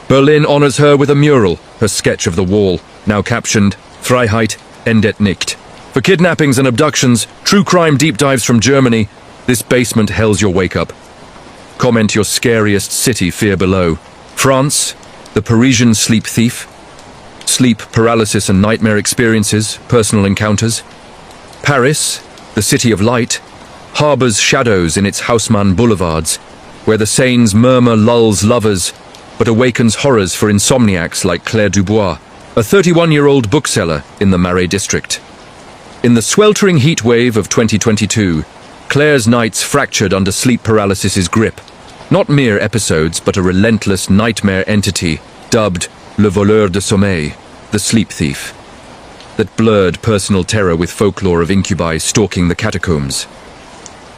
Berlin honors her with a mural, her sketch of the wall, now captioned, Freiheit endet nicht. For kidnappings and abductions, true crime deep dives from Germany, this basement hells your wake-up. Comment your scariest city fear below. France, the Parisian sleep thief. Sleep paralysis and nightmare experiences, personal encounters. Paris, the city of light, harbors shadows in its Haussmann boulevards, where the Seines murmur lulls lovers, but awakens horrors for insomniacs like Claire Dubois, a 31-year-old bookseller in the Marais district. In the sweltering heat wave of 2022, Claire's nights fractured under sleep paralysis's grip. Not mere episodes, but a relentless nightmare entity dubbed Le Voleur de Sommeil, the sleep thief, that blurred personal terror with folklore of incubi stalking the catacombs.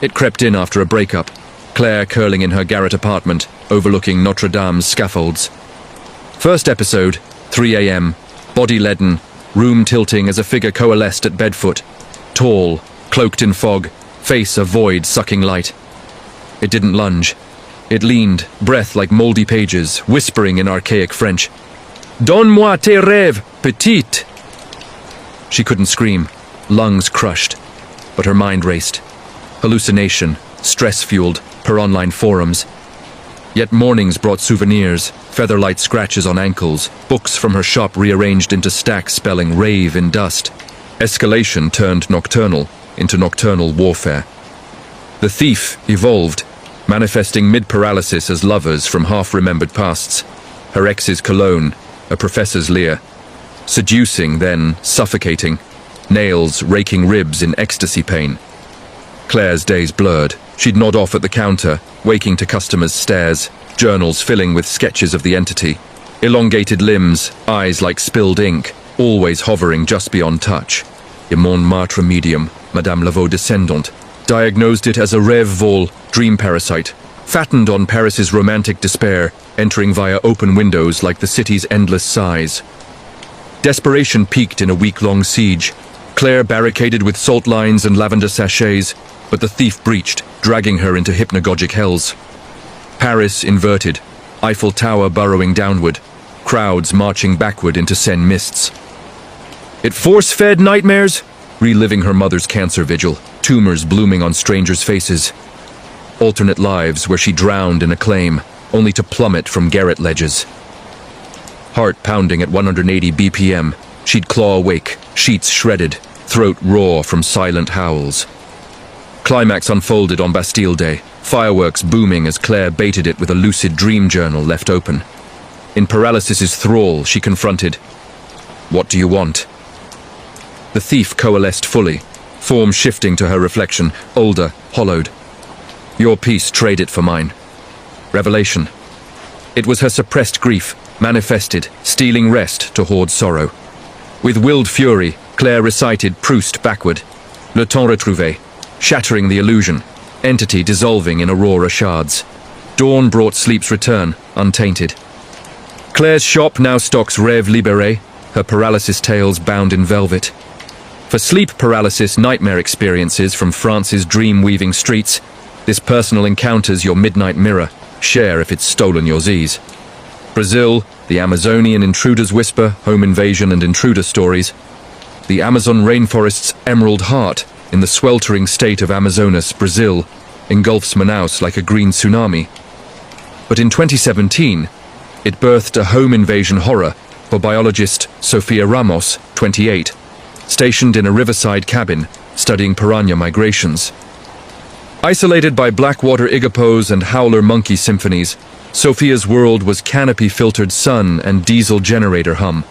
It crept in after a breakup, Claire curling in her garret apartment, overlooking Notre Dame's scaffolds. First episode, 3 a.m., body leaden, room tilting as a figure coalesced at bedfoot. Tall, cloaked in fog, face a void sucking light. It didn't lunge. It leaned, breath like moldy pages, whispering in archaic French. "Donne-moi tes rêves, petite!" She couldn't scream, lungs crushed, but her mind raced. Hallucination, stress-fueled, per online forums. Yet mornings brought souvenirs, featherlight scratches on ankles, books from her shop rearranged into stacks spelling rave in dust. Escalation turned nocturnal into nocturnal warfare. The thief evolved, manifesting mid-paralysis as lovers from half-remembered pasts. Her ex's cologne, a professor's leer. Seducing, then suffocating. Nails raking ribs in ecstasy pain. Claire's days blurred. She'd nod off at the counter, waking to customers' stares, journals filling with sketches of the entity. Elongated limbs, eyes like spilled ink, always hovering just beyond touch. A Montmartre medium, Madame Laveau descendant, diagnosed it as a rêve vol, dream parasite, fattened on Paris's romantic despair, entering via open windows like the city's endless sighs. Desperation peaked in a week-long siege. Claire barricaded with salt lines and lavender sachets, but the thief breached, dragging her into hypnagogic hells. Paris inverted, Eiffel Tower burrowing downward, crowds marching backward into Seine mists. It force-fed nightmares, reliving her mother's cancer vigil, tumors blooming on strangers' faces. Alternate lives where she drowned in acclaim, only to plummet from garret ledges. Heart pounding at 180 BPM, she'd claw awake, sheets shredded, throat raw from silent howls. Climax unfolded on Bastille Day, fireworks booming as Claire baited it with a lucid dream journal left open. In paralysis's thrall, she confronted, "What do you want?" The thief coalesced fully, form shifting to her reflection, older, hollowed. "Your piece, trade it for mine." Revelation. It was her suppressed grief, manifested, stealing rest to hoard sorrow. With willed fury, Claire recited Proust backward, Le temps retrouvé, shattering the illusion, entity dissolving in aurora shards. Dawn brought sleep's return, untainted. Claire's shop now stocks Rêve Libéré, her paralysis tales bound in velvet. For sleep paralysis nightmare experiences from France's dream-weaving streets, this personal encounter's your midnight mirror. Share if it's stolen your Z's. Brazil, the Amazonian intruder's whisper, home invasion and intruder stories. The Amazon rainforest's emerald heart, in the sweltering state of Amazonas, Brazil, engulfs Manaus like a green tsunami. But in 2017, it birthed a home invasion horror for biologist Sofia Ramos, 28, stationed in a riverside cabin, studying piranha migrations. Isolated by blackwater igapos and howler monkey symphonies, Sofia's world was canopy-filtered sun and diesel generator hum,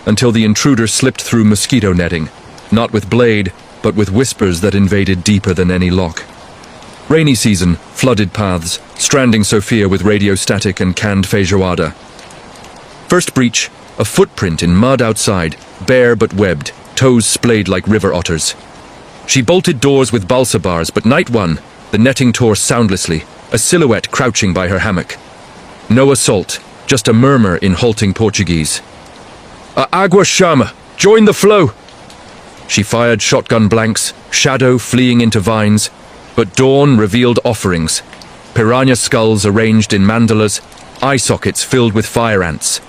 until the intruder slipped through mosquito netting, not with blade, but with whispers that invaded deeper than any lock. Rainy season, flooded paths, stranding Sofia with radio static and canned feijoada. First breach, a footprint in mud outside, bare but webbed, toes splayed like river otters. She bolted doors with balsa bars, but night one, the netting tore soundlessly, a silhouette crouching by her hammock. No assault, just a murmur in halting Portuguese. "A agua chama! Join the flow!" She fired shotgun blanks, shadow fleeing into vines, but dawn revealed offerings. Piranha skulls arranged in mandalas, eye sockets filled with fire ants.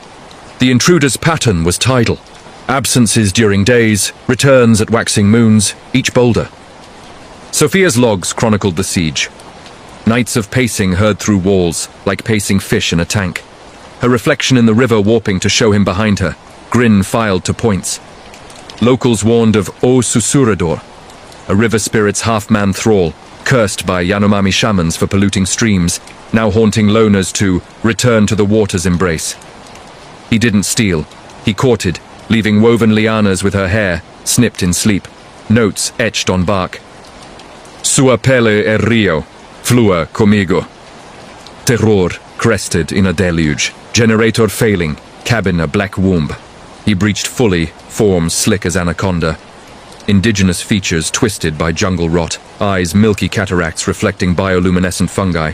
The intruder's pattern was tidal. Absences during days, returns at waxing moons, each bolder. Sofia's logs chronicled the siege. Nights of pacing heard through walls, like pacing fish in a tank. Her reflection in the river warping to show him behind her, grin filed to points. Locals warned of O Susurrador, a river spirit's half-man thrall, cursed by Yanomami shamans for polluting streams, now haunting loners to return to the water's embrace. He didn't steal. He courted, leaving woven lianas with her hair, snipped in sleep, notes etched on bark. Sua pelle è rio, flua comigo. Terror crested in a deluge, generator failing, cabin a black womb. He breached fully, form slick as anaconda. Indigenous features twisted by jungle rot, eyes milky cataracts reflecting bioluminescent fungi.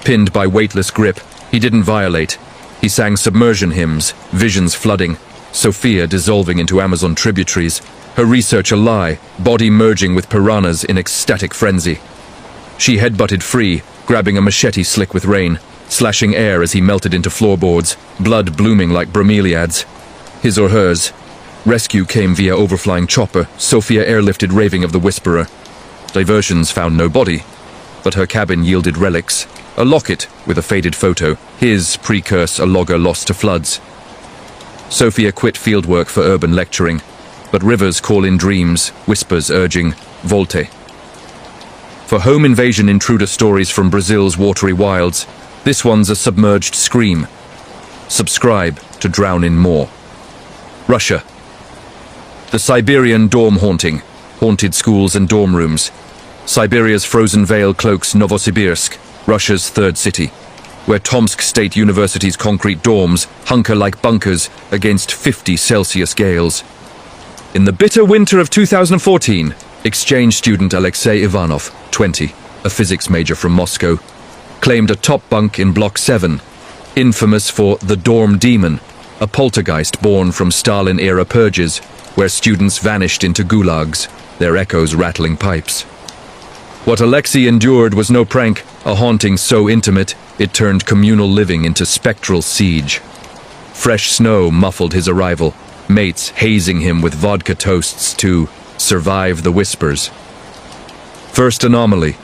Pinned by weightless grip, he didn't violate. He sang submersion hymns, visions flooding, Sofia dissolving into Amazon tributaries, her research a lie, body merging with piranhas in ecstatic frenzy. She headbutted free, grabbing a machete slick with rain, slashing air as he melted into floorboards, blood blooming like bromeliads. His or hers. Rescue came via overflying chopper, Sofia airlifted raving of the Whisperer. Diversions found no body, but her cabin yielded relics. A locket with a faded photo, his precursor a logger lost to floods. Sofia quit fieldwork for urban lecturing, but rivers call in dreams, whispers urging, volte. For home invasion intruder stories from Brazil's watery wilds, this one's a submerged scream. Subscribe to drown in more. Russia. The Siberian dorm haunting, haunted schools and dorm rooms. Siberia's frozen veil cloaks Novosibirsk, Russia's third city, where Tomsk State University's concrete dorms hunker like bunkers against 50 Celsius gales. In the bitter winter of 2014, Exchange student Alexei Ivanov, 20, a physics major from Moscow, claimed a top bunk in Block 7, infamous for the dorm demon, a poltergeist born from Stalin-era purges, where students vanished into gulags, their echoes rattling pipes. What Alexei endured was no prank, a haunting so intimate it turned communal living into spectral siege. Fresh snow muffled his arrival, mates hazing him with vodka toasts to survive the whispers. First anomaly.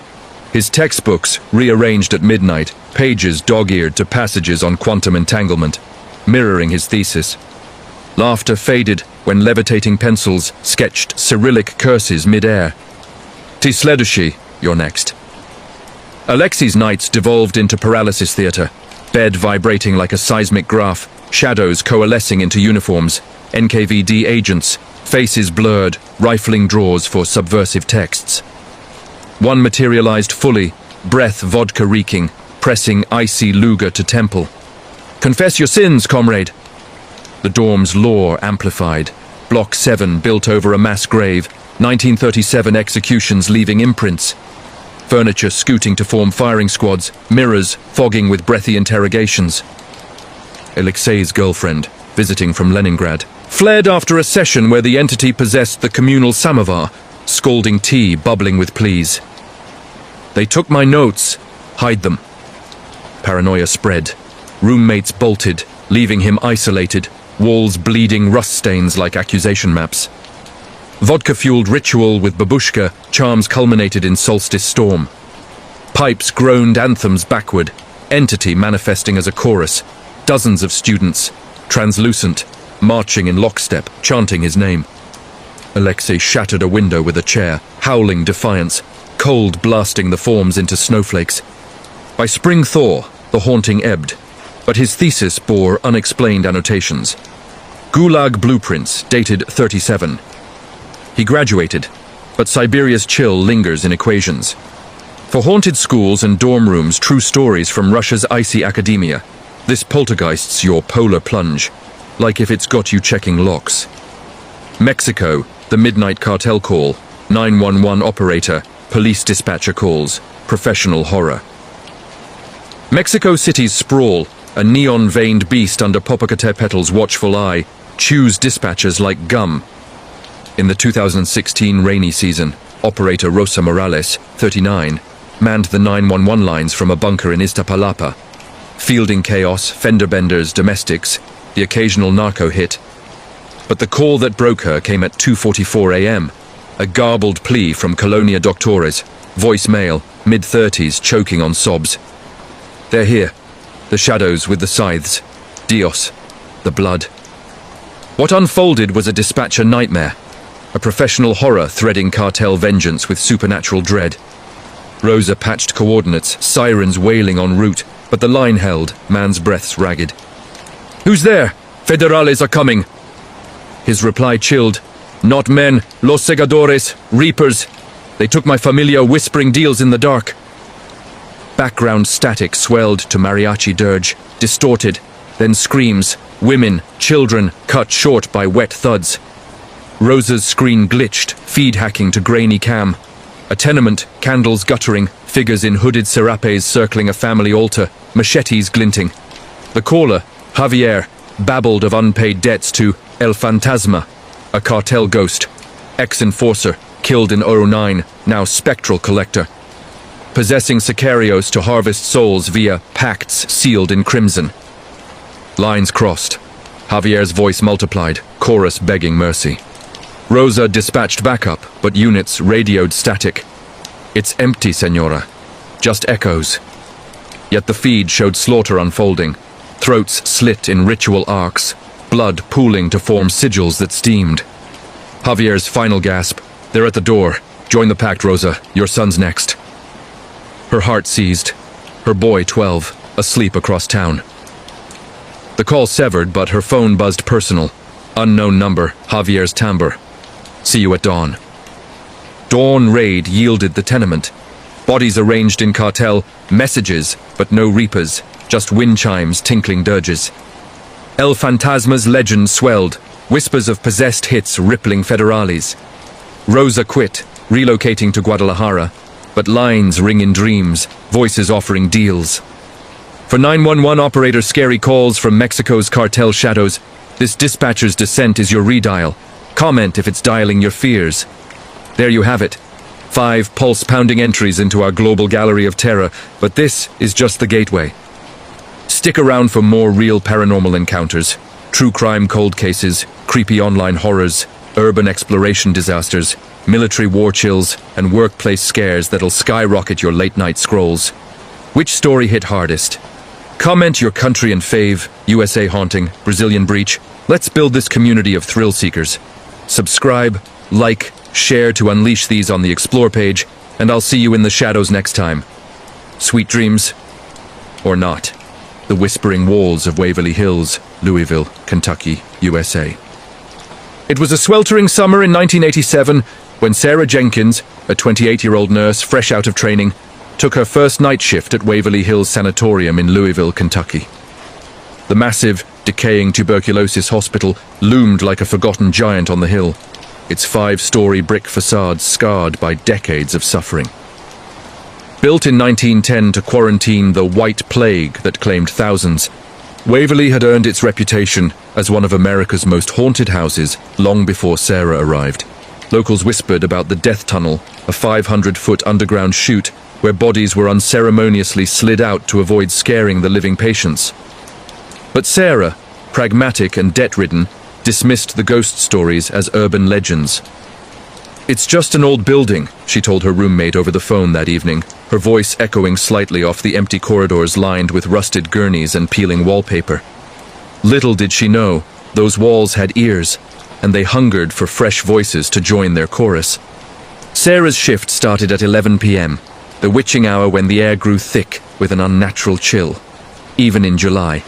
His textbooks, rearranged at midnight, pages dog-eared to passages on quantum entanglement, mirroring his thesis. Laughter faded when levitating pencils sketched Cyrillic curses mid-air. Ti sledushi, you're next. Alexei's nights devolved into paralysis theater, bed vibrating like a seismic graph, shadows coalescing into uniforms, NKVD agents, faces blurred, rifling drawers for subversive texts. One materialized fully, breath vodka reeking, pressing icy Luger to temple. Confess your sins, comrade. The dorm's lore amplified. Block 7 built over a mass grave, 1937 executions leaving imprints. Furniture scooting to form firing squads, mirrors fogging with breathy interrogations. Alexei's girlfriend, visiting from Leningrad, fled after a session where the entity possessed the communal samovar, scalding tea bubbling with pleas. They took my notes. Hide them. Paranoia spread. Roommates bolted, leaving him isolated, walls bleeding rust stains like accusation maps. Vodka-fueled ritual with babushka, charms culminated in solstice storm. Pipes groaned anthems backward, entity manifesting as a chorus, dozens of students, translucent, marching in lockstep, chanting his name. Alexei shattered a window with a chair, howling defiance, cold blasting the forms into snowflakes. By spring thaw, the haunting ebbed, but his thesis bore unexplained annotations. Gulag blueprints, dated 37. He graduated, but Siberia's chill lingers in equations. For haunted schools and dorm rooms, true stories from Russia's icy academia, this poltergeist's your polar plunge, like if it's got you checking locks. Mexico, the midnight cartel call, 911 operator, police dispatcher calls, professional horror. Mexico City's sprawl, a neon-veined beast under Popocatépetl's watchful eye, chews dispatchers like gum. In the 2016 rainy season, operator Rosa Morales, 39, manned the 911 lines from a bunker in Iztapalapa, fielding chaos, fender benders, domestics, the occasional narco hit. But the call that broke her came at 2:44 a.m., a garbled plea from Colonia Doctores, voicemail, mid-30s, choking on sobs. They're here, the shadows with the scythes, Dios, the blood. What unfolded was a dispatcher nightmare, a professional horror threading cartel vengeance with supernatural dread. Rosa patched coordinates, sirens wailing en route, but the line held, man's breaths ragged. Who's there? Federales are coming. His reply chilled. Not men, los segadores, reapers. They took my familia whispering deals in the dark. Background static swelled to mariachi dirge, distorted, then screams, women, children, cut short by wet thuds. Rosa's screen glitched, feed hacking to grainy cam. A tenement, candles guttering, figures in hooded serapes circling a family altar, machetes glinting. The caller, Javier, babbled of unpaid debts to El Fantasma, a cartel ghost, ex-enforcer, killed in 09, now spectral collector. Possessing sicarios to harvest souls via pacts sealed in crimson. Lines crossed. Javier's voice multiplied, chorus begging mercy. Rosa dispatched backup, but units radioed static. It's empty, Senora. Just echoes. Yet the feed showed slaughter unfolding. Throats slit in ritual arcs, blood pooling to form sigils that steamed. Javier's final gasp. They're at the door. Join the pact, Rosa. Your son's next. Her heart seized. Her boy, 12, asleep across town. The call severed, but her phone buzzed personal. Unknown number, Javier's timbre. See you at dawn. Dawn raid yielded the tenement. Bodies arranged in cartel, messages, but no reapers, just wind chimes tinkling dirges. El Fantasma's legend swelled, whispers of possessed hits rippling federales. Rosa quit, relocating to Guadalajara, but lines ring in dreams, voices offering deals. For 911 operator scary calls from Mexico's cartel shadows, this dispatcher's descent is your redial. Comment if it's dialing your fears. There you have it. 5 pulse-pounding entries into our global gallery of terror, but this is just the gateway. Stick around for more real paranormal encounters, true crime cold cases, creepy online horrors, urban exploration disasters, military war chills, and workplace scares that'll skyrocket your late-night scrolls. Which story hit hardest? Comment your country and fave, USA haunting, Brazilian breach. Let's build this community of thrill seekers. Subscribe, like, share to unleash these on the Explore page, and I'll see you in the shadows next time. Sweet dreams. Or not. The Whispering Walls of Waverly Hills, Louisville, Kentucky, USA. It was a sweltering summer in 1987 when Sarah Jenkins, a 28-year-old nurse fresh out of training, took her first night shift at Waverly Hills Sanatorium in Louisville, Kentucky. The massive, decaying tuberculosis hospital loomed like a forgotten giant on the hill, its 5-story brick facades scarred by decades of suffering. Built in 1910 to quarantine the White Plague that claimed thousands, Waverly had earned its reputation as one of America's most haunted houses long before Sarah arrived. Locals whispered about the Death Tunnel, a 500-foot underground chute where bodies were unceremoniously slid out to avoid scaring the living patients. But Sarah, pragmatic and debt-ridden, dismissed the ghost stories as urban legends. "It's just an old building," she told her roommate over the phone that evening, her voice echoing slightly off the empty corridors lined with rusted gurneys and peeling wallpaper. Little did she know, those walls had ears, and they hungered for fresh voices to join their chorus. Sarah's shift started at 11 p.m., the witching hour when the air grew thick with an unnatural chill, even in July.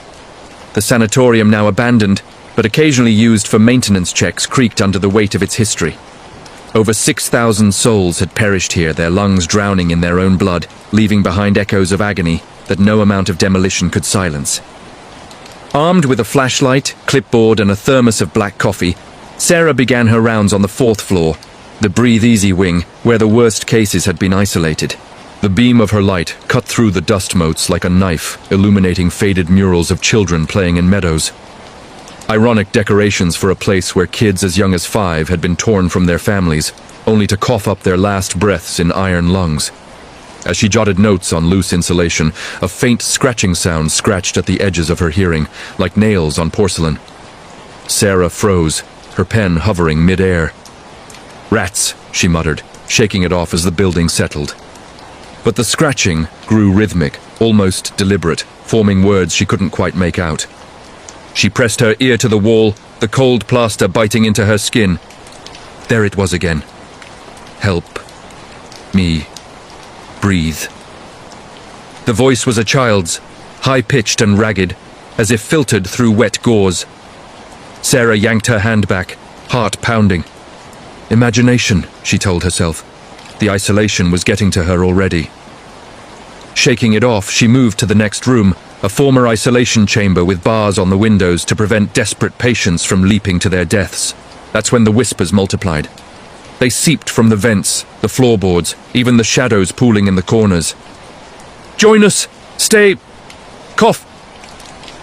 The sanatorium, now abandoned, but occasionally used for maintenance checks, creaked under the weight of its history. Over 6,000 souls had perished here, their lungs drowning in their own blood, leaving behind echoes of agony that no amount of demolition could silence. Armed with a flashlight, clipboard, and a thermos of black coffee, Sarah began her rounds on the 4th floor, the Breathe Easy wing, where the worst cases had been isolated. The beam of her light cut through the dust motes like a knife, illuminating faded murals of children playing in meadows. Ironic decorations for a place where kids as young as 5 had been torn from their families, only to cough up their last breaths in iron lungs. As she jotted notes on loose insulation, a faint scratching sound scratched at the edges of her hearing, like nails on porcelain. Sarah froze, her pen hovering mid-air. "Rats," she muttered, shaking it off as the building settled. But the scratching grew rhythmic, almost deliberate, forming words she couldn't quite make out. She pressed her ear to the wall, the cold plaster biting into her skin. There it was again. "Help me breathe." The voice was a child's, high-pitched and ragged, as if filtered through wet gauze. Sarah yanked her hand back, heart pounding. Imagination, she told herself. The isolation was getting to her already. Shaking it off, she moved to the next room, a former isolation chamber with bars on the windows to prevent desperate patients from leaping to their deaths. That's when the whispers multiplied. They seeped from the vents, the floorboards, even the shadows pooling in the corners. "Join us! Stay! Cough!"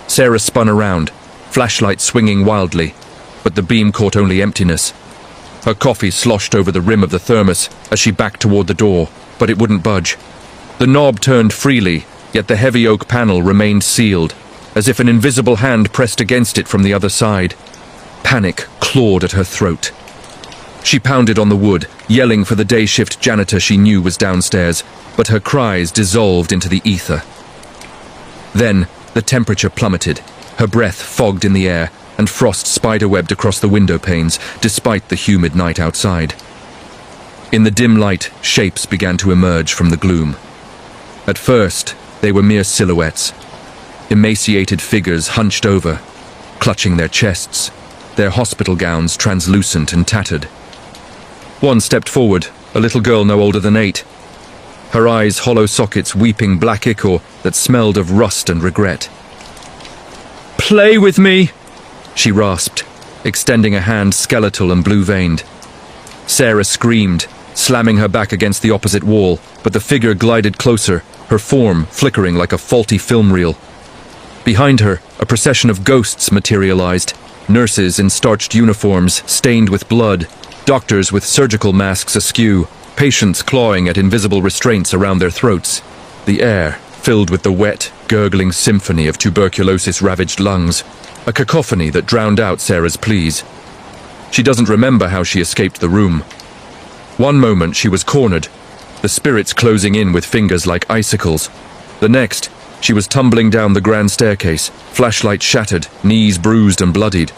Sarah spun around, flashlight swinging wildly, but the beam caught only emptiness. Her coffee sloshed over the rim of the thermos as she backed toward the door, but it wouldn't budge. The knob turned freely, yet the heavy oak panel remained sealed, as if an invisible hand pressed against it from the other side. Panic clawed at her throat. She pounded on the wood, yelling for the day shift janitor she knew was downstairs, but her cries dissolved into the ether. Then the temperature plummeted, her breath fogged in the air, and frost spiderwebbed across the window panes, despite the humid night outside. In the dim light, shapes began to emerge from the gloom. At first, they were mere silhouettes, emaciated figures hunched over, clutching their chests, their hospital gowns translucent and tattered. One stepped forward, a little girl no older than 8, her eyes hollow sockets weeping black ichor that smelled of rust and regret. "Play with me!" she rasped, extending a hand skeletal and blue-veined. Sarah screamed, slamming her back against the opposite wall, but the figure glided closer, her form flickering like a faulty film reel. Behind her, a procession of ghosts materialized, nurses in starched uniforms stained with blood, doctors with surgical masks askew, patients clawing at invisible restraints around their throats. The air filled with the wet, gurgling symphony of tuberculosis-ravaged lungs, a cacophony that drowned out Sarah's pleas. She doesn't remember how she escaped the room. One moment she was cornered, the spirits closing in with fingers like icicles. The next, she was tumbling down the grand staircase, flashlight shattered, knees bruised and bloodied.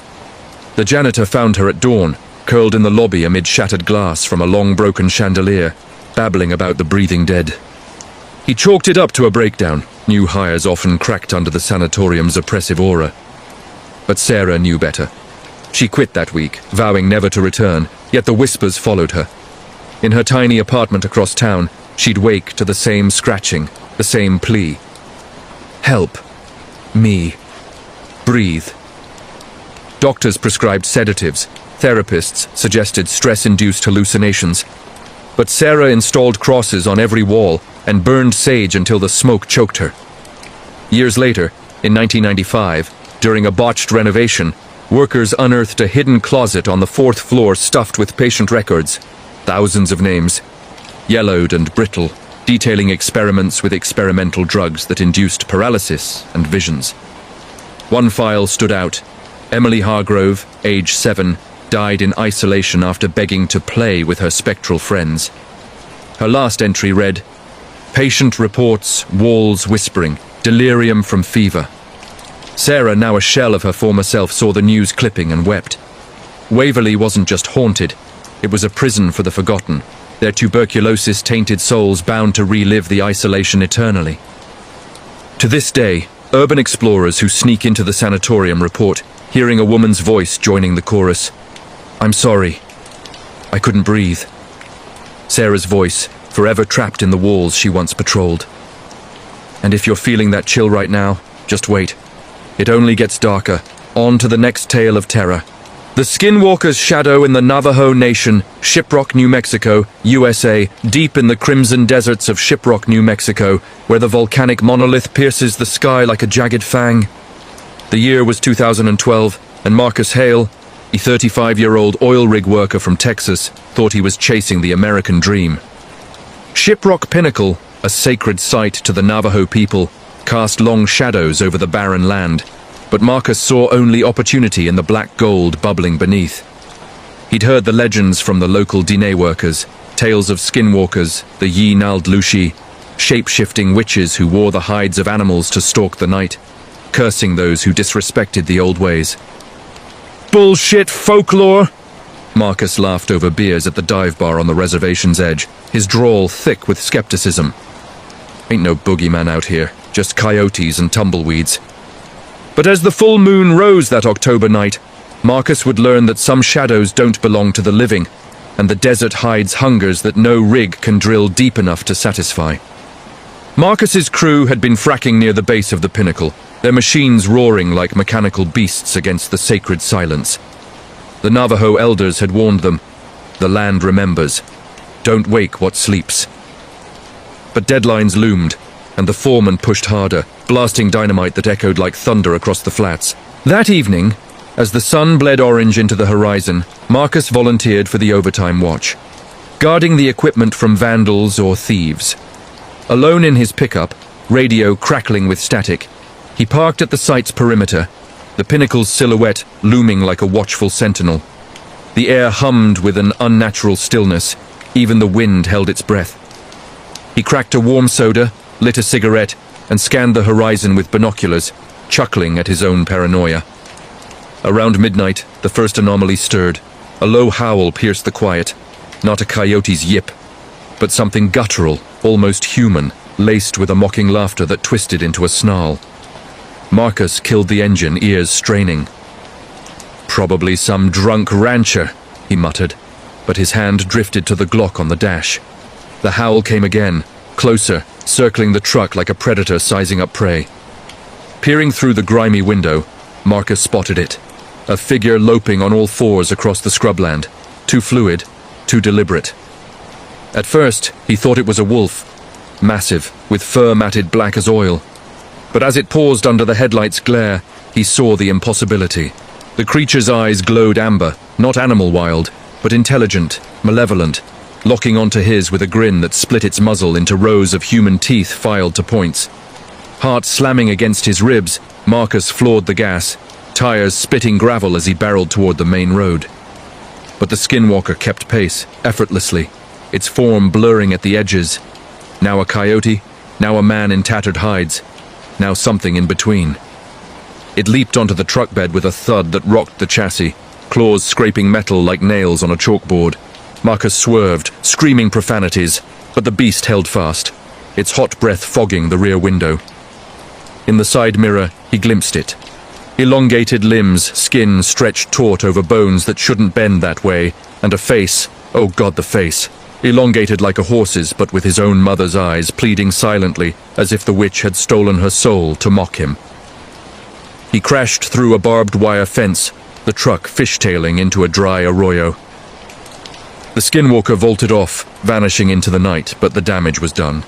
The janitor found her at dawn, curled in the lobby amid shattered glass from a long broken chandelier, babbling about the breathing dead. He chalked it up to a breakdown. New hires often cracked under the sanatorium's oppressive aura. But Sarah knew better. She quit that week, vowing never to return, yet the whispers followed her. In her tiny apartment across town, she'd wake to the same scratching, the same plea. Help. Me. Breathe. Doctors prescribed sedatives. Therapists suggested stress-induced hallucinations. But Sarah installed crosses on every wall and burned sage until the smoke choked her. Years later, in 1995, during a botched renovation, workers unearthed a hidden closet on the 4th floor stuffed with patient records. Thousands of names. Yellowed and brittle, detailing experiments with experimental drugs that induced paralysis and visions. One file stood out. Emily Hargrove, age 7, died in isolation after begging to play with her spectral friends. Her last entry read, "Patient reports walls whispering, delirium from fever." Sarah, now a shell of her former self, saw the news clipping and wept. Waverley wasn't just haunted, it was a prison for the forgotten, their tuberculosis-tainted souls bound to relive the isolation eternally. To this day, urban explorers who sneak into the sanatorium report hearing a woman's voice joining the chorus. "I'm sorry. I couldn't breathe." Sarah's voice, forever trapped in the walls she once patrolled. And if you're feeling that chill right now, just wait. It only gets darker. On to the next tale of terror. The Skinwalker's shadow in the Navajo Nation, Shiprock, New Mexico, USA, deep in the crimson deserts of Shiprock, New Mexico, where the volcanic monolith pierces the sky like a jagged fang. The year was 2012, and Marcus Hale, a 35-year-old oil rig worker from Texas, thought he was chasing the American dream. Shiprock Pinnacle, a sacred site to the Navajo people, cast long shadows over the barren land, but Marcus saw only opportunity in the black gold bubbling beneath. He'd heard the legends from the local Diné workers, tales of skinwalkers, the Yi Naldlushi, shape-shifting witches who wore the hides of animals to stalk the night, cursing those who disrespected the old ways. "Bullshit folklore!" Marcus laughed over beers at the dive bar on the reservation's edge, his drawl thick with skepticism. "Ain't no boogeyman out here, just coyotes and tumbleweeds." But as the full moon rose that October night, Marcus would learn that some shadows don't belong to the living, and the desert hides hungers that no rig can drill deep enough to satisfy. Marcus's crew had been fracking near the base of the pinnacle, their machines roaring like mechanical beasts against the sacred silence. The Navajo elders had warned them, "The land remembers. Don't wake what sleeps." But deadlines loomed, and the foreman pushed harder, blasting dynamite that echoed like thunder across the flats. That evening, as the sun bled orange into the horizon, Marcus volunteered for the overtime watch, guarding the equipment from vandals or thieves. Alone in his pickup, radio crackling with static, he parked at the site's perimeter, the pinnacle's silhouette looming like a watchful sentinel. The air hummed with an unnatural stillness, even the wind held its breath. He cracked a warm soda, lit a cigarette, and scanned the horizon with binoculars, chuckling at his own paranoia. Around midnight, the first anomaly stirred. A low howl pierced the quiet. Not a coyote's yip, but something guttural, almost human, laced with a mocking laughter that twisted into a snarl. Marcus killed the engine, ears straining. "Probably some drunk rancher," he muttered, but his hand drifted to the Glock on the dash. The howl came again, closer, circling the truck like a predator sizing up prey. Peering through the grimy window, Marcus spotted it. A figure loping on all fours across the scrubland. Too fluid, too deliberate. At first, he thought it was a wolf, massive, with fur matted black as oil. But as it paused under the headlight's glare, he saw the impossibility. The creature's eyes glowed amber, not animal wild, but intelligent, malevolent, locking onto his with a grin that split its muzzle into rows of human teeth filed to points. Heart slamming against his ribs, Marcus floored the gas, tires spitting gravel as he barreled toward the main road. But the skinwalker kept pace, effortlessly, its form blurring at the edges. Now a coyote, now a man in tattered hides, now something in between. It leaped onto the truck bed with a thud that rocked the chassis, claws scraping metal like nails on a chalkboard. Marcus swerved, screaming profanities, but the beast held fast, its hot breath fogging the rear window. In the side mirror, he glimpsed it. Elongated limbs, skin stretched taut over bones that shouldn't bend that way, and a face, oh God, the face, elongated like a horse's but with his own mother's eyes pleading silently as if the witch had stolen her soul to mock him. He crashed through a barbed wire fence, the truck fishtailing into a dry arroyo. The skinwalker vaulted off, vanishing into the night, but the damage was done.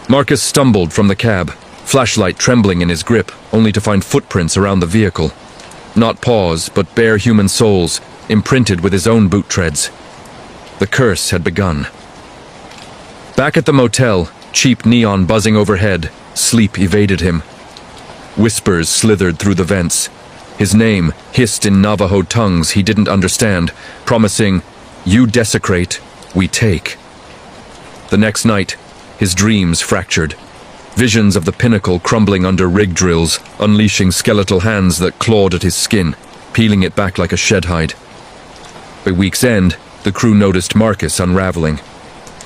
Marcus stumbled from the cab, flashlight trembling in his grip, only to find footprints around the vehicle. Not paws, but bare human soles, imprinted with his own boot treads. The curse had begun. Back at the motel, cheap neon buzzing overhead, sleep evaded him. Whispers slithered through the vents. His name hissed in Navajo tongues he didn't understand, promising, "You desecrate, we take." The next night, his dreams fractured. Visions of the pinnacle crumbling under rig drills, unleashing skeletal hands that clawed at his skin, peeling it back like a shed hide. By week's end, the crew noticed Marcus unraveling.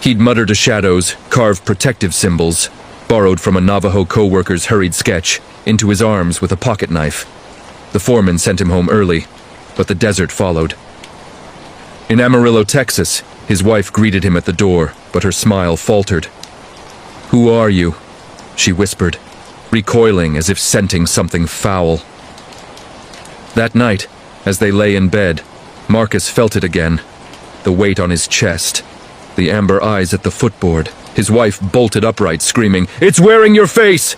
He'd muttered to shadows, carved protective symbols, borrowed from a Navajo co-worker's hurried sketch, into his arms with a pocket knife. The foreman sent him home early, but the desert followed. In Amarillo, Texas, his wife greeted him at the door, but her smile faltered. "Who are you?" she whispered, recoiling as if scenting something foul. That night, as they lay in bed, Marcus felt it again, the weight on his chest, the amber eyes at the footboard. His wife bolted upright, screaming, "It's wearing your face!"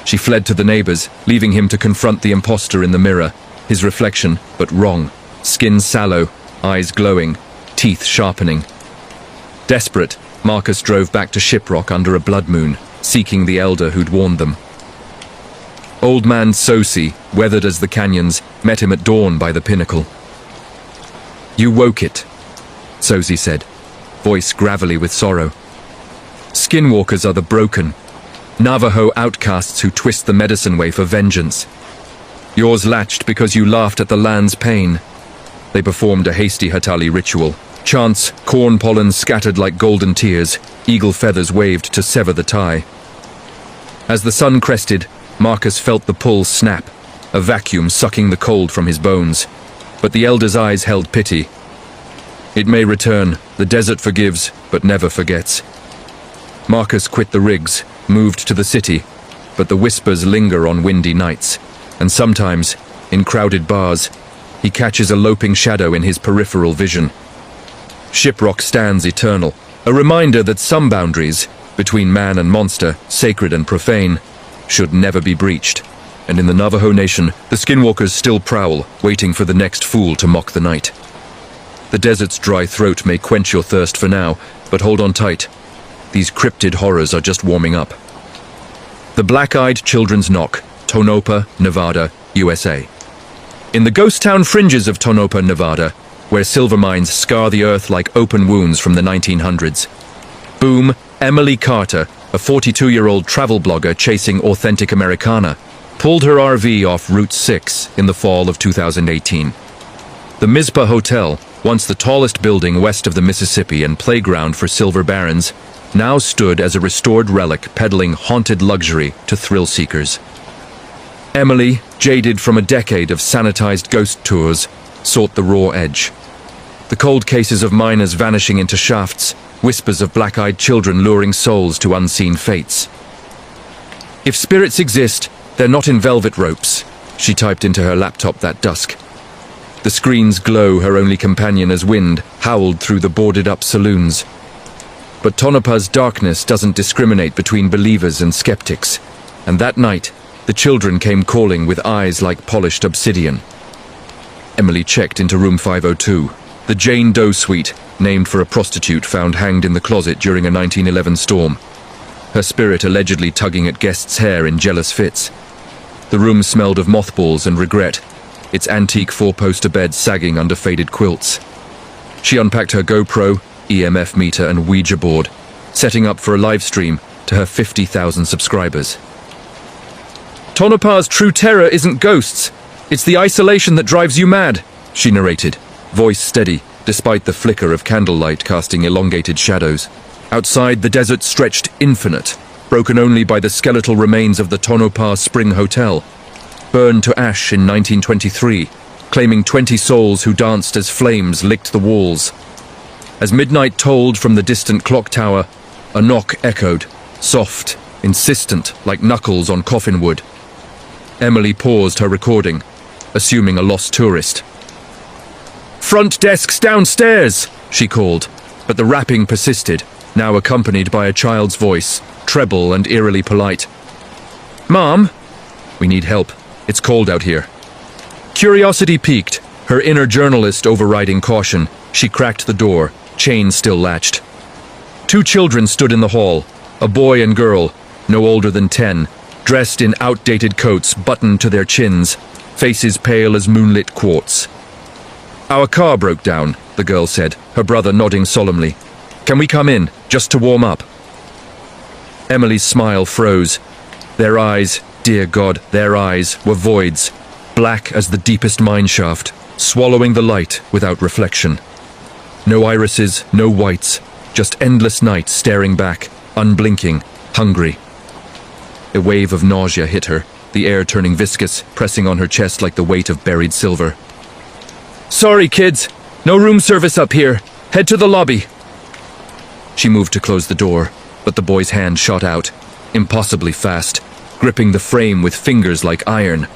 She fled to the neighbors, leaving him to confront the imposter in the mirror, his reflection, but wrong, skin sallow, eyes glowing, teeth sharpening. Desperate, Marcus drove back to Shiprock under a blood moon, seeking the elder who'd warned them. Old man Sosi, weathered as the canyons, met him at dawn by the pinnacle. "You woke it," Sosi said, voice gravelly with sorrow. "Skinwalkers are the broken, Navajo outcasts who twist the medicine way for vengeance. Yours latched because you laughed at the land's pain." They performed a hasty Hatali ritual. Chants, corn pollen scattered like golden tears, eagle feathers waved to sever the tie. As the sun crested, Marcus felt the pull snap, a vacuum sucking the cold from his bones. But the elder's eyes held pity. It may return, the desert forgives, but never forgets. Marcus quit the rigs, moved to the city, but the whispers linger on windy nights, and sometimes, in crowded bars, he catches a loping shadow in his peripheral vision. Shiprock stands eternal, a reminder that some boundaries, between man and monster, sacred and profane, should never be breached. And in the Navajo Nation, the skinwalkers still prowl, waiting for the next fool to mock the night. The desert's dry throat may quench your thirst for now, but hold on tight. These cryptid horrors are just warming up. The Black-Eyed Children's Knock, Tonopah, Nevada, USA. In the ghost town fringes of Tonopah, Nevada, where silver mines scar the earth like open wounds from the 1900s, boom, Emily Carter, a 42-year-old travel blogger chasing authentic Americana, pulled her RV off Route 6 in the fall of 2018. The Mizpah Hotel, once the tallest building west of the Mississippi and playground for silver barons, now stood as a restored relic peddling haunted luxury to thrill-seekers. Emily, jaded from a decade of sanitized ghost tours, sought the raw edge. The cold cases of miners vanishing into shafts, whispers of black-eyed children luring souls to unseen fates. "If spirits exist, they're not in velvet ropes," she typed into her laptop that dusk. The screen's glow, her only companion as wind, howled through the boarded-up saloons. But Tonopah's darkness doesn't discriminate between believers and skeptics. And that night, the children came calling with eyes like polished obsidian. Emily checked into room 502, the Jane Doe suite, named for a prostitute found hanged in the closet during a 1911 storm. Her spirit allegedly tugging at guests' hair in jealous fits. The room smelled of mothballs and regret, its antique four-poster bed sagging under faded quilts. She unpacked her GoPro, EMF meter and Ouija board, setting up for a live stream to her 50,000 subscribers. "Tonopah's true terror isn't ghosts. It's the isolation that drives you mad," she narrated, voice steady, despite the flicker of candlelight casting elongated shadows. Outside, the desert stretched infinite, broken only by the skeletal remains of the Tonopah Spring Hotel, burned to ash in 1923, claiming 20 souls who danced as flames licked the walls. As midnight tolled from the distant clock tower, a knock echoed, soft, insistent, like knuckles on coffin wood. Emily paused her recording, assuming a lost tourist. "Front desk's downstairs," she called, but the rapping persisted, now accompanied by a child's voice, treble and eerily polite. "Mom?" "We need help. It's cold out here." Curiosity piqued, her inner journalist overriding caution. She cracked the door, chain still latched. Two children stood in the hall, a boy and girl, no older than 10, dressed in outdated coats buttoned to their chins, faces pale as moonlit quartz. "Our car broke down," the girl said, her brother nodding solemnly. "Can we come in, just to warm up?" Emily's smile froze. Their eyes, dear God, their eyes were voids, black as the deepest mine shaft, swallowing the light without reflection. No irises, no whites, just endless night staring back, unblinking, hungry. A wave of nausea hit her, the air turning viscous, pressing on her chest like the weight of buried silver. "Sorry, kids. No room service up here. Head to the lobby." She moved to close the door, but the boy's hand shot out, impossibly fast, gripping the frame with fingers like iron.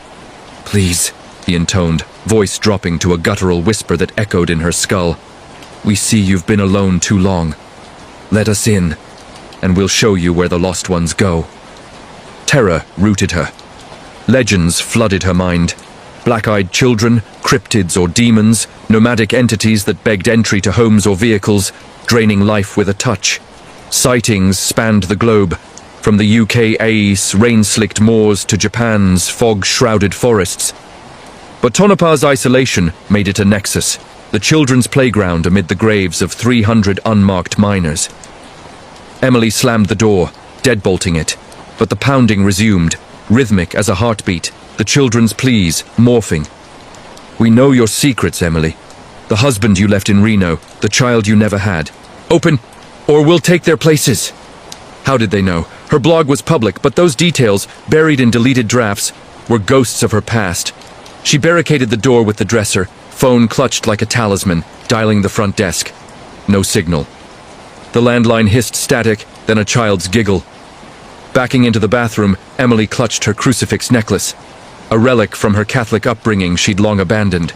"Please," he intoned, voice dropping to a guttural whisper that echoed in her skull. "We see you've been alone too long. Let us in, and we'll show you where the lost ones go." Terror rooted her. Legends flooded her mind. Black-eyed children, cryptids or demons, nomadic entities that begged entry to homes or vehicles, draining life with a touch. Sightings spanned the globe, from the UK's rain-slicked moors to Japan's fog-shrouded forests. But Tonopah's isolation made it a nexus, the children's playground amid the graves of 300 unmarked miners. Emily slammed the door, deadbolting it, but the pounding resumed, rhythmic as a heartbeat, the children's pleas morphing. "We know your secrets, Emily. The husband you left in Reno, the child you never had. Open, or we'll take their places." How did they know? Her blog was public, but those details, buried in deleted drafts, were ghosts of her past. She barricaded the door with the dresser, phone clutched like a talisman, dialing the front desk. No signal. The landline hissed static, then a child's giggle. Backing into the bathroom, Emily clutched her crucifix necklace, a relic from her Catholic upbringing she'd long abandoned.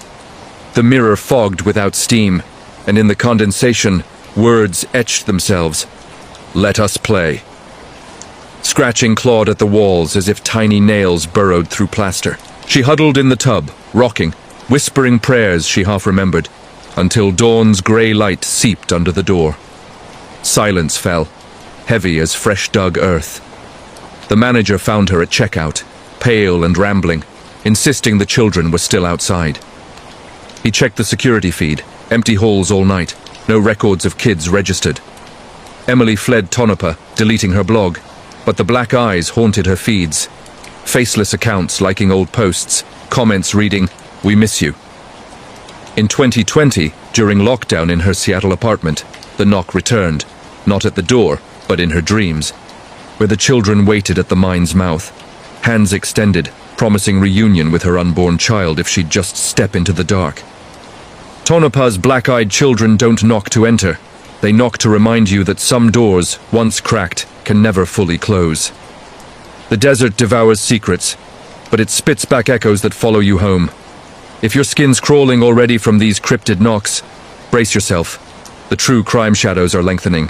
The mirror fogged without steam, and in the condensation, words etched themselves. "Let us play." Scratching clawed at the walls as if tiny nails burrowed through plaster. She huddled in the tub, rocking, whispering prayers she half remembered, until dawn's grey light seeped under the door. Silence fell, heavy as fresh-dug earth. The manager found her at checkout, pale and rambling, insisting the children were still outside. He checked the security feed, empty halls all night, no records of kids registered. Emily fled Tonopah, deleting her blog, but the black eyes haunted her feeds. Faceless accounts liking old posts, comments reading, "We miss you." In 2020, during lockdown in her Seattle apartment, the knock returned, not at the door, but in her dreams, where the children waited at the mine's mouth, hands extended, promising reunion with her unborn child if she'd just step into the dark. Tonopah's black-eyed children don't knock to enter. They knock to remind you that some doors, once cracked, can never fully close. The desert devours secrets, but it spits back echoes that follow you home. If your skin's crawling already from these cryptid knocks, brace yourself. The true crime shadows are lengthening.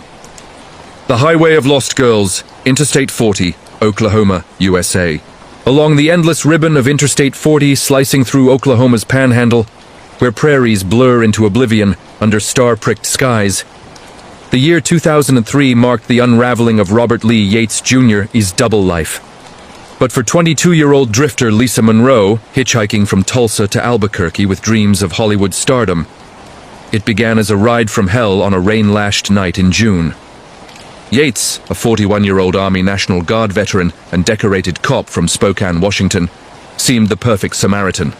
The Highway of Lost Girls, Interstate 40, Oklahoma, USA. Along the endless ribbon of Interstate 40 slicing through Oklahoma's panhandle, where prairies blur into oblivion under star-pricked skies, the year 2003 marked the unraveling of Robert Lee Yates Jr.'s double life. But for 22-year-old drifter Lisa Monroe, hitchhiking from Tulsa to Albuquerque with dreams of Hollywood stardom, it began as a ride from hell on a rain-lashed night in June. Yates, a 41-year-old Army National Guard veteran and decorated cop from Spokane, Washington, seemed the perfect Samaritan.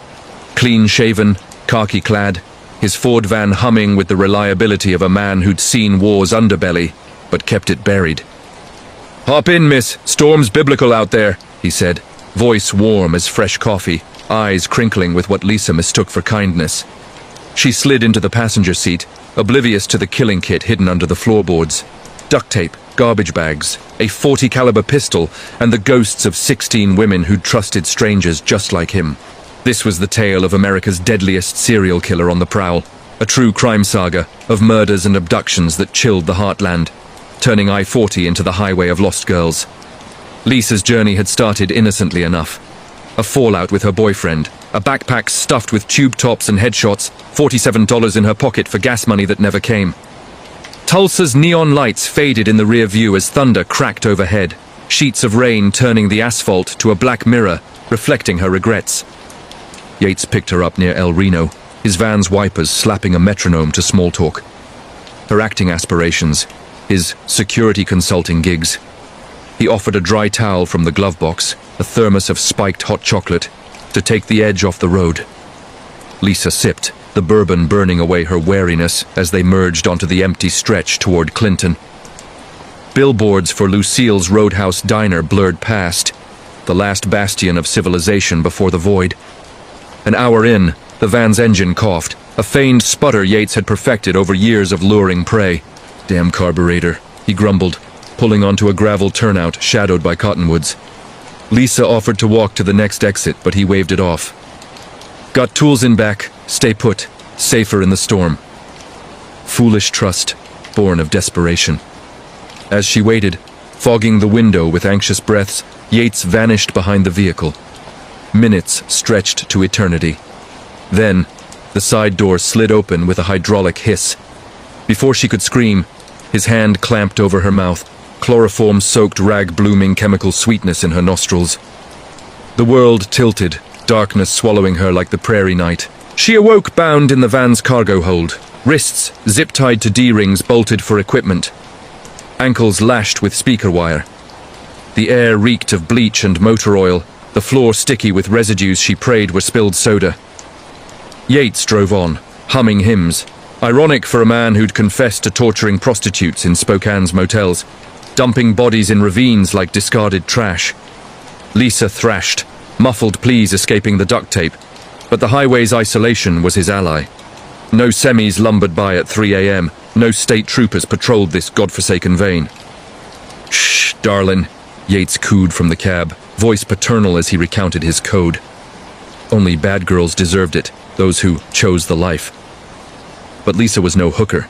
Clean-shaven, khaki-clad, his Ford van humming with the reliability of a man who'd seen war's underbelly, but kept it buried. "Hop in, miss. Storm's biblical out there," he said, voice warm as fresh coffee, eyes crinkling with what Lisa mistook for kindness. She slid into the passenger seat, oblivious to the killing kit hidden under the floorboards. Duct tape, garbage bags, a .40 caliber pistol, and the ghosts of 16 women who'd trusted strangers just like him. This was the tale of America's deadliest serial killer on the prowl, a true crime saga of murders and abductions that chilled the heartland, turning I-40 into the highway of lost girls. Lisa's journey had started innocently enough. A fallout with her boyfriend, a backpack stuffed with tube tops and headshots, $47 in her pocket for gas money that never came. Tulsa's neon lights faded in the rear view as thunder cracked overhead, sheets of rain turning the asphalt to a black mirror, reflecting her regrets. Yates picked her up near El Reno, his van's wipers slapping a metronome to small talk. Her acting aspirations, his security consulting gigs. He offered a dry towel from the glove box, a thermos of spiked hot chocolate, to take the edge off the road. Lisa sipped, the bourbon burning away her wariness as they merged onto the empty stretch toward Clinton. Billboards for Lucille's Roadhouse Diner blurred past, the last bastion of civilization before the void. An hour in, the van's engine coughed, a feigned sputter Yates had perfected over years of luring prey. "Damn carburetor," he grumbled, pulling onto a gravel turnout shadowed by cottonwoods. Lisa offered to walk to the next exit, but he waved it off. "Got tools in back, stay put, safer in the storm." Foolish trust, born of desperation. As she waited, fogging the window with anxious breaths, Yates vanished behind the vehicle. Minutes stretched to eternity. Then, the side door slid open with a hydraulic hiss. Before she could scream, his hand clamped over her mouth, chloroform-soaked rag blooming chemical sweetness in her nostrils. The world tilted, darkness swallowing her like the prairie night. She awoke bound in the van's cargo hold, wrists zip-tied to D-rings bolted for equipment, ankles lashed with speaker wire. The air reeked of bleach and motor oil, the floor sticky with residues she prayed were spilled soda. Yates drove on, humming hymns, ironic for a man who'd confessed to torturing prostitutes in Spokane's motels, dumping bodies in ravines like discarded trash. Lisa thrashed, muffled pleas escaping the duct tape, but the highway's isolation was his ally. No semis lumbered by at 3 a.m., no state troopers patrolled this godforsaken vein. "Shh, darlin'," Yates cooed from the cab, voice paternal as he recounted his code. Only bad girls deserved it, those who chose the life. But Lisa was no hooker.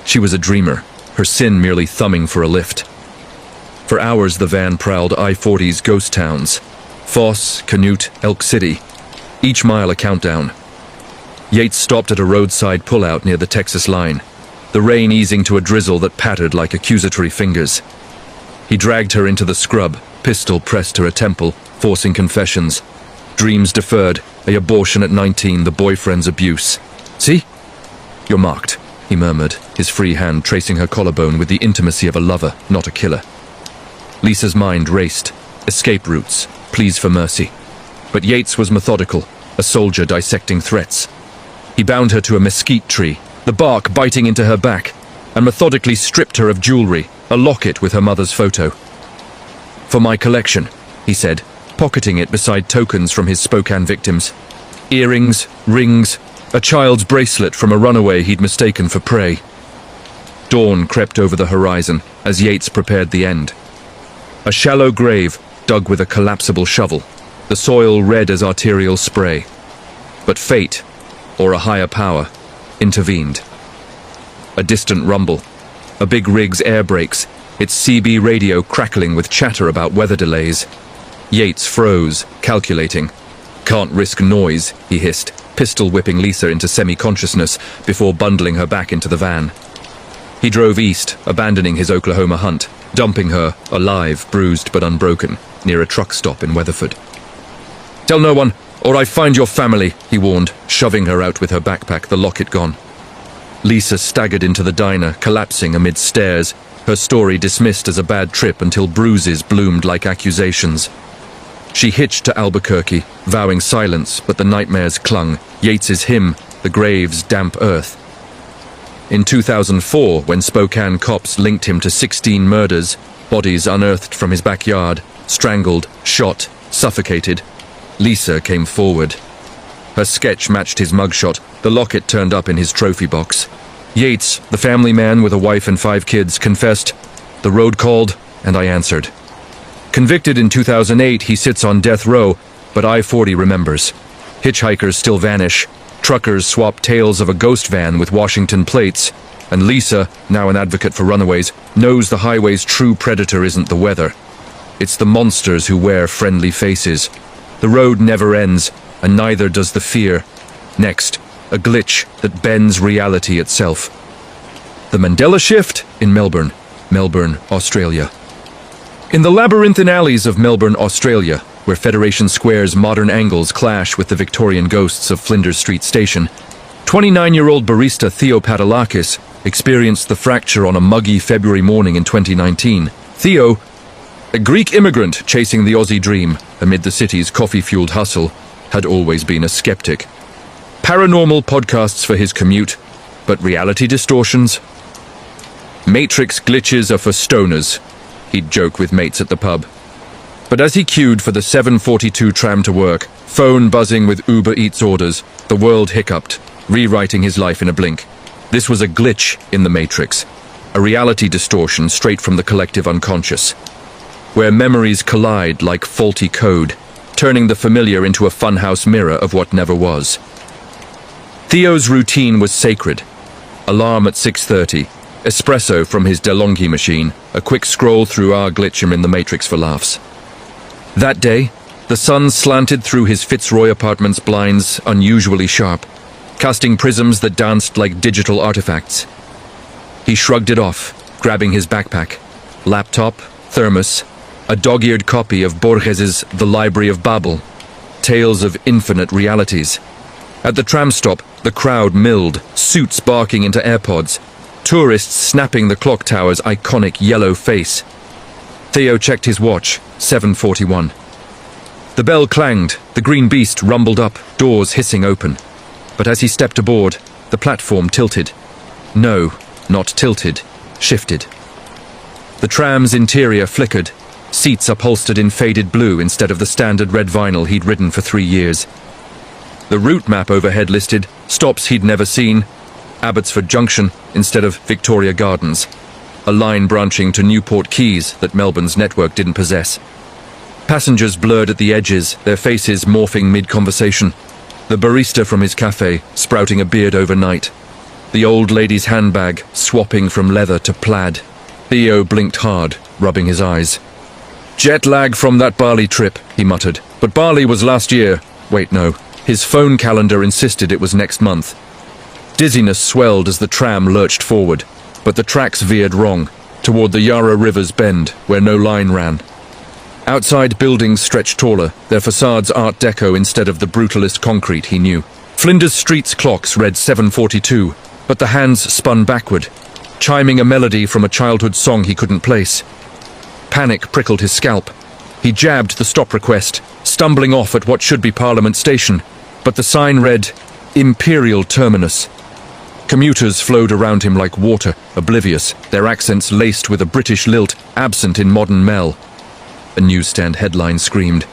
She was a dreamer, her sin merely thumbing for a lift. For hours the van prowled I-40's ghost towns, Foss, Canute, Elk City, each mile a countdown. Yates stopped at a roadside pullout near the Texas line, the rain easing to a drizzle that pattered like accusatory fingers. He dragged her into the scrub, pistol pressed to her temple, forcing confessions. Dreams deferred, a abortion at 19, the boyfriend's abuse. "See? You're marked," he murmured, his free hand tracing her collarbone with the intimacy of a lover, not a killer. Lisa's mind raced. Escape routes, pleas for mercy. But Yates was methodical, a soldier dissecting threats. He bound her to a mesquite tree, the bark biting into her back, and methodically stripped her of jewelry, a locket with her mother's photo. "For my collection," he said, pocketing it beside tokens from his Spokane victims. Earrings, rings, a child's bracelet from a runaway he'd mistaken for prey. Dawn crept over the horizon as Yates prepared the end. A shallow grave dug with a collapsible shovel, the soil red as arterial spray. But fate, or a higher power, intervened. A distant rumble, a big rig's air brakes, its CB radio crackling with chatter about weather delays. Yates froze, calculating. "Can't risk noise," he hissed, pistol whipping Lisa into semi-consciousness before bundling her back into the van. He drove east, abandoning his Oklahoma hunt, dumping her, alive, bruised but unbroken, near a truck stop in Weatherford. "Tell no one, or I find your family," he warned, shoving her out with her backpack, the locket gone. Lisa staggered into the diner, collapsing amid stares, her story dismissed as a bad trip until bruises bloomed like accusations. She hitched to Albuquerque, vowing silence, but the nightmares clung, Yeats's hymn, the grave's damp earth. In 2004, when Spokane cops linked him to 16 murders, bodies unearthed from his backyard, strangled, shot, suffocated, Lisa came forward. Her sketch matched his mugshot, the locket turned up in his trophy box. Yates, the family man with a wife and 5 kids, confessed, "The road called, and I answered." Convicted in 2008, he sits on death row, but I-40 remembers. Hitchhikers still vanish. Truckers swap tales of a ghost van with Washington plates. And Lisa, now an advocate for runaways, knows the highway's true predator isn't the weather. It's the monsters who wear friendly faces. The road never ends, and neither does the fear. Next, a glitch that bends reality itself. The Mandela Shift in Melbourne, Australia. In the labyrinthine alleys of Melbourne, Australia, where Federation Square's modern angles clash with the Victorian ghosts of Flinders Street Station, 29-year-old barista Theo Padalakis experienced the fracture on a muggy February morning in 2019. Theo, a Greek immigrant chasing the Aussie dream amid the city's coffee-fueled hustle, had always been a skeptic. Paranormal podcasts for his commute, but reality distortions? Matrix glitches are for stoners, he'd joke with mates at the pub. But as he queued for the 7:42 tram to work, phone buzzing with Uber Eats orders, the world hiccuped, rewriting his life in a blink. This was a glitch in the Matrix, a reality distortion straight from the collective unconscious, where memories collide like faulty code, turning the familiar into a funhouse mirror of what never was. Theo's routine was sacred. Alarm at 6:30, espresso from his DeLonghi machine, a quick scroll through our glitchum in the Matrix for laughs. That day, the sun slanted through his Fitzroy apartment's blinds unusually sharp, casting prisms that danced like digital artifacts. He shrugged it off, grabbing his backpack, laptop, thermos, a dog-eared copy of Borges's The Library of Babel, Tales of Infinite Realities. At the tram stop, the crowd milled, suits barking into AirPods, tourists snapping the clock tower's iconic yellow face. Theo checked his watch, 7:41. The bell clanged, the green beast rumbled up, doors hissing open. But as he stepped aboard, the platform tilted. No, not tilted, shifted. The tram's interior flickered, seats upholstered in faded blue instead of the standard red vinyl he'd ridden for 3 years. The route map overhead listed stops he'd never seen, Abbotsford Junction instead of Victoria Gardens, a line branching to Newport Keys that Melbourne's network didn't possess. Passengers blurred at the edges, their faces morphing mid-conversation. The barista from his cafe, sprouting a beard overnight. The old lady's handbag, swapping from leather to plaid. Theo blinked hard, rubbing his eyes. "Jet lag from that Bali trip," he muttered. "But Bali was last year." Wait, no. His phone calendar insisted it was next month. Dizziness swelled as the tram lurched forward, but the tracks veered wrong, toward the Yarra River's bend, where no line ran. Outside buildings stretched taller, their facades Art Deco instead of the brutalist concrete he knew. Flinders Street's clocks read 7:42, but the hands spun backward, chiming a melody from a childhood song he couldn't place. Panic prickled his scalp. He jabbed the stop request, stumbling off at what should be Parliament Station, but the sign read, Imperial Terminus. Commuters flowed around him like water, oblivious, their accents laced with a British lilt absent in modern Mel. A newsstand headline screamed,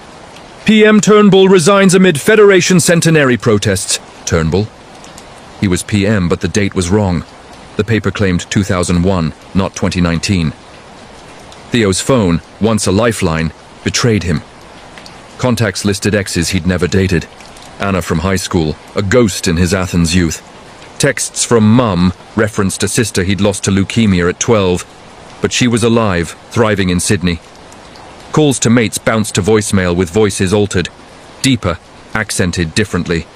PM Turnbull resigns amid Federation centenary protests. Turnbull? He was PM, but the date was wrong. The paper claimed 2001, not 2019. Theo's phone, once a lifeline, betrayed him. Contacts listed exes he'd never dated. Anna from high school, a ghost in his Athens youth. Texts from Mum referenced a sister he'd lost to leukemia at 12. but she was alive, thriving in Sydney. Calls to mates bounced to voicemail with voices altered, deeper, accented differently.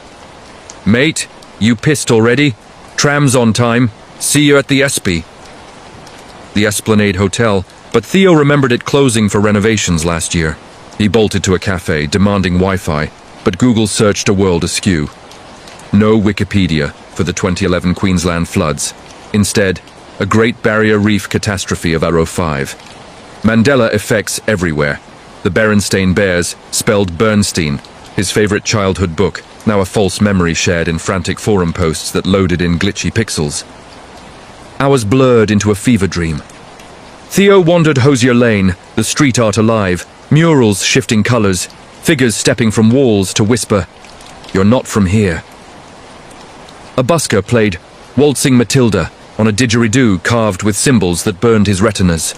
"Mate, you pissed already? Tram's on time. See you at the Espy." The Esplanade Hotel, but Theo remembered it closing for renovations last year. He bolted to a cafe, demanding Wi-Fi, but Google searched a world askew. No Wikipedia for the 2011 Queensland floods. Instead, a Great Barrier Reef catastrophe of Arrow 5. Mandela effects everywhere. The Berenstain Bears, spelled Bernstein, his favorite childhood book, now a false memory shared in frantic forum posts that loaded in glitchy pixels. Hours blurred into a fever dream. Theo wandered Hosier Lane, the street art alive, murals shifting colors, figures stepping from walls to whisper, "You're not from here." A busker played Waltzing Matilda on a didgeridoo carved with symbols that burned his retinas.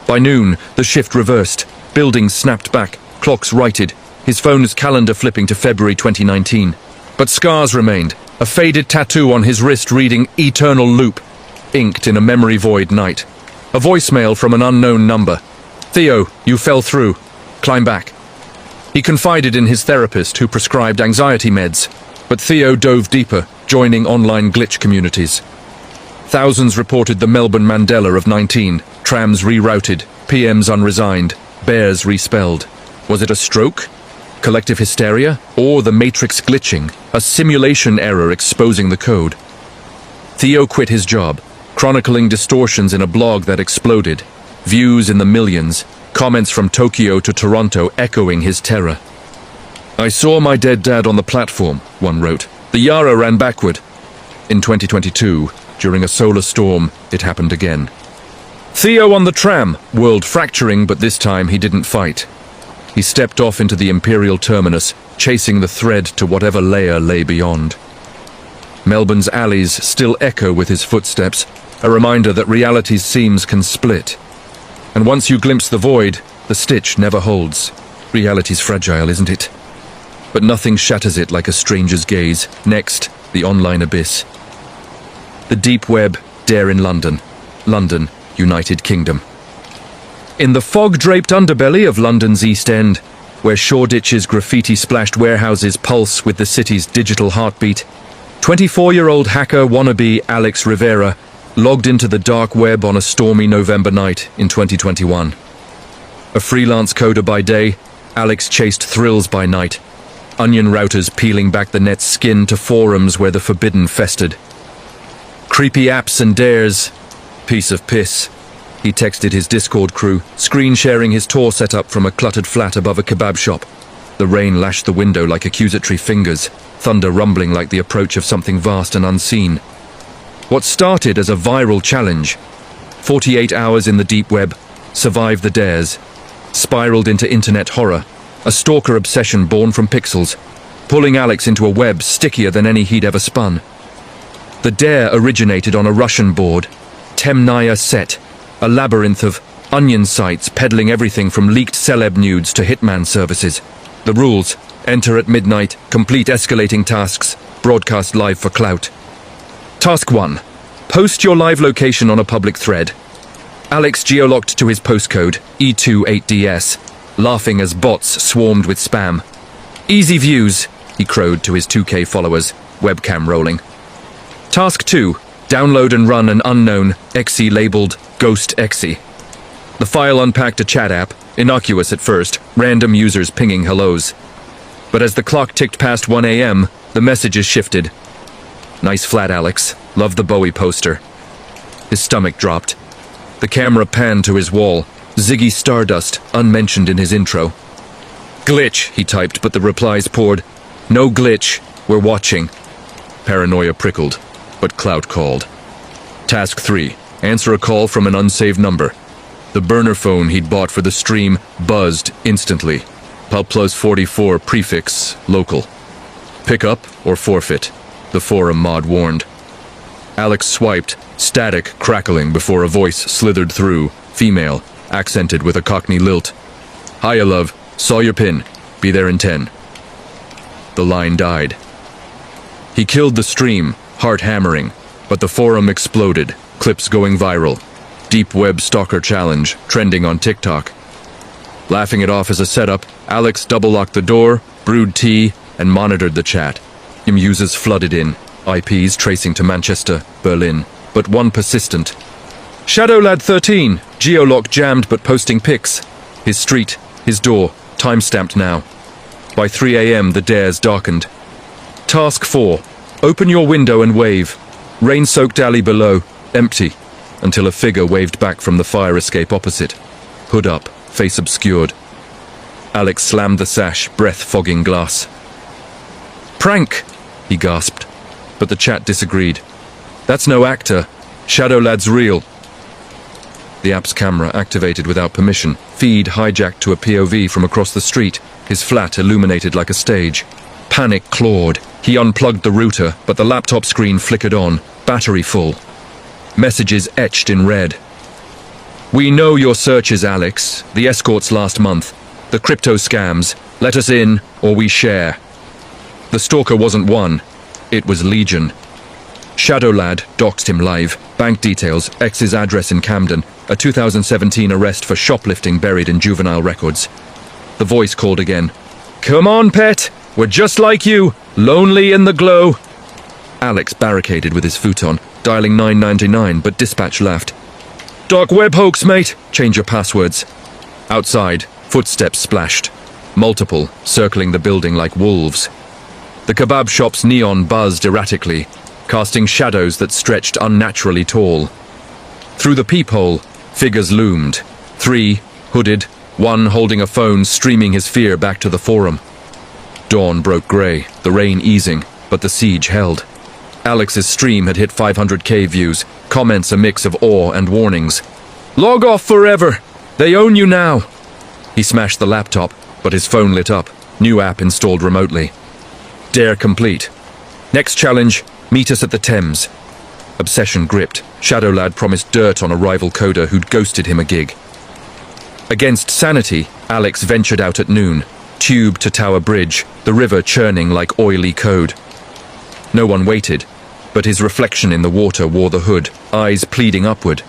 By noon, the shift reversed, buildings snapped back, clocks righted, his phone's calendar flipping to February 2019. But scars remained, a faded tattoo on his wrist reading "Eternal Loop," inked in a memory-void night. A voicemail from an unknown number. "Theo, you fell through. Climb back." He confided in his therapist, who prescribed anxiety meds, but Theo dove deeper, joining online glitch communities. Thousands reported the Melbourne Mandela of 19, trams rerouted, PMs unresigned, bears respelled. Was it a stroke? Collective hysteria? Or the Matrix glitching, a simulation error exposing the code? Theo quit his job, chronicling distortions in a blog that exploded, views in the millions, comments from Tokyo to Toronto echoing his terror. "I saw my dead dad on the platform," one wrote. "The Yara ran backward." In 2022, during a solar storm, it happened again. Theo on the tram, world fracturing, but this time he didn't fight. He stepped off into the Imperial Terminus, chasing the thread to whatever layer lay beyond. Melbourne's alleys still echo with his footsteps, a reminder that reality's seams can split. And once you glimpse the void, the stitch never holds. Reality's fragile, isn't it? But nothing shatters it like a stranger's gaze. Next, the online abyss. The deep web, dare in London. London, United Kingdom. In the fog-draped underbelly of London's East End, where Shoreditch's graffiti-splashed warehouses pulse with the city's digital heartbeat, 24-year-old hacker wannabe Alex Rivera logged into the dark web on a stormy November night in 2021. A freelance coder by day, Alex chased thrills by night, onion routers peeling back the net's skin to forums where the forbidden festered. "Creepy apps and dares. Piece of piss," he texted his Discord crew, screen-sharing his tour setup from a cluttered flat above a kebab shop. The rain lashed the window like accusatory fingers, thunder rumbling like the approach of something vast and unseen. What started as a viral challenge, 48 hours in the deep web, survived the dares, spiraled into internet horror, a stalker obsession born from pixels, pulling Alex into a web stickier than any he'd ever spun. The dare originated on a Russian board, Temnaya Set, a labyrinth of onion sites peddling everything from leaked celeb nudes to hitman services. The rules: enter at midnight, complete escalating tasks, broadcast live for clout. Task 1. Post your live location on a public thread. Alex geolocked to his postcode, E28DS, laughing as bots swarmed with spam. "Easy views," he crowed to his 2K followers, webcam rolling. Task 2. Download and run an unknown exe labeled Ghost Exe. The file unpacked a chat app, innocuous at first, random users pinging hellos. But as the clock ticked past 1 a.m., the messages shifted. "Nice flat, Alex. Love the Bowie poster." His stomach dropped. The camera panned to his wall, Ziggy Stardust, unmentioned in his intro. "Glitch," he typed, but the replies poured. "No glitch. We're watching." Paranoia prickled, but clout called. Task 3. Answer a call from an unsaved number. The burner phone he'd bought for the stream buzzed instantly. +44 prefix local. "Pick up or forfeit," the forum mod warned. Alex swiped, static crackling before a voice slithered through, female, accented with a Cockney lilt. "Hiya, love. Saw your pin. Be there in 10. The line died. He killed the stream, heart hammering, but the forum exploded, clips going viral. Deep Web Stalker Challenge, trending on TikTok. Laughing it off as a setup, Alex double-locked the door, brewed tea, and monitored the chat. Users flooded in, IPs tracing to Manchester, Berlin, but one persistent. ShadowLad13, geolock jammed but posting pics. His street, his door, time-stamped now. By 3 a.m. the dares darkened. Task 4. Open your window and wave. Rain-soaked alley below, empty, until a figure waved back from the fire escape opposite. Hood up, face obscured. Alex slammed the sash, breath fogging glass. Prank, he gasped, but the chat disagreed. That's no actor. Shadow Lad's real. The app's camera activated without permission, feed hijacked to a POV from across the street, his flat illuminated like a stage. Panic clawed. He unplugged the router, but the laptop screen flickered on, battery full. Messages etched in red. We know your searches, Alex. The escorts last month. The crypto scams. Let us in, or we share. The stalker wasn't one. It was Legion. Shadow Lad doxed him live. Bank details, ex's address in Camden, a 2017 arrest for shoplifting buried in juvenile records. The voice called again. Come on, pet. We're just like you. Lonely in the glow. Alex barricaded with his futon, dialing 999, but dispatch laughed. Dark web hoax, mate. Change your passwords. Outside, footsteps splashed. Multiple, circling the building like wolves. The kebab shop's neon buzzed erratically, casting shadows that stretched unnaturally tall. Through the peephole, figures loomed. 3, hooded, one holding a phone, streaming his fear back to the forum. Dawn broke grey, the rain easing, but the siege held. Alex's stream had hit 500k views, comments a mix of awe and warnings. Log off forever! They own you now! He smashed the laptop, but his phone lit up, new app installed remotely. Dare complete. Next challenge, meet us at the Thames. Obsession gripped. Shadow Lad promised dirt on a rival coder who'd ghosted him a gig. Against sanity, Alex ventured out at noon, tube to Tower Bridge, the river churning like oily code. No one waited, but his reflection in the water wore the hood, eyes pleading upward.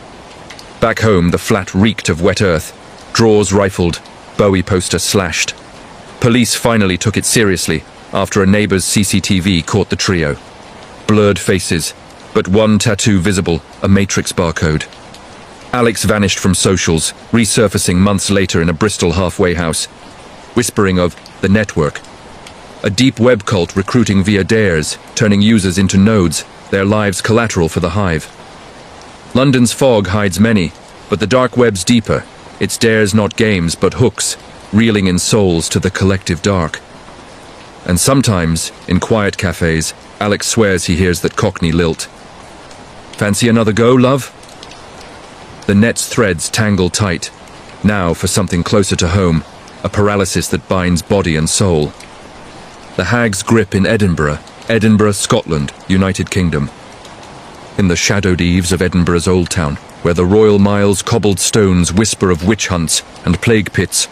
Back home, the flat reeked of wet earth, drawers rifled, Bowie poster slashed. Police finally took it seriously after a neighbor's CCTV caught the trio. Blurred faces, but one tattoo visible, a matrix barcode. Alex vanished from socials, resurfacing months later in a Bristol halfway house, whispering of the network. A deep web cult recruiting via dares, turning users into nodes, their lives collateral for the hive. London's fog hides many, but the dark web's deeper. It's dares not games, but hooks, reeling in souls to the collective dark. And sometimes, in quiet cafes, Alex swears he hears that Cockney lilt. Fancy another go, love? The net's threads tangle tight. Now for something closer to home, a paralysis that binds body and soul. The hag's grip in Edinburgh, Scotland, United Kingdom. In the shadowed eaves of Edinburgh's Old Town, where the Royal Mile's cobbled stones whisper of witch hunts and plague pits,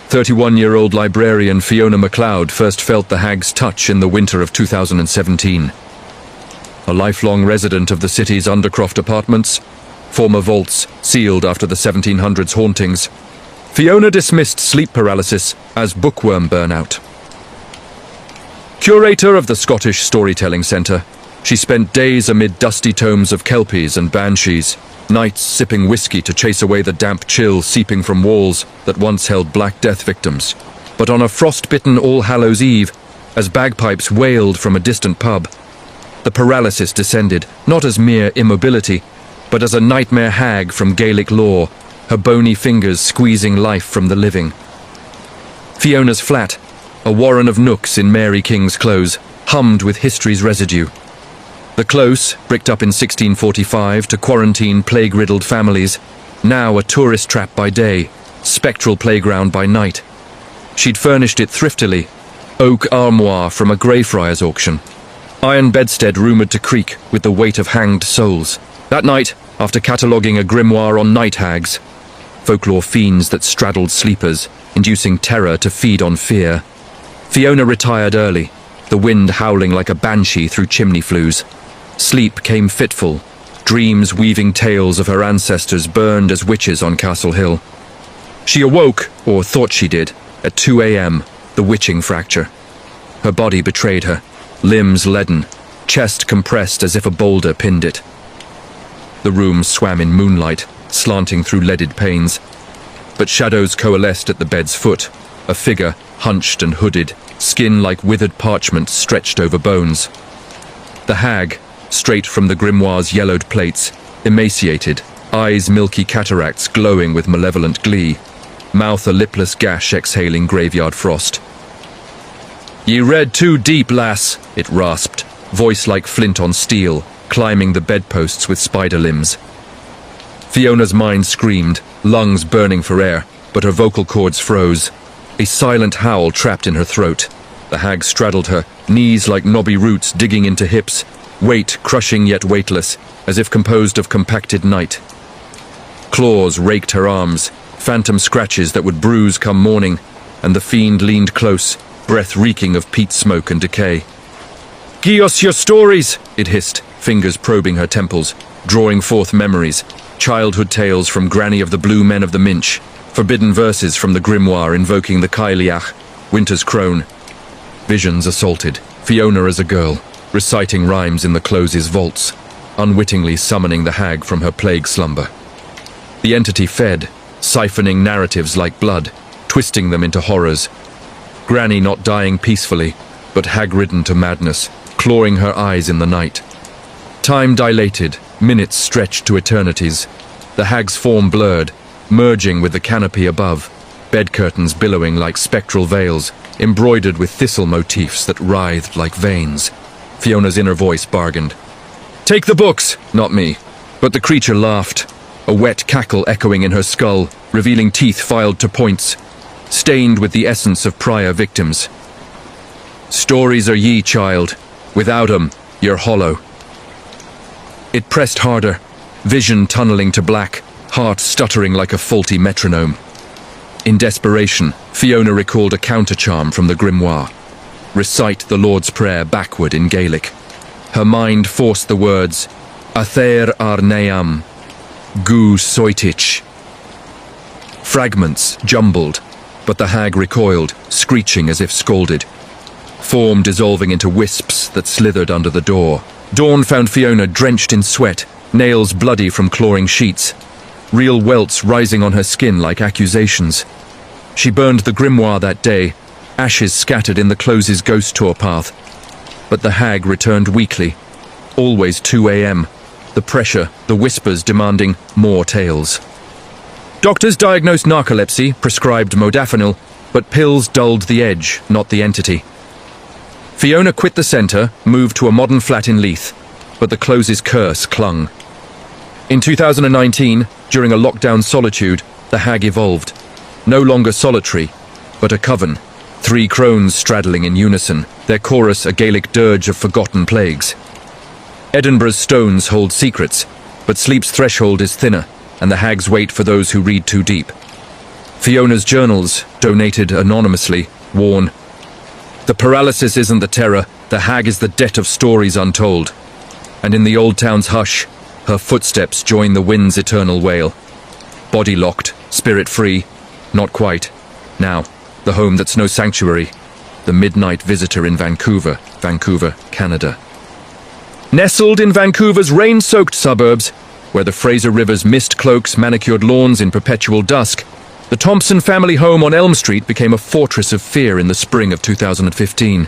31-year-old librarian Fiona MacLeod first felt the hag's touch in the winter of 2017. A lifelong resident of the city's Undercroft apartments, former vaults sealed after the 1700s hauntings, Fiona dismissed sleep paralysis as bookworm burnout. Curator of the Scottish Storytelling Centre, she spent days amid dusty tomes of kelpies and banshees, nights sipping whiskey to chase away the damp chill seeping from walls that once held Black Death victims. But on a frost-bitten All-Hallows Eve, as bagpipes wailed from a distant pub, the paralysis descended, not as mere immobility, but as a nightmare hag from Gaelic lore, her bony fingers squeezing life from the living. Fiona's flat, a warren of nooks in Mary King's Close, hummed with history's residue. The close, bricked up in 1645 to quarantine plague-riddled families, now a tourist trap by day, spectral playground by night. She'd furnished it thriftily, oak armoire from a Greyfriars auction, iron bedstead rumoured to creak with the weight of hanged souls. That night, after cataloguing a grimoire on night hags, folklore fiends that straddled sleepers, inducing terror to feed on fear, Fiona retired early, the wind howling like a banshee through chimney flues. Sleep came fitful, dreams weaving tales of her ancestors burned as witches on Castle Hill. She awoke, or thought she did, at 2 a.m., the witching fracture. Her body betrayed her, limbs leaden, chest compressed as if a boulder pinned it. The room swam in moonlight, slanting through leaded panes, but shadows coalesced at the bed's foot, a figure, hunched and hooded, skin like withered parchment stretched over bones. The hag, straight from the grimoire's yellowed plates, emaciated, eyes milky cataracts glowing with malevolent glee, mouth a lipless gash exhaling graveyard frost. "Ye read too deep, lass," it rasped, voice like flint on steel, climbing the bedposts with spider limbs. Fiona's mind screamed, lungs burning for air, but her vocal cords froze. A silent howl trapped in her throat. The hag straddled her, knees like knobby roots digging into hips, weight crushing yet weightless, as if composed of compacted night. Claws raked her arms, phantom scratches that would bruise come morning, and the fiend leaned close, breath reeking of peat smoke and decay. "Gie us your stories," it hissed, fingers probing her temples, drawing forth memories, childhood tales from Granny of the Blue Men of the Minch, forbidden verses from the grimoire invoking the Cailleach, Winter's Crone. Visions assaulted, Fiona as a girl, reciting rhymes in the close's vaults, unwittingly summoning the hag from her plague slumber. The entity fed, siphoning narratives like blood, twisting them into horrors. Granny not dying peacefully, but hag-ridden to madness, clawing her eyes in the night. Time dilated, minutes stretched to eternities. The hag's form blurred, merging with the canopy above, bed curtains billowing like spectral veils, embroidered with thistle motifs that writhed like veins. Fiona's inner voice bargained. "Take the books!" Not me. But the creature laughed, a wet cackle echoing in her skull, revealing teeth filed to points, stained with the essence of prior victims. "Stories are ye, child. Without 'em, you're hollow." It pressed harder, vision tunneling to black, heart stuttering like a faulty metronome. In desperation, Fiona recalled a counter-charm from the grimoire. Recite the Lord's Prayer backward in Gaelic. Her mind forced the words, "Athair ar neam, gu soitich." Fragments jumbled, but the hag recoiled, screeching as if scalded. Form dissolving into wisps that slithered under the door. Dawn found Fiona drenched in sweat, nails bloody from clawing sheets, real welts rising on her skin like accusations. She burned the grimoire that day, ashes scattered in the close's ghost tour path. But the hag returned weakly, always 2 a.m., the pressure, the whispers demanding more tales. Doctors diagnosed narcolepsy, prescribed modafinil, but pills dulled the edge, not the entity. Fiona quit the centre, moved to a modern flat in Leith, but the close's curse clung. In 2019, during a lockdown solitude, the hag evolved. No longer solitary, but a coven. 3 crones straddling in unison, their chorus a Gaelic dirge of forgotten plagues. Edinburgh's stones hold secrets, but sleep's threshold is thinner, and the hags wait for those who read too deep. Fiona's journals, donated anonymously, warn, "The paralysis isn't the terror, the hag is the debt of stories untold." And in the old town's hush, her footsteps join the wind's eternal wail. Body locked, spirit free, not quite. Now, the home that's no sanctuary, the midnight visitor in Vancouver, Canada. Nestled in Vancouver's rain-soaked suburbs, where the Fraser River's mist cloaks manicured lawns in perpetual dusk, the Thompson family home on Elm Street became a fortress of fear in the spring of 2015.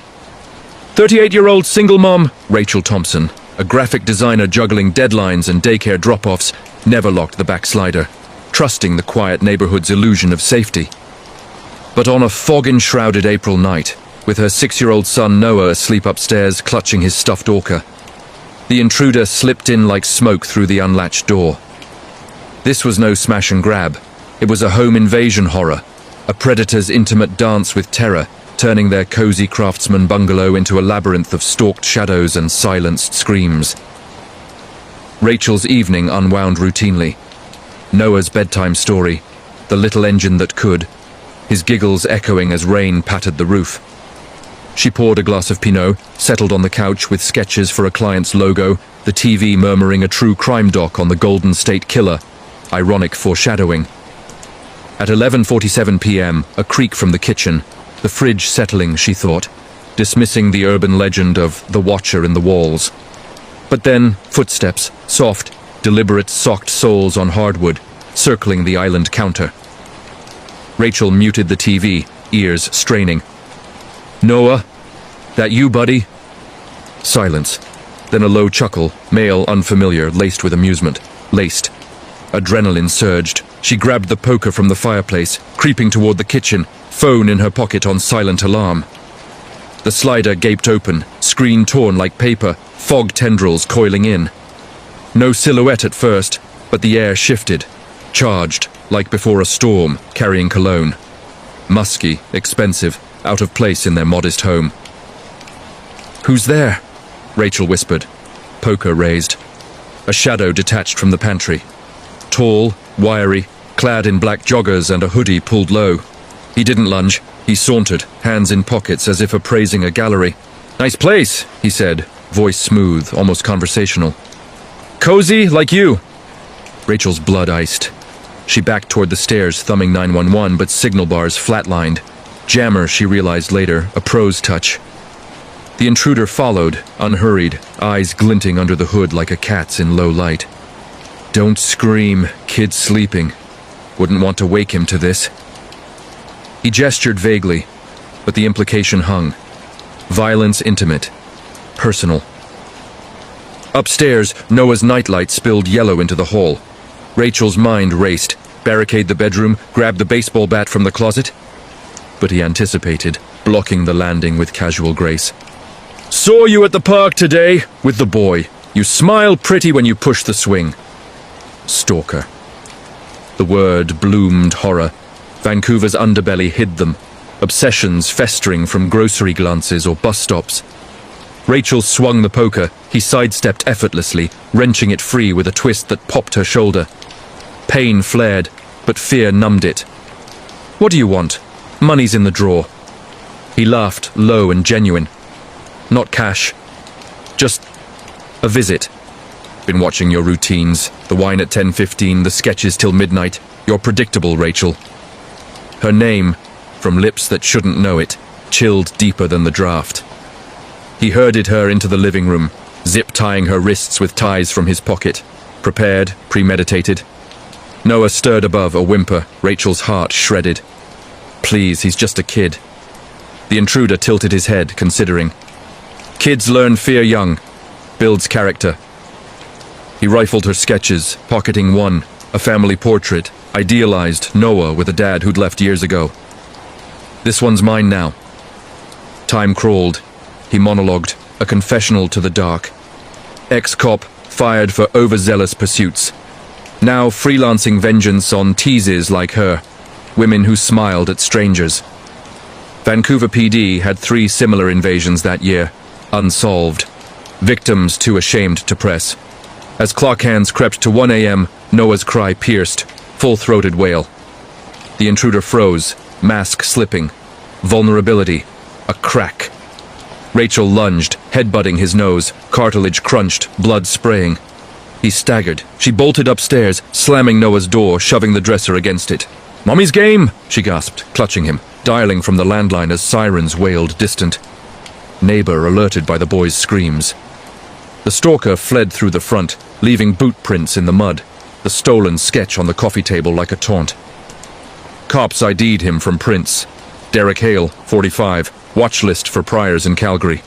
38-year-old single mom, Rachel Thompson, a graphic designer juggling deadlines and daycare drop-offs, never locked the backslider, trusting the quiet neighborhood's illusion of safety. But on a fog-enshrouded April night, with her 6-year-old son Noah asleep upstairs clutching his stuffed orca, the intruder slipped in like smoke through the unlatched door. This was no smash and grab. It was a home invasion horror, a predator's intimate dance with terror, turning their cozy craftsman bungalow into a labyrinth of stalked shadows and silenced screams. Rachel's evening unwound routinely. Noah's bedtime story, the little engine that could, his giggles echoing as rain pattered the roof. She poured a glass of Pinot, settled on the couch with sketches for a client's logo, the TV murmuring a true crime doc on the Golden State Killer. Ironic foreshadowing. At 11:47 p.m., a creak from the kitchen, the fridge settling, she thought, dismissing the urban legend of the watcher in the walls. But then, footsteps, soft, deliberate socked soles on hardwood, circling the island counter. Rachel muted the TV, ears straining. "Noah? That you, buddy?" Silence. Then a low chuckle, male unfamiliar, laced with amusement. Laced. Adrenaline surged. She grabbed the poker from the fireplace, creeping toward the kitchen, phone in her pocket on silent alarm. The slider gaped open, screen torn like paper, fog tendrils coiling in. No silhouette at first, but the air shifted, charged, like before a storm, carrying cologne. Musky, expensive, out of place in their modest home. "Who's there?" Rachel whispered, poker raised. A shadow detached from the pantry. Tall, wiry, clad in black joggers and a hoodie pulled low. He didn't lunge. He sauntered, hands in pockets as if appraising a gallery. "Nice place," he said, voice smooth, almost conversational. "Cozy, like you." Rachel's blood iced. She backed toward the stairs, thumbing 911, but signal bars flatlined. Jammer, she realized later, a pro's touch. The intruder followed, unhurried, eyes glinting under the hood like a cat's in low light. "Don't scream, kid's sleeping. Wouldn't want to wake him to this." He gestured vaguely, but the implication hung. Violence intimate. Personal. Upstairs, Noah's nightlight spilled yellow into the hall. Rachel's mind raced. Barricade the bedroom, grab the baseball bat from the closet. But he anticipated, blocking the landing with casual grace. "Saw you at the park today, with the boy. You smile pretty when you push the swing." Stalker. The word bloomed horror. Vancouver's underbelly hid them. Obsessions festering from grocery glances or bus stops. Rachel swung the poker. He sidestepped effortlessly, wrenching it free with a twist that popped her shoulder. Pain flared, but fear numbed it. "What do you want? Money's in the drawer." He laughed, low and genuine. "Not cash. Just a visit. Been watching your routines. The wine at 10:15, the sketches till midnight. You're predictable, Rachel." Her name, from lips that shouldn't know it, chilled deeper than the draft. He herded her into the living room, zip-tying her wrists with ties from his pocket. Prepared, premeditated. Noah stirred above, a whimper, Rachel's heart shredded. "Please, he's just a kid." The intruder tilted his head, considering. "Kids learn fear young. Builds character." He rifled her sketches, pocketing one, a family portrait, idealized Noah with a dad who'd left years ago. "This one's mine now." Time crawled. He monologued, a confessional to the dark. Ex-cop, fired for overzealous pursuits. Now freelancing vengeance on teases like her, women who smiled at strangers. Vancouver PD had 3 similar invasions that year, unsolved. Victims too ashamed to press. As clock hands crept to 1 a.m., Noah's cry pierced, full-throated wail. The intruder froze, mask slipping. Vulnerability. A crack. Rachel lunged, headbutting his nose, cartilage crunched, blood spraying. He staggered. She bolted upstairs, slamming Noah's door, shoving the dresser against it. "Mommy's game!" she gasped, clutching him, dialing from the landline as sirens wailed distant. Neighbor alerted by the boy's screams. The stalker fled through the front, leaving boot prints in the mud, the stolen sketch on the coffee table like a taunt. Cops ID'd him from prints. Derek Hale, 45, watch list for priors in Calgary.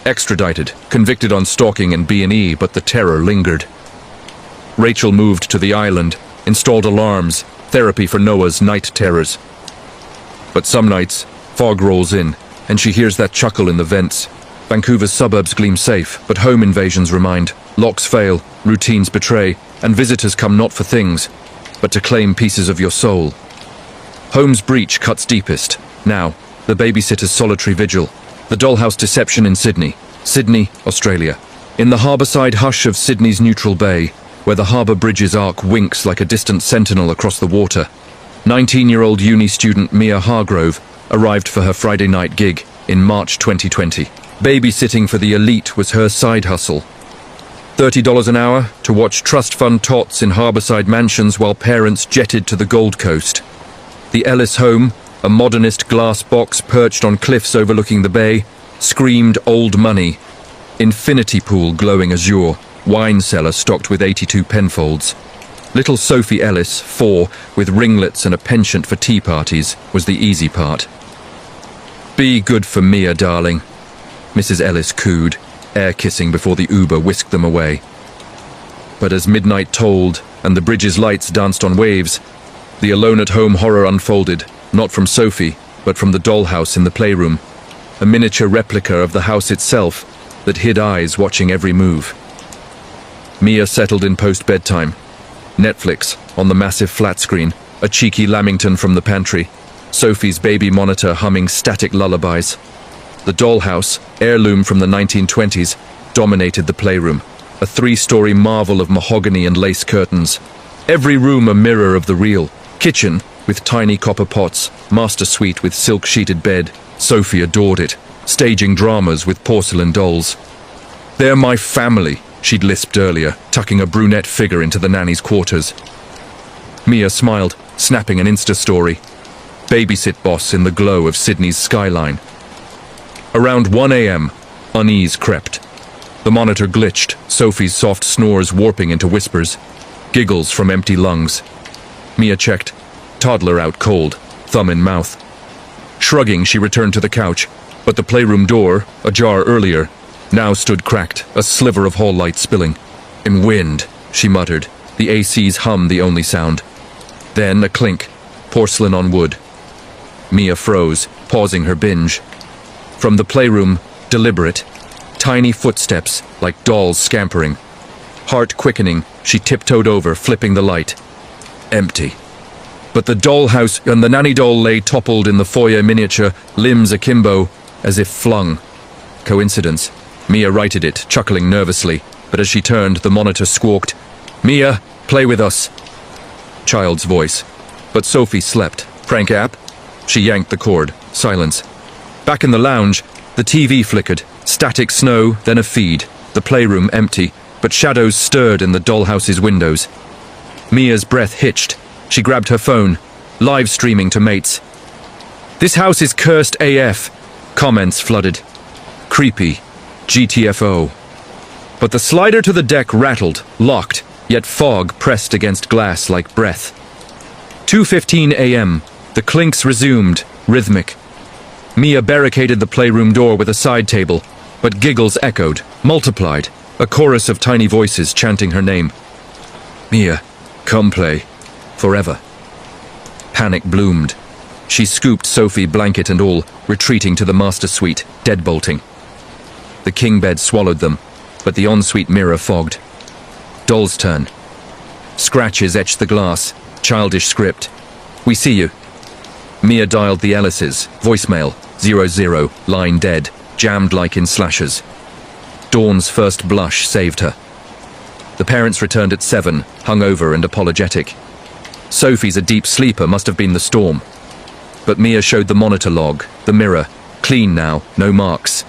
Extradited, convicted on stalking and B&E, but the terror lingered. Rachel moved to the island, installed alarms, therapy for Noah's night terrors. But some nights, fog rolls in, and she hears that chuckle in the vents. Vancouver's suburbs gleam safe, but home invasions remind. Locks fail, routines betray, and visitors come not for things, but to claim pieces of your soul. Home's breach cuts deepest. Now, the babysitter's solitary vigil. The dollhouse deception in Sydney, Australia. In the harbourside hush of Sydney's neutral bay, where the harbour bridge's arc winks like a distant sentinel across the water, 19-year-old uni student Mia Hargrove arrived for her Friday night gig, in March 2020. Babysitting for the elite was her side hustle. $30 an hour to watch trust fund tots in harbourside mansions while parents jetted to the Gold Coast. The Ellis home, a modernist glass box perched on cliffs overlooking the bay, screamed old money. Infinity pool glowing azure, wine cellar stocked with 82 penfolds. Little Sophie Ellis, 4, with ringlets and a penchant for tea parties, was the easy part. "Be good for Mia, darling," Mrs. Ellis cooed, air-kissing before the Uber whisked them away. But as midnight tolled and the bridge's lights danced on waves, the alone-at-home horror unfolded, not from Sophie, but from the dollhouse in the playroom, a miniature replica of the house itself that hid eyes watching every move. Mia settled in post-bedtime. Netflix on the massive flat screen, a cheeky Lamington from the pantry, Sophie's baby monitor humming static lullabies. The dollhouse, heirloom from the 1920s, dominated the playroom, a 3-story marvel of mahogany and lace curtains. Every room a mirror of the real. Kitchen, with tiny copper pots, master suite with silk-sheeted bed. Sophie adored it, staging dramas with porcelain dolls. "They're my family," she'd lisped earlier, tucking a brunette figure into the nanny's quarters. Mia smiled, snapping an Insta story. Babysit boss in the glow of Sydney's skyline. Around 1 a.m., unease crept. The monitor glitched, Sophie's soft snores warping into whispers. Giggles from empty lungs. Mia checked. Toddler out cold, thumb in mouth. Shrugging, she returned to the couch, but the playroom door, ajar earlier, now stood cracked, a sliver of hall light spilling. "In wind," she muttered, the AC's hum the only sound. Then a clink, porcelain on wood. Mia froze, pausing her binge. From the playroom, deliberate, tiny footsteps like dolls scampering. Heart quickening, she tiptoed over, flipping the light. Empty. But the dollhouse and the nanny doll lay toppled in the foyer miniature, limbs akimbo, as if flung. Coincidence? Mia righted it, chuckling nervously, but as she turned, the monitor squawked, "Mia, play with us." Child's voice. But Sophie slept. "Prank app?" She yanked the cord. Silence. Back in the lounge, the TV flickered. Static snow, then a feed. The playroom empty, but shadows stirred in the dollhouse's windows. Mia's breath hitched. She grabbed her phone, live streaming to mates. "This house is cursed AF," comments flooded. "Creepy. GTFO." But the slider to the deck rattled, locked, yet fog pressed against glass like breath. 2:15 a.m. The clinks resumed, rhythmic. Mia barricaded the playroom door with a side table, but giggles echoed, multiplied, a chorus of tiny voices chanting her name. "Mia, come play. Forever." Panic bloomed. She scooped Sophie, blanket and all, retreating to the master suite, deadbolting. The king bed swallowed them, but the ensuite mirror fogged. Doll's turn. Scratches etched the glass, childish script. "We see you." Mia dialed the Ellises, voicemail, 00, line dead, jammed like in slashes. Dawn's first blush saved her. The parents returned at 7, hungover and apologetic. Sophie's a deep sleeper, must have been the storm. But Mia showed the monitor log, the mirror, clean now, no marks.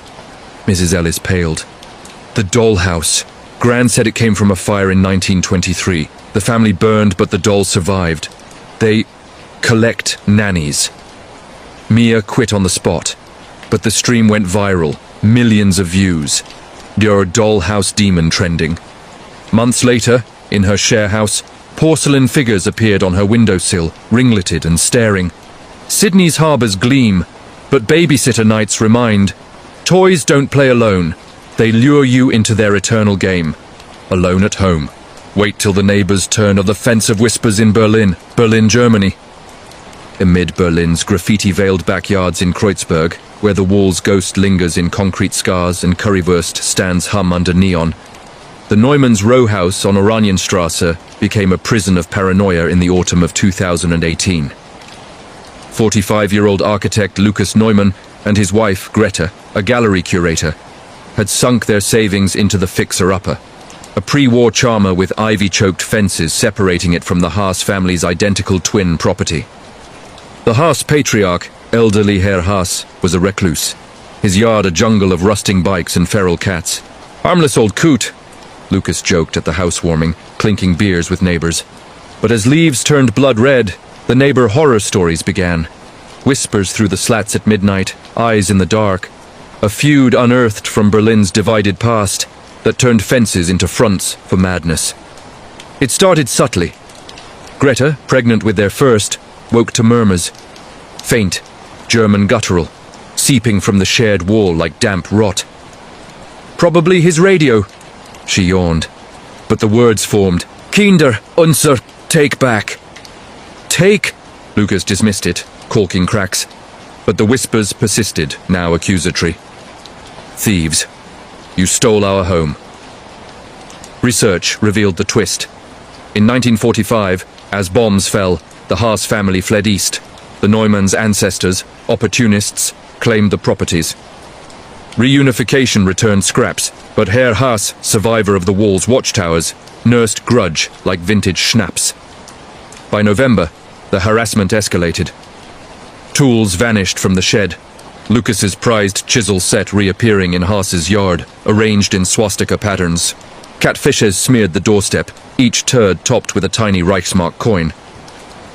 Mrs. Ellis paled. The dollhouse. Gran said it came from a fire in 1923. The family burned, but the doll survived. They collect nannies. Mia quit on the spot, but the stream went viral, millions of views. Your dollhouse demon trending. Months later, in her share house, porcelain figures appeared on her windowsill, ringleted and staring. Sydney's harbours gleam, but babysitter nights remind, toys don't play alone. They lure you into their eternal game. Alone at home. Wait till the neighbours turn of the fence of whispers in Berlin, Germany. Amid Berlin's graffiti-veiled backyards in Kreuzberg, where the wall's ghost lingers in concrete scars and currywurst stands hum under neon, the Neumann's row house on Oranienstrasse became a prison of paranoia in the autumn of 2018. 45-year-old architect Lucas Neumann and his wife, Greta, a gallery curator, had sunk their savings into the fixer-upper, a pre-war charmer with ivy-choked fences separating it from the Haas family's identical twin property. The Haas patriarch, elderly Herr Haas, was a recluse. his yard a jungle of rusting bikes and feral cats. "Harmless old coot," Lucas joked at the housewarming, clinking beers with neighbors. But as leaves turned blood red, the neighbor horror stories began. Whispers through the slats at midnight, eyes in the dark. A feud unearthed from Berlin's divided past that turned fences into fronts for madness. It started subtly. Greta, pregnant with their first, woke to murmurs. Faint, German guttural, seeping from the shared wall like damp rot. "Probably his radio," she yawned. But the words formed. "Kinder, unser, take back." "Take?" Lucas dismissed it, caulking cracks. But the whispers persisted, now accusatory. "Thieves. You stole our home." Research revealed the twist. In 1945, as bombs fell, the Haas family fled east. The Neumann's ancestors, opportunists, claimed the properties. Reunification returned scraps, but Herr Haas, survivor of the wall's watchtowers, nursed grudge like vintage schnapps. By November, the harassment escalated. Tools vanished from the shed, Lucas's prized chisel set reappearing in Haas's yard, arranged in swastika patterns. Catfishes smeared the doorstep, each turd topped with a tiny Reichsmark coin.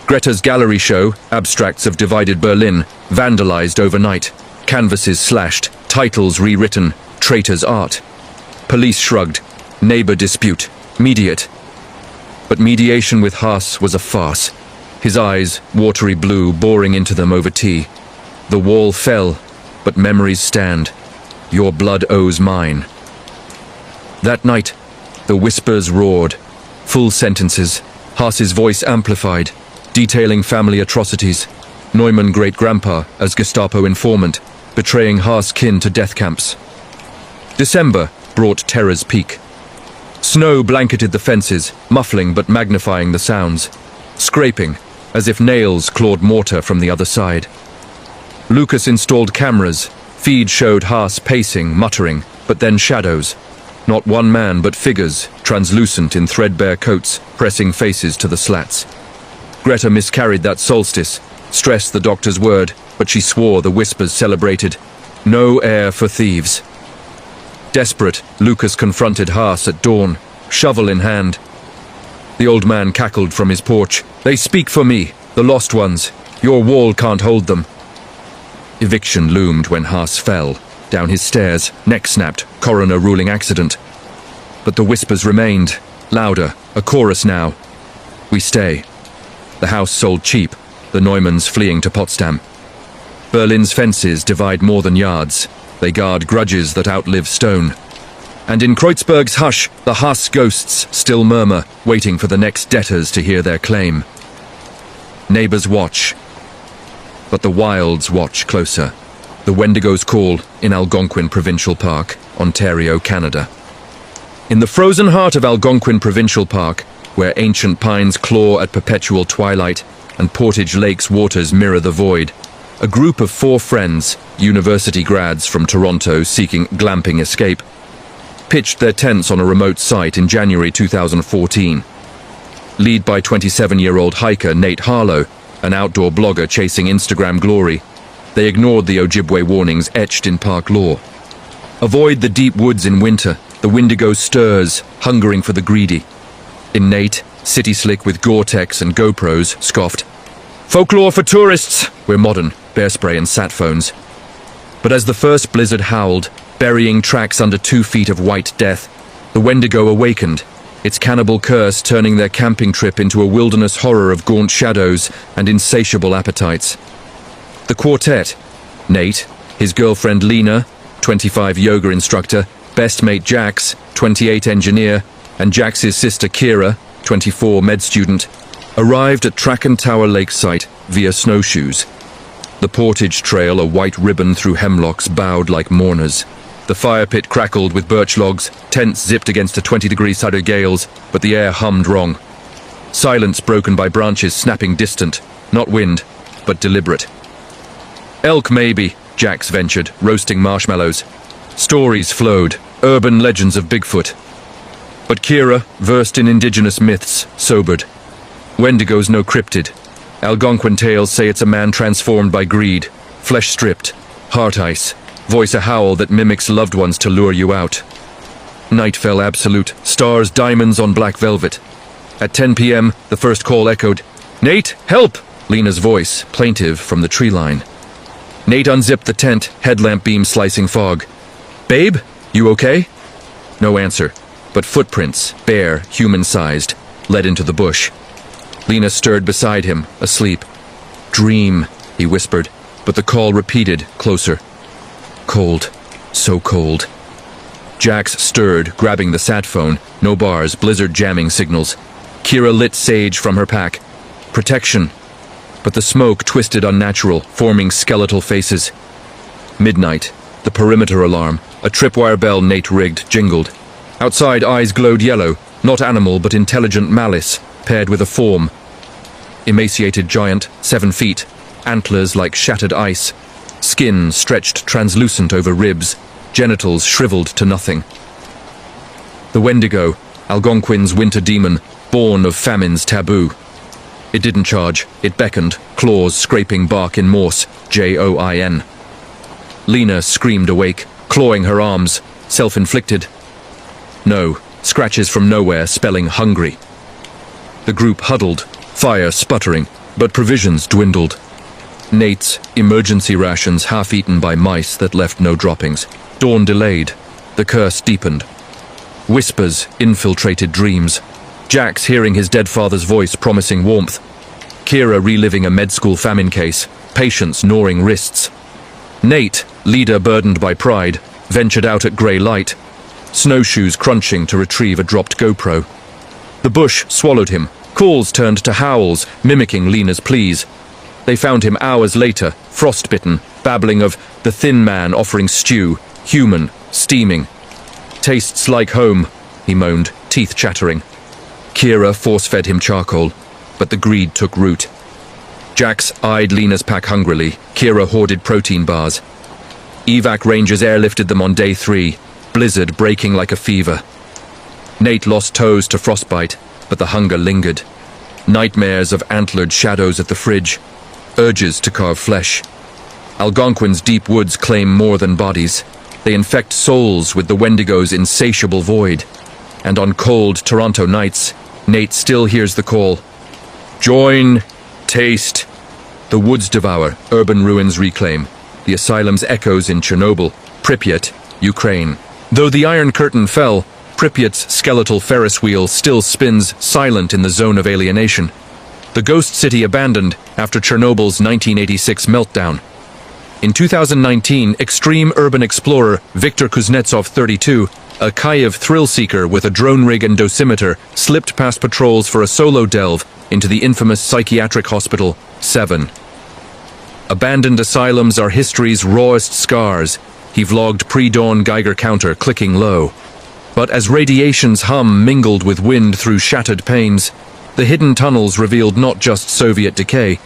Greta's gallery show, Abstracts of Divided Berlin, vandalized overnight. Canvases slashed, titles rewritten, traitor's art. Police shrugged, neighbor dispute, mediate. But mediation with Haas was a farce. His eyes, watery blue, boring into them over tea. The wall fell, but memories stand. Your blood owes mine. That night, the whispers roared. Full sentences, Haas's voice amplified, detailing family atrocities. Neumann great-grandpa as Gestapo informant, betraying Haas kin to death camps. December brought terror's peak. Snow blanketed the fences, muffling but magnifying the sounds. Scraping, as if nails clawed mortar from the other side. Lucas installed cameras. Feed showed Haas pacing, muttering, but then shadows. Not one man, but figures, translucent in threadbare coats, pressing faces to the slats. Greta miscarried that solstice, stressed the doctor's word, but she swore the whispers celebrated. No air for thieves. Desperate, Lucas confronted Haas at dawn, shovel in hand. The old man cackled from his porch. "They speak for me, the lost ones. Your wall can't hold them." Eviction loomed when Haas fell. Down his stairs, neck snapped, coroner ruling accident. But the whispers remained, louder, a chorus now. "We stay." The house sold cheap, the Neumanns fleeing to Potsdam. Berlin's fences divide more than yards. They guard grudges that outlive stone. And in Kreuzberg's hush, the Haas ghosts still murmur, waiting for the next debtors to hear their claim. Neighbors watch. But the wilds watch closer. The Wendigos call in Algonquin Provincial Park, Ontario, Canada. In the frozen heart of Algonquin Provincial Park, where ancient pines claw at perpetual twilight and Portage Lake's waters mirror the void, a group of 4 friends, university grads from Toronto seeking glamping escape, pitched their tents on a remote site in January 2014. Led by 27-year-old hiker Nate Harlow, an outdoor blogger chasing Instagram glory, they ignored the Ojibwe warnings etched in park law. Avoid the deep woods in winter, the Wendigo stirs, hungering for the greedy. In Nate, city slick with Gore-Tex and GoPros, scoffed, "Folklore for tourists! We're modern, bear spray and sat phones." But as the first blizzard howled, burying tracks under 2 feet of white death, the Wendigo awakened, its cannibal curse turning their camping trip into a wilderness horror of gaunt shadows and insatiable appetites. The quartet, Nate, his girlfriend Lena, 25 yoga instructor, best mate Jax, 28 engineer, and Jax's sister Kira, 24 med student, arrived at Track and Tower Lake site via snowshoes. The portage trail, a white ribbon through hemlocks, bowed like mourners. The fire pit crackled with birch logs, tents zipped against a 20-degree side of gales, but the air hummed wrong. Silence broken by branches snapping distant, not wind, but deliberate. Elk maybe, Jax ventured, roasting marshmallows. Stories flowed, urban legends of Bigfoot. But Kira, versed in indigenous myths, sobered. Wendigo's no cryptid. Algonquin tales say it's a man transformed by greed, flesh stripped, heart ice, Voice a howl that mimics loved ones to lure you out. Night fell absolute, stars diamonds on black velvet. At 10 p.m., the first call echoed. "Nate, help!" Lena's voice, plaintive from the tree line. Nate unzipped the tent, headlamp beam slicing fog. "Babe, you okay?" No answer, but footprints, bare, human-sized, led into the bush. Lena stirred beside him, asleep. "Dream," he whispered, but the call repeated, closer. Cold. So cold. Jax stirred, grabbing the sat phone. No bars, blizzard jamming signals. Kira lit sage from her pack. Protection. But the smoke twisted unnatural, forming skeletal faces. Midnight. The perimeter alarm. A tripwire bell Nate rigged, jingled. Outside, eyes glowed yellow. Not animal, but intelligent malice, paired with a form. Emaciated giant, 7 feet. Antlers like shattered ice. Skin stretched translucent over ribs. Genitals shriveled to nothing. The Wendigo, Algonquin's winter demon, born of famine's taboo. It didn't charge. It beckoned, claws scraping bark in Morse, Join. Lena screamed awake, clawing her arms, self-inflicted. No, scratches from nowhere spelling hungry. The group huddled, fire sputtering, but provisions dwindled. Nate's emergency rations half-eaten by mice that left no droppings. Dawn delayed. The curse deepened. Whispers infiltrated dreams. Jax hearing his dead father's voice promising warmth. Kira reliving a med school famine case, patients gnawing wrists. Nate, leader burdened by pride, ventured out at grey light, snowshoes crunching to retrieve a dropped GoPro. The bush swallowed him. Calls turned to howls, mimicking Lena's pleas. They found him hours later, frostbitten, babbling of the thin man offering stew, human, steaming. "Tastes like home," he moaned, teeth chattering. Kira force-fed him charcoal, but the greed took root. Jax eyed Lena's pack hungrily. Kira hoarded protein bars. Evac rangers airlifted them on day 3, blizzard breaking like a fever. Nate lost toes to frostbite, but the hunger lingered. Nightmares of antlered shadows at the fridge, urges to carve flesh. Algonquin's deep woods claim more than bodies. They infect souls with the Wendigo's insatiable void. And on cold Toronto nights, Nate still hears the call. Join, taste. The woods devour, urban ruins reclaim. The asylum's echoes in Chernobyl, Pripyat, Ukraine. Though the Iron Curtain fell, Pripyat's skeletal Ferris wheel still spins silent in the zone of alienation. The ghost city abandoned after Chernobyl's 1986 meltdown. In 2019, extreme urban explorer Viktor Kuznetsov, 32, a Kyiv thrill-seeker with a drone rig and dosimeter, slipped past patrols for a solo delve into the infamous psychiatric hospital 7. Abandoned asylums are history's rawest scars. He vlogged pre-dawn Geiger counter clicking low. But as radiation's hum mingled with wind through shattered panes, the hidden tunnels revealed not just Soviet decay,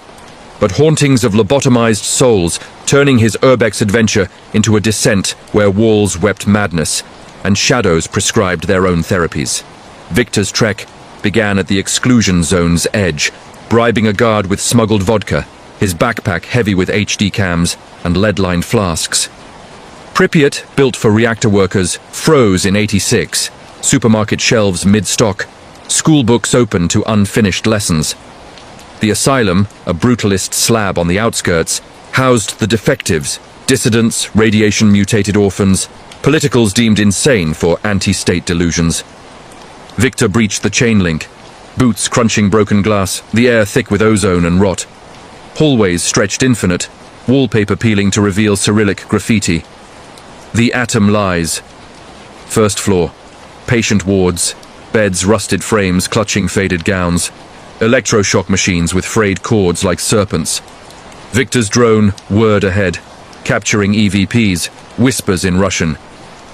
but hauntings of lobotomized souls, turning his urbex adventure into a descent where walls wept madness and shadows prescribed their own therapies. Victor's trek began at the exclusion zone's edge, bribing a guard with smuggled vodka, his backpack heavy with HD cams and lead-lined flasks. Pripyat, built for reactor workers, froze in '86, supermarket shelves mid-stock, school books open to unfinished lessons. The asylum, a brutalist slab on the outskirts, housed the defectives, dissidents, radiation-mutated orphans, politicals deemed insane for anti-state delusions. Victor breached the chain link, boots crunching broken glass, the air thick with ozone and rot. Hallways stretched infinite, wallpaper peeling to reveal Cyrillic graffiti. The atom lies. First floor. Patient wards, beds, rusted frames clutching faded gowns, electroshock machines with frayed cords like serpents. Victor's drone whirred ahead, capturing EVPs, whispers in Russian.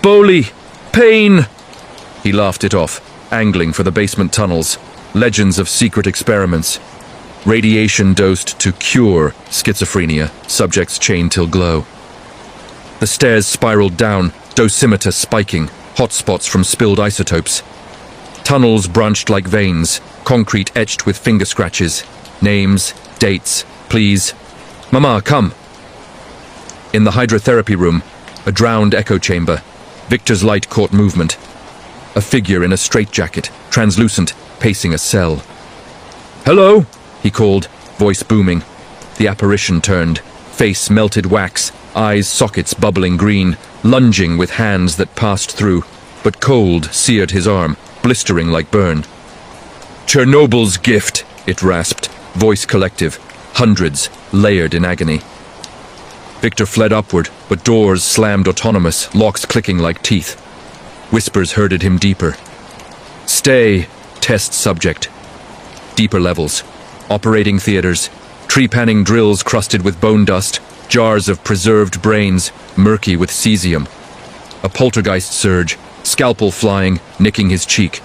"Boli! Pain!" He laughed it off, angling for the basement tunnels, legends of secret experiments. Radiation dosed to cure schizophrenia, subjects chained till glow. The stairs spiraled down, dosimeter spiking, hotspots from spilled isotopes. Tunnels branched like veins, concrete etched with finger scratches. Names, dates, please. "Mama, come." In the hydrotherapy room, A drowned echo chamber. Victor's light caught movement. A figure in a straitjacket, translucent, pacing a cell. "Hello," he called, voice booming. The apparition turned, face melted wax, eyes sockets bubbling green, lunging with hands that passed through, but cold seared his arm, blistering like burn. "Chernobyl's gift," it rasped, voice collective, hundreds, layered in agony. Victor fled upward, but doors slammed autonomous, locks clicking like teeth. Whispers herded him deeper. "Stay, test subject." Deeper levels. Operating theaters. Tree-panning drills crusted with bone dust. Jars of preserved brains, murky with cesium. A poltergeist surge. Scalpel flying, nicking his cheek.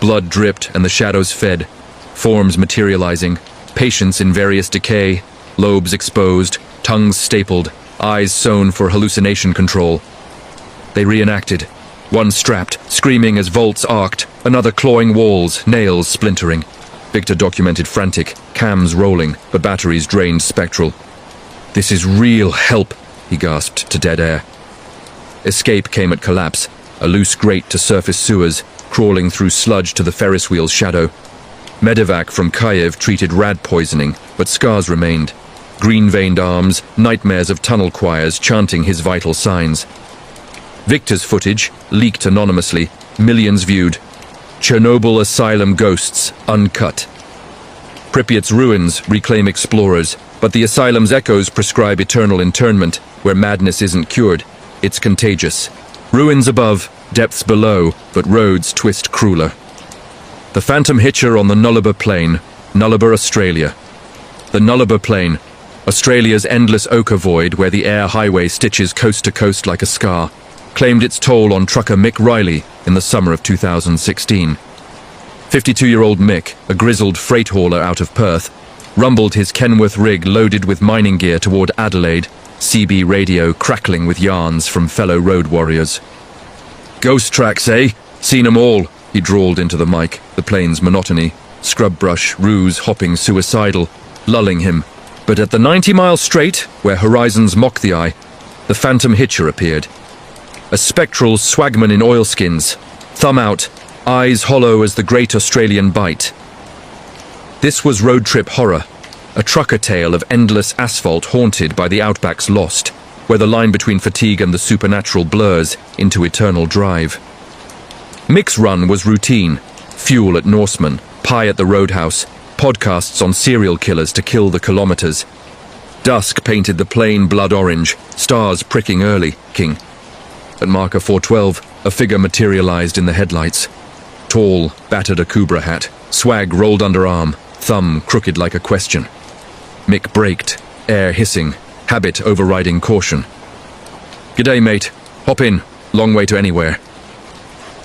Blood dripped and the shadows fed. Forms materializing. Patients in various decay. Lobes exposed. Tongues stapled. Eyes sewn for hallucination control. They reenacted. One strapped, screaming as vaults arced, another clawing walls, nails splintering. Victor documented frantic, cams rolling, but batteries drained spectral. "This is real help," he gasped to dead air. Escape came at collapse, a loose grate to surface sewers, crawling through sludge to the Ferris wheel's shadow. Medevac from Kiev treated rad poisoning, but scars remained. Green-veined arms, nightmares of tunnel choirs chanting his vital signs. Victor's footage, leaked anonymously, millions viewed. Chernobyl asylum ghosts, uncut. Pripyat's ruins reclaim explorers, but the asylum's echoes prescribe eternal internment, where madness isn't cured, it's contagious. Ruins above, depths below, but roads twist crueler. The Phantom Hitcher on the Nullarbor Plain, Nullarbor, Australia. The Nullarbor Plain, Australia's endless ochre void where the air highway stitches coast to coast like a scar, claimed its toll on trucker Mick Riley in the summer of 2016. 52-year-old Mick, a grizzled freight hauler out of Perth, rumbled his Kenworth rig loaded with mining gear toward Adelaide, CB radio crackling with yarns from fellow road warriors. "Ghost tracks, eh? Seen 'em all," he drawled into the mic, the plane's monotony, scrub brush, ruse hopping suicidal, lulling him. But at the 90-mile straight, where horizons mock the eye, the Phantom Hitcher appeared. A spectral swagman in oilskins, thumb out, eyes hollow as the great Australian bite. This was road trip horror, a trucker tale of endless asphalt haunted by the outback's lost, where the line between fatigue and the supernatural blurs into eternal drive. Mick's run was routine, fuel at Norseman, pie at the roadhouse, podcasts on serial killers to kill the kilometers. Dusk painted the plain blood orange, stars pricking early, King. At marker 412, a figure materialized in the headlights. Tall, battered Akubra hat, swag rolled underarm, thumb crooked like a question. Mick braked, air hissing, habit overriding caution. "G'day, mate. Hop in. Long way to anywhere."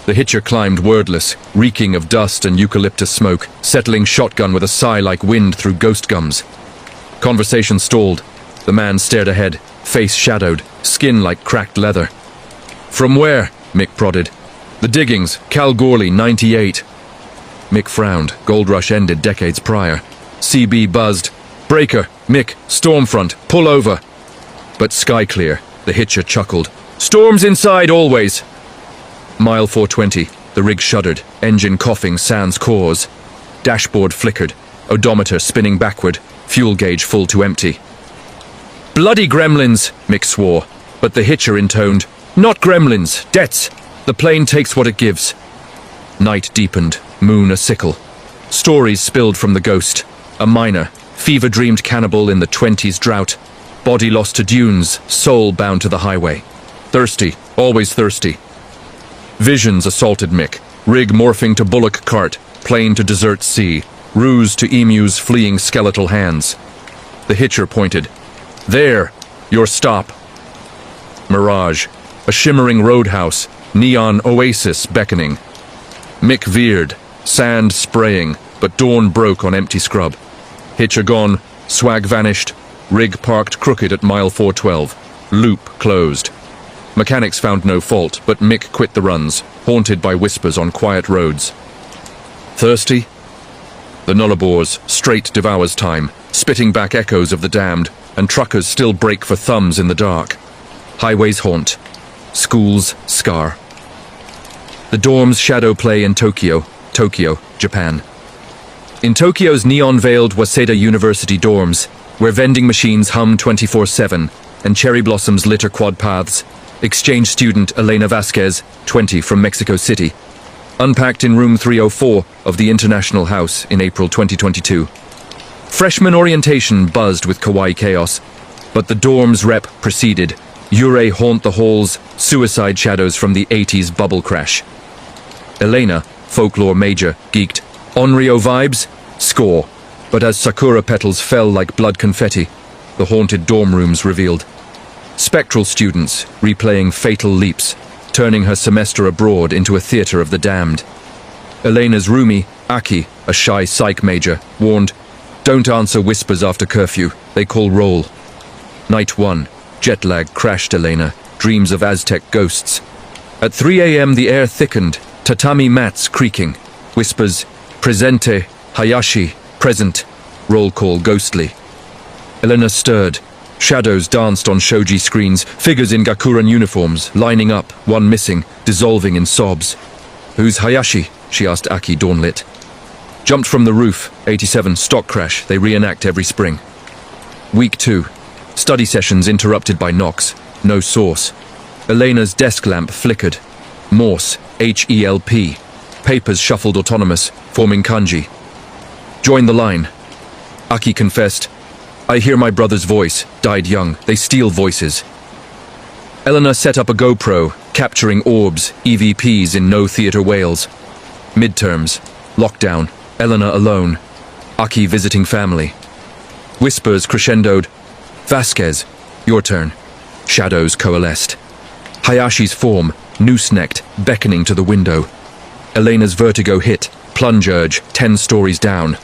The hitcher climbed wordless, reeking of dust and eucalyptus smoke, settling shotgun with a sigh like wind through ghost gums. Conversation stalled. The man stared ahead, face shadowed, skin like cracked leather. "From where?" Mick prodded. "The diggings, Kalgoorlie, 98. Mick frowned. Gold rush ended decades prior. CB buzzed. "Breaker, Mick, stormfront, pull over." But sky clear, the hitcher chuckled. "Storms inside always." Mile 420, the rig shuddered, engine coughing sans cause. Dashboard flickered, odometer spinning backward, fuel gauge full to empty. "Bloody gremlins," Mick swore, but the hitcher intoned, "Not gremlins, debts. The plane takes what it gives." Night deepened, moon a sickle. Stories spilled from the ghost. A miner, fever-dreamed cannibal in the 20s drought. Body lost to dunes, soul bound to the highway. Thirsty, always thirsty. Visions assaulted Mick. Rig morphing to bullock cart, plane to desert sea. Ruse to emu's fleeing skeletal hands. The hitcher pointed. "There, your stop." Mirage. A shimmering roadhouse, neon oasis beckoning. Mick veered, sand spraying, but dawn broke on empty scrub. Hitcher gone, swag vanished, rig parked crooked at mile 412. Loop closed. Mechanics found no fault, but Mick quit the runs, haunted by whispers on quiet roads. Thirsty? The Nullarbors straight devours time, spitting back echoes of the damned, and truckers still break for thumbs in the dark. Highways haunt, School's scar. The dorms shadow play in Tokyo, Japan. In Tokyo's neon-veiled Waseda University dorms, where vending machines hum 24/7 and cherry blossoms litter quad paths, exchange student Elena Vasquez, 20, from Mexico City, unpacked in room 304 of the International House in April 2022. Freshman orientation buzzed with kawaii chaos, but the dorm's rep proceeded. Yurei haunt the halls, suicide shadows from the 80s bubble crash. Elena, folklore major, geeked. Onryo vibes? Score. But as sakura petals fell like blood confetti, the haunted dorm rooms revealed. Spectral students replaying fatal leaps, turning her semester abroad into a theater of the damned. Elena's roomie, Aki, a shy psych major, warned, "Don't answer whispers after curfew, they call roll." Night 1. Jet lag crashed Elena, dreams of Aztec ghosts. At 3 a.m. the air thickened, tatami mats creaking. Whispers, "Presente, Hayashi, present." Roll call ghostly. Elena stirred. Shadows danced on shoji screens, figures in Gakuran uniforms, lining up, one missing, dissolving in sobs. "Who's Hayashi?" she asked Aki, dawnlit. Jumped from the roof, 87, stock crash, they reenact every spring. Week 2. Study sessions interrupted by knocks. No source. Elena's desk lamp flickered. Morse, HELP. Papers shuffled autonomous, forming kanji. "Join the line." Aki confessed, "I hear my brother's voice, died young, they steal voices." Elena set up a GoPro, capturing orbs, EVPs in no theater Wales. Midterms, lockdown, Elena alone, Aki visiting family. Whispers crescendoed, "Vasquez, your turn." Shadows coalesced. Hayashi's form, noose-necked, beckoning to the window. Elena's vertigo hit, plunge urge, 10 stories down.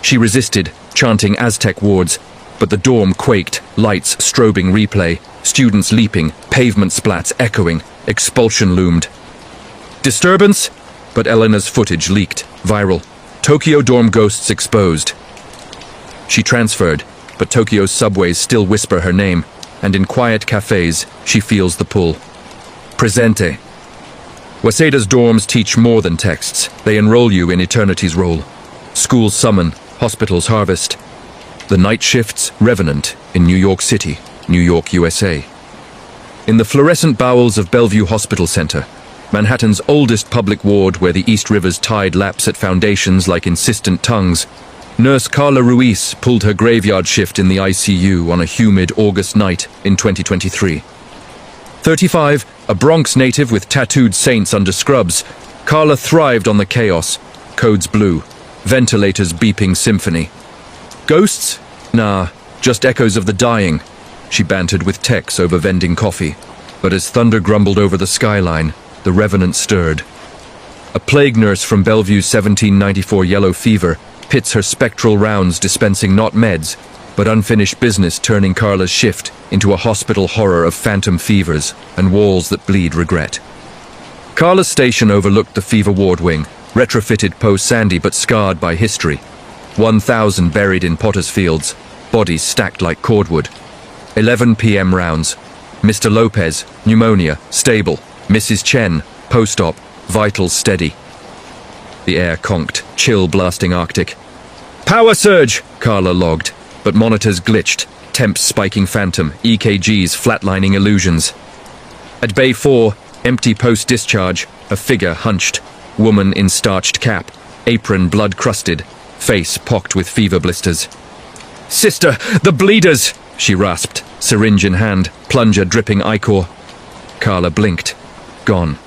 She resisted, chanting Aztec wards, but the dorm quaked, lights strobing replay, students leaping, pavement splats echoing, expulsion loomed. Disturbance? But Elena's footage leaked, viral. Tokyo dorm ghosts exposed. She transferred, but Tokyo's subways still whisper her name, and in quiet cafes, she feels the pull. Presente. Waseda's dorms teach more than texts. They enroll you in eternity's role. Schools summon, hospitals harvest. The night shifts revenant in New York City, New York, USA. In the fluorescent bowels of Bellevue Hospital Center, Manhattan's oldest public ward where the East River's tide laps at foundations like insistent tongues, Nurse Carla Ruiz pulled her graveyard shift in the ICU on a humid August night in 2023. 35, a Bronx native with tattooed saints under scrubs, Carla thrived on the chaos. Codes blue, ventilators beeping symphony. Ghosts? Nah, just echoes of the dying, she bantered with techs over vending coffee. But as thunder grumbled over the skyline, the revenant stirred. A plague nurse from Bellevue's 1794 yellow fever pits her spectral rounds dispensing not meds, but unfinished business, turning Carla's shift into a hospital horror of phantom fevers and walls that bleed regret. Carla's station overlooked the fever ward wing, retrofitted post-Sandy but scarred by history. 1,000 buried in potter's fields, bodies stacked like cordwood. 11 p.m. rounds. Mr. Lopez, pneumonia, stable. Mrs. Chen, post-op, vitals steady. The air conked, chill blasting Arctic. Power surge, Carla logged, but monitors glitched, temps spiking phantom, EKGs flatlining illusions. At Bay 4, empty post-discharge, a figure hunched, woman in starched cap, apron blood-crusted, face pocked with fever blisters. Sister, the bleeders, she rasped, syringe in hand, plunger dripping ichor. Carla blinked. Gone.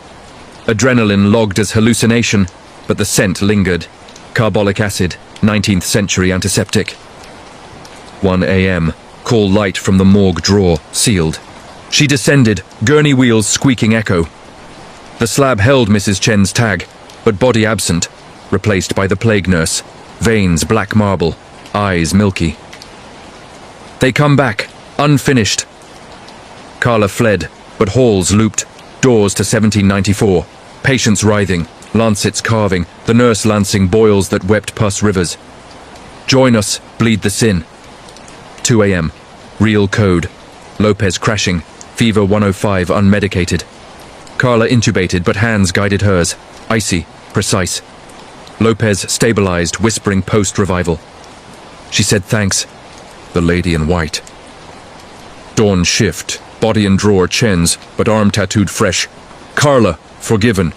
Adrenaline logged as hallucination, but the scent lingered. Carbolic acid, 19th century antiseptic. 1 a.m. Call light from the morgue drawer, sealed. She descended, gurney wheels squeaking echo. The slab held Mrs. Chen's tag, but body absent, replaced by the plague nurse. Veins black marble, eyes milky. They come back, unfinished. Carla fled, but halls looped, doors to 1794. Patients writhing, lancets carving, the nurse lancing boils that wept pus rivers. Join us, bleed the sin. 2 a.m. Real code. Lopez crashing, fever 105 unmedicated. Carla intubated, but hands guided hers. Icy, precise. Lopez stabilized, whispering post-revival. She said thanks. The lady in white. Dawn shift, body and drawer chens, but arm tattooed fresh. Carla, forgiven.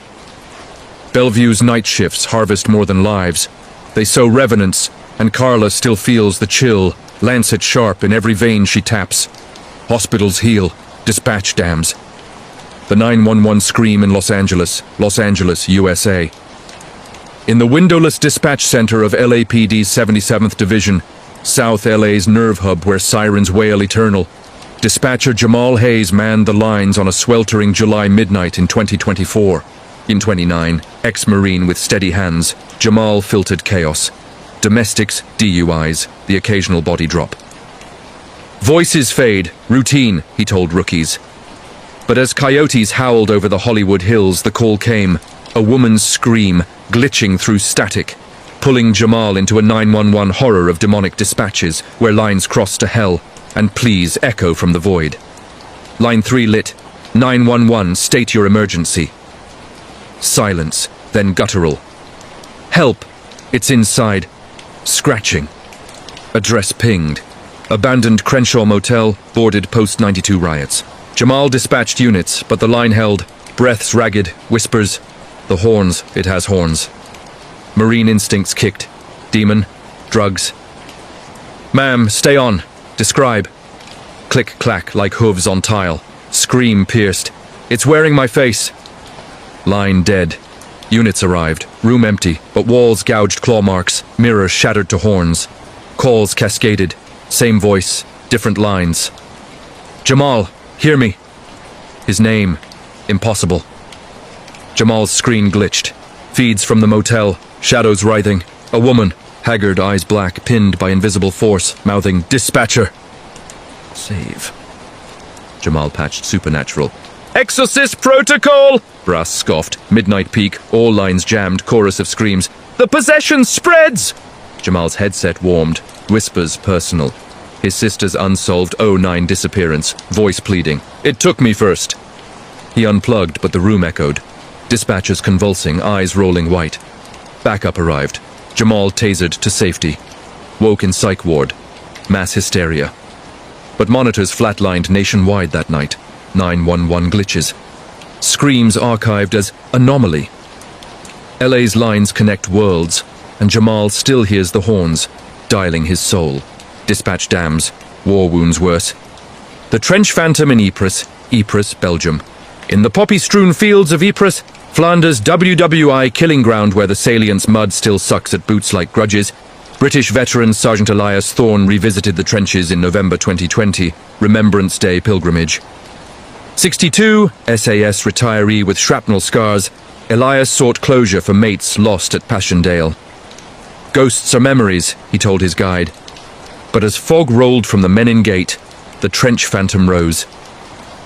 Bellevue's night shifts harvest more than lives. They sow revenants, and Carla still feels the chill, lancet sharp in every vein she taps. Hospitals heal, dispatch dams. The 911 scream in Los Angeles, USA. In the windowless dispatch center of LAPD's 77th Division, South LA's nerve hub where sirens wail eternal, dispatcher Jamal Hayes manned the lines on a sweltering July midnight in 2024. In 29, ex-Marine with steady hands, Jamal filtered chaos. Domestics, DUIs, the occasional body drop. Voices fade, routine, he told rookies. But as coyotes howled over the Hollywood hills, the call came, a woman's scream, glitching through static, pulling Jamal into a 911 horror of demonic dispatches where lines cross to hell, and pleas echo from the void. Line 3 lit, 911, state your emergency. Silence, then guttural. Help, it's inside. Scratching. Address pinged. Abandoned Crenshaw Motel, boarded post-92 riots. Jamal dispatched units, but the line held. Breaths ragged, whispers. The horns, it has horns. Marine instincts kicked. Demon. Drugs. Ma'am, stay on. Describe. Click-clack like hooves on tile. Scream pierced. It's wearing my face. Line dead. Units arrived. Room empty, but walls gouged claw marks. Mirrors shattered to horns. Calls cascaded. Same voice. Different lines. Jamal, hear me. His name. Impossible. Jamal's screen glitched. Feeds from the motel. Shadows writhing. A woman. Haggard, eyes black, pinned by invisible force, mouthing, "Dispatcher." Save. Jamal patched supernatural. "Exorcist protocol!" Brass scoffed. Midnight peak, all lines jammed, chorus of screams. "The possession spreads!" Jamal's headset warmed. Whispers personal. His sister's unsolved 09 disappearance. Voice pleading. "It took me first." He unplugged, but the room echoed. Dispatchers convulsing, eyes rolling white. Backup arrived. Jamal tasered to safety. Woke in psych ward. Mass hysteria. But monitors flatlined nationwide that night. 911 glitches. Screams archived as anomaly. LA's lines connect worlds, and Jamal still hears the horns, dialing his soul. Dispatch dams. War wounds worse. The trench phantom in Ypres, Belgium. In the poppy-strewn fields of Ypres, Flanders' WWI killing ground where the salient's mud still sucks at boots like grudges, British veteran Sergeant Elias Thorne revisited the trenches in November 2020, Remembrance Day pilgrimage. 62, SAS retiree with shrapnel scars, Elias sought closure for mates lost at Passchendaele. Ghosts are memories, he told his guide. But as fog rolled from the Menin Gate, the trench phantom rose.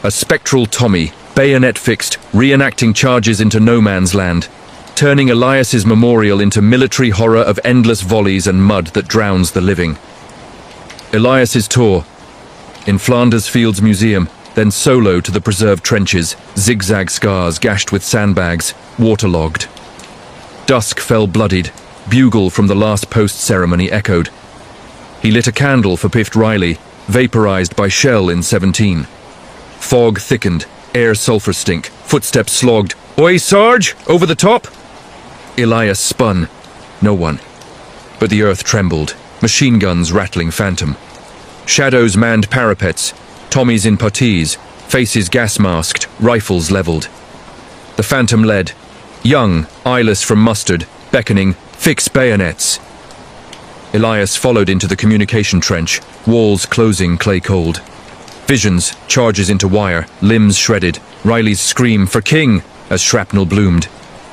A spectral Tommy, bayonet fixed, reenacting charges into no man's land, turning Elias's memorial into military horror of endless volleys and mud that drowns the living. Elias's tour. In Flanders Fields Museum, then solo to the preserved trenches, zigzag scars gashed with sandbags, waterlogged. Dusk fell bloodied, bugle from the last post ceremony echoed. He lit a candle for Pift Riley, vaporized by shell in 17. Fog thickened, air sulfur stink, footsteps slogged. "Oi, Sarge! Over the top!" Elias spun. No one. But the earth trembled, machine guns rattling phantom. Shadows manned parapets, Tommies in puttees, faces gas-masked, rifles leveled. The phantom led. Young, eyeless from mustard, beckoning, "Fix bayonets!" Elias followed into the communication trench, walls closing clay-cold. Visions, charges into wire, limbs shredded, Riley's scream for King as shrapnel bloomed.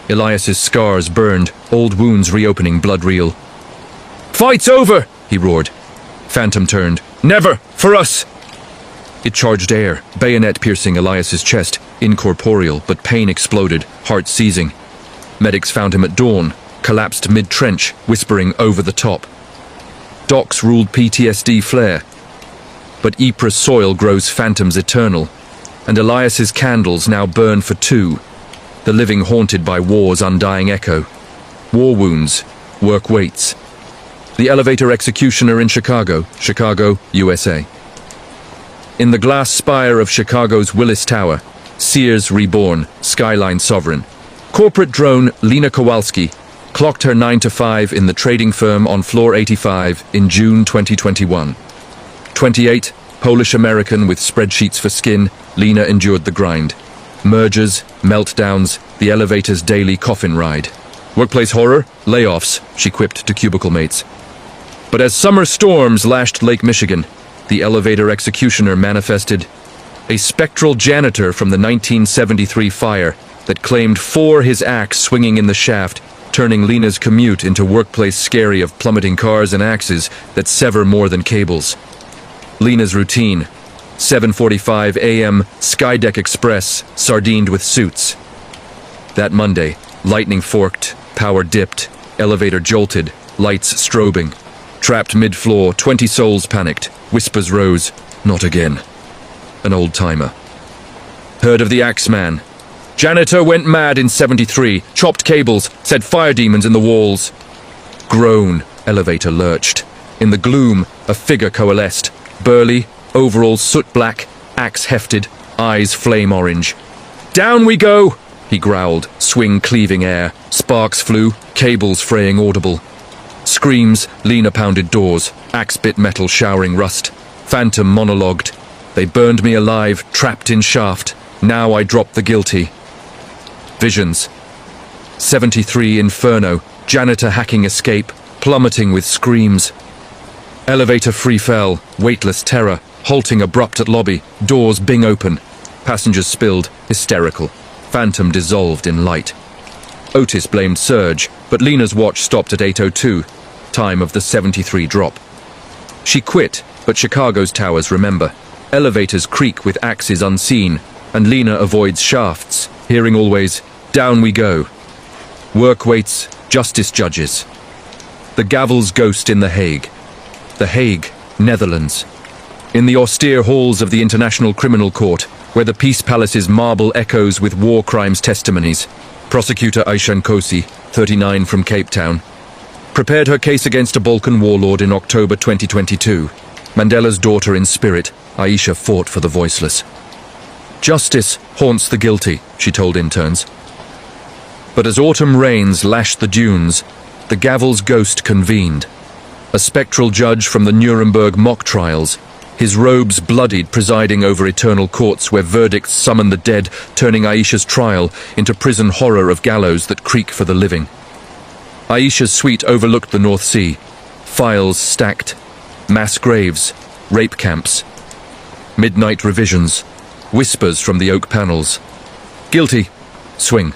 Elias's scars burned, old wounds reopening, blood real. "Fight's over!" he roared. Phantom turned. "Never! For us!" It charged air, bayonet piercing Elias's chest, incorporeal, but pain exploded, heart seizing. Medics found him at dawn, collapsed mid-trench, whispering over the top. Docs ruled PTSD flare. But Ypres soil grows phantoms eternal. and Elias's candles now burn for two, the living haunted by war's undying echo. War wounds, work waits. The elevator executioner in Chicago, USA. In the glass spire of Chicago's Willis Tower, Sears reborn, skyline sovereign. Corporate drone Lena Kowalski clocked her 9 to 5 in the trading firm on floor 85 in June 2021. 28, Polish-American with spreadsheets for skin, Lena endured the grind. Mergers, meltdowns, the elevator's daily coffin ride. Workplace horror, layoffs, she quipped to cubicle mates. But as summer storms lashed Lake Michigan, the elevator executioner manifested a spectral janitor from the 1973 fire that claimed his axe swinging in the shaft, turning Lena's commute into workplace scary of plummeting cars and axes that sever more than cables. Lena's routine, 7:45 a.m. Skydeck Express, sardined with suits. That Monday, lightning forked, power dipped, elevator jolted, lights strobing. Trapped mid-floor, 20 souls panicked, whispers rose, not again. An old-timer. Heard of the Axeman. Janitor went mad in 73, chopped cables, set fire demons in the walls. Groan, elevator lurched. In the gloom, a figure coalesced. Burly, overalls soot black, axe hefted, eyes flame orange. Down we go, he growled, swing cleaving air. Sparks flew, cables fraying audible. Screams, Lena pounded doors, axe bit metal showering rust. Phantom monologued. They burned me alive, trapped in shaft. Now I drop the guilty. Visions. 73 Inferno, janitor hacking escape, plummeting with screams. Elevator free fell, weightless terror, halting abrupt at lobby, doors bing open. Passengers spilled, hysterical. Phantom dissolved in light. Otis blamed surge, but Lena's watch stopped at 8:02, time of the 73 drop. She quit, but Chicago's towers remember. Elevators creak with axes unseen, and Lena avoids shafts, hearing always, down we go. Work waits, justice judges. The gavel's ghost in The Hague. The Hague, Netherlands. In the austere halls of the International Criminal Court, where the Peace Palace's marble echoes with war crimes testimonies, prosecutor Aisha Nkosi, 39 from Cape Town, prepared her case against a Balkan warlord in October 2022. Mandela's daughter in spirit, Aisha fought for the voiceless. Justice haunts the guilty, she told interns. But as autumn rains lashed the dunes, the gavel's ghost convened. A spectral judge from the Nuremberg mock trials, his robes bloodied, presiding over eternal courts where verdicts summon the dead, turning Aisha's trial into prison horror of gallows that creak for the living. Aisha's suite overlooked the North Sea. Files stacked. Mass graves. Rape camps. Midnight revisions. Whispers from the oak panels. Guilty. Swing.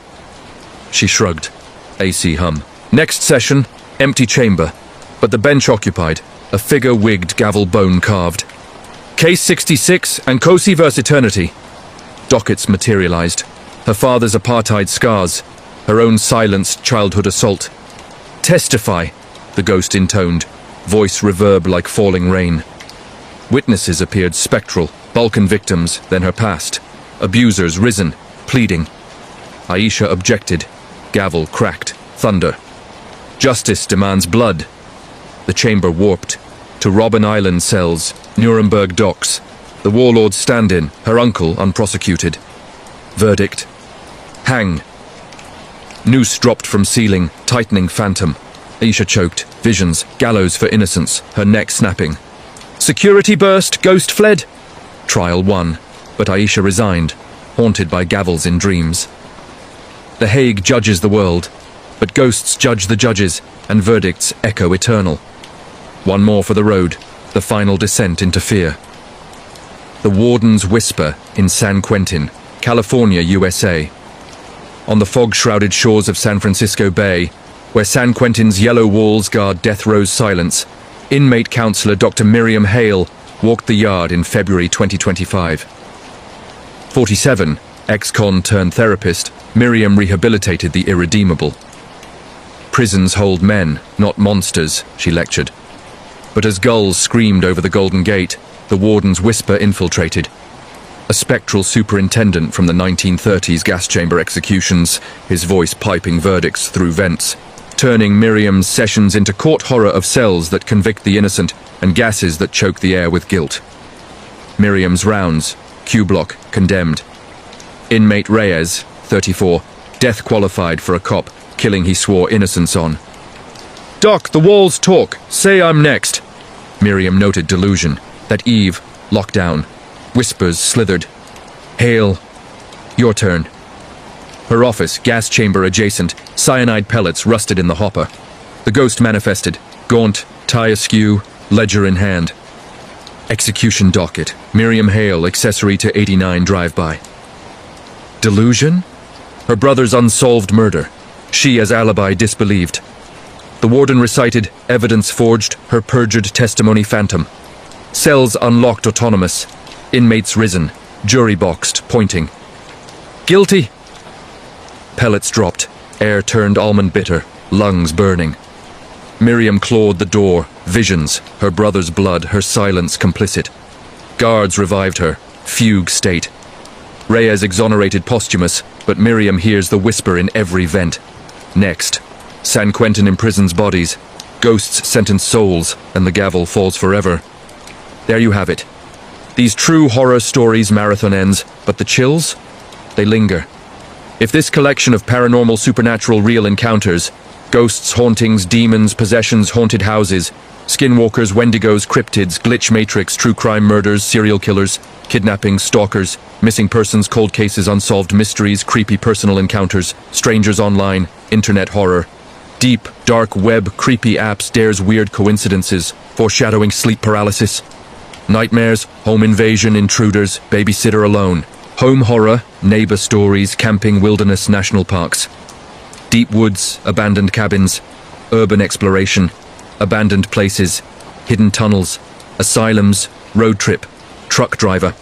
She shrugged. AC hum. Next session, empty chamber. But the bench occupied. A figure wigged, gavel bone carved. Case 66, Nkosi vs. Eternity. Dockets materialized. Her father's apartheid scars. Her own silenced childhood assault. Testify, the ghost intoned, voice reverb like falling rain. Witnesses appeared spectral, Balkan victims, then her past. Abusers risen, pleading. Aisha objected. Gavel cracked, thunder. Justice demands blood. The chamber warped. To Robben Island cells, Nuremberg docks. The warlord's stand-in, her uncle unprosecuted. Verdict. Hang. Noose dropped from ceiling, tightening phantom. Aisha choked. Visions, gallows for innocence, her neck snapping. Security burst, ghost fled. Trial won, but Aisha resigned, haunted by gavels in dreams. The Hague judges the world, but ghosts judge the judges, and verdicts echo eternal. One more for the road, the final descent into fear. The Warden's Whisper in San Quentin, California, USA. On the fog-shrouded shores of San Francisco Bay, where San Quentin's yellow walls guard death row's silence, inmate counselor Dr. Miriam Hale walked the yard in February 2025. 47, ex-con turned therapist, Miriam rehabilitated the irredeemable. Prisons hold men, not monsters, she lectured. But as gulls screamed over the Golden Gate, the Warden's Whisper infiltrated. a spectral superintendent from the 1930s gas chamber executions, his voice piping verdicts through vents, turning Miriam's sessions into court horror of cells that convict the innocent and gases that choke the air with guilt. Miriam's rounds, Q-block, condemned. Inmate Reyes, 34, death qualified for a cop, killing he swore innocence on. "Doc, the walls talk. Say I'm next." Miriam noted delusion. That Eve, lockdown. Whispers slithered. "Hale, your turn." Her office, gas chamber adjacent, cyanide pellets rusted in the hopper. The ghost manifested, gaunt, tie askew, ledger in hand. Execution docket, Miriam Hale, accessory to 89 drive-by. Delusion? Her brother's unsolved murder. She as alibi disbelieved. The warden recited, evidence forged, her perjured testimony phantom. Cells unlocked autonomous. Inmates risen, jury boxed, pointing. Guilty! Pellets dropped, air turned almond bitter, lungs burning. Miriam clawed the door, visions, her brother's blood, her silence complicit. Guards revived her, fugue state. Reyes exonerated posthumous, but Miriam hears the whisper in every vent. Next, San Quentin imprisons bodies, ghosts sentence souls, and the gavel falls forever. There you have it. These true horror stories marathon ends, but the chills? They linger. If this collection of paranormal, supernatural, real encounters, ghosts, hauntings, demons, possessions, haunted houses, skinwalkers, wendigos, cryptids, glitch matrix, true crime murders, serial killers, kidnappings, stalkers, missing persons, cold cases, unsolved mysteries, creepy personal encounters, strangers online, internet horror, deep, dark web, creepy apps, dares, weird coincidences, foreshadowing sleep paralysis, nightmares, home invasion, intruders, babysitter alone, home horror, neighbor stories, camping, wilderness, national parks, deep woods, abandoned cabins, urban exploration, abandoned places, hidden tunnels, asylums, road trip, truck driver,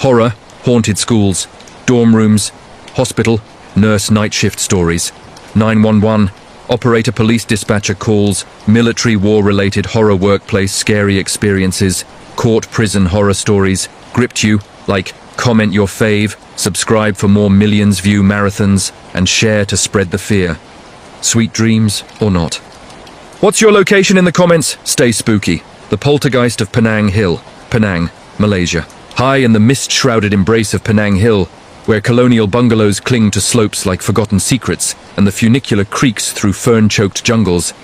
horror, haunted schools, dorm rooms, hospital, nurse night shift stories, 911, operator police dispatcher calls, military war-related horror workplace scary experiences, court prison horror stories, gripped you, like comment your fave, subscribe for more millions view marathons, and share to spread the fear. Sweet dreams or not. What's your location in the comments? Stay spooky. The poltergeist of Penang Hill, Penang, Malaysia. High in the mist-shrouded embrace of Penang Hill, where colonial bungalows cling to slopes like forgotten secrets, and the funicular creaks through fern-choked jungles,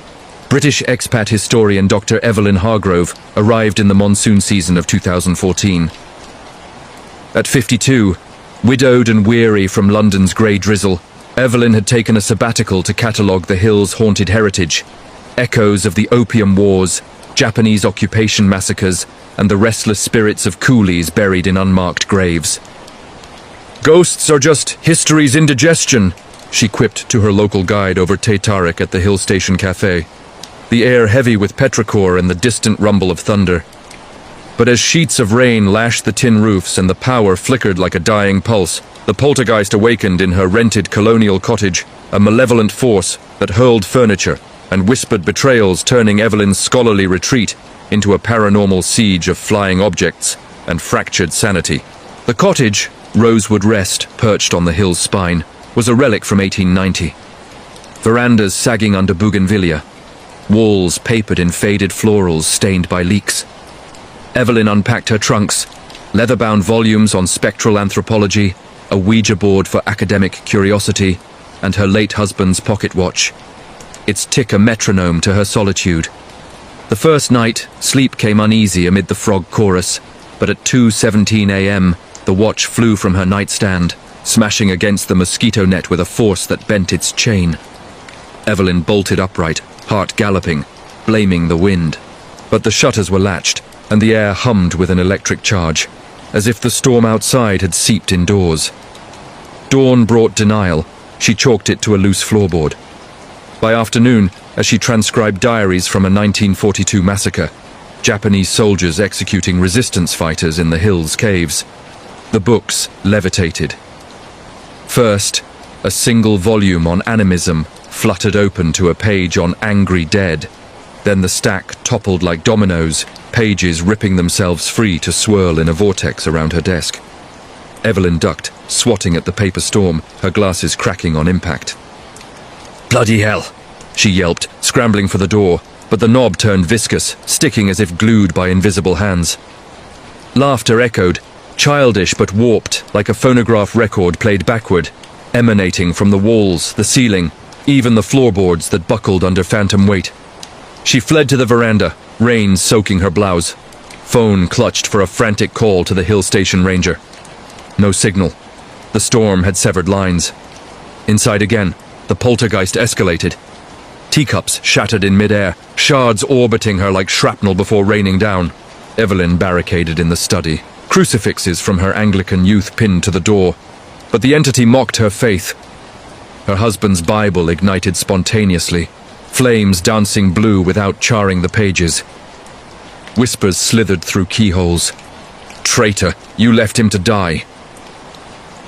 British expat historian Dr. Evelyn Hargrove arrived in the monsoon season of 2014. At 52, widowed and weary from London's grey drizzle, Evelyn had taken a sabbatical to catalogue the hill's haunted heritage, echoes of the Opium Wars, Japanese occupation massacres, and the restless spirits of coolies buried in unmarked graves. "Ghosts are just history's indigestion," she quipped to her local guide over Teh Tarik at the Hill Station Cafe, the air heavy with petrichor and the distant rumble of thunder. But as sheets of rain lashed the tin roofs and the power flickered like a dying pulse, the poltergeist awakened in her rented colonial cottage, a malevolent force that hurled furniture and whispered betrayals, turning Evelyn's scholarly retreat into a paranormal siege of flying objects and fractured sanity. The cottage, Rosewood Rest, perched on the hill's spine, was a relic from 1890. Verandas sagging under bougainvillea, walls papered in faded florals stained by leaks. Evelyn unpacked her trunks, leather-bound volumes on spectral anthropology, a Ouija board for academic curiosity, and her late husband's pocket watch. Its tick a metronome to her solitude. The first night, sleep came uneasy amid the frog chorus, but at 2:17 a.m., the watch flew from her nightstand, smashing against the mosquito net with a force that bent its chain. Evelyn bolted upright, heart galloping, blaming the wind. But the shutters were latched, and the air hummed with an electric charge, as if the storm outside had seeped indoors. Dawn brought denial. She chalked it to a loose floorboard. By afternoon, as she transcribed diaries from a 1942 massacre, Japanese soldiers executing resistance fighters in the hills' caves, the books levitated. First, a single volume on animism fluttered open to a page on angry dead. Then the stack toppled like dominoes, pages ripping themselves free to swirl in a vortex around her desk. Evelyn ducked, swatting at the paper storm, her glasses cracking on impact. "Bloody hell!" she yelped, scrambling for the door, but the knob turned viscous, sticking as if glued by invisible hands. Laughter echoed, childish but warped, like a phonograph record played backward, emanating from the walls, the ceiling, even the floorboards that buckled under phantom weight. She fled to the veranda, rain soaking her blouse. Phone clutched for a frantic call to the hill station ranger. No signal. The storm had severed lines. Inside again, the poltergeist escalated. Teacups shattered in midair, shards orbiting her like shrapnel before raining down. Evelyn barricaded in the study, crucifixes from her Anglican youth pinned to the door. But the entity mocked her faith. Her husband's Bible ignited spontaneously, flames dancing blue without charring the pages. Whispers slithered through keyholes. "Traitor, you left him to die."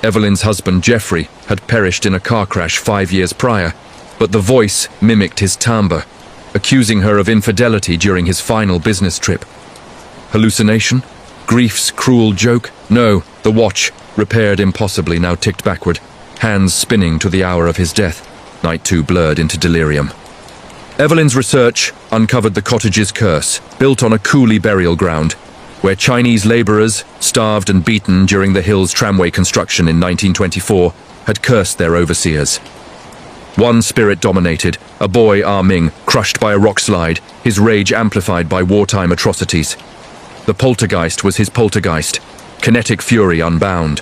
Evelyn's husband, Jeffrey, had perished in a car crash 5 years prior, but the voice mimicked his timbre, accusing her of infidelity during his final business trip. Hallucination? Grief's cruel joke? No, the watch, repaired impossibly, now ticked backward, hands spinning to the hour of his death. Night 2 blurred into delirium. Evelyn's research uncovered the cottage's curse, built on a coolie burial ground, where Chinese labourers, starved and beaten during the Hills tramway construction in 1924, had cursed their overseers. One spirit dominated, a boy Ah Ming, crushed by a rock slide, his rage amplified by wartime atrocities. The poltergeist was his poltergeist, kinetic fury unbound.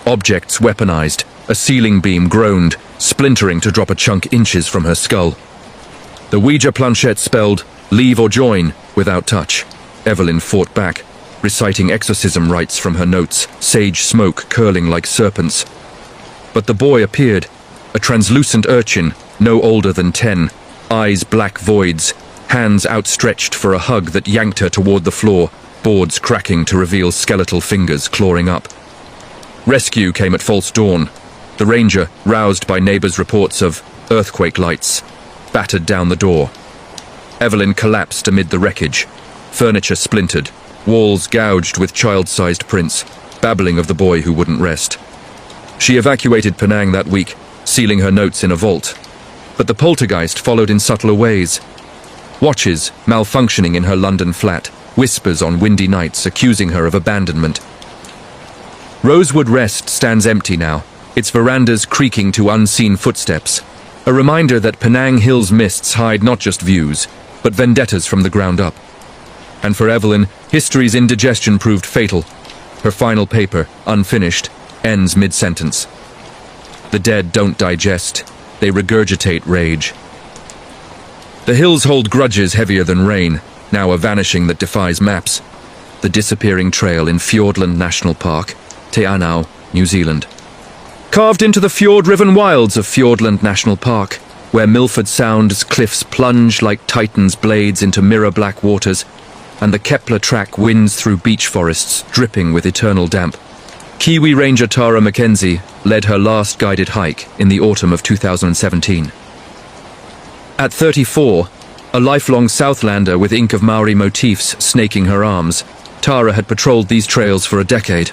Objects weaponized, a ceiling beam groaned, splintering to drop a chunk inches from her skull. The Ouija planchette spelled, "Leave or join," without touch. Evelyn fought back, reciting exorcism rites from her notes, sage smoke curling like serpents. But the boy appeared, a translucent urchin, no older than 10, eyes black voids, hands outstretched for a hug that yanked her toward the floor, boards cracking to reveal skeletal fingers clawing up. Rescue came at false dawn. The ranger, roused by neighbors' reports of earthquake lights, battered down the door. Evelyn collapsed amid the wreckage. Furniture splintered, walls gouged with child-sized prints, babbling of the boy who wouldn't rest. She evacuated Penang that week, sealing her notes in a vault. But the poltergeist followed in subtler ways. Watches malfunctioning in her London flat, whispers on windy nights accusing her of abandonment. Rosewood Rest stands empty now, its verandas creaking to unseen footsteps, a reminder that Penang Hill's mists hide not just views, but vendettas from the ground up. And for Evelyn, history's indigestion proved fatal. Her final paper, unfinished, ends mid-sentence. The dead don't digest, they regurgitate rage. The hills hold grudges heavier than rain, now a vanishing that defies maps. The disappearing trail in Fiordland National Park, Te Anau, New Zealand. Carved into the fjord-riven wilds of Fiordland National Park, where Milford Sound's cliffs plunge like Titan's blades into mirror-black waters, and the Kepler track winds through beech forests dripping with eternal damp. Kiwi Ranger Tara Mackenzie led her last guided hike in the autumn of 2017. At 34, a lifelong Southlander with ink of Maori motifs snaking her arms, Tara had patrolled these trails for a decade,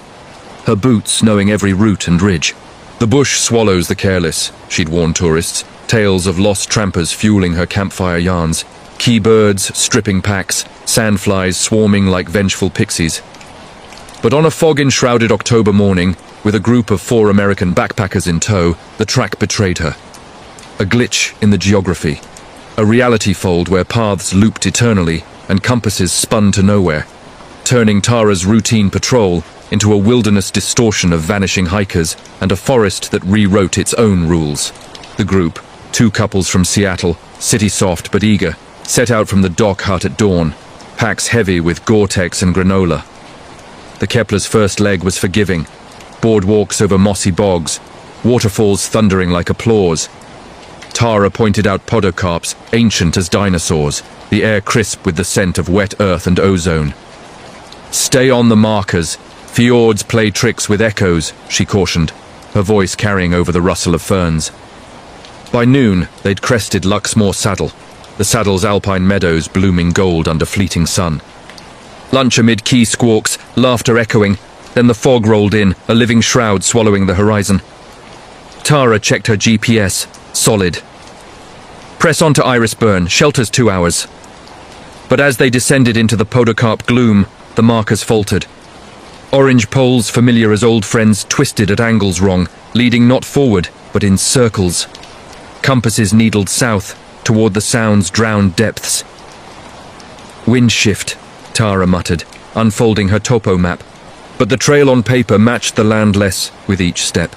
her boots knowing every route and ridge. The bush swallows the careless, she'd warned tourists, tales of lost trampers fueling her campfire yarns, key birds stripping packs, sandflies swarming like vengeful pixies. But on a fog-enshrouded October morning, with a group of 4 American backpackers in tow, the track betrayed her. A glitch in the geography, a reality fold where paths looped eternally and compasses spun to nowhere, turning Tara's routine patrol into a wilderness distortion of vanishing hikers and a forest that rewrote its own rules. The group, 2 couples from Seattle, city-soft but eager, set out from the dock hut at dawn, packs heavy with Gore-Tex and granola. The Kepler's first leg was forgiving, boardwalks over mossy bogs, waterfalls thundering like applause. Tara pointed out podocarps, ancient as dinosaurs, the air crisp with the scent of wet earth and ozone. "Stay on the markers. Fjords play tricks with echoes," she cautioned, her voice carrying over the rustle of ferns. By noon, they'd crested Luxmore Saddle, the saddle's alpine meadows blooming gold under fleeting sun. Lunch amid key squawks, laughter echoing, Then the fog rolled in, a living shroud swallowing the horizon. Tara checked her GPS. Solid. Press on to Irisburn, shelter's 2 hours. But as they descended into the Podocarp gloom, the markers faltered. Orange poles, familiar as old friends, twisted at angles wrong, leading not forward, but in circles. Compasses needled south, toward the Sound's drowned depths. Wind shift, Tara muttered, unfolding her topo map. But the trail on paper matched the land less with each step.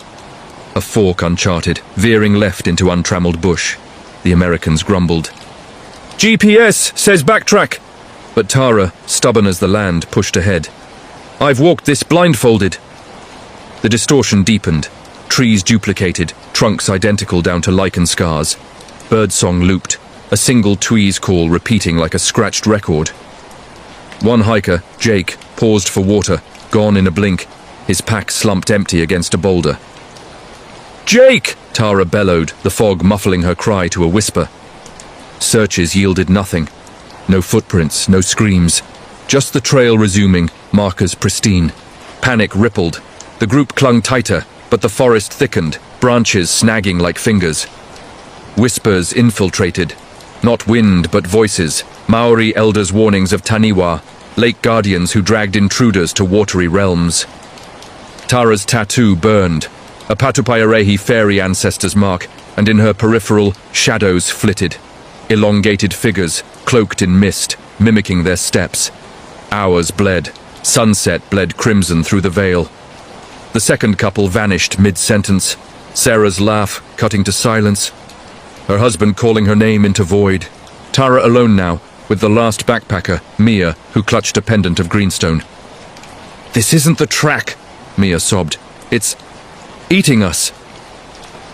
A fork uncharted, veering left into untrammeled bush. The Americans grumbled. GPS says backtrack. But Tara, stubborn as the land, pushed ahead. I've walked this blindfolded. The distortion deepened. Trees duplicated, trunks identical down to lichen scars. Birdsong looped, a single tweeze call repeating like a scratched record. One hiker, Jake, paused for water, gone in a blink, his pack slumped empty against a boulder. Jake! Tara bellowed, the fog muffling her cry to a whisper. Searches yielded nothing. No footprints, no screams. Just the trail resuming, markers pristine. Panic rippled. The group clung tighter, but the forest thickened, branches snagging like fingers. Whispers infiltrated. Not wind, but voices. Maori elders' warnings of Taniwa, lake guardians who dragged intruders to watery realms. Tara's tattoo burned, a Patupayarehi fairy ancestor's mark, and in her peripheral, shadows flitted. Elongated figures, cloaked in mist, mimicking their steps. Hours bled. Sunset bled crimson through the veil. The second couple vanished mid-sentence, Sarah's laugh cutting to silence. Her husband calling her name into void. Tara alone now, with the last backpacker, Mia, who clutched a pendant of greenstone. This isn't the track, Mia sobbed. It's eating us.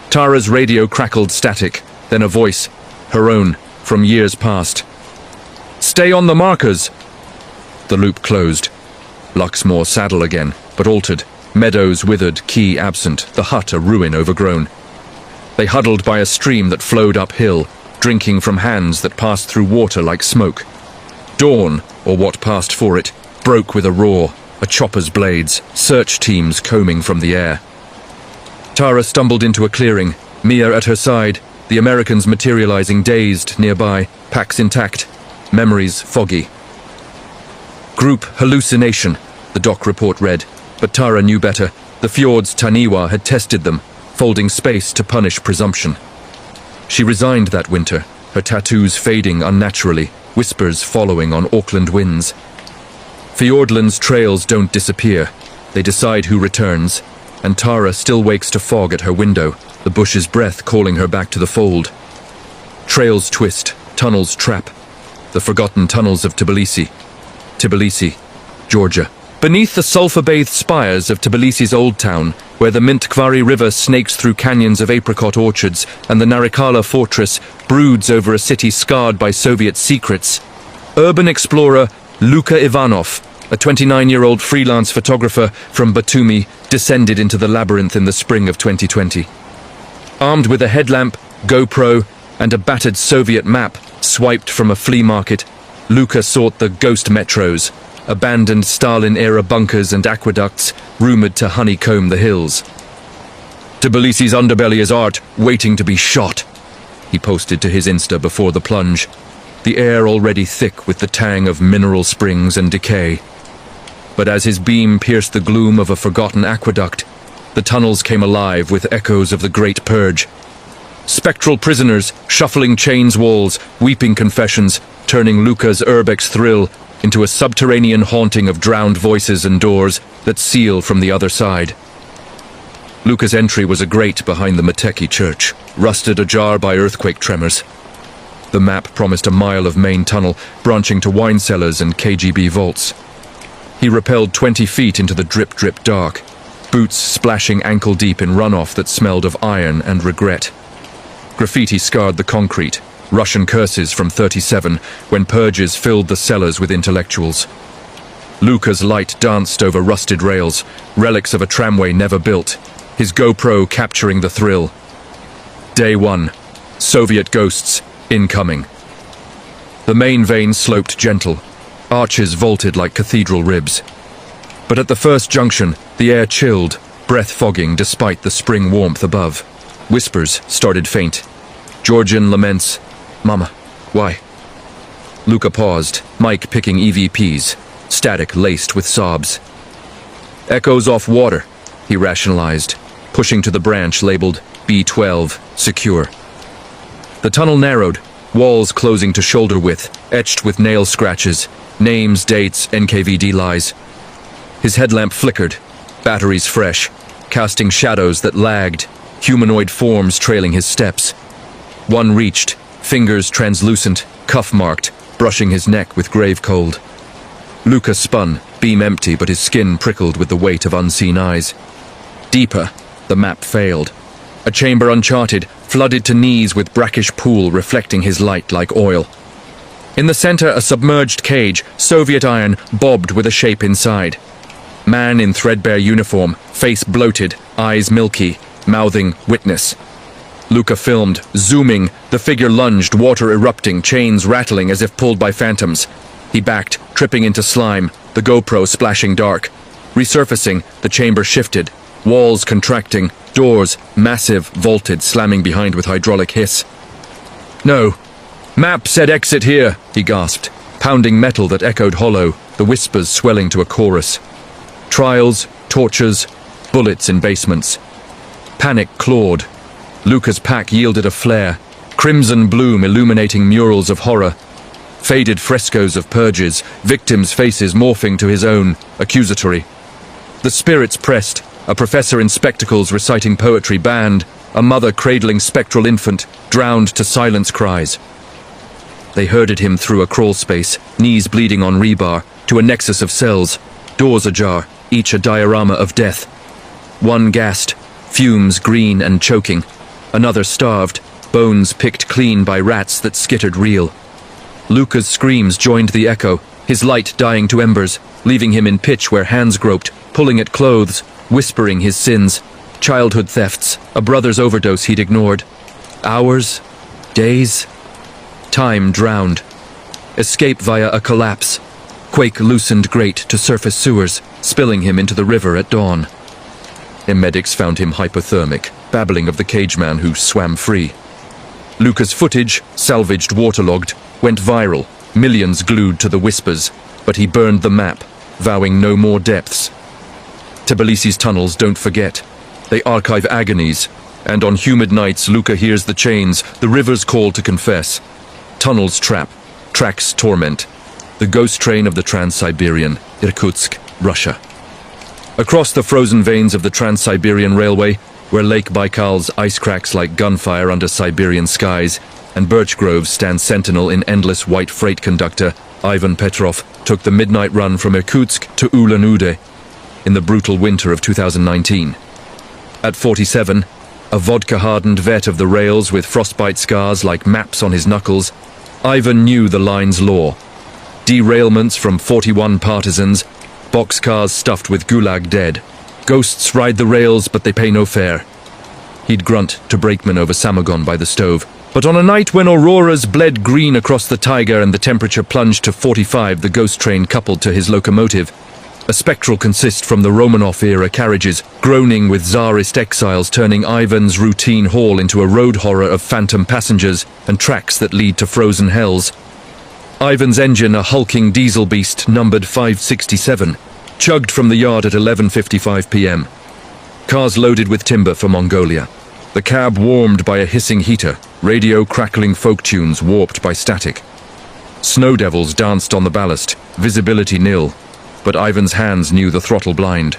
Tara's radio crackled static, then a voice, her own, from years past. Stay on the markers. The loop closed. Luxmore saddle again, but altered. Meadows withered, key absent, the hut a ruin overgrown. They huddled by a stream that flowed uphill, drinking from hands that passed through water like smoke. Dawn, or what passed for it, broke with a roar, a chopper's blades, search teams combing from the air. Tara stumbled into a clearing, Mia at her side, the Americans materializing dazed nearby, packs intact, memories foggy. Group hallucination, the doc report read, but Tara knew better. The fjord's Taniwa had tested them, folding space to punish presumption. She resigned that winter, her tattoos fading unnaturally, whispers following on Auckland winds. Fjordland's trails don't disappear, they decide who returns, and Tara still wakes to fog at her window, the bush's breath calling her back to the fold. Trails twist, tunnels trap, the forgotten tunnels of Tbilisi, Georgia. Beneath the sulphur-bathed spires of Tbilisi's old town, where the Mintkvari River snakes through canyons of apricot orchards and the Narikala fortress broods over a city scarred by Soviet secrets, urban explorer Luka Ivanov, a 29-year-old freelance photographer from Batumi, descended into the labyrinth in the spring of 2020. Armed with a headlamp, GoPro, and a battered Soviet map swiped from a flea market, Luka sought the ghost metros, abandoned Stalin-era bunkers and aqueducts rumored to honeycomb the hills. Tbilisi's underbelly is art, waiting to be shot, he posted to his Insta before the plunge, the air already thick with the tang of mineral springs and decay. But as his beam pierced the gloom of a forgotten aqueduct, the tunnels came alive with echoes of the Great Purge. Spectral prisoners, shuffling chains walls, weeping confessions, turning Luka's urbex thrill into a subterranean haunting of drowned voices and doors that seal from the other side. Luka's entry was a grate behind the Mateki church, rusted ajar by earthquake tremors. The map promised a mile of main tunnel, branching to wine cellars and KGB vaults. He rappelled 20 feet into the drip-drip dark, boots splashing ankle-deep in runoff that smelled of iron and regret. Graffiti scarred the concrete, Russian curses from 37 when purges filled the cellars with intellectuals. Luka's light danced over rusted rails, relics of a tramway never built, his GoPro capturing the thrill. Day 1. Soviet ghosts, incoming. The main vein sloped gentle, arches vaulted like cathedral ribs. But at the first junction, the air chilled, breath fogging despite the spring warmth above. Whispers started faint. Georgian laments, "Mama, why?" Luca paused, mic picking EVPs, static laced with sobs. "Echoes off water," he rationalized, pushing to the branch labeled B12, secure. The tunnel narrowed, walls closing to shoulder width, etched with nail scratches, names, dates, NKVD lies. His headlamp flickered, batteries fresh, casting shadows that lagged, humanoid forms trailing his steps. One reached, fingers translucent, cuff-marked, brushing his neck with grave cold. Luca spun, beam empty, but his skin prickled with the weight of unseen eyes. Deeper, the map failed. A chamber uncharted, flooded to knees with brackish pool reflecting his light like oil. In the center, a submerged cage, Soviet iron, bobbed with a shape inside. Man in threadbare uniform, face bloated, eyes milky, mouthing witness. Luca filmed, zooming, the figure lunged, water erupting, chains rattling as if pulled by phantoms. He backed, tripping into slime, the GoPro splashing dark. Resurfacing, the chamber shifted, walls contracting, doors, massive, vaulted, slamming behind with hydraulic hiss. "No. Map said exit here," he gasped, pounding metal that echoed hollow, the whispers swelling to a chorus. Trials, tortures, bullets in basements. Panic clawed. Luca's pack yielded a flare, crimson bloom illuminating murals of horror. Faded frescoes of purges, victims' faces morphing to his own, accusatory. The spirits pressed, a professor in spectacles reciting poetry banned, a mother cradling spectral infant, drowned to silence cries. They herded him through a crawl space, knees bleeding on rebar, to a nexus of cells, doors ajar, each a diorama of death. One gasped, fumes green and choking. Another starved, bones picked clean by rats that skittered real. Luca's screams joined the echo, his light dying to embers, leaving him in pitch where hands groped, pulling at clothes, whispering his sins. Childhood thefts, a brother's overdose he'd ignored. Hours, days, time drowned. Escape via a collapse. Quake loosened grate to surface sewers, spilling him into the river at dawn. Medics found him hypothermic, babbling of the cageman who swam free. Luca's footage, salvaged waterlogged, went viral, millions glued to the whispers, but he burned the map, vowing no more depths. Tbilisi's tunnels don't forget. They archive agonies, and on humid nights Luca hears the chains, the river's call to confess. Tunnels trap, tracks torment. The ghost train of the Trans-Siberian, Irkutsk, Russia. Across the frozen veins of the Trans-Siberian Railway, where Lake Baikal's ice cracks like gunfire under Siberian skies, and birch groves stand sentinel in endless white freight conductor, Ivan Petrov took the midnight run from Irkutsk to Ulan-Ude in the brutal winter of 2019. At 47, a vodka-hardened vet of the rails with frostbite scars like maps on his knuckles, Ivan knew the line's law. Derailments from 41 partisans, boxcars stuffed with gulag dead. Ghosts ride the rails, but they pay no fare. He'd grunt to brakemen over Samagon by the stove. But on a night when auroras bled green across the taiga and the temperature plunged to 45, the ghost train coupled to his locomotive. A spectral consist from the Romanov-era carriages, groaning with Tsarist exiles, turning Ivan's routine haul into a road horror of phantom passengers and tracks that lead to frozen hells. Ivan's engine, a hulking diesel beast numbered 567, chugged from the yard at 11:55 p.m. Cars loaded with timber for Mongolia. The cab warmed by a hissing heater, radio crackling folk tunes warped by static. Snow devils danced on the ballast, visibility nil, but Ivan's hands knew the throttle blind.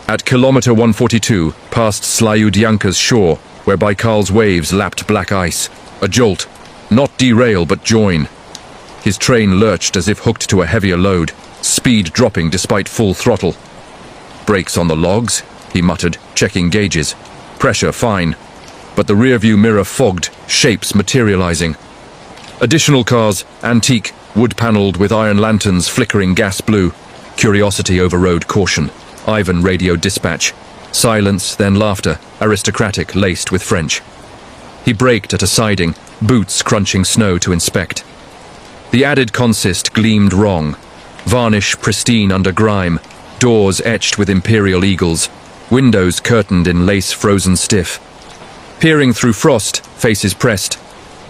At kilometer 142, past Slayudyanka's shore, where Baikal's waves lapped black ice, a jolt, not derail but join. His train lurched as if hooked to a heavier load, speed dropping despite full throttle. "Brakes on the logs," he muttered, checking gauges. "Pressure fine." But the rearview mirror fogged, shapes materializing. Additional cars, antique, wood-paneled with iron lanterns flickering gas blue. Curiosity overrode caution. Ivan radioed dispatch. Silence, then laughter, aristocratic, laced with French. He braked at a siding, boots crunching snow to inspect. The added consist gleamed wrong. Varnish pristine under grime, doors etched with imperial eagles, windows curtained in lace frozen stiff. Peering through frost, faces pressed,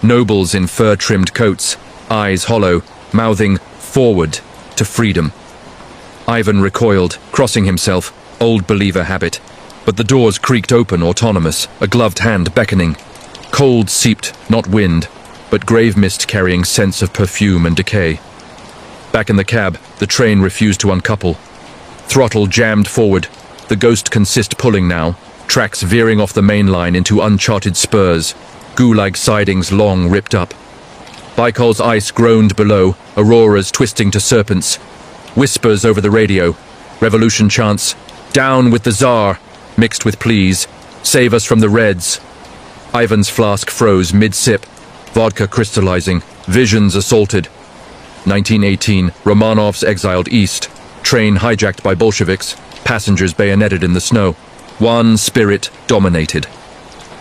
nobles in fur-trimmed coats, eyes hollow, mouthing forward to freedom. Ivan recoiled, crossing himself, old believer habit, but the doors creaked open autonomous, a gloved hand beckoning. Cold seeped, not wind, but grave mist carrying scents of perfume and decay. Back in the cab, the train refused to uncouple. Throttle jammed forward, the ghost consist pulling now, tracks veering off the main line into uncharted spurs, goo-like sidings long ripped up. Baikal's ice groaned below, auroras twisting to serpents. Whispers over the radio, revolution chants, "Down with the Tsar," mixed with pleas, "Save us from the Reds." Ivan's flask froze mid-sip, vodka crystallizing, visions assaulted. 1918, Romanovs exiled east, train hijacked by Bolsheviks, passengers bayoneted in the snow. One spirit dominated.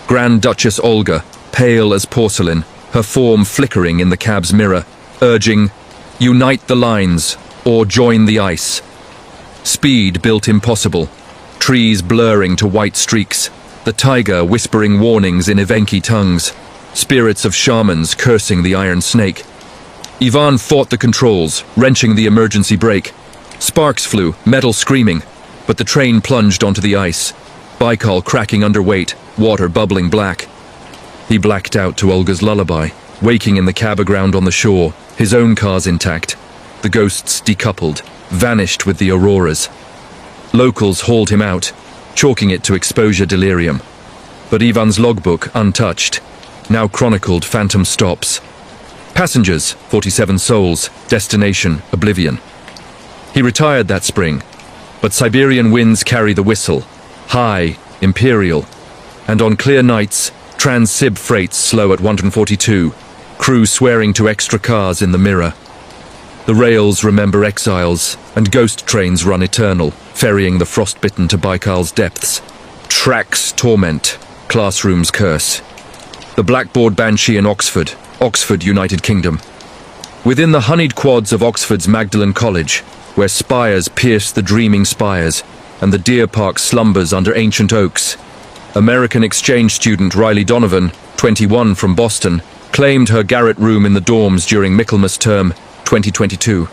Grand Duchess Olga, pale as porcelain, her form flickering in the cab's mirror, urging, "Unite the lines, or join the ice." Speed built impossible, trees blurring to white streaks, the tiger whispering warnings in Evenki tongues, spirits of shamans cursing the iron snake. Ivan fought the controls, wrenching the emergency brake. Sparks flew, metal screaming, but the train plunged onto the ice, Baikal cracking underweight, water bubbling black. He blacked out to Olga's lullaby, waking in the cab aground on the shore, his own cars intact. The ghosts decoupled, vanished with the auroras. Locals hauled him out, chalking it to exposure delirium. But Ivan's logbook, untouched, now chronicled phantom stops. Passengers, 47 souls, destination, oblivion. He retired that spring, but Siberian winds carry the whistle, high, imperial, and on clear nights, Trans-Sib freights slow at 142, crew swearing to extra cars in the mirror. The rails remember exiles, and ghost trains run eternal, ferrying the frostbitten to Baikal's depths. Tracks torment, classrooms curse. The Blackboard Banshee in Oxford, Oxford, United Kingdom. Within the honeyed quads of Oxford's Magdalen College, where spires pierce the dreaming spires, and the deer park slumbers under ancient oaks, American exchange student Riley Donovan, 21 from Boston, claimed her garret room in the dorms during Michaelmas term 2022.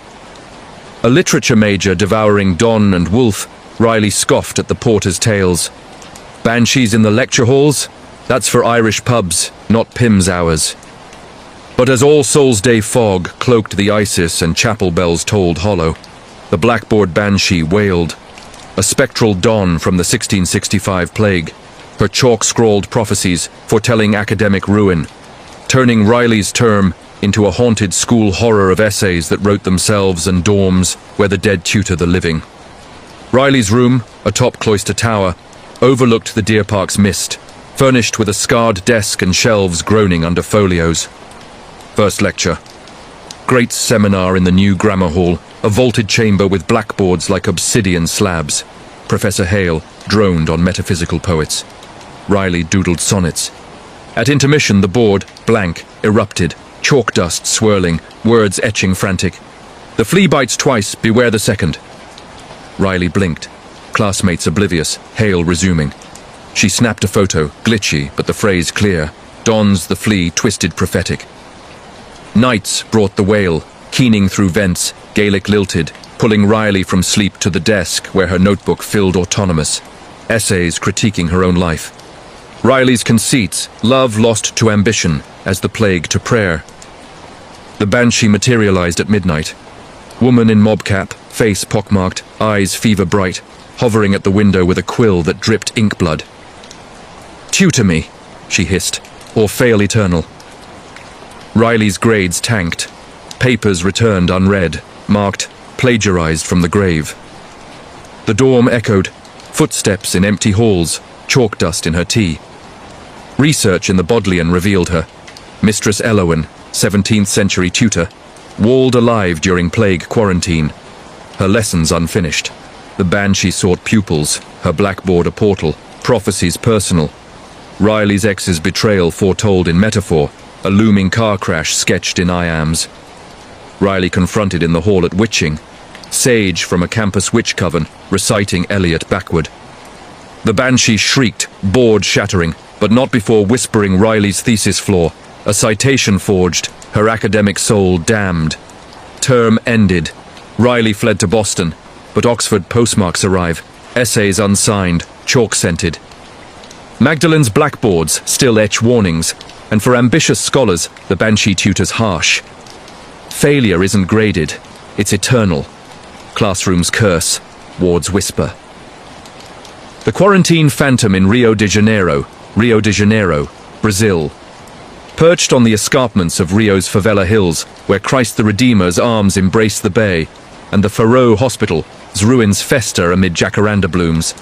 A literature major devouring Donne and Woolf, Riley scoffed at the porter's tales. Banshees in the lecture halls? That's for Irish pubs, not Pim's hours. But as All Souls' Day fog cloaked the Isis and chapel bells tolled hollow, the Blackboard Banshee wailed, a spectral dawn from the 1665 plague, her chalk-scrawled prophecies foretelling academic ruin, turning Riley's term into a haunted school horror of essays that wrote themselves and dorms where the dead tutor the living. Riley's room, atop Cloister Tower, overlooked the Deer Park's mist, furnished with a scarred desk and shelves groaning under folios. First lecture. Great seminar in the new grammar hall, a vaulted chamber with blackboards like obsidian slabs. Professor Hale droned on metaphysical poets. Riley doodled sonnets. At intermission, the board, blank, erupted, chalk dust swirling, words etching frantic. "The flea bites twice, beware the second." Riley blinked, classmates oblivious, Hale resuming. She snapped a photo, glitchy, but the phrase clear. Don's the flea twisted prophetic. Nights brought the wail, keening through vents, Gaelic lilted, pulling Riley from sleep to the desk where her notebook filled autonomous. Essays critiquing her own life. Riley's conceits, love lost to ambition, as the plague to prayer. The Banshee materialized at midnight. Woman in mob cap, face pockmarked, eyes fever bright, hovering at the window with a quill that dripped ink blood. "Tutor me," she hissed, "or fail eternal." Riley's grades tanked. Papers returned unread, marked, plagiarized from the grave. The dorm echoed, footsteps in empty halls, chalk dust in her tea. Research in the Bodleian revealed her. Mistress Elowen, 17th century tutor, walled alive during plague quarantine. Her lessons unfinished. The Banshee sought pupils, her blackboard a portal, prophecies personal. Riley's ex's betrayal foretold in metaphor, a looming car crash sketched in iambs. Riley confronted in the hall at Witching, sage from a campus witch coven, reciting Eliot backward. The banshee shrieked, board shattering, but not before whispering Riley's thesis flaw, a citation forged, her academic soul damned. Term ended. Riley fled to Boston, but Oxford postmarks arrive, essays unsigned, chalk-scented. Magdalen's blackboards still etch warnings, and for ambitious scholars, the banshee tutor's harsh. Failure isn't graded, it's eternal. Classrooms curse, wards whisper. The quarantine phantom in Rio de Janeiro, Brazil. Perched on the escarpments of Rio's favela hills, where Christ the Redeemer's arms embrace the bay, and the Faro Hospital's ruins fester amid jacaranda blooms,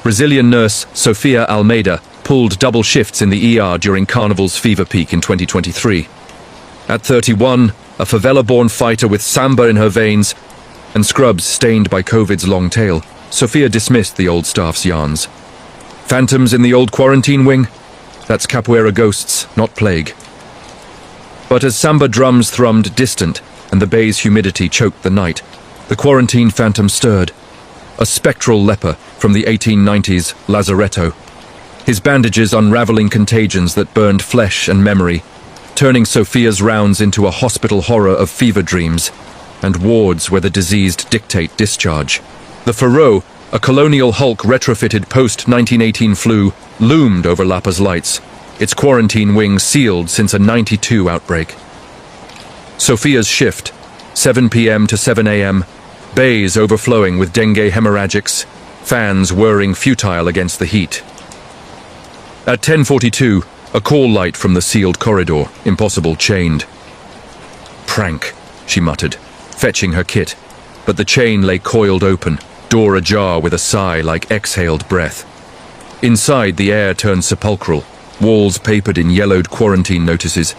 Brazilian nurse Sofia Almeida pulled double shifts in the ER during Carnival's fever peak in 2023. At 31, a favela-born fighter with samba in her veins and scrubs stained by COVID's long tail, Sofia dismissed the old staff's yarns. Phantoms in the old quarantine wing? That's capoeira ghosts, not plague. But as samba drums thrummed distant and the bay's humidity choked the night, the quarantine phantom stirred. A spectral leper from the 1890s lazaretto. His bandages unraveling contagions that burned flesh and memory, turning Sofia's rounds into a hospital horror of fever dreams and wards where the diseased dictate discharge. The Faro, a colonial hulk retrofitted post-1918 flu, loomed over Lapa's lights, its quarantine wing sealed since a '92 outbreak. Sofia's shift, 7 p.m. to 7 a.m., bays overflowing with dengue hemorrhagics, fans whirring futile against the heat. At 10:42, a call light from the sealed corridor, impossible chained. Prank, she muttered, fetching her kit, but the chain lay coiled open, door ajar with a sigh like exhaled breath. Inside, the air turned sepulchral, walls papered in yellowed quarantine notices.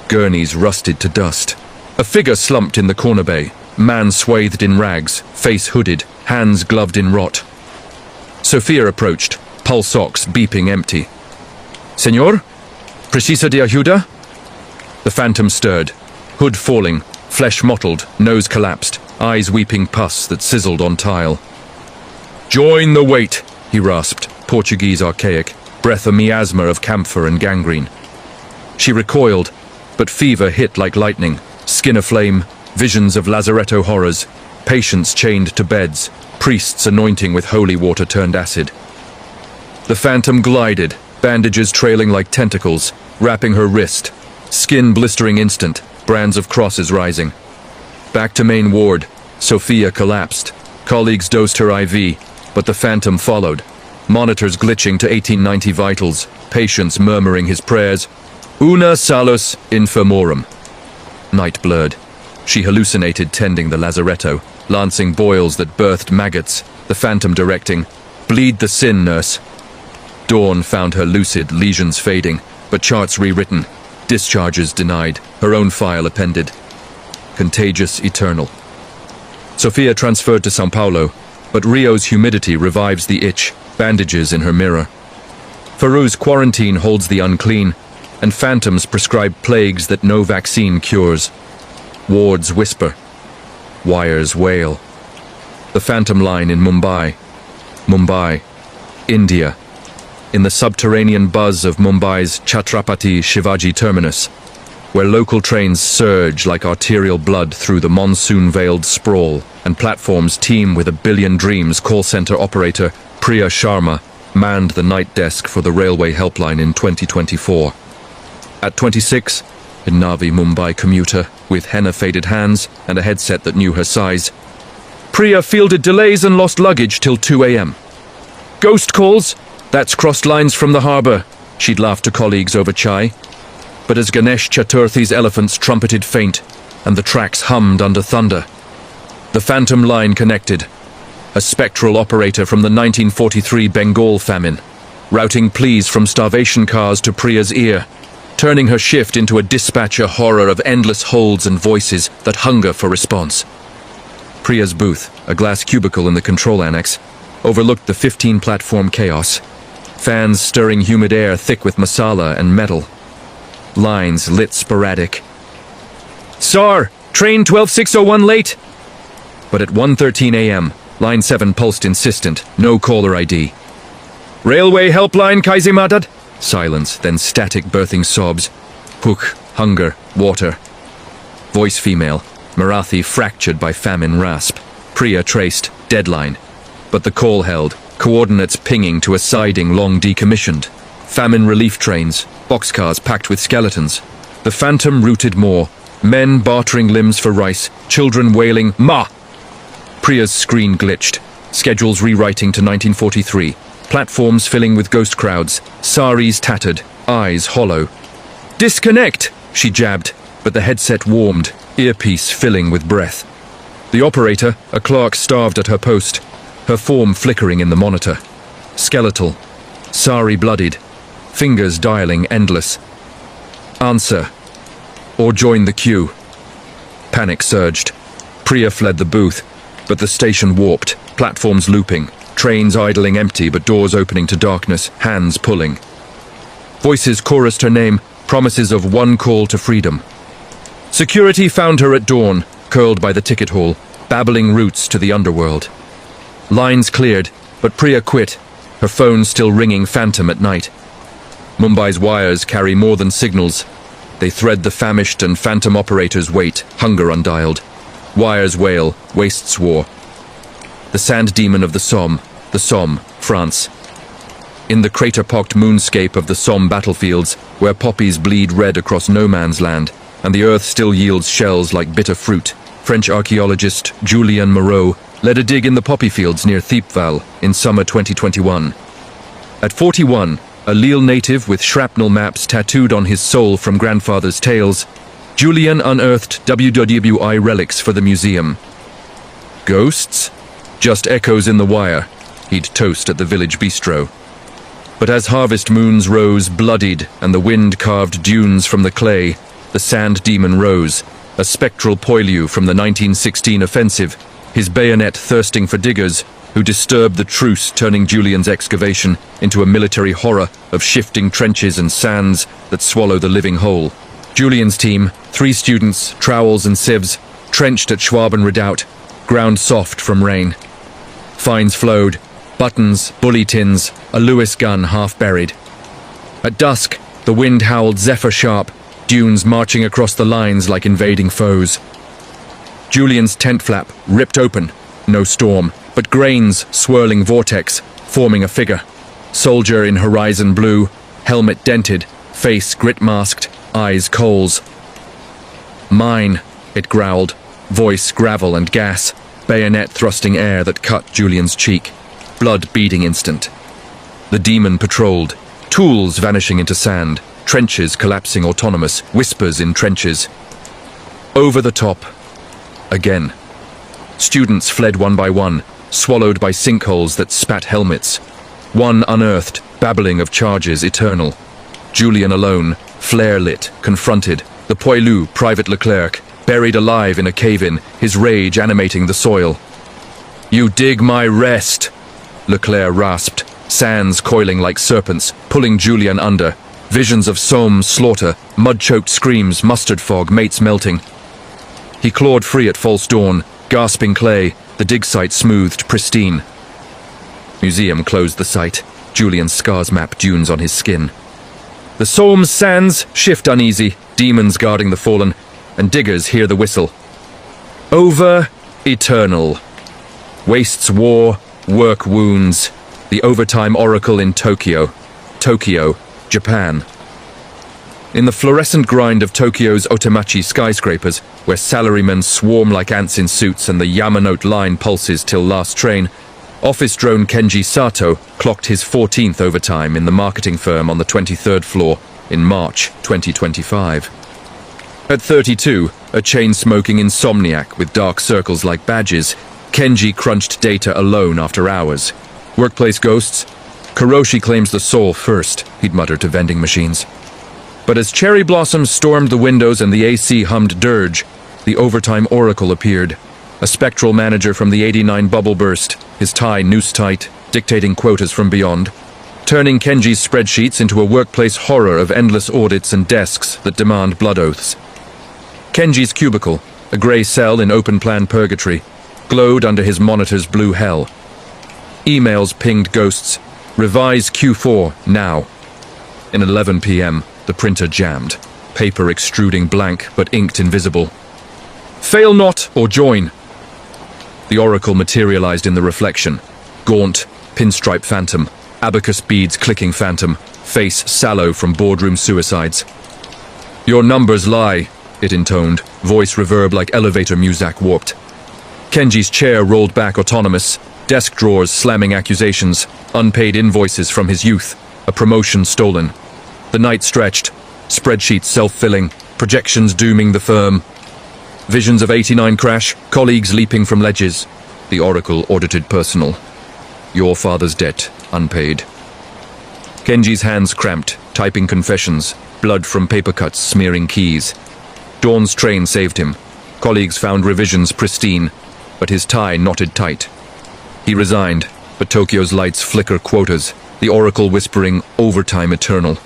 Gurneys rusted to dust. A figure slumped in the corner bay, man swathed in rags, face hooded, hands gloved in rot. Sofia approached, pulse ox beeping empty. Señor? Precisa de ayuda? The phantom stirred, hood falling, flesh mottled, nose collapsed, eyes weeping pus that sizzled on tile. Join the wait, he rasped, Portuguese archaic, breath a miasma of camphor and gangrene. She recoiled, but fever hit like lightning, skin aflame, visions of lazaretto horrors, patients chained to beds, priests anointing with holy water turned acid. The phantom glided, bandages trailing like tentacles, wrapping her wrist, skin blistering instant, brands of crosses rising. Back to main ward, Sofia collapsed. Colleagues dosed her IV, but the phantom followed. Monitors glitching to 1890 vitals, patients murmuring his prayers. Una salus infirmorum. Night blurred. She hallucinated tending the lazaretto, lancing boils that birthed maggots, the phantom directing, bleed the sin, nurse. Dawn found her lucid, lesions fading, but charts rewritten, discharges denied, her own file appended. Contagious eternal. Sofia transferred to São Paulo, but Rio's humidity revives the itch, bandages in her mirror. Faro's quarantine holds the unclean, and phantoms prescribe plagues that no vaccine cures. Wards whisper. Wires wail. The phantom line in Mumbai, India. In the subterranean buzz of Mumbai's Chhatrapati Shivaji terminus, where local trains surge like arterial blood through the monsoon-veiled sprawl, and platforms teem with a billion dreams, call center operator Priya Sharma manned the night desk for the railway helpline in 2024. At 26, a Navi Mumbai commuter with henna-faded hands and a headset that knew her size, Priya fielded delays and lost luggage till 2 a.m. Ghost calls? That's crossed lines from the harbour, she'd laughed to colleagues over chai. But as Ganesh Chaturthi's elephants trumpeted faint, and the tracks hummed under thunder, the phantom line connected. A spectral operator from the 1943 Bengal famine, routing pleas from starvation cars to Priya's ear, turning her shift into a dispatcher horror of endless holds and voices that hunger for response. Priya's booth, a glass cubicle in the control annex, overlooked the 15-platform chaos. Fans stirring humid air thick with masala and metal. Lines lit sporadic. Sir, train 12601 late. But at 1:13 a.m., Line 7 pulsed insistent, no caller ID. Railway helpline, Kaisermatad? Silence, then static birthing sobs. Puk, hunger, water. Voice female, Marathi fractured by famine rasp. Priya traced, deadline. But the call held, coordinates pinging to a siding long decommissioned. Famine relief trains, boxcars packed with skeletons. The phantom routed more, men bartering limbs for rice, children wailing, Ma! Priya's screen glitched, schedules rewriting to 1943, platforms filling with ghost crowds, saris tattered, eyes hollow. Disconnect, she jabbed, but the headset warmed, earpiece filling with breath. The operator, a clerk starved at her post, her form flickering in the monitor. Skeletal, sari bloodied, fingers dialing endless. Answer, or join the queue. Panic surged. Priya fled the booth, but the station warped, platforms looping, trains idling empty but doors opening to darkness, hands pulling. Voices chorused her name, promises of one call to freedom. Security found her at dawn, curled by the ticket hall, babbling routes to the underworld. Lines cleared, but Priya quit, her phone still ringing phantom at night. Mumbai's wires carry more than signals. They thread the famished and phantom operators wait, hunger undialed. Wires wail, wastes war. The sand demon of the Somme, France. In the crater-pocked moonscape of the Somme battlefields, where poppies bleed red across no man's land, and the earth still yields shells like bitter fruit, French archaeologist Julien Moreau led a dig in the poppy fields near Thiepval in summer 2021. At 41, a Lille native with shrapnel maps tattooed on his soul from grandfather's tales, Julien unearthed WWI relics for the museum. Ghosts? Just echoes in the wire. He'd toast at the village bistro. But as harvest moons rose bloodied and the wind carved dunes from the clay, the sand demon rose, a spectral poilu from the 1916 offensive, his bayonet thirsting for diggers who disturbed the truce, turning Julian's excavation into a military horror of shifting trenches and sands that swallow the living whole. Julian's team, 3 students, trowels and sieves, trenched at Schwaben Redoubt, ground soft from rain. Fines flowed, buttons, bully tins, a Lewis gun half buried. At dusk, the wind howled zephyr sharp, dunes marching across the lines like invading foes. Julian's tent flap ripped open, no storm, but grains swirling vortex, forming a figure. Soldier in horizon blue, helmet dented, face grit-masked, eyes coals. Mine, it growled, voice gravel and gas, bayonet thrusting air that cut Julian's cheek, blood beading instant. The demon patrolled, tools vanishing into sand, trenches collapsing autonomous, whispers in trenches. Over the top. Again. Students fled one by one, swallowed by sinkholes that spat helmets. One unearthed, babbling of charges eternal. Julian alone, flare lit, confronted, the poilu, Private Leclerc, buried alive in a cave-in, his rage animating the soil. You dig my rest, Leclerc rasped, sands coiling like serpents, pulling Julian under. Visions of Somme slaughter, mud-choked screams, mustard fog, mates melting. He clawed free at false dawn, gasping clay, the dig site smoothed, pristine. Museum closed the site, Julian's scars map dunes on his skin. The Somme's sands shift uneasy, demons guarding the fallen, and diggers hear the whistle. Over eternal. Wastes war, work wounds, the overtime oracle in Tokyo. Tokyo, Japan. In the fluorescent grind of Tokyo's Otemachi skyscrapers, where salarymen swarm like ants in suits and the Yamanote line pulses till last train, office drone Kenji Sato clocked his 14th overtime in the marketing firm on the 23rd floor in March 2025. At 32, a chain-smoking insomniac with dark circles like badges, Kenji crunched data alone after hours. Workplace ghosts? Kuroshi claims the soul first, he'd mutter to vending machines. But as cherry blossoms stormed the windows and the AC hummed dirge, the overtime oracle appeared. A spectral manager from the 89 bubble burst, his tie noose-tight, dictating quotas from beyond, turning Kenji's spreadsheets into a workplace horror of endless audits and desks that demand blood oaths. Kenji's cubicle, a grey cell in open-plan purgatory, glowed under his monitor's blue hell. Emails pinged ghosts. Revise Q4 now. In 11 p.m., the printer jammed, paper extruding blank but inked invisible. Fail not or join. The oracle materialized in the reflection. Gaunt, pinstripe phantom, abacus beads clicking phantom, face sallow from boardroom suicides. Your numbers lie, it intoned, voice reverb like elevator muzak warped. Kenji's chair rolled back autonomous, desk drawers slamming accusations, unpaid invoices from his youth, a promotion stolen. The night stretched, spreadsheets self-filling, projections dooming the firm. Visions of 89 crash, colleagues leaping from ledges. The oracle audited personal. Your father's debt, unpaid. Kenji's hands cramped, typing confessions, blood from paper cuts smearing keys. Dawn's train saved him. Colleagues found revisions pristine, but his tie knotted tight. He resigned, but Tokyo's lights flicker quotas, the oracle whispering overtime eternal.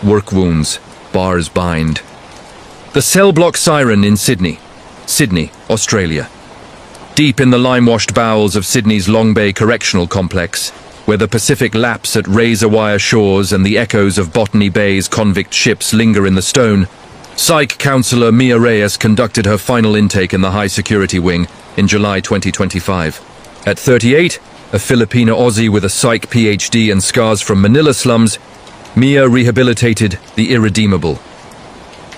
Work wounds, bars bind. The cell block siren in Sydney, Australia. Deep in the lime-washed bowels of Sydney's Long Bay Correctional Complex, where the Pacific laps at razor-wire shores and the echoes of Botany Bay's convict ships linger in the stone, Psych counsellor Mia Reyes conducted her final intake in the high-security wing in July 2025. At 38, a Filipina Aussie with a psych PhD and scars from Manila slums, Mia rehabilitated the irredeemable.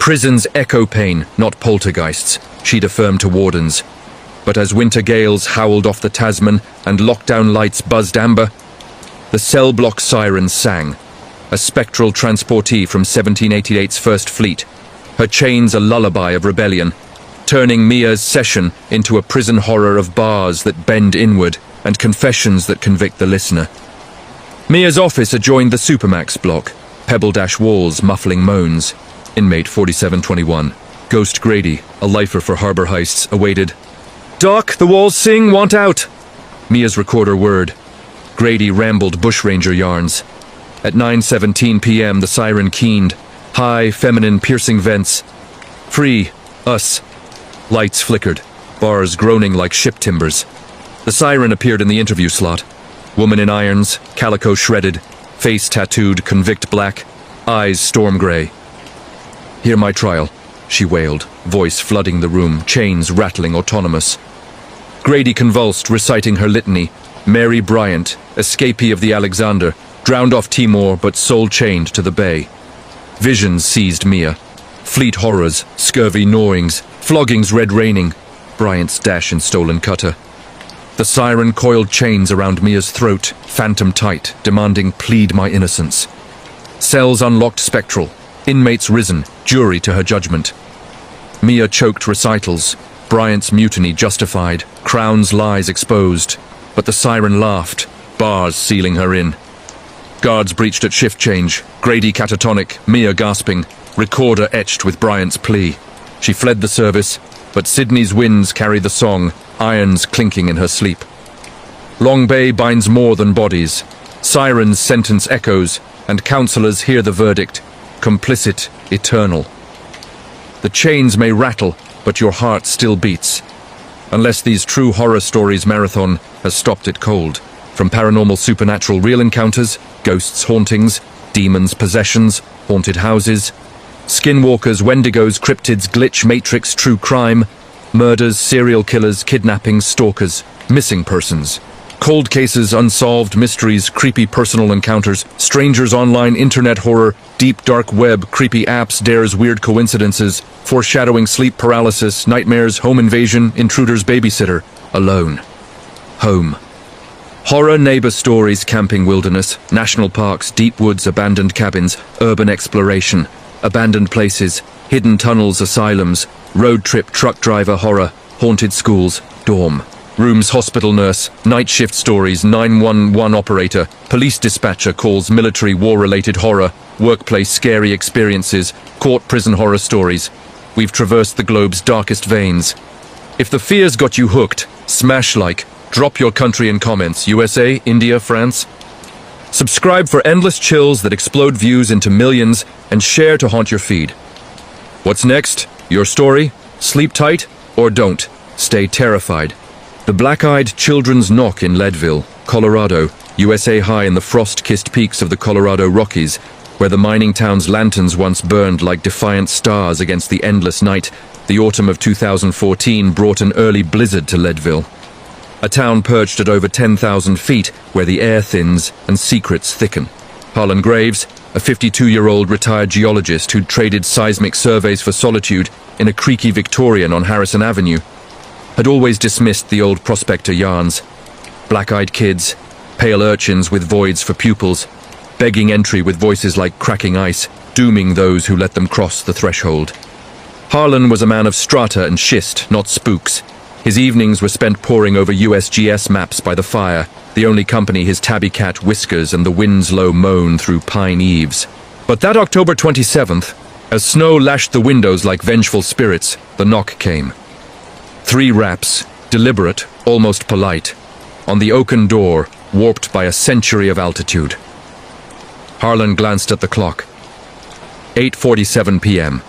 Prison's echo pain, not poltergeists, she'd affirmed to wardens. But as winter gales howled off the Tasman and lockdown lights buzzed amber, the cell block siren sang, a spectral transportee from 1788's First Fleet, her chains a lullaby of rebellion, turning Mia's session into a prison horror of bars that bend inward and confessions that convict the listener. Mia's office adjoined the Supermax block, pebble-dash walls muffling moans. Inmate 4721, Ghost Grady, a lifer for harbor heists, awaited. Doc, the walls sing, want out! Mia's recorder whirred. Grady rambled bushranger yarns. At 9:17 p.m. the siren keened, high, feminine, piercing vents. Free, us. Lights flickered, bars groaning like ship timbers. The siren appeared in the interview slot. Woman in irons, calico shredded, face tattooed, convict black, eyes storm gray. Hear my trial, she wailed, voice flooding the room, chains rattling autonomous. Grady convulsed, reciting her litany. Mary Bryant, escapee of the Alexander, drowned off Timor but soul-chained to the bay. Visions seized Mia. Fleet horrors, scurvy gnawings, floggings red raining, Bryant's dash in stolen cutter. The siren coiled chains around Mia's throat, phantom tight, demanding plead my innocence. Cells unlocked spectral, inmates risen, jury to her judgment. Mia choked recitals, Bryant's mutiny justified, Crown's lies exposed, but the siren laughed, bars sealing her in. Guards breached at shift change, Grady catatonic, Mia gasping, recorder etched with Bryant's plea. She fled the service, but Sydney's winds carry the song, irons clinking in her sleep. Long Bay binds more than bodies. Sirens sentence echoes, and counsellors hear the verdict, complicit, eternal. The chains may rattle, but your heart still beats. Unless these true horror stories marathon has stopped it cold. From paranormal supernatural real encounters, ghosts hauntings, demons possessions, haunted houses, skinwalkers, wendigos, cryptids, glitch, matrix, true crime, murders, serial killers, kidnappings, stalkers, missing persons, cold cases, unsolved mysteries, creepy personal encounters, strangers online, internet horror, deep dark web, creepy apps, dares, weird coincidences, foreshadowing sleep paralysis, nightmares, home invasion, intruders, babysitter, alone. Home. Horror neighbor stories, camping wilderness, national parks, deep woods, abandoned cabins, urban exploration, abandoned places, hidden tunnels, asylums, road trip, truck driver horror, haunted schools, dorm. Rooms, hospital nurse, night shift stories, 911 operator, police dispatcher calls, military war-related horror, workplace scary experiences, court prison horror stories. We've traversed the globe's darkest veins. If the fears got you hooked, smash like, drop your country in comments, USA, India, France. Subscribe for endless chills that explode views into millions and share to haunt your feed. What's next? Your story? Sleep tight or don't. Stay terrified. The black-eyed children's knock in Leadville, Colorado, USA high in the frost-kissed peaks of the Colorado Rockies, where the mining town's lanterns once burned like defiant stars against the endless night. The autumn of 2014 brought an early blizzard to Leadville, a town perched at over 10,000 feet where the air thins and secrets thicken. Harlan Graves, a 52-year-old retired geologist who'd traded seismic surveys for solitude in a creaky Victorian on Harrison Avenue, had always dismissed the old prospector yarns. Black-eyed kids, pale urchins with voids for pupils, begging entry with voices like cracking ice, dooming those who let them cross the threshold. Harlan was a man of strata and schist, not spooks. His evenings were spent poring over USGS maps by the fire, the only company his tabby cat Whiskers and the wind's low moan through pine eaves. But that October 27th, as snow lashed the windows like vengeful spirits, the knock came. 3 raps, deliberate, almost polite, on the oaken door, warped by a century of altitude. Harlan glanced at the clock. 8:47 p.m.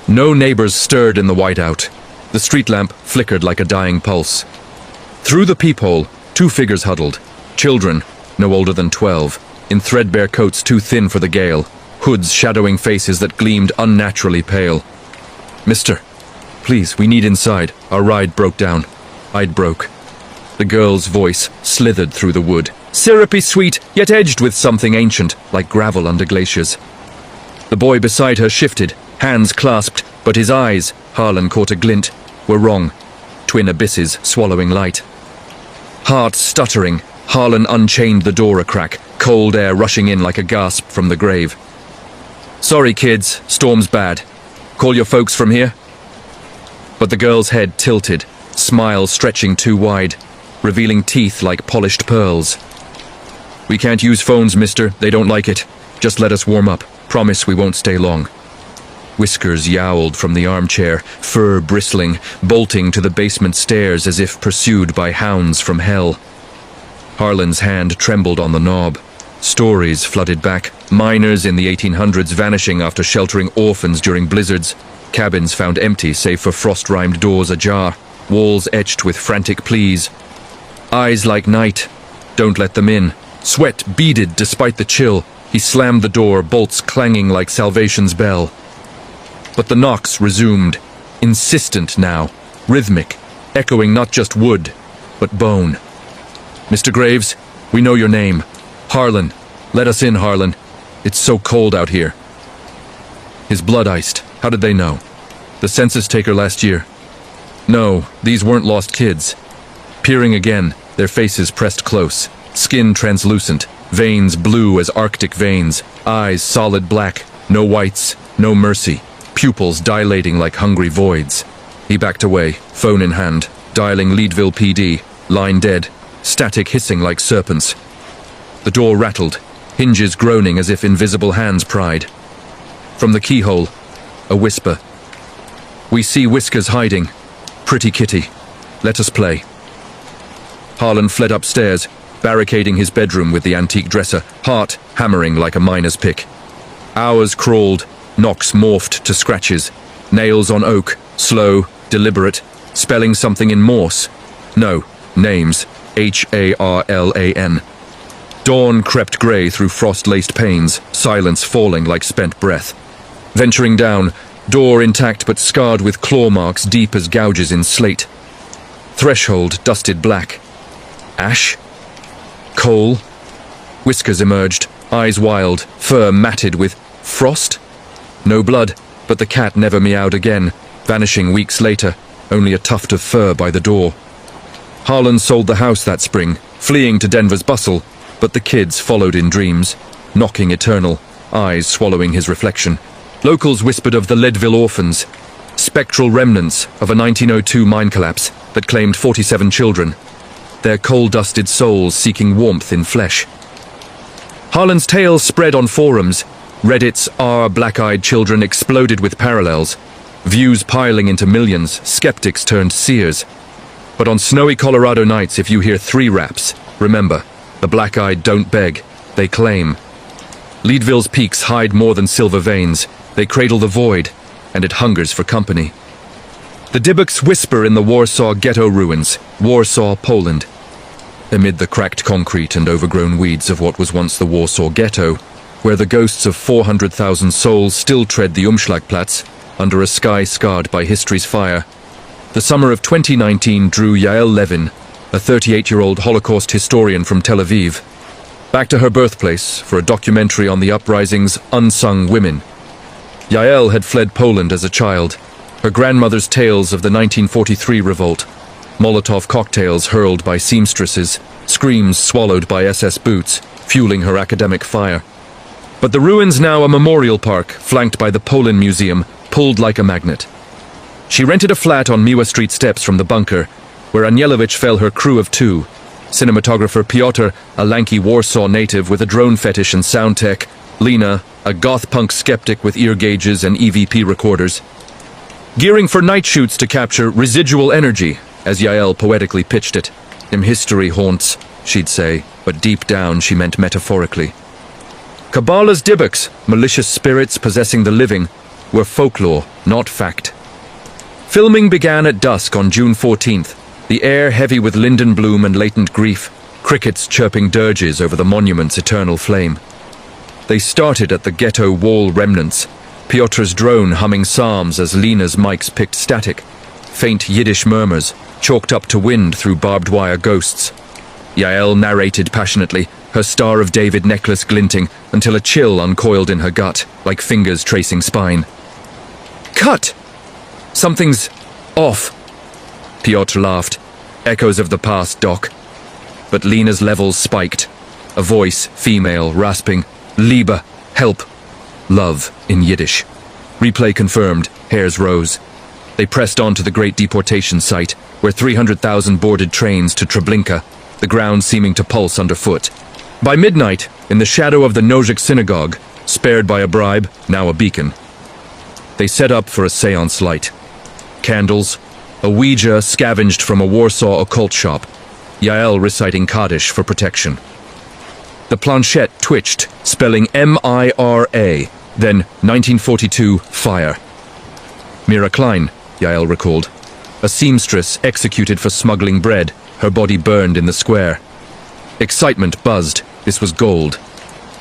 No neighbors stirred in the whiteout. The street lamp flickered like a dying pulse. Through the peephole, 2 figures huddled. Children, no older than 12, in threadbare coats too thin for the gale, hoods shadowing faces that gleamed unnaturally pale. "Mister, please, we need inside. Our ride broke down." I'd broke. The girl's voice slithered through the wood, syrupy sweet, yet edged with something ancient, like gravel under glaciers. The boy beside her shifted, hands clasped, but his eyes, Harlan caught a glint, were wrong. Twin abysses swallowing light. Heart stuttering, Harlan unchained the door a crack, cold air rushing in like a gasp from the grave. "Sorry, kids, storm's bad. Call your folks from here?" But the girl's head tilted, smile stretching too wide, revealing teeth like polished pearls. "We can't use phones, mister. They don't like it. Just let us warm up. Promise we won't stay long." Whiskers yowled from the armchair, fur bristling, bolting to the basement stairs as if pursued by hounds from hell. Harlan's hand trembled on the knob. Stories flooded back, miners in the 1800s vanishing after sheltering orphans during blizzards, cabins found empty save for frost-rimed doors ajar, walls etched with frantic pleas. Eyes like night, don't let them in. Sweat beaded despite the chill. He slammed the door, bolts clanging like Salvation's bell. But the knocks resumed, insistent now, rhythmic, echoing not just wood, but bone. "Mr. Graves, we know your name. Harlan. Let us in, Harlan. It's so cold out here." His blood iced. How did they know? The census taker last year? No, these weren't lost kids. Peering again, their faces pressed close, skin translucent, veins blue as Arctic veins, eyes solid black, no whites, no mercy, pupils dilating like hungry voids. He backed away, phone in hand, dialing Leadville PD, line dead, static hissing like serpents. The door rattled, hinges groaning as if invisible hands pried. From the keyhole, a whisper. "We see Whiskers hiding. Pretty kitty. Let us play." Harlan fled upstairs, barricading his bedroom with the antique dresser, heart hammering like a miner's pick. Hours crawled, knocks morphed to scratches, nails on oak, slow, deliberate, spelling something in Morse. No, names, Harlan. Dawn crept grey through frost-laced panes, silence falling like spent breath. Venturing down, door intact but scarred with claw marks deep as gouges in slate. Threshold dusted black. Ash? Coal? Whiskers emerged, eyes wild, fur matted with frost? No blood, but the cat never meowed again, vanishing weeks later, only a tuft of fur by the door. Harlan sold the house that spring, fleeing to Denver's bustle, but the kids followed in dreams, knocking eternal, eyes swallowing his reflection. Locals whispered of the Leadville orphans, spectral remnants of a 1902 mine collapse that claimed 47 children, their coal-dusted souls seeking warmth in flesh. Harlan's tale spread on forums. Reddit's "Our black-eyed children" exploded with parallels, views piling into millions, skeptics turned seers. But on snowy Colorado nights, if you hear 3 raps, remember, the black-eyed don't beg, they claim. Leadville's peaks hide more than silver veins. They cradle the void, and it hungers for company. The Dybuks whisper in the Warsaw ghetto ruins, Warsaw, Poland. Amid the cracked concrete and overgrown weeds of what was once the Warsaw ghetto, where the ghosts of 400,000 souls still tread the Umschlagplatz, under a sky scarred by history's fire, the summer of 2019 drew Yael Levin, a 38-year-old Holocaust historian from Tel Aviv, back to her birthplace for a documentary on the uprising's unsung women. Yael had fled Poland as a child, her grandmother's tales of the 1943 revolt, Molotov cocktails hurled by seamstresses, screams swallowed by SS boots, fueling her academic fire. But the ruins, now a memorial park flanked by the Poland Museum, pulled like a magnet. She rented a flat on Miła Street steps from the bunker, where Anielewicz fell her crew of two, cinematographer Piotr, a lanky Warsaw native with a drone fetish and sound tech, Lena, a goth punk skeptic with ear gauges and EVP recorders. Gearing for night shoots to capture residual energy, as Yael poetically pitched it. History haunts, she'd say, but deep down she meant metaphorically. Kabbalah's Dybuks, malicious spirits possessing the living, were folklore, not fact. Filming began at dusk on June 14th, the air heavy with linden bloom and latent grief, crickets chirping dirges over the monument's eternal flame. They started at the ghetto wall remnants, Piotr's drone humming psalms as Lena's mics picked static, faint Yiddish murmurs, chalked up to wind through barbed wire ghosts. Yael narrated passionately, her Star of David necklace glinting, until a chill uncoiled in her gut, like fingers tracing spine. Cut! Something's off. Piotr laughed. Echoes of the past, Doc. But Lena's levels spiked. A voice, female, rasping, Liebe, help. Love, in Yiddish. Replay confirmed, hairs rose. They pressed on to the great deportation site, where 300,000 boarded trains to Treblinka, the ground seeming to pulse underfoot. By midnight, in the shadow of the Nozick synagogue, spared by a bribe, now a beacon, they set up for a seance light. Candles, a Ouija scavenged from a Warsaw occult shop, Yael reciting Kaddish for protection. The planchette twitched, spelling M-I-R-A, then 1942 fire. Mira Klein, Yael recalled, a seamstress executed for smuggling bread, her body burned in the square. Excitement buzzed, this was gold.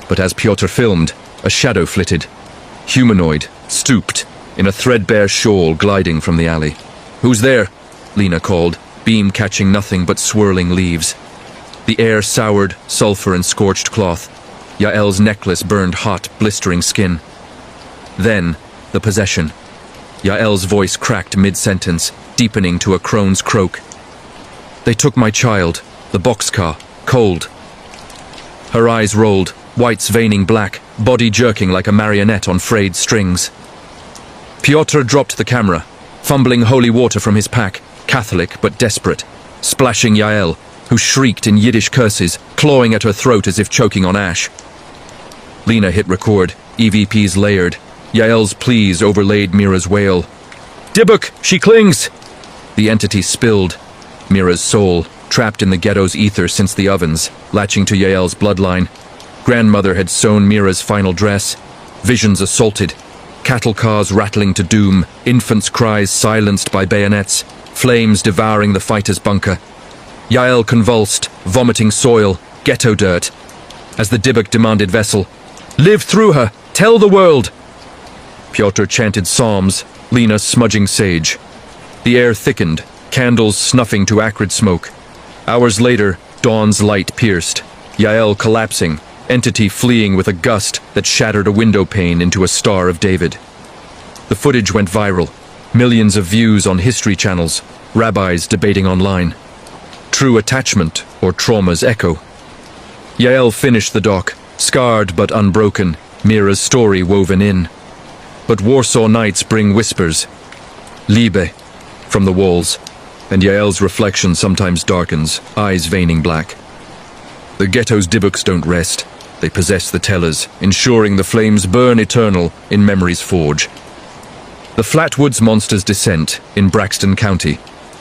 But as Piotr filmed, a shadow flitted. Humanoid, stooped, in a threadbare shawl gliding from the alley. Who's there? Lena called, beam catching nothing but swirling leaves. The air soured, sulfur and scorched cloth. Yael's necklace burned hot, blistering skin. Then, the possession. Yael's voice cracked mid-sentence, deepening to a crone's croak. They took my child, the boxcar, cold. Her eyes rolled, whites veining black, body jerking like a marionette on frayed strings. Piotr dropped the camera, fumbling holy water from his pack, Catholic but desperate, splashing Yael, who shrieked in Yiddish curses, clawing at her throat as if choking on ash. Lena hit record, EVPs layered. Yael's pleas overlaid Mira's wail. Dybuk, she clings! The entity spilled. Mira's soul, trapped in the ghetto's ether since the ovens, latching to Yael's bloodline. Grandmother had sewn Mira's final dress. Visions assaulted. Cattle cars rattling to doom, infants' cries silenced by bayonets, flames devouring the fighter's bunker. Yael convulsed, vomiting soil, ghetto dirt. As the Dybbuk demanded vessel, live through her, tell the world! Piotr chanted psalms, Lena smudging sage. The air thickened, candles snuffing to acrid smoke. Hours later, dawn's light pierced, Yael collapsing, entity fleeing with a gust that shattered a window pane into a Star of David. The footage went viral, millions of views on history channels, rabbis debating online. True attachment or trauma's echo. Yael finished the doc, scarred but unbroken, Mira's story woven in. But Warsaw nights bring whispers, Liebe, from the walls, and Yael's reflection sometimes darkens, eyes veining black. The ghetto's Dybbuks don't rest. They possess the tellers, ensuring the flames burn eternal in memory's forge. The Flatwoods Monster's Descent in Braxton County,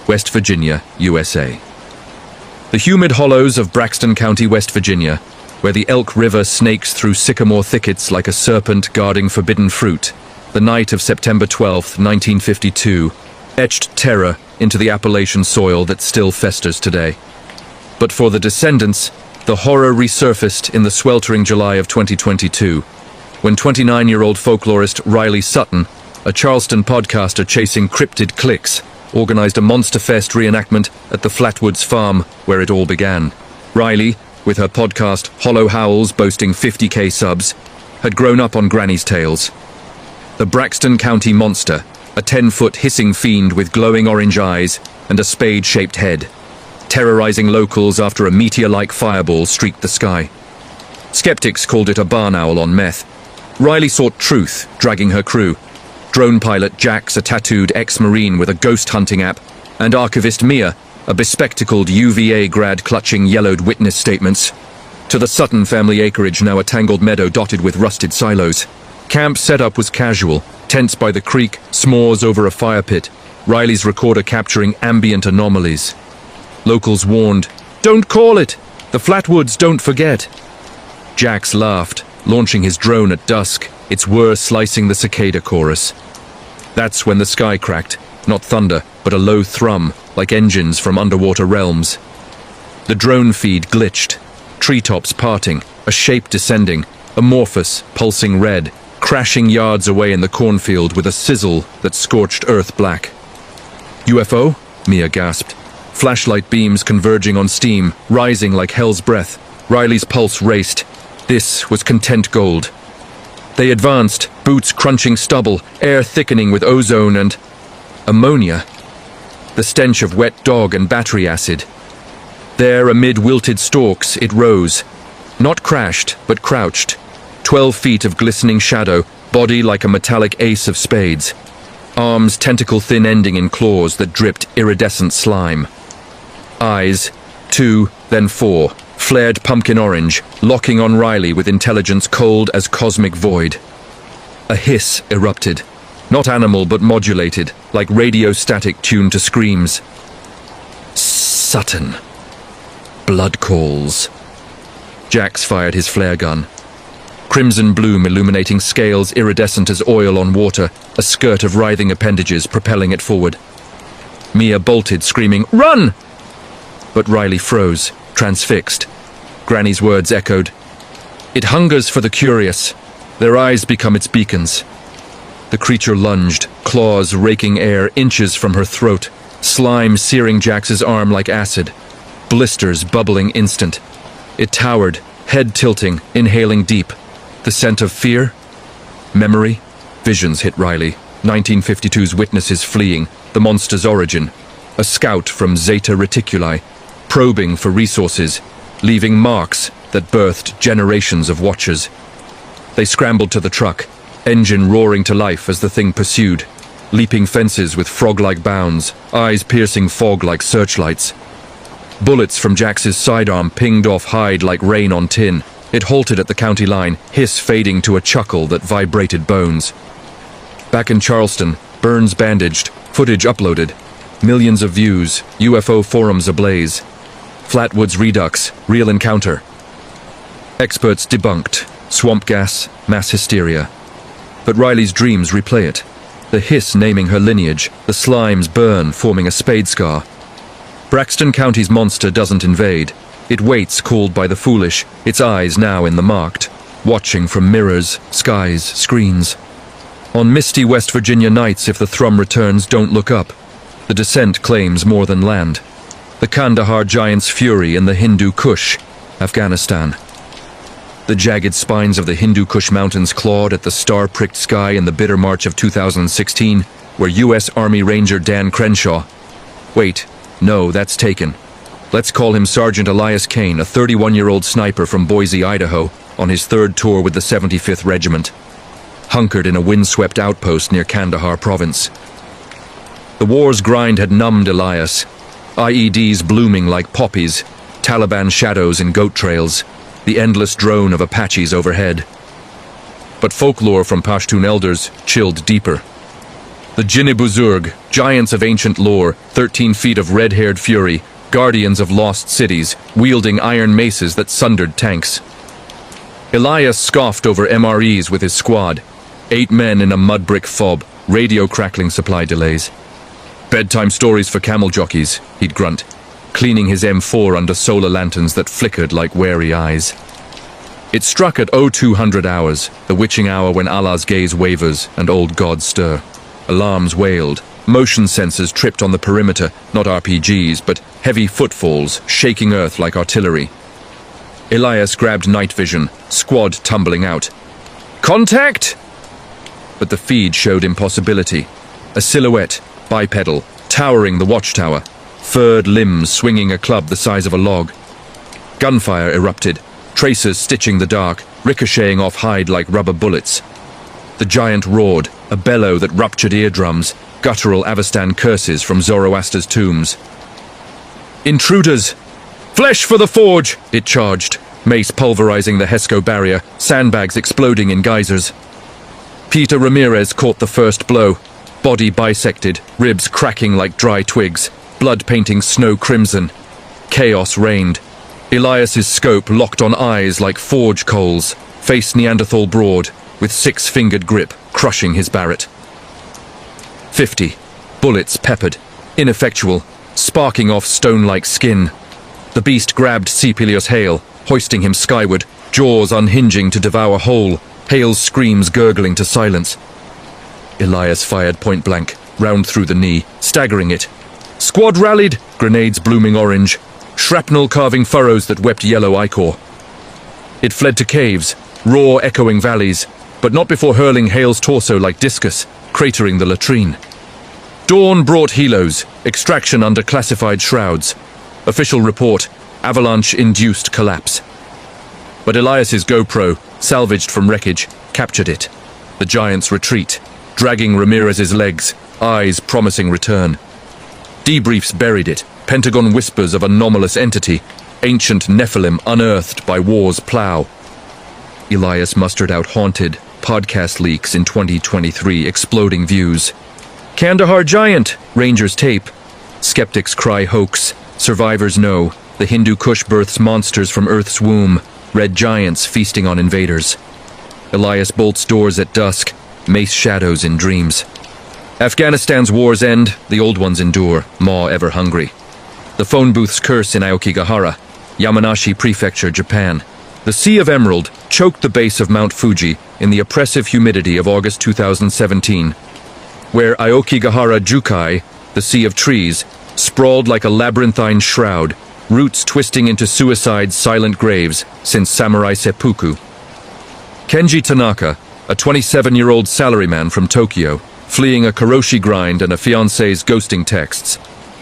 West Virginia, USA. The humid hollows of Braxton County, West Virginia, where the Elk River snakes through sycamore thickets like a serpent guarding forbidden fruit, the night of September 12, 1952, etched terror into the Appalachian soil that still festers today. But for the descendants, the horror resurfaced in the sweltering July of 2022, when 29-year-old folklorist Riley Sutton, a Charleston podcaster chasing cryptid clicks, organized a Monster Fest reenactment at the Flatwoods farm where it all began. Riley, with her podcast Hollow Howls boasting 50K subs, had grown up on Granny's Tales. The Braxton County Monster, a 10-foot hissing fiend with glowing orange eyes and a spade-shaped head, terrorizing locals after a meteor-like fireball streaked the sky. Skeptics called it a barn owl on meth. Riley sought truth, dragging her crew. Drone pilot Jax, a tattooed ex-Marine with a ghost-hunting app, and archivist Mia, a bespectacled UVA grad clutching yellowed witness statements. To the Sutton family acreage, now a tangled meadow dotted with rusted silos. Camp setup was casual, tents by the creek, s'mores over a fire pit, Riley's recorder capturing ambient anomalies. Locals warned, "Don't call it! The Flatwoods don't forget!" Jax laughed, launching his drone at dusk, its whir slicing the cicada chorus. That's when the sky cracked, not thunder, but a low thrum, like engines from underwater realms. The drone feed glitched, treetops parting, a shape descending, amorphous, pulsing red, crashing yards away in the cornfield with a sizzle that scorched earth black. UFO? Mia gasped. Flashlight beams converging on steam, rising like hell's breath. Riley's pulse raced. This was content gold. They advanced, boots crunching stubble, air thickening with ozone and ammonia. The stench of wet dog and battery acid. There, amid wilted stalks, it rose. Not crashed, but crouched. 12 feet of glistening shadow, body like a metallic ace of spades. Arms tentacle-thin ending in claws that dripped iridescent slime. Eyes, 2, then 4, flared pumpkin orange, locking on Riley with intelligence cold as cosmic void. A hiss erupted. Not animal, but modulated, like radio static tuned to screams. Sutton. Blood calls. Jax fired his flare gun. Crimson bloom illuminating scales iridescent as oil on water, a skirt of writhing appendages propelling it forward. Mia bolted, screaming, "Run!" But Riley froze, transfixed. Granny's words echoed. It hungers for the curious. Their eyes become its beacons. The creature lunged, claws raking air inches from her throat, slime searing Jax's arm like acid, blisters bubbling instant. It towered, head tilting, inhaling deep. The scent of fear? Memory? Visions hit Riley. 1952's witnesses fleeing, the monster's origin. A scout from Zeta Reticuli, probing for resources, leaving marks that birthed generations of watchers. They scrambled to the truck, engine roaring to life as the thing pursued, leaping fences with frog-like bounds, eyes piercing fog like searchlights. Bullets from Jax's sidearm pinged off hide like rain on tin. It halted at the county line, hiss fading to a chuckle that vibrated bones. Back in Charleston, burns bandaged, footage uploaded. Millions of views, UFO forums ablaze. Flatwoods Redux, real encounter. Experts debunked, swamp gas, mass hysteria. But Riley's dreams replay it. The hiss naming her lineage, the slime's burn forming a spade scar. Braxton County's monster doesn't invade. It waits, called by the foolish, its eyes now in the marked, watching from mirrors, skies, screens. On misty West Virginia nights, if the thrum returns, don't look up. The descent claims more than land. The Kandahar giant's fury in the Hindu Kush, Afghanistan. The jagged spines of the Hindu Kush mountains clawed at the star-pricked sky in the bitter March of 2016, where U.S. Army Ranger Dan Crenshaw. Wait, no, that's taken. Let's call him Sergeant Elias Kane, a 31-year-old sniper from Boise, Idaho, on his third tour with the 75th Regiment. Hunkered in a windswept outpost near Kandahar province. The war's grind had numbed Elias. IEDs blooming like poppies, Taliban shadows and goat trails, the endless drone of Apaches overhead. But folklore from Pashtun elders chilled deeper. The Jinni-Buzurg, giants of ancient lore, 13 feet of red-haired fury, guardians of lost cities, wielding iron maces that sundered tanks. Elias scoffed over MREs with his squad, 8 men in a mud brick fob, radio crackling supply delays. Bedtime stories for camel jockeys, he'd grunt, cleaning his M4 under solar lanterns that flickered like wary eyes. It struck at 0200 hours, the witching hour when Allah's gaze wavers and old gods stir. Alarms wailed. Motion sensors tripped on the perimeter, not RPGs, but heavy footfalls, shaking earth like artillery. Elias grabbed night vision, squad tumbling out. Contact! But the feed showed impossibility. A silhouette, bipedal, towering the watchtower, furred limbs swinging a club the size of a log. Gunfire erupted, tracers stitching the dark, ricocheting off hide like rubber bullets. The giant roared, a bellow that ruptured eardrums, guttural Avestan curses from Zoroaster's tombs. Intruders! Flesh for the forge! It charged, mace pulverizing the Hesco barrier, sandbags exploding in geysers. Peter Ramirez caught the first blow, body bisected, ribs cracking like dry twigs, blood painting snow crimson. Chaos reigned. Elias's scope locked on eyes like forge coals, face Neanderthal broad, with six-fingered grip, crushing his Barrett. 50. Bullets peppered, ineffectual, sparking off stone-like skin. The beast grabbed Cepilius Hale, hoisting him skyward, jaws unhinging to devour whole, Hale's screams gurgling to silence. Elias fired point blank, round through the knee, staggering it. Squad rallied, grenades blooming orange, shrapnel carving furrows that wept yellow ichor. It fled to caves, raw echoing valleys, but not before hurling Hale's torso like discus, cratering the latrine. Dawn brought helos, extraction under classified shrouds. Official report, avalanche-induced collapse. But Elias's GoPro, salvaged from wreckage, captured it. The giant's retreat, dragging Ramirez's legs, eyes promising return. Debriefs buried it, Pentagon whispers of anomalous entity, ancient Nephilim unearthed by war's plow. Elias mustered out haunted, podcast leaks in 2023, exploding views. Kandahar giant, Rangers tape. Skeptics cry hoax, survivors know, the Hindu Kush births monsters from Earth's womb, red giants feasting on invaders. Elias bolts doors at dusk, mace shadows in dreams. Afghanistan's wars end, the old ones endure, maw ever hungry. The phone booth's curse in Aokigahara, Yamanashi Prefecture, Japan. The Sea of Emerald choked the base of Mount Fuji in the oppressive humidity of August 2017, where Aokigahara Jukai, the Sea of Trees, sprawled like a labyrinthine shroud, roots twisting into suicide's silent graves since samurai seppuku. Kenji Tanaka, a 27-year-old salaryman from Tokyo, fleeing a karoshi grind and a fiancé's ghosting texts,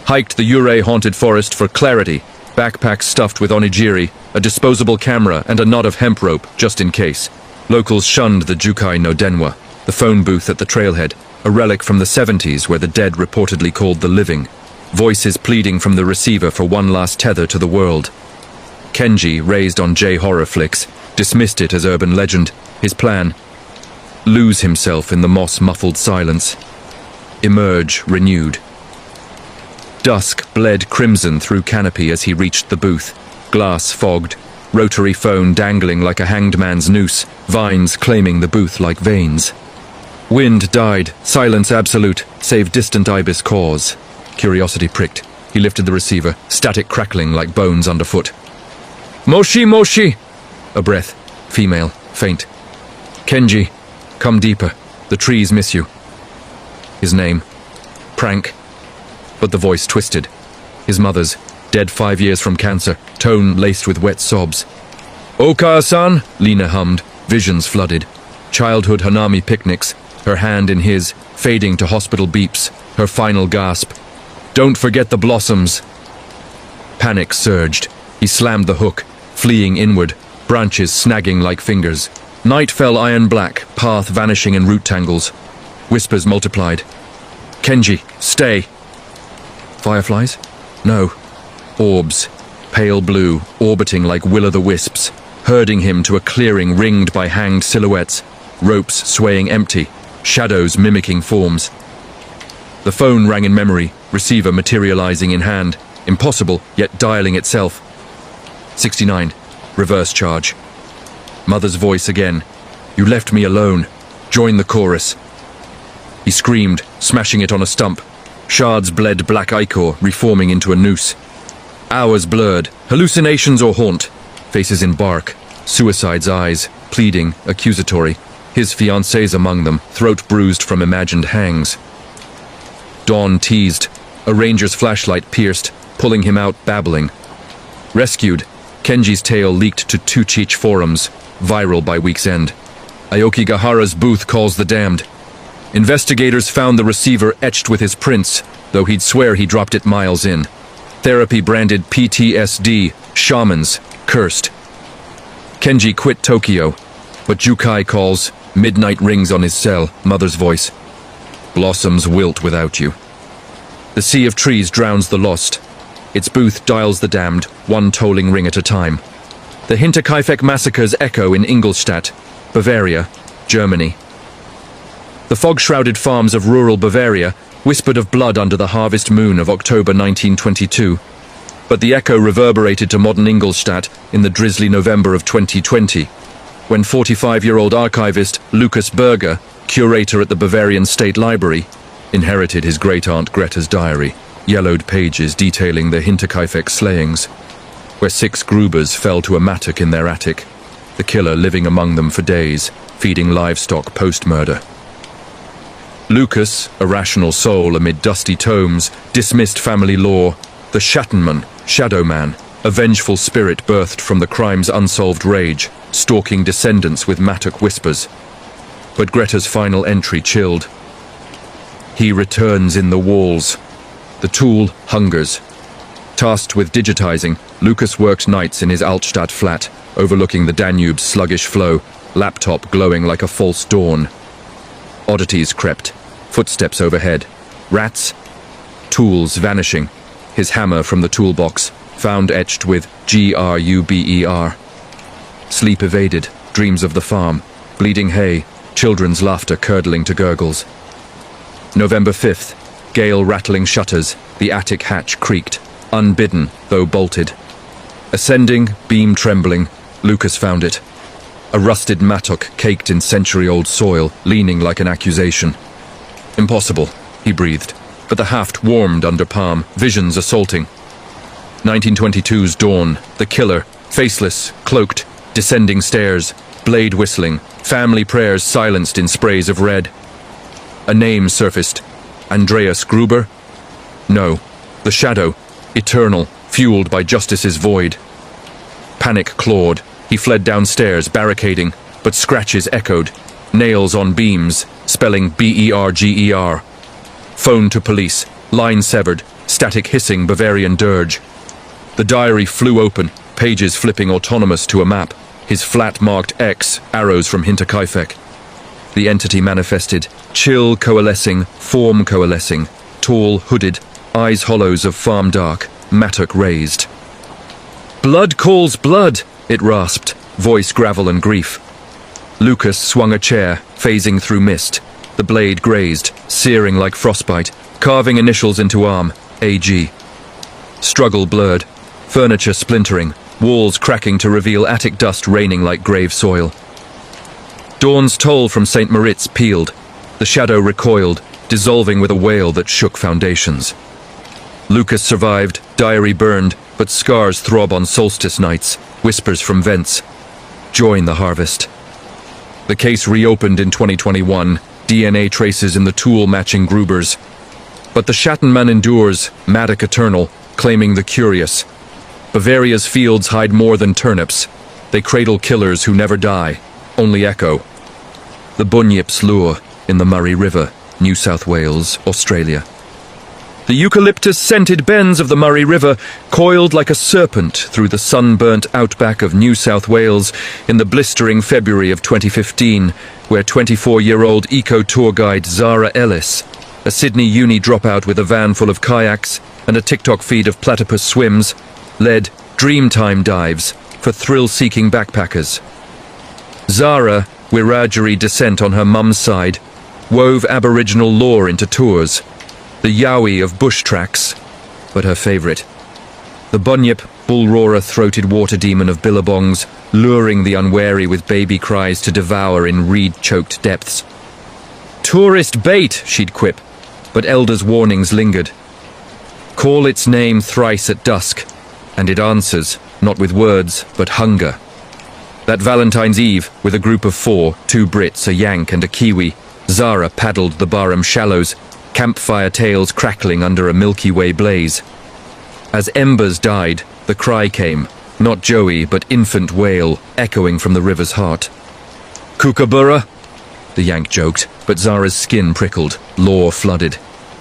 hiked the Yurei-haunted forest for clarity, backpack stuffed with onigiri, a disposable camera and a knot of hemp rope, just in case. Locals shunned the Jukai no Denwa, the phone booth at the trailhead, a relic from the 70s where the dead reportedly called the living, voices pleading from the receiver for one last tether to the world. Kenji, raised on J-horror flicks, dismissed it as urban legend. His plan: lose himself in the moss-muffled silence. Emerge renewed. Dusk bled crimson through canopy as he reached the booth. Glass fogged, rotary phone dangling like a hanged man's noose, vines claiming the booth like veins. Wind died, silence absolute, save distant ibis caws. Curiosity pricked. He lifted the receiver, static crackling like bones underfoot. Moshi, Moshi! A breath. Female. Faint. Kenji, come deeper. The trees miss you. His name. Prank. But the voice twisted. His mother's, dead 5 years from cancer, tone laced with wet sobs. Oka-san, Lena hummed, visions flooded. Childhood Hanami picnics, her hand in his, fading to hospital beeps, her final gasp. Don't forget the blossoms. Panic surged. He slammed the hook, fleeing inward, branches snagging like fingers. Night fell iron black, path vanishing in root tangles. Whispers multiplied. Kenji, stay. Fireflies? No. Orbs, pale blue, orbiting like will-o'-the-wisps, herding him to a clearing ringed by hanged silhouettes, ropes swaying empty, shadows mimicking forms. The phone rang in memory, receiver materializing in hand, impossible, yet dialing itself. 69. Reverse charge. Mother's voice again. You left me alone. Join the chorus. He screamed, smashing it on a stump. Shards bled black ichor, reforming into a noose. Hours blurred, hallucinations or haunt. Faces in bark, suicide's eyes, pleading, accusatory. His fiancées among them, throat bruised from imagined hangs. Dawn teased, a ranger's flashlight pierced, pulling him out babbling. Rescued, Kenji's tale leaked to Tuchich forums, viral by week's end. Aokigahara's booth calls the damned. Investigators found the receiver etched with his prints, though he'd swear he dropped it miles in. Therapy branded PTSD, shamans, cursed. Kenji quit Tokyo, but Jukai calls, midnight rings on his cell, mother's voice. Blossoms wilt without you. The sea of trees drowns the lost. Its booth dials the damned, one tolling ring at a time. The Hinterkaifeck massacres echo in Ingolstadt, Bavaria, Germany. The fog-shrouded farms of rural Bavaria whispered of blood under the harvest moon of October 1922, but the echo reverberated to modern Ingolstadt in the drizzly November of 2020, when 45-year-old archivist Lucas Berger, curator at the Bavarian State Library, inherited his great-aunt Greta's diary, yellowed pages detailing the Hinterkaifeck slayings, where 6 Grubers fell to a mattock in their attic, the killer living among them for days, feeding livestock post-murder. Lucas, a rational soul amid dusty tomes, dismissed family lore, the Schattenmann, Shadow Man, a vengeful spirit birthed from the crime's unsolved rage, stalking descendants with mattock whispers. But Greta's final entry chilled. He returns in the walls. The tool hungers. Tasked with digitizing, Lucas worked nights in his Altstadt flat, overlooking the Danube's sluggish flow, laptop glowing like a false dawn. Oddities crept. Footsteps overhead. Rats. Tools vanishing. His hammer from the toolbox, found etched with Gruber. Sleep evaded. Dreams of the farm. Bleeding hay. Children's laughter curdling to gurgles. November 5th. Gale rattling shutters. The attic hatch creaked. Unbidden, though bolted. Ascending, beam trembling, Lucas found it. A rusted mattock caked in century-old soil, leaning like an accusation. Impossible, he breathed, but the haft warmed under palm, visions assaulting. 1922's dawn, the killer, faceless, cloaked, descending stairs, blade whistling, family prayers silenced in sprays of red. A name surfaced. Andreas Gruber? No, the shadow, eternal, fueled by justice's void. Panic clawed. He fled downstairs, barricading, but scratches echoed. Nails on beams, spelling Berger. Phone to police, line severed, static hissing Bavarian dirge. The diary flew open, pages flipping autonomous to a map, his flat marked X, arrows from Hinterkaifeck. The entity manifested, chill coalescing, form coalescing, tall, hooded, eyes hollows of farm dark, mattock raised. Blood calls blood, it rasped, voice gravel and grief. Lucas swung a chair, phasing through mist. The blade grazed, searing like frostbite, carving initials into arm, AG. Struggle blurred, furniture splintering, walls cracking to reveal attic dust raining like grave soil. Dawn's toll from St. Moritz peeled. The shadow recoiled, dissolving with a wail that shook foundations. Lucas survived, diary burned, but scars throb on solstice nights, whispers from vents. Join the harvest. The case reopened in 2021, DNA traces in the tool matching Gruber's. But the Schattenmann endures, Maddock eternal, claiming the curious. Bavaria's fields hide more than turnips. They cradle killers who never die, only echo. The bunyips lure in the Murray River, New South Wales, Australia. The eucalyptus-scented bends of the Murray River coiled like a serpent through the sunburnt outback of New South Wales in the blistering February of 2015, where 24-year-old eco-tour guide Zara Ellis, a Sydney uni dropout with a van full of kayaks and a TikTok feed of platypus swims, led Dreamtime dives for thrill-seeking backpackers. Zara, Wiradjuri descent on her mum's side, wove Aboriginal lore into tours, the Yowie of bush tracks, but her favourite. The bunyip, bull-roarer-throated water demon of billabongs, luring the unwary with baby cries to devour in reed-choked depths. Tourist bait, she'd quip. but elders' warnings lingered. Call its name thrice at dusk, and it answers, not with words, but hunger. That Valentine's Eve, with a group of 4, 2 Brits, a Yank and a Kiwi, Zara paddled the Barham shallows, campfire tales crackling under a Milky Way blaze. As embers died, the cry came, not Joey, but infant wail, echoing from the river's heart. Kookaburra? The Yank joked, but Zara's skin prickled, lore flooded.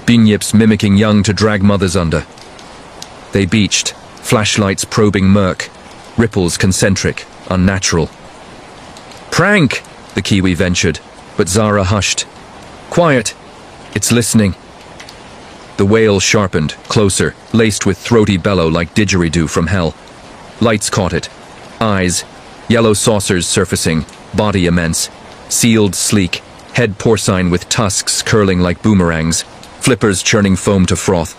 Bunyips mimicking young to drag mothers under. They beached, flashlights probing murk, ripples concentric, unnatural. Prank, the Kiwi ventured, but Zara hushed. Quiet, it's listening. The wail sharpened, closer, laced with throaty bellow like didgeridoo from hell. Lights caught it. Eyes, yellow saucers surfacing, body immense, sealed sleek, head porcine with tusks curling like boomerangs, flippers churning foam to froth.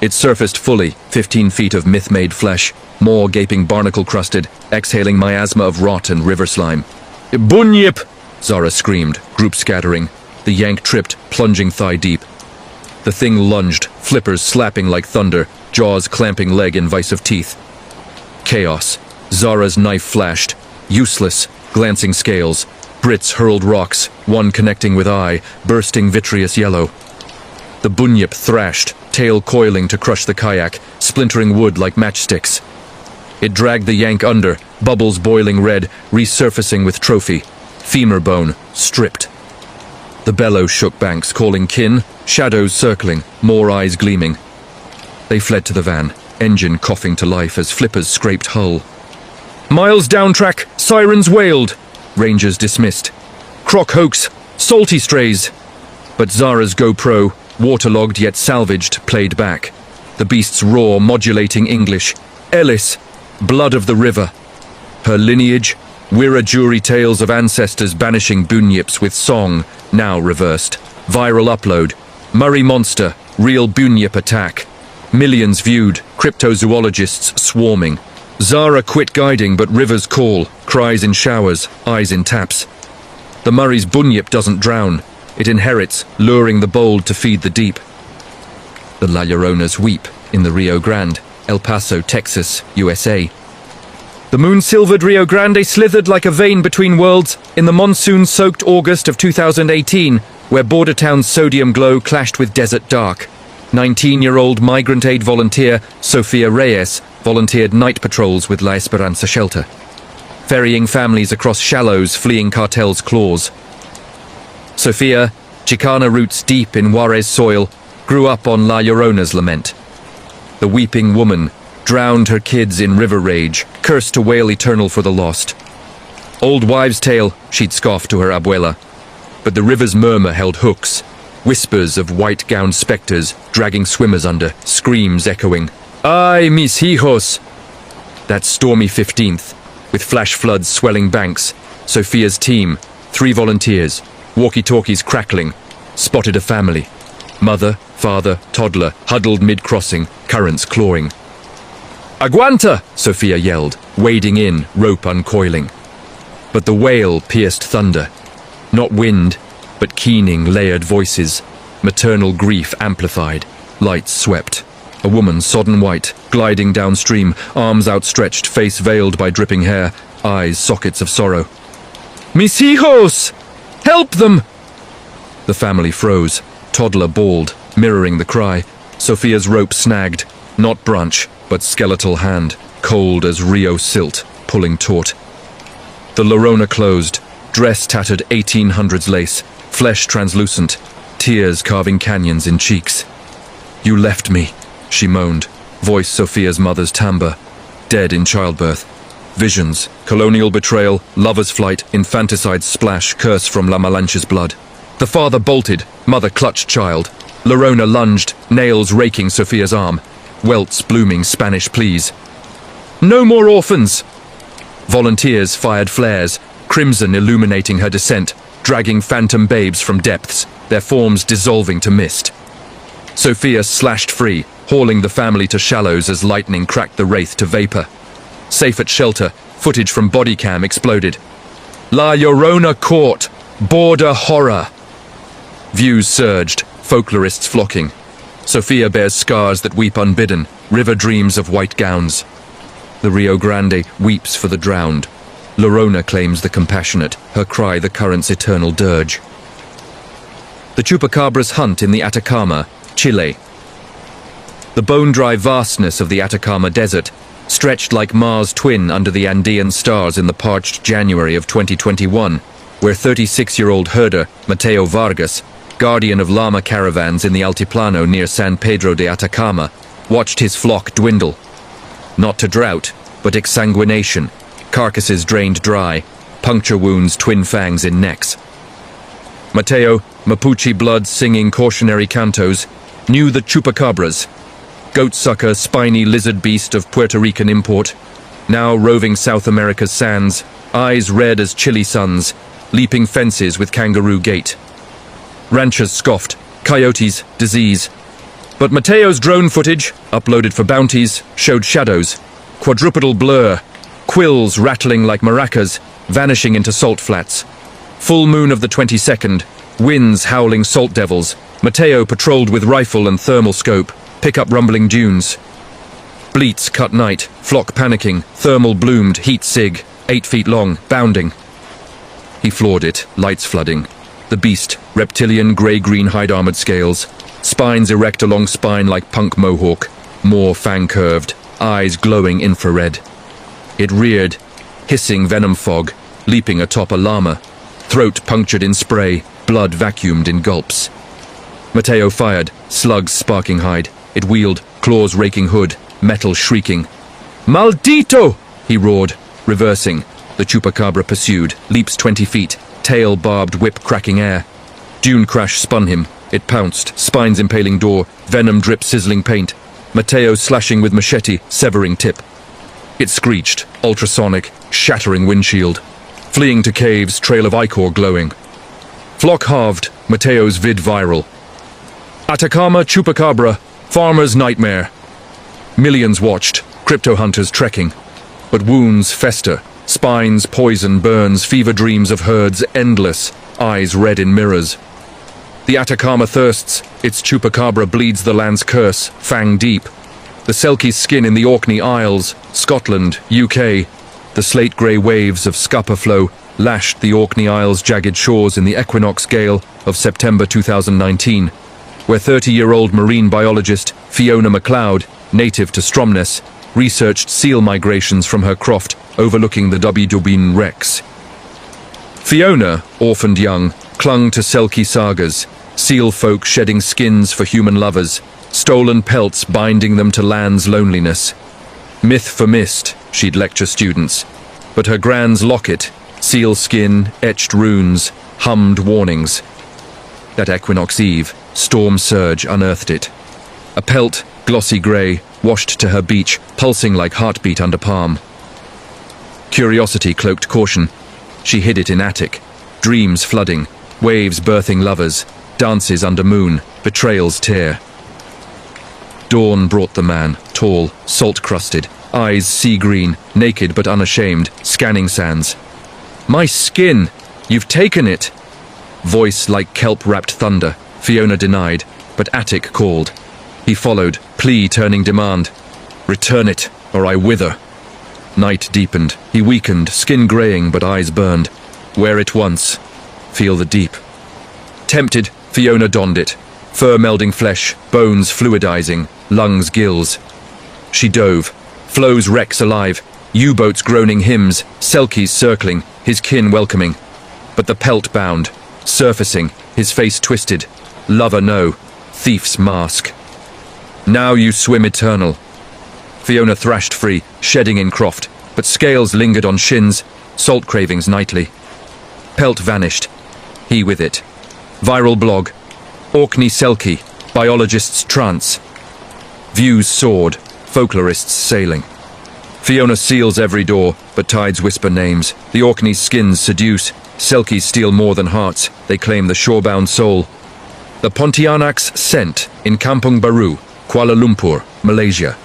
It surfaced fully, 15 feet of myth-made flesh, maw gaping barnacle-crusted, exhaling miasma of rot and river slime. Bunyip! Zara screamed, group scattering. The Yank tripped, plunging thigh-deep. The thing lunged, flippers slapping like thunder, jaws clamping leg in vise of teeth. Chaos. Zara's knife flashed. Useless, glancing scales. Brits hurled rocks, one connecting with eye, bursting vitreous yellow. The bunyip thrashed, tail coiling to crush the kayak, splintering wood like matchsticks. It dragged the Yank under, bubbles boiling red, resurfacing with trophy. Femur bone, stripped. The bellow shook banks, calling kin, shadows circling, more eyes gleaming. They fled to the van, engine coughing to life as flippers scraped hull. Miles down track, sirens wailed. Rangers dismissed. Croc hoax, salty strays. But Zara's GoPro, waterlogged yet salvaged, played back. The beast's roar modulating English. Ellis, blood of the river. Her lineage, Wiradjuri tales of ancestors banishing bunyips with song, now reversed. Viral upload. Murray monster, real bunyip attack. Millions viewed, cryptozoologists swarming. Zara quit guiding, but rivers call, cries in showers, eyes in taps. The Murray's bunyip doesn't drown. It inherits, luring the bold to feed the deep. The La Lloronas weep in the Rio Grande, El Paso, Texas, USA. The moon-silvered Rio Grande slithered like a vein between worlds in the monsoon-soaked August of 2018, where border town's sodium glow clashed with desert dark. 19-year-old migrant aid volunteer Sofia Reyes volunteered night patrols with La Esperanza shelter, ferrying families across shallows fleeing cartels' claws. Sofia, Chicana roots deep in Juarez soil, grew up on La Llorona's lament. The weeping woman drowned her kids in river rage, cursed to wail eternal for the lost. Old wives' tale, she'd scoff to her abuela. But the river's murmur held hooks, whispers of white-gowned spectres dragging swimmers under, screams echoing, "Ay, mis hijos!" That stormy 15th, with flash floods swelling banks, Sofia's team, 3 volunteers, walkie-talkies crackling, spotted a family. Mother, father, toddler, huddled mid-crossing, currents clawing. "Aguanta!" Sofia yelled, wading in, rope uncoiling. But the wail pierced thunder. Not wind, but keening, layered voices. Maternal grief amplified. Lights swept. A woman, sodden white, gliding downstream, arms outstretched, face veiled by dripping hair, eyes sockets of sorrow. "Mis hijos! Help them!" The family froze. Toddler bawled, mirroring the cry. Sofia's rope snagged, not branch, but skeletal hand, cold as Rio silt, pulling taut. The Llorona closed, dress tattered 1800s lace, flesh translucent, tears carving canyons in cheeks. "You left me," she moaned, voice Sofia's mother's timbre, dead in childbirth. Visions, colonial betrayal, lover's flight, infanticide splash, curse from La Malanche's blood. The father bolted, mother clutched child. Llorona lunged, nails raking Sofia's arm. Welts blooming Spanish pleas. "No more orphans!" Volunteers fired flares, crimson illuminating her descent, dragging phantom babes from depths, their forms dissolving to mist. Sofia slashed free, hauling the family to shallows as lightning cracked the wraith to vapor. Safe at shelter, footage from body cam exploded. La Llorona caught! Border horror! Views surged, folklorists flocking. Sophia bears scars that weep unbidden, river dreams of white gowns. The Rio Grande weeps for the drowned. Llorona claims the compassionate, her cry the current's eternal dirge. The chupacabras hunt in the Atacama, Chile. The bone-dry vastness of the Atacama Desert, stretched like Mars' twin under the Andean stars in the parched January of 2021, where 36-year-old herder Mateo Vargas, guardian of llama caravans in the Altiplano near San Pedro de Atacama, watched his flock dwindle. Not to drought, but exsanguination, carcasses drained dry, puncture wounds, twin fangs in necks. Mateo, Mapuche blood singing cautionary cantos, knew the chupacabras, goat-sucker, spiny lizard beast of Puerto Rican import, now roving South America's sands, eyes red as chilly suns, leaping fences with kangaroo gait. Ranchers scoffed, coyotes, disease. But Mateo's drone footage, uploaded for bounties, showed shadows, quadrupedal blur, quills rattling like maracas, vanishing into salt flats. Full moon of the 22nd, winds howling salt devils. Mateo patrolled with rifle and thermal scope, pick up rumbling dunes. Bleats cut night, flock panicking, thermal bloomed, heat sig, 8 feet long, bounding. He floored it, lights flooding. The beast, reptilian grey-green hide-armored scales, spines erect along spine like punk mohawk, maw fang-curved, eyes glowing infrared. It reared, hissing venom fog, leaping atop a llama, throat punctured in spray, blood vacuumed in gulps. Mateo fired, slugs sparking hide. It wheeled, claws raking hood, metal shrieking. "Maldito!" he roared, reversing. The chupacabra pursued, leaps 20 feet, tail barbed whip cracking air. Dune crash spun him. It pounced, spines impaling door, venom drip sizzling paint. Mateo slashing with machete, severing tip. It screeched, ultrasonic, shattering windshield. Fleeing to caves, trail of ichor glowing. Flock halved, Mateo's vid viral. Atacama chupacabra, farmer's nightmare. Millions watched, crypto hunters trekking. But wounds fester, spines, poison, burns, fever dreams of herds endless, eyes red in mirrors. The Atacama thirsts, its chupacabra bleeds the land's curse, fang deep. The Selkie skin in the Orkney Isles, Scotland, UK. The slate-grey waves of scupper flow lashed the Orkney Isles' jagged shores in the equinox gale of September 2019, where 30-year-old marine biologist Fiona MacLeod, native to Stromness, researched seal migrations from her croft overlooking the Dubin wrecks. Fiona, orphaned young, clung to Selkie sagas, seal folk shedding skins for human lovers, stolen pelts binding them to land's loneliness. Myth for mist, she'd lecture students, but her grand's locket, seal skin, etched runes, hummed warnings. That equinox eve, storm surge unearthed it. A pelt, glossy grey, washed to her beach, pulsing like heartbeat under palm. Curiosity cloaked caution. She hid it in attic, dreams flooding, waves birthing lovers, dances under moon, betrayals tear. Dawn brought the man, tall, salt-crusted, eyes sea-green, naked but unashamed, scanning sands. "My skin! You've taken it!" Voice like kelp-wrapped thunder. Fiona denied, but Attic called. He followed, plea turning demand. "Return it, or I wither." Night deepened. He weakened, skin greying but eyes burned. "Wear it once. Feel the deep." Tempted, Fiona donned it. Fur melding flesh, bones fluidizing, lungs gills. She dove. Flows wrecks alive. U-boats groaning hymns, Selkies circling, his kin welcoming. But the pelt bound, surfacing, his face twisted. Lover no, thief's mask. "Now you swim eternal." Fiona thrashed free, shedding in croft, but scales lingered on shins, salt cravings nightly. Pelt vanished. He with it. Viral blog. Orkney Selkie, biologists trance. Views soared, folklorists sailing. Fiona seals every door, but tides whisper names. The Orkney's skins seduce. Selkies steal more than hearts. They claim the shorebound soul. The Pontianak's scent in Kampung Baru, Kuala Lumpur, Malaysia.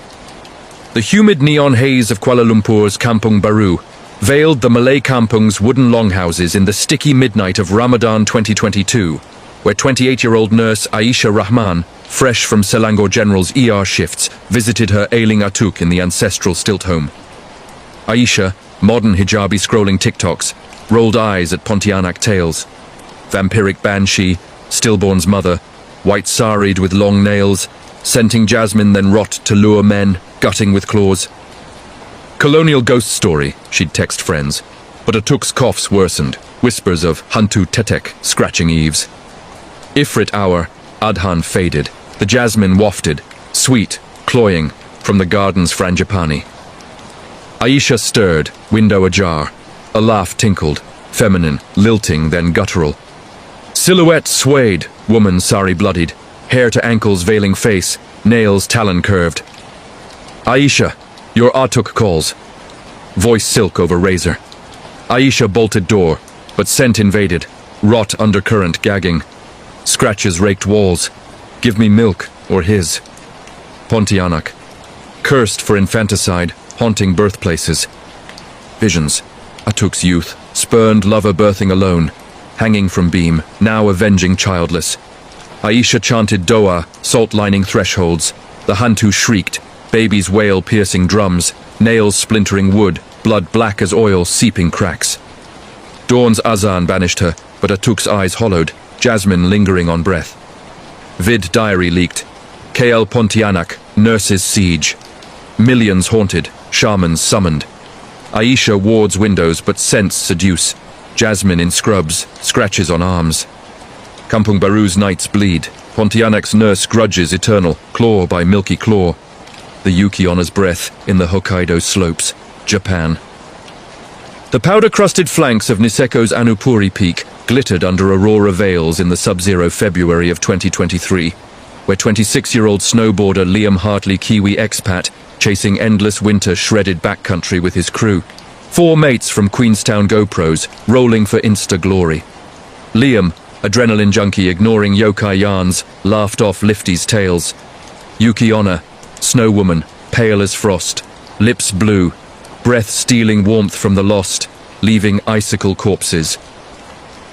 The humid neon haze of Kuala Lumpur's Kampung Baru veiled the Malay kampung's wooden longhouses in the sticky midnight of Ramadan 2022. where 28-year-old nurse Aisha Rahman, fresh from Selangor General's ER shifts, visited her ailing Atuk in the ancestral stilt home. Aisha, modern hijabi scrolling TikToks, rolled eyes at Pontianak tales. Vampiric banshee, stillborn's mother, white saried with long nails, scenting jasmine then rot to lure men, gutting with claws. Colonial ghost story, she'd text friends, but Atuk's coughs worsened, whispers of hantu tetek scratching eaves. Ifrit hour, Adhan faded, the jasmine wafted, sweet, cloying, from the garden's frangipani. Aisha stirred, window ajar. A laugh tinkled, feminine, lilting, then guttural. Silhouette swayed, woman sari-bloodied, hair to ankles veiling face, nails talon-curved. Aisha, your Atuk calls. Voice silk over razor. Aisha bolted door, but scent invaded, rot undercurrent gagging. Scratches raked walls. Give me milk, or his. Pontianak. Cursed for infanticide, haunting birthplaces. Visions. Atuk's youth, spurned lover birthing alone, hanging from beam, now avenging childless. Aisha chanted Doa, salt-lining thresholds. The Hantu shrieked, babies wail piercing drums, nails splintering wood, blood black as oil seeping cracks. Dawn's azan banished her, but Atuk's eyes hollowed, jasmine lingering on breath. Vid diary leaked. KL Pontianak, nurses siege. Millions haunted, shamans summoned. Aisha wards windows but scents seduce. Jasmine in scrubs, scratches on arms. Kampung Baru's nights bleed. Pontianak's nurse grudges eternal, claw by milky claw. The Yuki honor's breath in the Hokkaido slopes, Japan. The powder-crusted flanks of Niseko's Anupuri Peak glittered under aurora veils in the sub-zero February of 2023, where 26-year-old snowboarder Liam Hartley Kiwi expat chasing endless winter shredded backcountry with his crew. 4 mates from Queenstown GoPros, rolling for Insta glory. Liam, adrenaline junkie ignoring yokai yarns, laughed off Lifty's tales. Yuki Onna, snow woman, pale as frost, lips blue, breath stealing warmth from the lost, leaving icicle corpses.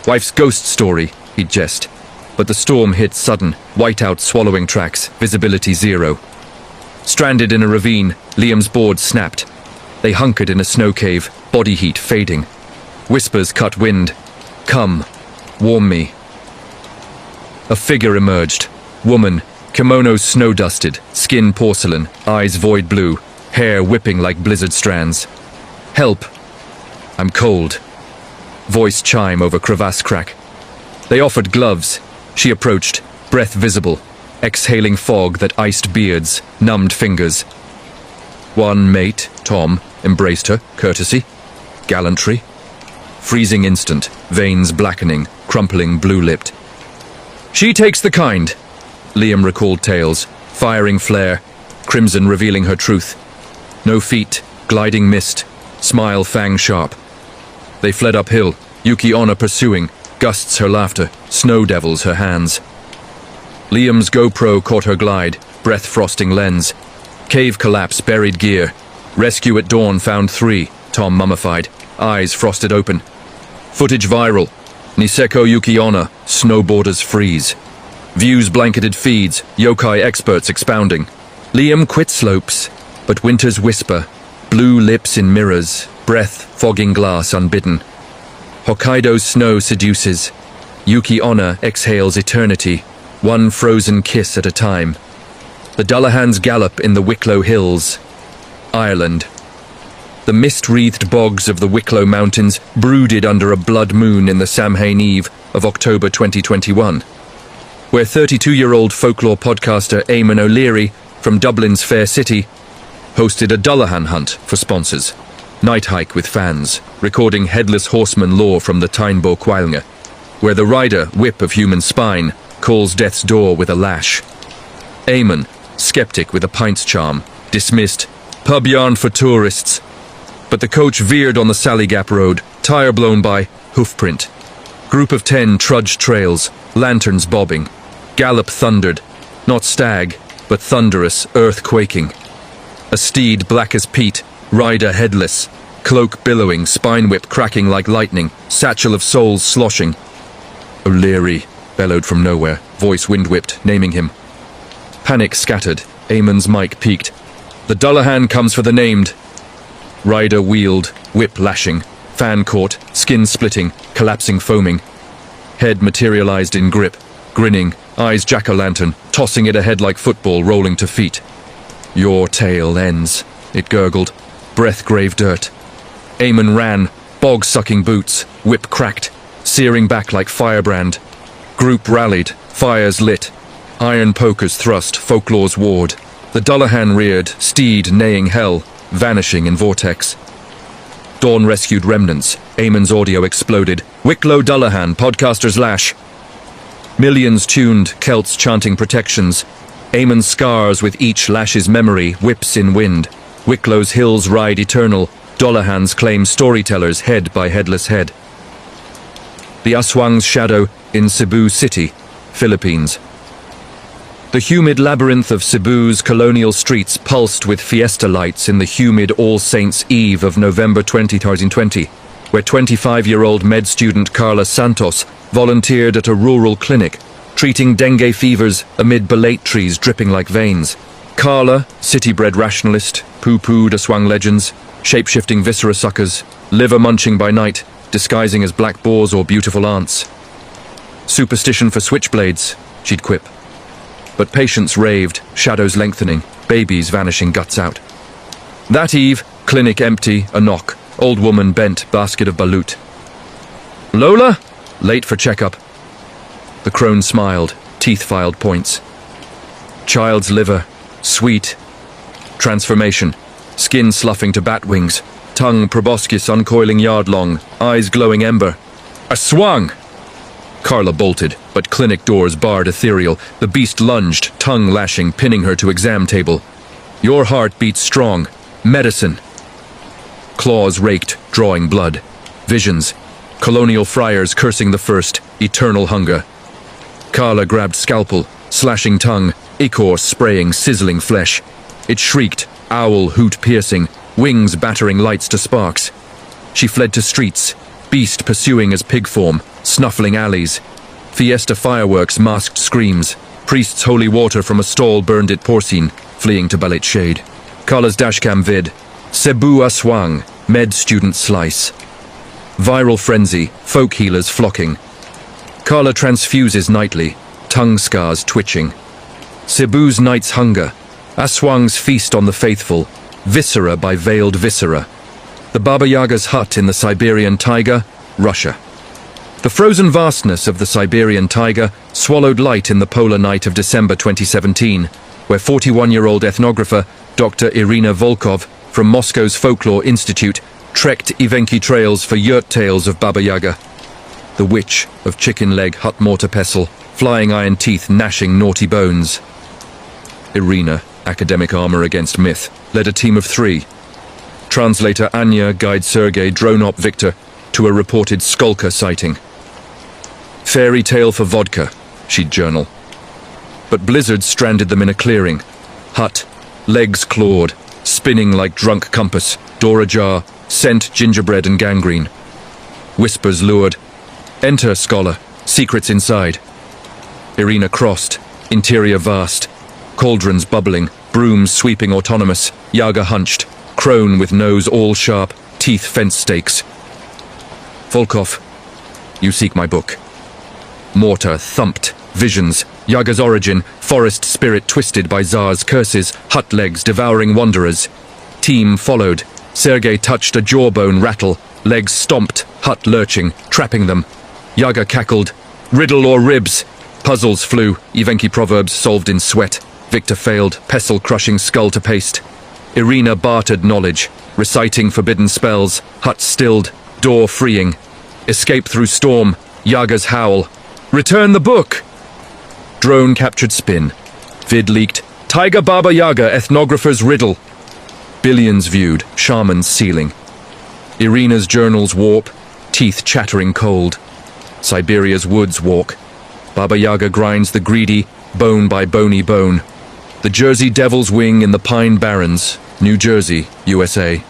Wife's ghost story, he'd jest. But the storm hit sudden, whiteout swallowing tracks, visibility zero. Stranded in a ravine, Liam's board snapped. They hunkered in a snow cave, body heat fading. Whispers cut wind. Come, warm me. A figure emerged. Woman, kimono snow-dusted, skin porcelain, eyes void blue, hair whipping like blizzard strands. Help. I'm cold. Voice chime over crevasse crack. They offered gloves. She approached, breath visible, exhaling fog that iced beards, numbed fingers. One mate, Tom, embraced her, courtesy, gallantry. Freezing instant, veins blackening, crumpling blue-lipped. She takes the kind, Liam recalled tales, firing flare, crimson revealing her truth. No feet, gliding mist, smile fang sharp. They fled uphill, Yuki Onna pursuing, gusts her laughter, snow devils her hands. Liam's GoPro caught her glide, breath frosting lens. Cave collapse, buried gear. Rescue at dawn found 3, Tom mummified, eyes frosted open. Footage viral. Niseko Yuki Onna, snowboarders freeze. Views blanketed feeds, yokai experts expounding. Liam quit slopes, but winter's whisper. Blue lips in mirrors, breath fogging glass unbidden. Hokkaido's snow seduces. Yuki Onna exhales eternity, one frozen kiss at a time. The Dullahan's gallop in the Wicklow Hills. Ireland. The mist-wreathed bogs of the Wicklow Mountains brooded under a blood moon in the Samhain Eve of October 2021, where 32-year-old folklore podcaster Eamon O'Leary from Dublin's Fair City hosted a Dullahan hunt for sponsors. Night hike with fans, recording headless horseman lore from the Tainbo Quailnga, where the rider, whip of human spine, calls death's door with a lash. Eamon, skeptic with a pint's charm, dismissed, pub yarn for tourists. But the coach veered on the Sally Gap Road, tire blown by hoofprint. Group of 10 trudged trails, lanterns bobbing. Gallop thundered, not stag, but thunderous, earth quaking. A steed black as peat, rider headless, cloak billowing, spine whip cracking like lightning, satchel of souls sloshing. O'Leary, bellowed from nowhere, voice wind-whipped, naming him. Panic scattered. Eamon's mic peaked. "The Dullahan comes for the named." Rider wheeled, whip lashing, fan caught, skin splitting, collapsing foaming. Head materialized in grip, grinning, eyes jack-o'-lantern, tossing it ahead like football rolling to feet. "Your tale ends," it gurgled, breath grave dirt. Eamon ran, bog-sucking boots, whip cracked, searing back like firebrand. Group rallied, fires lit. Iron pokers thrust, folklore's ward. The Dullahan reared, steed neighing hell, vanishing in vortex. Dawn rescued remnants. Eamon's audio exploded. "Wicklow Dullahan, podcaster's lash." Millions tuned, Celts chanting protections. Eamon's scars with each lash's memory, whips in wind. Wicklow's hills ride eternal. Dullahan's claim storytellers head by headless head. The Aswang's shadow in Cebu City, Philippines. The humid labyrinth of Cebu's colonial streets pulsed with fiesta lights in the humid All Saints' Eve of November 2020, where 25-year-old med student Carla Santos volunteered at a rural clinic, treating dengue fevers amid belate trees dripping like veins. Carla, city-bred rationalist, poo-pooed Aswang legends, shape-shifting viscera suckers, liver-munching by night, disguising as black boars or beautiful aunts. "Superstition for switchblades," she'd quip. But patients raved, shadows lengthening, babies vanishing guts out. That eve, clinic empty, a knock, old woman bent, basket of balut. "Lola?" Late for checkup. The crone smiled, teeth filed points. Child's liver, sweet. Transformation, skin sloughing to bat wings, tongue proboscis uncoiling yard long, eyes glowing ember. "Aswang!" Carla bolted, but clinic doors barred ethereal. The beast lunged, tongue lashing, pinning her to exam table. "Your heart beats strong. Medicine." Claws raked, drawing blood. Visions. Colonial friars cursing the first, eternal hunger. Carla grabbed scalpel, slashing tongue, ichor spraying sizzling flesh. It shrieked, owl hoot piercing, wings battering lights to sparks. She fled to streets, beast pursuing as pig form, snuffling alleys. Fiesta fireworks masked screams. Priest's holy water from a stall burned it porcine, fleeing to Balit shade. Carla's dashcam vid. Cebu Aswang, med student slice. Viral frenzy, folk healers flocking. Carla transfuses nightly, tongue scars twitching. Cebu's night's hunger. Aswang's feast on the faithful. Viscera by veiled viscera. The Baba Yaga's hut in the Siberian taiga, Russia. The frozen vastness of the Siberian taiga swallowed light in the polar night of December 2017, where 41-year-old ethnographer Dr. Irina Volkov from Moscow's Folklore Institute trekked Evenki trails for yurt tales of Baba Yaga. The witch of chicken leg hut mortar pestle, flying iron teeth gnashing naughty bones. Irina, academic armor against myth, led a team of 3. Translator Anya guide Sergei drone-op Victor to a reported skulker sighting. Fairy tale for vodka, she'd journal. But blizzards stranded them in a clearing. Hut, legs clawed, spinning like drunk compass, door ajar, scent gingerbread and gangrene. Whispers lured. "Enter, scholar, secrets inside." Irina crossed, interior vast. Cauldrons bubbling, brooms sweeping autonomous, Yaga hunched, crone with nose all sharp, teeth fence stakes. "Volkov, you seek my book." Mortar thumped, visions, Yaga's origin, forest spirit twisted by Tsar's curses, hut legs devouring wanderers. Team followed. Sergei touched a jawbone rattle, legs stomped, hut lurching, trapping them. Yaga cackled, "Riddle or ribs?" Puzzles flew, Evenki proverbs solved in sweat. Victor failed, pestle crushing skull to paste. Irina bartered knowledge, reciting forbidden spells, hut stilled, door freeing. Escape through storm, Yaga's howl. "Return the book!" Drone captured spin. Vid leaked, "Tiger Baba Yaga ethnographer's riddle." Billions viewed, shamans sealing. Irina's journals warp, teeth chattering cold. Siberia's woods walk. Baba Yaga grinds the greedy, bone by bony bone. The Jersey Devil's Wing in the Pine Barrens, New Jersey, USA.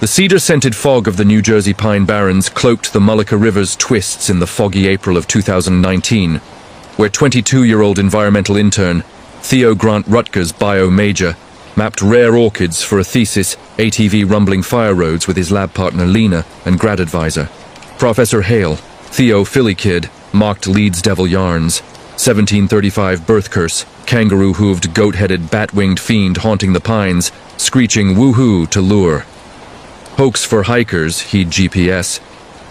The cedar-scented fog of the New Jersey Pine Barrens cloaked the Mullica River's twists in the foggy April of 2019, where 22-year-old environmental intern Theo Grant Rutgers bio major mapped rare orchids for a thesis, ATV rumbling fire roads with his lab partner Lena and grad advisor. Professor Hale, Theo Philly Kid, marked Leeds Devil Yarns, 1735 birth curse, kangaroo-hooved goat-headed bat-winged fiend haunting the pines, screeching woohoo to lure. Hoax for hikers, heed GPS,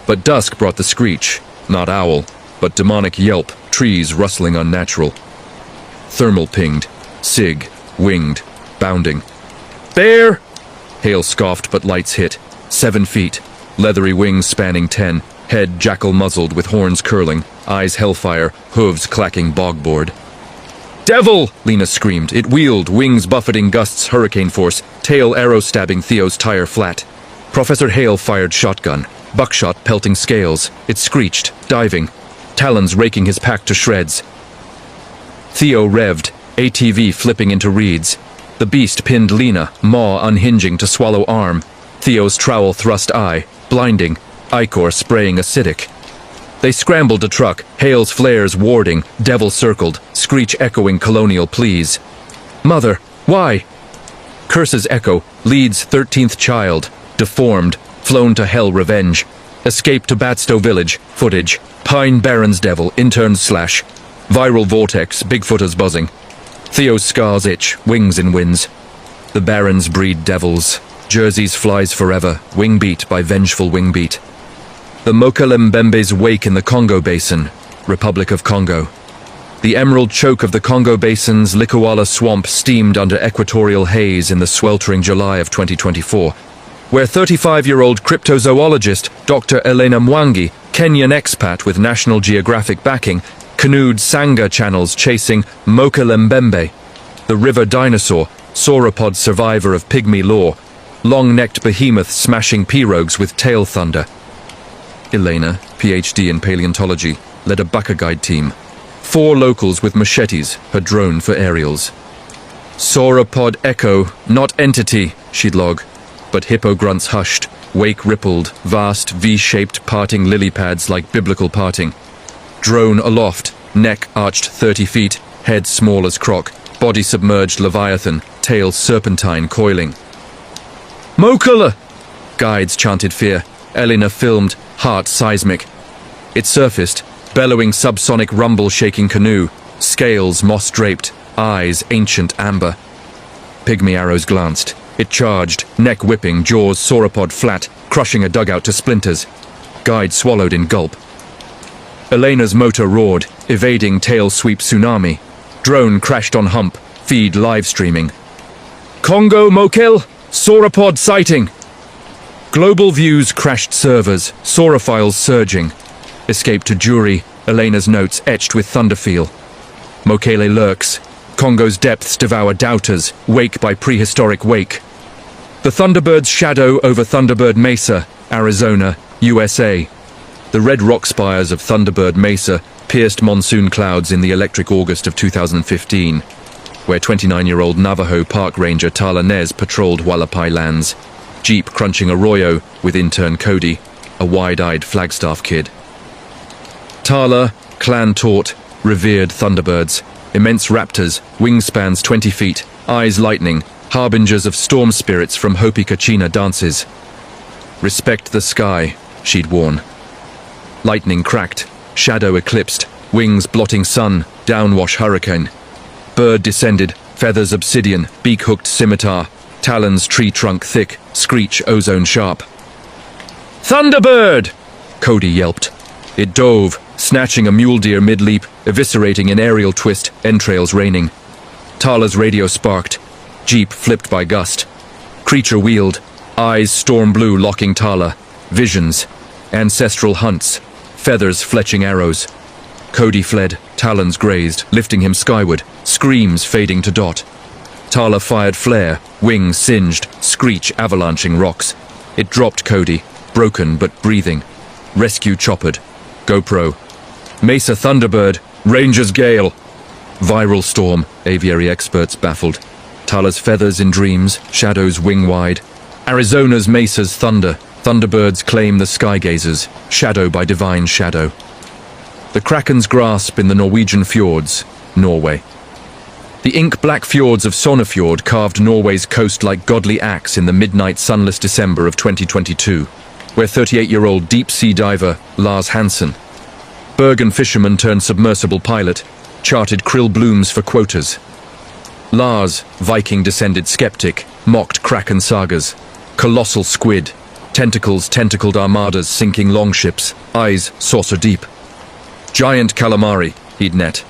but dusk brought the screech, not owl, but demonic yelp, trees rustling unnatural. Thermal pinged, sig, winged, bounding. Bear! Hale scoffed, but lights hit. 7 feet, leathery wings spanning 10, head jackal-muzzled with horns curling, eyes hellfire, hooves clacking bogboard. Devil! Lena screamed. It wheeled, wings buffeting gusts hurricane force, tail arrow stabbing Theo's tire flat. Professor Hale fired shotgun, buckshot pelting scales. It screeched, diving, talons raking his pack to shreds. Theo revved, ATV flipping into reeds. The beast pinned Lena, maw unhinging to swallow arm. Theo's trowel thrust eye, blinding, ichor spraying acidic. They scrambled to truck, Hale's flares warding, devil circled, screech echoing colonial pleas. Mother, why? Curses echo, Leeds' 13th child, deformed, flown to hell revenge. Escape to Batstow Village, footage, Pine Barrens devil, intern slash. Viral vortex, Bigfooters buzzing. Theo's scars itch, wings in winds. The Barrens breed devils. Jersey's flies forever, wing beat by vengeful wing beat. The Mokalembembe's wake in the Congo Basin, Republic of Congo. The emerald choke of the Congo Basin's Likuala swamp steamed under equatorial haze in the sweltering July of 2024, where 35-year-old cryptozoologist Dr. Elena Mwangi, Kenyan expat with National Geographic backing, canoed Sangha channels chasing Mokalembembe, the river dinosaur, sauropod survivor of pygmy lore, long-necked behemoth smashing pirogues with tail thunder. Elena, PhD in paleontology, led a bucker guide team. 4 locals with machetes, her drone for aerials. Sauropod echo, not entity, she'd log, but hippo grunts hushed, wake rippled, vast V-shaped parting lily pads like biblical parting. Drone aloft, neck arched 30 feet, head small as croc, body submerged leviathan, tail serpentine coiling. Mokala! Guides chanted fear. Elena filmed, heart seismic. It surfaced, bellowing subsonic rumble shaking canoe, scales moss-draped, eyes ancient amber. Pygmy arrows glanced. It charged, neck whipping, jaws sauropod flat, crushing a dugout to splinters. Guide swallowed in gulp. Elena's motor roared, evading tail sweep tsunami. Drone crashed on hump, feed live streaming. Congo Mokel, sauropod sighting! Global Views crashed servers, saurophiles surging. Escape to jury, Elena's notes etched with thunderfeel. Mokele lurks. Congo's depths devour doubters, wake by prehistoric wake. The Thunderbird's shadow over Thunderbird Mesa, Arizona, USA. The red rock spires of Thunderbird Mesa pierced monsoon clouds in the electric August of 2015, where 29-year-old Navajo Park Ranger Tala Nez patrolled Hualapai lands. Jeep crunching arroyo with intern Cody, a wide-eyed Flagstaff kid. Tala, clan taught, revered thunderbirds, immense raptors, wingspans 20 feet, eyes lightning, harbingers of storm spirits from Hopi Kachina dances. Respect the sky, she'd warn. Lightning cracked, shadow eclipsed, wings blotting sun, downwash hurricane. Bird descended, feathers obsidian, beak-hooked scimitar, talons tree trunk thick, screech ozone sharp. Thunderbird! Cody yelped. It dove, snatching a mule deer mid-leap, eviscerating an aerial twist, entrails raining. Tala's radio sparked. Jeep flipped by gust. Creature wheeled, eyes storm blue locking Tala. Visions, ancestral hunts, feathers fletching arrows. Cody fled, talons grazed, lifting him skyward, screams fading to dot. Tala fired flare, wings singed, screech avalanching rocks. It dropped Cody, broken but breathing. Rescue choppered. GoPro. Mesa Thunderbird, Ranger's Gale. Viral storm, aviary experts baffled. Tala's feathers in dreams, shadows wing-wide. Arizona's Mesa's thunder. Thunderbirds claim the sky gazers, shadow by divine shadow. The Kraken's grasp in the Norwegian fjords, Norway. The ink-black fjords of Sognefjord carved Norway's coast like godly axe in the midnight sunless December of 2022, where 38-year-old deep-sea diver Lars Hansen, Bergen fisherman turned submersible pilot, charted krill blooms for quotas. Lars, Viking-descended skeptic, mocked Kraken sagas, colossal squid, tentacled armadas sinking longships, eyes saucer deep. Giant calamari, he'd net,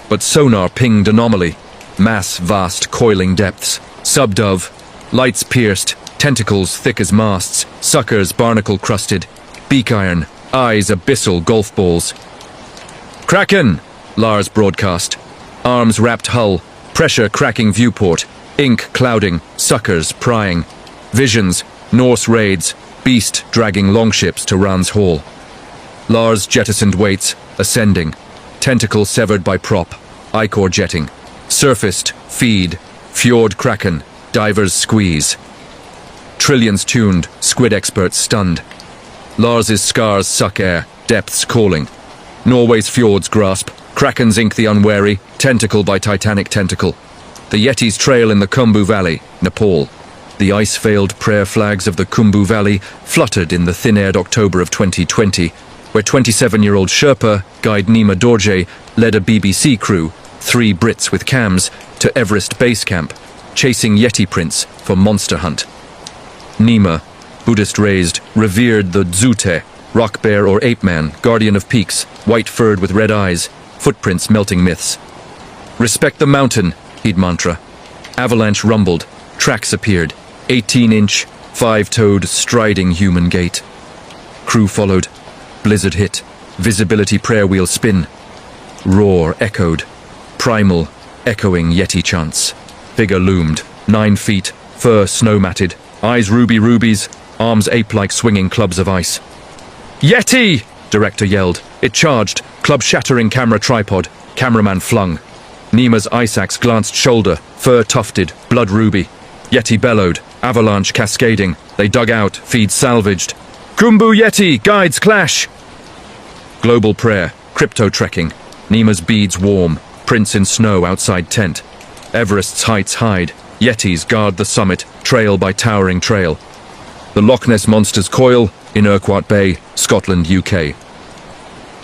but sonar pinged anomaly, mass vast coiling depths, subdove, lights pierced, tentacles thick as masts, suckers barnacle-crusted, beak iron, eyes abyssal golf balls. Kraken! Lars broadcast. Arms wrapped hull, pressure cracking viewport, ink clouding, suckers prying. Visions, Norse raids, beast dragging longships to Ran's Hall. Lars jettisoned weights, ascending. Tentacle severed by prop, ichor jetting. Surfaced, feed, fjord kraken, divers squeeze. Trillions tuned, squid experts stunned. Lars's scars suck air, depths calling. Norway's fjords grasp, krakens ink the unwary, tentacle by titanic tentacle. The Yeti's trail in the Khumbu Valley, Nepal. The ice-veiled prayer flags of the Khumbu Valley fluttered in the thin-aired October of 2020, where 27-year-old Sherpa, guide Nima Dorje, led a BBC crew, 3 Brits with cams, to Everest Base Camp, chasing Yeti prints for monster hunt. Nima, Buddhist-raised, revered the Dzute, rock bear or ape man, guardian of peaks, white-furred with red eyes, footprints melting myths. Respect the mountain, he'd mantra. Avalanche rumbled, tracks appeared, 18-inch, 5-toed, striding human gait. Crew followed, blizzard hit, visibility prayer wheel spin. Roar echoed, primal, echoing Yeti chants. Figure loomed, 9 feet, fur snow-matted, eyes rubies, arms ape-like swinging clubs of ice. Yeti! Director yelled. It charged, club-shattering camera tripod, cameraman flung. Nima's ice axe glanced shoulder, fur tufted, blood ruby. Yeti bellowed, avalanche cascading. They dug out, feed salvaged. Khumbu Yeti, guides clash! Global prayer, crypto trekking. Nima's beads warm, prints in snow outside tent. Everest's heights hide, Yetis guard the summit, trail by towering trail. The Loch Ness monsters coil in Urquhart Bay, Scotland, UK.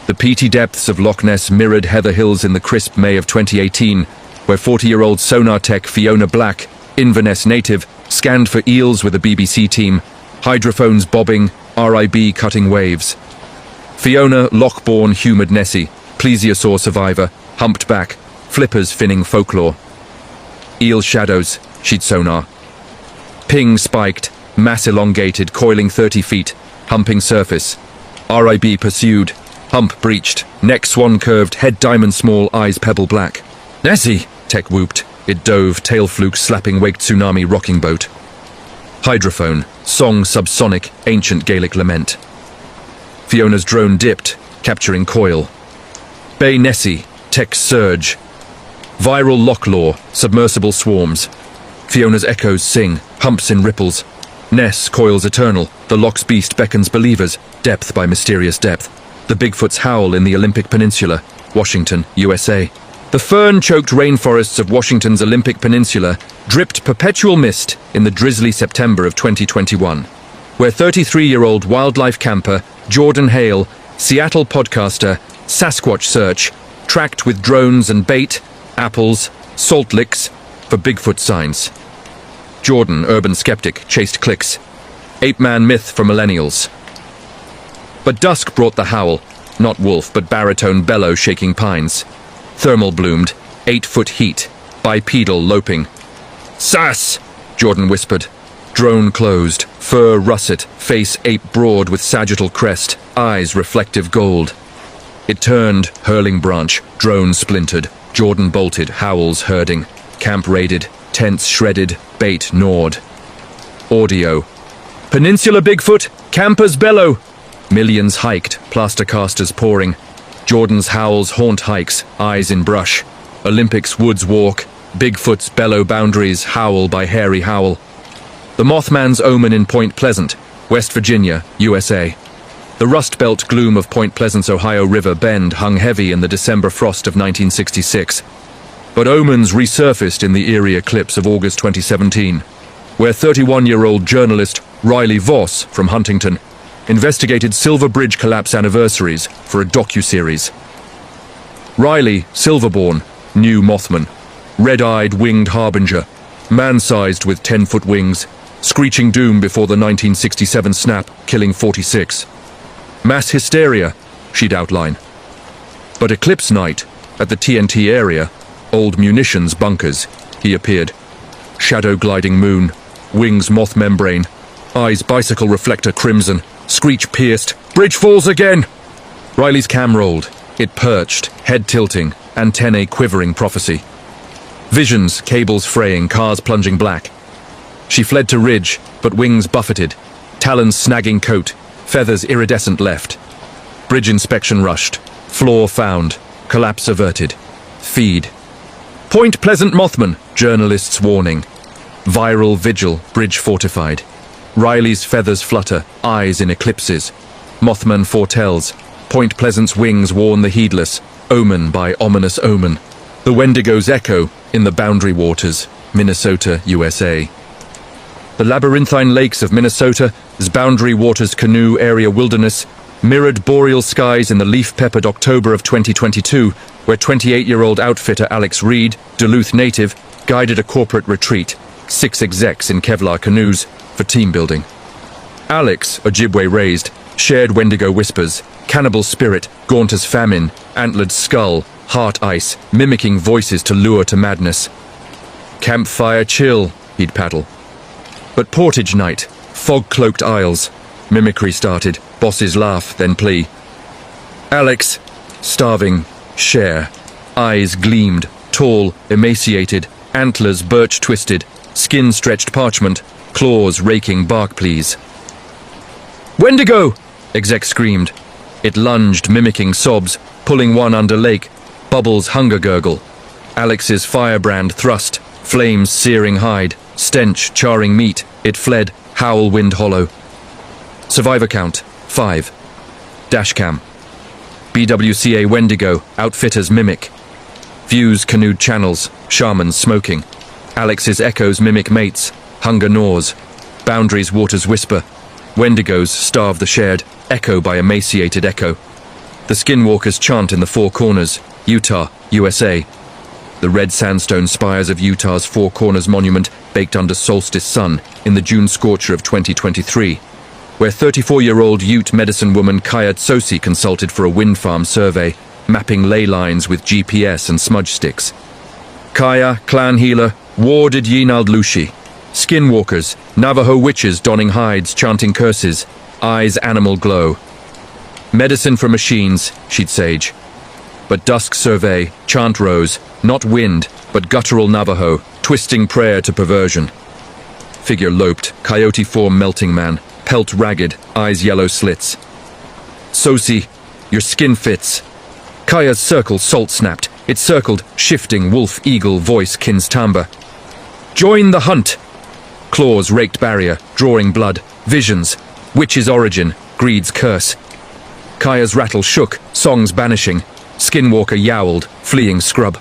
The peaty depths of Loch Ness mirrored Heather Hills in the crisp May of 2018, where 40-year-old sonar tech Fiona Black, Inverness native, scanned for eels with a BBC team, hydrophones bobbing, RIB cutting waves. Fiona, Loch-born humid Nessie, plesiosaur survivor, humped back, flippers finning folklore. Eel shadows, she'd sonar. Ping spiked, mass elongated, coiling 30 feet, humping surface. RIB pursued, hump breached, neck swan curved, head diamond small, eyes pebble black. Nessie, tech whooped. It dove, tail fluke slapping wake tsunami rocking boat. Hydrophone, song subsonic, ancient Gaelic lament. Fiona's drone dipped, capturing coil. Bay Nessie, tech surge. Viral lock lore, submersible swarms. Fiona's echoes sing, humps in ripples. Ness coils eternal, the lock's beast beckons believers, depth by mysterious depth. The Bigfoot's howl in the Olympic Peninsula, Washington, USA. The fern-choked rainforests of Washington's Olympic Peninsula dripped perpetual mist in the drizzly September of 2021, where 33-year-old wildlife camper Jordan Hale, Seattle podcaster, Sasquatch search, tracked with drones and bait, apples, salt licks, for Bigfoot signs. Jordan, urban skeptic, chased clicks. Ape-man myth for millennials. But dusk brought the howl, not wolf but baritone bellow shaking pines. Thermal bloomed, 8-foot heat, bipedal loping. Sass! Jordan whispered. Drone closed, fur russet, face ape broad with sagittal crest, eyes reflective gold. It turned, hurling branch, drone splintered, Jordan bolted, howls herding, camp raided, tents shredded, bait gnawed. Audio. Peninsula Bigfoot, campers bellow. Millions hiked, plaster casters pouring. Jordan's howls haunt hikes, eyes in brush. Olympics woods walk, Bigfoot's bellow boundaries howl by hairy howl. The Mothman's omen in Point Pleasant, West Virginia, USA. The Rust Belt gloom of Point Pleasant's Ohio River Bend hung heavy in the December frost of 1966. But omens resurfaced in the eerie eclipse of August 2017, where 31-year-old journalist Riley Voss from Huntington investigated Silver Bridge collapse anniversaries for a docuseries. Riley, Silverborn, new Mothman, red-eyed winged harbinger, man-sized with 10-foot wings, screeching doom before the 1967 snap, killing 46. Mass hysteria, she'd outline. But eclipse night, at the TNT area, old munitions bunkers, he appeared. Shadow-gliding moon, wings moth membrane, eyes bicycle reflector crimson, screech pierced, bridge falls again! Riley's cam rolled. It perched, head tilting, antennae quivering prophecy. Visions, cables fraying, cars plunging black. She fled to ridge, but wings buffeted, talons snagging coat, feathers iridescent left. Bridge inspection rushed, floor found, collapse averted. Feed. Point Pleasant Mothman, journalists warning. Viral vigil, bridge fortified. Riley's feathers flutter, eyes in eclipses. Mothman foretells. Point Pleasant's wings warn the heedless, omen by ominous omen. The Wendigo's echo in the Boundary Waters, Minnesota, USA. The labyrinthine lakes of Minnesota's Boundary Waters Canoe Area Wilderness mirrored boreal skies in the leaf-peppered October of 2022, where 28-year-old outfitter Alex Reed, Duluth native, guided a corporate retreat, 6 execs in Kevlar canoes, for team building. Alex, Ojibwe raised, shared Wendigo whispers, cannibal spirit, gaunt as famine, antlered skull, heart ice, mimicking voices to lure to madness. Campfire chill, he'd paddle. But portage night, fog-cloaked aisles, mimicry started, bosses laugh, then plea. Alex, starving, share, eyes gleamed, tall, emaciated, antlers birch-twisted, skin stretched parchment, claws raking bark pleas. Wendigo! Exec screamed. It lunged, mimicking sobs, pulling one under lake, bubbles hunger gurgle. Alex's firebrand thrust, flames searing hide, stench charring meat. It fled, howl wind hollow. Survivor count, 5. Dashcam. BWCA Wendigo, outfitters mimic. Views canoed channels, shamans smoking. Alex's echoes mimic mates, hunger gnaws. Boundaries waters whisper. Wendigos starve the shared, echo by emaciated echo. The skinwalkers chant in the Four Corners, Utah, USA. The red sandstone spires of Utah's Four Corners Monument baked under solstice sun in the June scorcher of 2023, where 34-year-old Ute medicine woman Kaya Tsosi consulted for a wind farm survey, mapping ley lines with GPS and smudge sticks. Kaya, clan healer, warded Yinald Lushi. Skinwalkers, Navajo witches donning hides, chanting curses, eyes animal glow. Medicine for machines, she'd sage. But dusk survey, chant rose, not wind, but guttural Navajo, twisting prayer to perversion. Figure loped, coyote form melting man, pelt ragged, eyes yellow slits. Tsosi, your skin fits. Kaya's circle salt snapped. It circled, shifting wolf eagle voice kins timbre. Join the hunt! Claws raked barrier, drawing blood, visions, witch's origin, greed's curse. Kaya's rattle shook, songs banishing. Skinwalker yowled, fleeing scrub.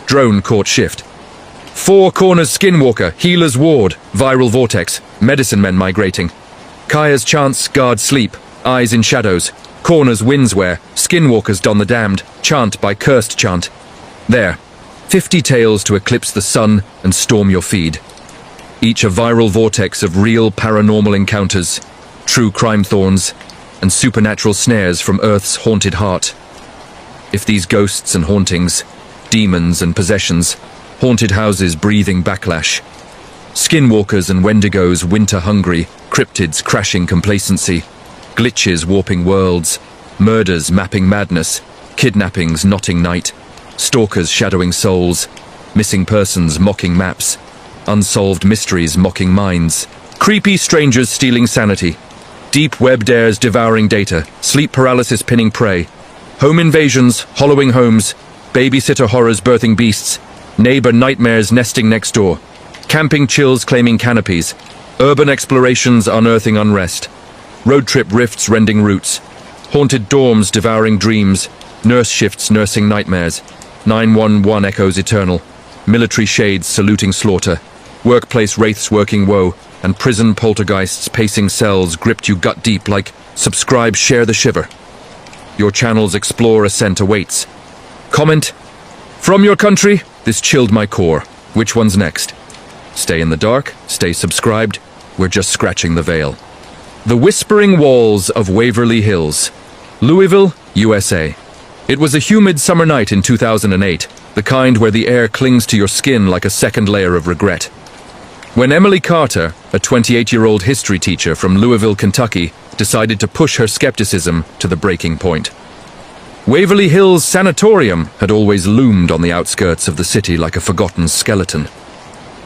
Drone caught shift. Four Corners Skinwalker, healer's ward, viral vortex, medicine men migrating. Kaya's chants guard sleep, eyes in shadows. Corners windswear, skinwalkers don the damned, chant by cursed chant. There, 50 tales to eclipse the sun and storm your feed. Each a viral vortex of real paranormal encounters, true crime thorns, and supernatural snares from Earth's haunted heart. If these ghosts and hauntings, demons and possessions, haunted houses breathing backlash, skinwalkers and wendigos winter-hungry, cryptids crashing complacency, glitches warping worlds, murders mapping madness, kidnappings knotting night, stalkers shadowing souls, missing persons mocking maps, unsolved mysteries mocking minds, creepy strangers stealing sanity, deep web dares devouring data, sleep paralysis pinning prey, home invasions hollowing homes, babysitter horrors birthing beasts, neighbor nightmares nesting next door, camping chills claiming canopies, urban explorations unearthing unrest. Road trip rifts rending roots. Haunted dorms devouring dreams. Nurse shifts nursing nightmares. 911 echoes eternal. Military shades saluting slaughter. Workplace wraiths working woe. And prison poltergeists pacing cells gripped you gut deep like subscribe, share the shiver. Your channel's Explore Ascent awaits. Comment. From your country, this chilled my core. Which one's next? Stay in the dark, stay subscribed. We're just scratching the veil. The Whispering Walls of Waverly Hills. Louisville, USA. It was a humid summer night in 2008, the kind where the air clings to your skin like a second layer of regret. When Emily Carter, a 28-year-old history teacher from Louisville, Kentucky, decided to push her skepticism to the breaking point. Waverly Hills Sanatorium had always loomed on the outskirts of the city like a forgotten skeleton.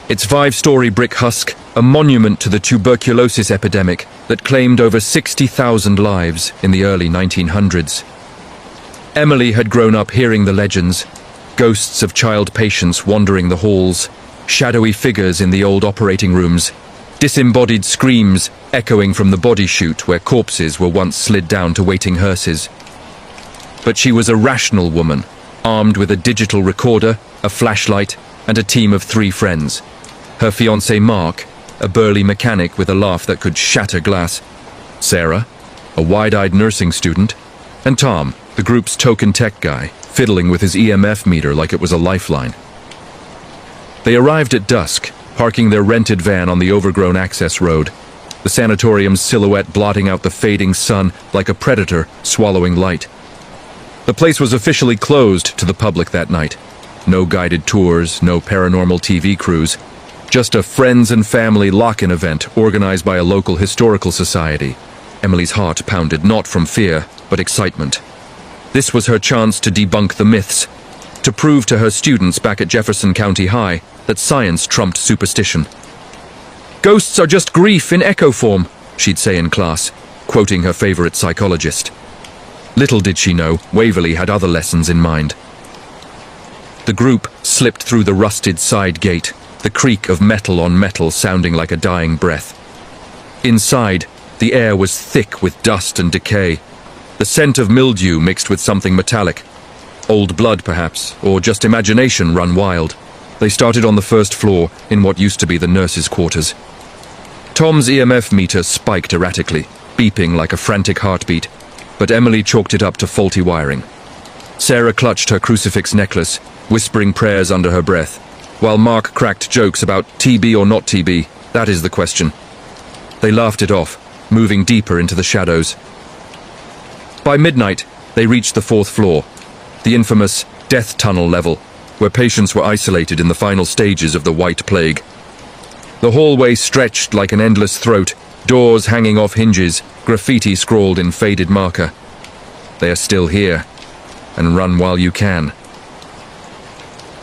Its 5-story brick husk, a monument to the tuberculosis epidemic that claimed over 60,000 lives in the early 1900s. Emily had grown up hearing the legends, ghosts of child patients wandering the halls, shadowy figures in the old operating rooms, disembodied screams echoing from the body chute where corpses were once slid down to waiting hearses. But she was a rational woman, armed with a digital recorder, a flashlight, and a team of 3 friends. Her fiancé Mark, a burly mechanic with a laugh that could shatter glass, Sarah, a wide-eyed nursing student, and Tom, the group's token tech guy, fiddling with his EMF meter like it was a lifeline. They arrived at dusk, parking their rented van on the overgrown access road, the sanatorium's silhouette blotting out the fading sun like a predator swallowing light. The place was officially closed to the public that night. No guided tours, no paranormal TV crews, just a friends and family lock-in event organized by a local historical society. Emily's heart pounded not from fear, but excitement. This was her chance to debunk the myths, to prove to her students back at Jefferson County High that science trumped superstition. "Ghosts are just grief in echo form," she'd say in class, quoting her favorite psychologist. Little did she know, Waverly had other lessons in mind. The group slipped through the rusted side gate, the creak of metal on metal sounding like a dying breath. Inside, the air was thick with dust and decay, the scent of mildew mixed with something metallic. Old blood, perhaps, or just imagination run wild. They started on the first floor, in what used to be the nurses' quarters. Tom's EMF meter spiked erratically, beeping like a frantic heartbeat, but Emily chalked it up to faulty wiring. Sarah clutched her crucifix necklace, whispering prayers under her breath, while Mark cracked jokes about TB or not TB, that is the question. They laughed it off, moving deeper into the shadows. By midnight, they reached the 4th floor, the infamous death tunnel level, where patients were isolated in the final stages of the White Plague. The hallway stretched like an endless throat, doors hanging off hinges, graffiti scrawled in faded marker. "They are still here, and run while you can."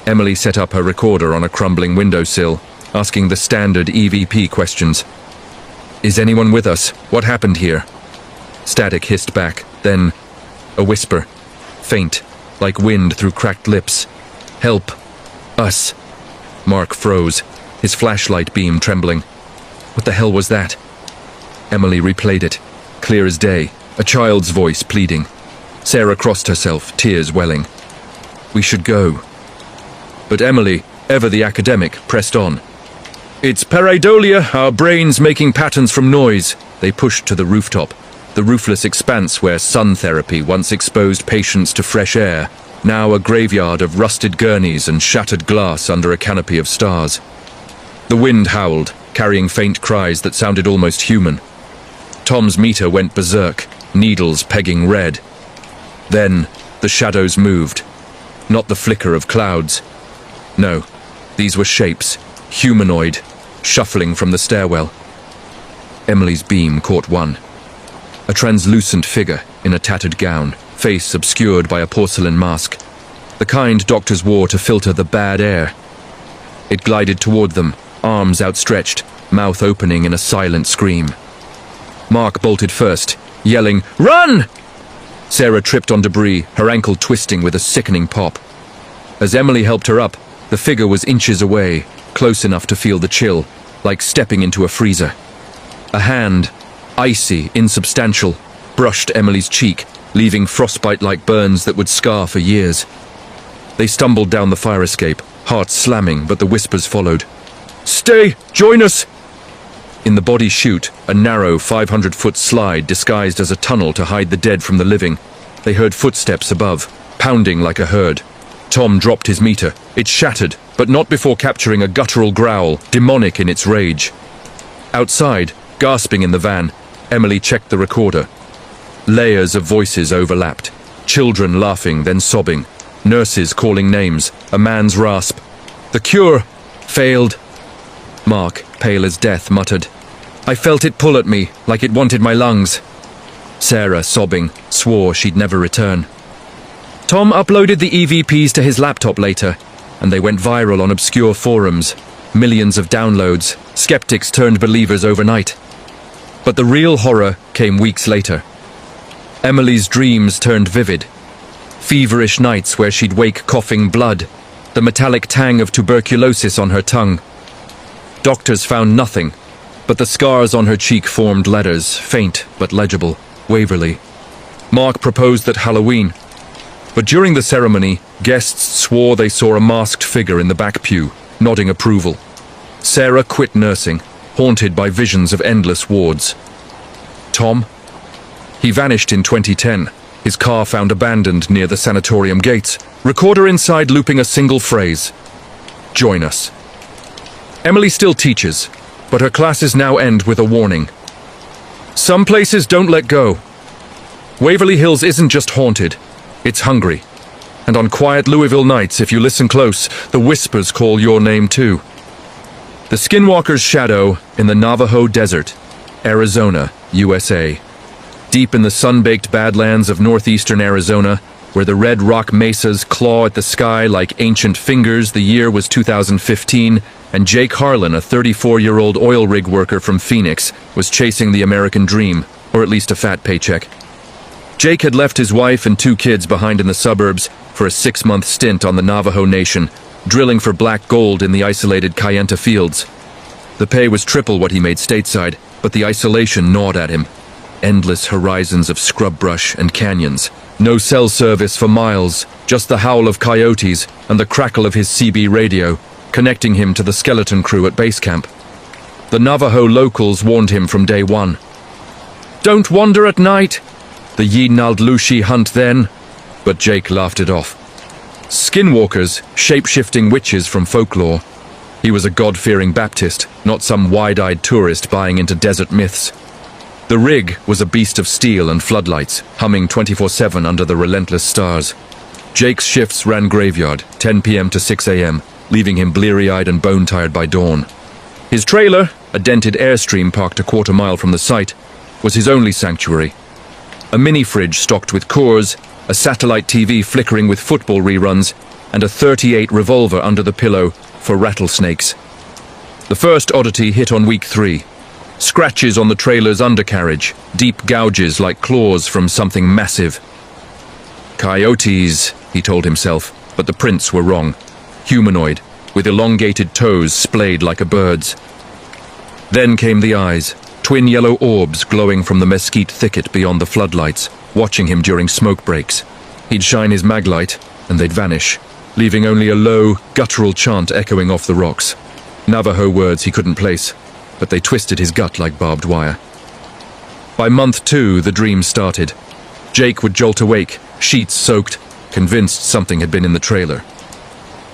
Emily set up her recorder on a crumbling windowsill, asking the standard EVP questions. "Is anyone with us? What happened here?" Static hissed back, then a whisper, faint, like wind through cracked lips. "Help. Us." Mark froze, his flashlight beam trembling. What the hell was that? Emily replayed it, clear as day, a child's voice pleading. Sarah crossed herself, tears welling. "We should go." But Emily, ever the academic, pressed on. "It's pareidolia, our brains making patterns from noise." They pushed to the rooftop, the roofless expanse where sun therapy once exposed patients to fresh air, now a graveyard of rusted gurneys and shattered glass under a canopy of stars. The wind howled, carrying faint cries that sounded almost human. Tom's meter went berserk, needles pegging red. Then the shadows moved, not the flicker of clouds. No, these were shapes, humanoid, shuffling from the stairwell. Emily's beam caught one. A translucent figure in a tattered gown, face obscured by a porcelain mask, the kind doctors wore to filter the bad air. It glided toward them, arms outstretched, mouth opening in a silent scream. Mark bolted first, yelling, "Run!" Sarah tripped on debris, her ankle twisting with a sickening pop. As Emily helped her up, the figure was inches away, close enough to feel the chill, like stepping into a freezer. A hand, icy, insubstantial, brushed Emily's cheek, leaving frostbite-like burns that would scar for years. They stumbled down the fire escape, hearts slamming, but the whispers followed. "Stay! Join us!" In the body chute, a narrow 500-foot slide disguised as a tunnel to hide the dead from the living. They heard footsteps above, pounding like a herd. Tom dropped his meter. It shattered, but not before capturing a guttural growl, demonic in its rage. Outside, gasping in the van, Emily checked the recorder. Layers of voices overlapped. Children laughing, then sobbing. Nurses calling names. A man's rasp. "The cure failed." Mark, pale as death, muttered, "I felt it pull at me, like it wanted my lungs." Sarah, sobbing, swore she'd never return. Tom uploaded the EVPs to his laptop later, and they went viral on obscure forums. Millions of downloads. Skeptics turned believers overnight. But the real horror came weeks later. Emily's dreams turned vivid. Feverish nights where she'd wake coughing blood, the metallic tang of tuberculosis on her tongue. Doctors found nothing, but the scars on her cheek formed letters, faint but legible. Waverly. Mark proposed that Halloween. But during the ceremony, guests swore they saw a masked figure in the back pew, nodding approval. Sarah quit nursing, haunted by visions of endless wards. Tom? He vanished in 2010, his car found abandoned near the sanatorium gates, recorder inside looping a single phrase. "Join us." Emily still teaches, but her classes now end with a warning. Some places don't let go. Waverly Hills isn't just haunted, it's hungry. And on quiet Louisville nights, if you listen close, the whispers call your name too. The Skinwalker's Shadow in the Navajo Desert, Arizona, USA. Deep in the sun-baked badlands of northeastern Arizona, where the red rock mesas claw at the sky like ancient fingers, the year was 2015, and Jake Harlan, a 34-year-old oil rig worker from Phoenix, was chasing the American dream, or at least a fat paycheck. Jake had left his wife and 2 kids behind in the suburbs for a 6-month stint on the Navajo Nation, drilling for black gold in the isolated Kayenta fields. The pay was triple what he made stateside, but the isolation gnawed at him. Endless horizons of scrub brush and canyons. No cell service for miles, just the howl of coyotes and the crackle of his CB radio, connecting him to the skeleton crew at base camp. The Navajo locals warned him from day one. "Don't wander at night!" The Yi-Nald-Lushi hunt then, but Jake laughed it off. Skinwalkers, shape-shifting witches from folklore. He was a God-fearing Baptist, not some wide-eyed tourist buying into desert myths. The rig was a beast of steel and floodlights, humming 24/7 under the relentless stars. Jake's shifts ran graveyard, 10 p.m. to 6 a.m., leaving him bleary-eyed and bone-tired by dawn. His trailer, a dented Airstream parked a quarter mile from the site, was his only sanctuary. A mini-fridge stocked with Coors, a satellite TV flickering with football reruns, and a .38 revolver under the pillow for rattlesnakes. The first oddity hit on week 3. Scratches on the trailer's undercarriage, deep gouges like claws from something massive. Coyotes, he told himself, but the prints were wrong. Humanoid, with elongated toes splayed like a bird's. Then came the eyes, twin yellow orbs glowing from the mesquite thicket beyond the floodlights, watching him during smoke breaks. He'd shine his maglite, and they'd vanish, leaving only a low, guttural chant echoing off the rocks. Navajo words he couldn't place, but they twisted his gut like barbed wire. By month 2, the dream started. Jake would jolt awake, sheets soaked, convinced something had been in the trailer.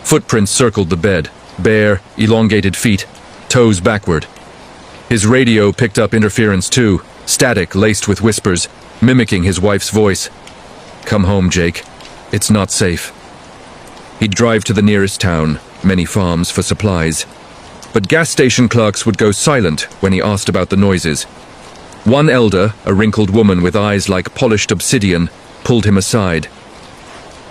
Footprints circled the bed, bare, elongated feet, toes backward. His radio picked up interference too, static laced with whispers, mimicking his wife's voice. "Come home, Jake. It's not safe." He'd drive to the nearest town, many farms, for supplies. But gas station clerks would go silent when he asked about the noises. One elder, a wrinkled woman with eyes like polished obsidian, pulled him aside.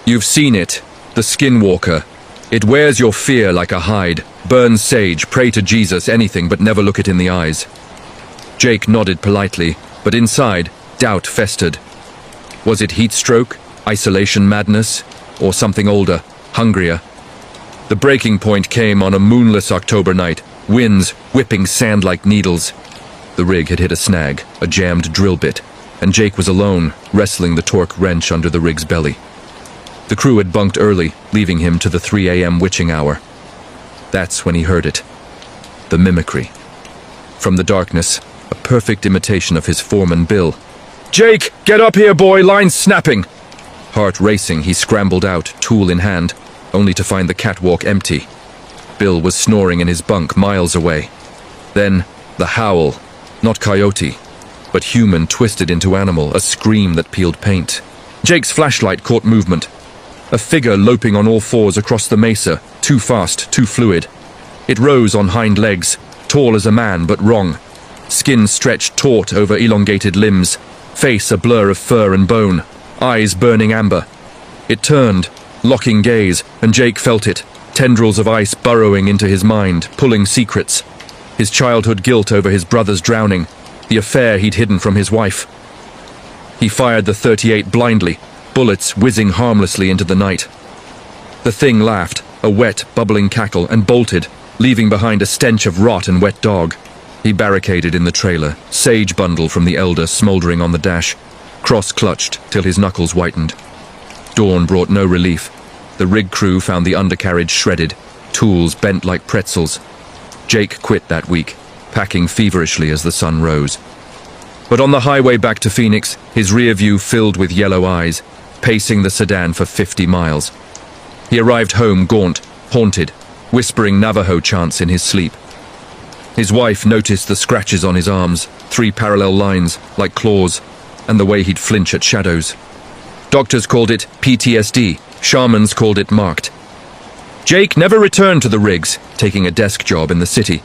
"You've seen it, the Skinwalker. It wears your fear like a hide, burns sage, pray to Jesus, anything but never look it in the eyes." Jake nodded politely, but inside, doubt festered. Was it heat stroke, isolation madness, or something older, hungrier? The breaking point came on a moonless October night, winds whipping sand like needles. The rig had hit a snag, a jammed drill bit, and Jake was alone, wrestling the torque wrench under the rig's belly. The crew had bunked early, leaving him to the 3 a.m. witching hour. That's when he heard it. The mimicry. From the darkness, a perfect imitation of his foreman, Bill. "Jake, get up here, boy, line's snapping!" Heart racing, he scrambled out, tool in hand, only to find the catwalk empty. Bill was snoring in his bunk miles away. Then, the howl. Not coyote, but human twisted into animal, a scream that peeled paint. Jake's flashlight caught movement. A figure loping on all fours across the mesa, too fast, too fluid. It rose on hind legs, tall as a man but wrong. Skin stretched taut over elongated limbs, face a blur of fur and bone, eyes burning amber. It turned, locking gaze, and Jake felt it, tendrils of ice burrowing into his mind, pulling secrets. His childhood guilt over his brother's drowning, the affair he'd hidden from his wife. He fired the .38 blindly, bullets whizzing harmlessly into the night. The thing laughed, a wet, bubbling cackle, and bolted, leaving behind a stench of rot and wet dog. He barricaded in the trailer, sage bundle from the elder smoldering on the dash, cross-clutched till his knuckles whitened. Dawn brought no relief. The rig crew found the undercarriage shredded, tools bent like pretzels. Jake quit that week, packing feverishly as the sun rose. But on the highway back to Phoenix, his rear view filled with yellow eyes, pacing the sedan for 50 miles. He arrived home gaunt, haunted, whispering Navajo chants in his sleep. His wife noticed the scratches on his arms, 3 parallel lines, like claws, and the way he'd flinch at shadows. Doctors called it PTSD, shamans called it marked. Jake never returned to the rigs, taking a desk job in the city.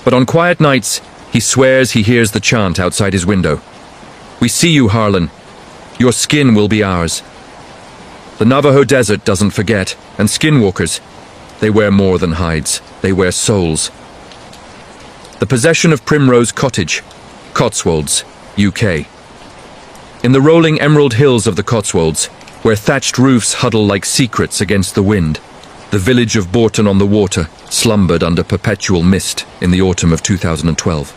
But on quiet nights, he swears he hears the chant outside his window. "We see you, Harlan. Your skin will be ours." The Navajo desert doesn't forget, and skinwalkers, they wear more than hides, they wear souls. The possession of Primrose Cottage, Cotswolds, UK. In the rolling emerald hills of the Cotswolds, where thatched roofs huddle like secrets against the wind, the village of Bourton-on-the-Water slumbered under perpetual mist in the autumn of 2012.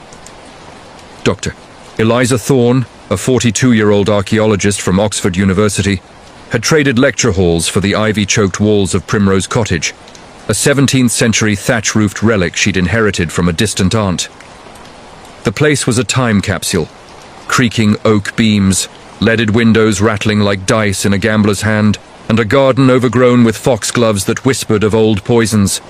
Dr. Eliza Thorne, a 42-year-old archaeologist from Oxford University, had traded lecture halls for the ivy-choked walls of Primrose Cottage, a 17th-century thatch-roofed relic she'd inherited from a distant aunt. The place was a time capsule. Creaking oak beams, leaded windows rattling like dice in a gambler's hand, and a garden overgrown with foxgloves that whispered of old poisons.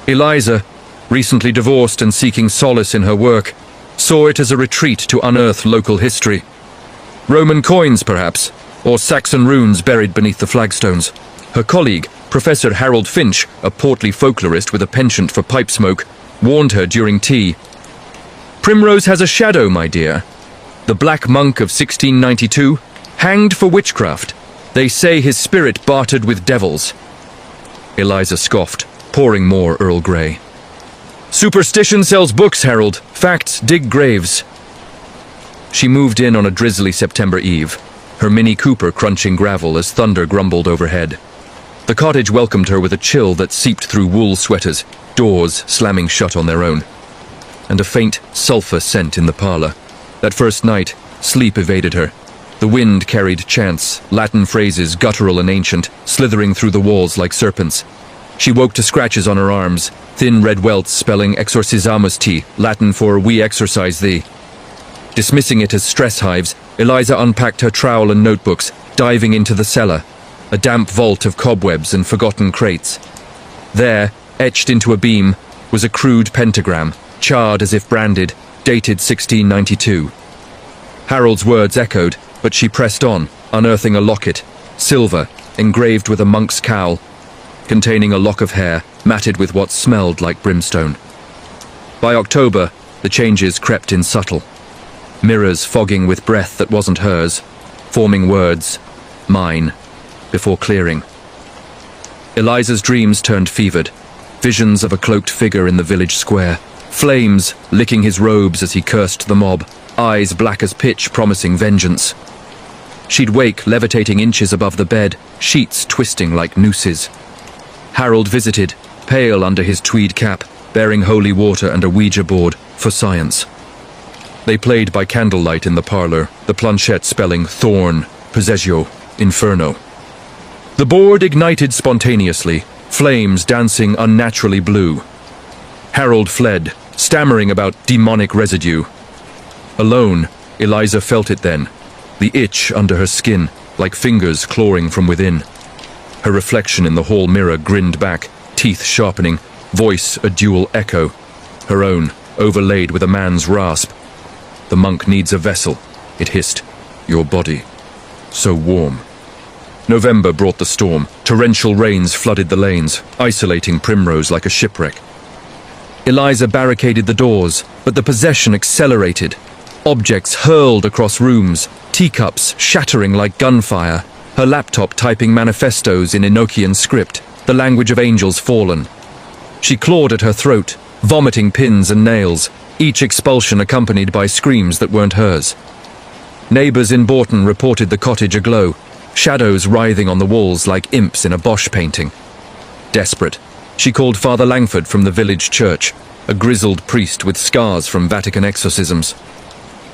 Eliza, recently divorced and seeking solace in her work, saw it as a retreat to unearth local history. Roman coins, perhaps, or Saxon runes buried beneath the flagstones. Her colleague, Professor Harold Finch, a portly folklorist with a penchant for pipe smoke, warned her during tea. "Primrose has a shadow, my dear. The Black Monk of 1692, hanged for witchcraft. They say his spirit bartered with devils." Eliza scoffed, pouring more Earl Grey. "Superstition sells books, Harold. Facts dig graves." She moved in on a drizzly September eve, her Mini Cooper crunching gravel as thunder grumbled overhead. The cottage welcomed her with a chill that seeped through wool sweaters, doors slamming shut on their own, and a faint sulphur scent in the parlor. That first night, sleep evaded her. The wind carried chants, Latin phrases, guttural and ancient, slithering through the walls like serpents. She woke to scratches on her arms, thin red welts spelling exorcisamus te, Latin for we exorcise thee. Dismissing it as stress hives, Eliza unpacked her trowel and notebooks, diving into the cellar, a damp vault of cobwebs and forgotten crates. There, etched into a beam, was a crude pentagram, charred as if branded, dated 1692. Harold's words echoed, but she pressed on, unearthing a locket, silver, engraved with a monk's cowl, containing a lock of hair, matted with what smelled like brimstone. By October, the changes crept in subtle. Mirrors fogging with breath that wasn't hers, forming words, mine, before clearing. Eliza's dreams turned fevered, visions of a cloaked figure in the village square, flames licking his robes as he cursed the mob, eyes black as pitch promising vengeance. She'd wake levitating inches above the bed, sheets twisting like nooses. Harold visited, pale under his tweed cap, bearing holy water and a Ouija board for science. They played by candlelight in the parlor, the planchette spelling Thorn, Possessio, Inferno. The board ignited spontaneously, flames dancing unnaturally blue. Harold fled, stammering about demonic residue. Alone, Eliza felt it then, the itch under her skin, like fingers clawing from within. Her reflection in the hall mirror grinned back, teeth sharpening, voice a dual echo, her own, overlaid with a man's rasp. "The monk needs a vessel," it hissed. "Your body. So warm." November brought the storm. Torrential rains flooded the lanes, isolating Primrose like a shipwreck. Eliza barricaded the doors, but the possession accelerated. Objects hurled across rooms, teacups shattering like gunfire, her laptop typing manifestos in Enochian script, the language of angels fallen. She clawed at her throat, vomiting pins and nails, each expulsion accompanied by screams that weren't hers. Neighbors in Bourton reported the cottage aglow, shadows writhing on the walls like imps in a Bosch painting. Desperate, she called Father Langford from the village church, a grizzled priest with scars from Vatican exorcisms.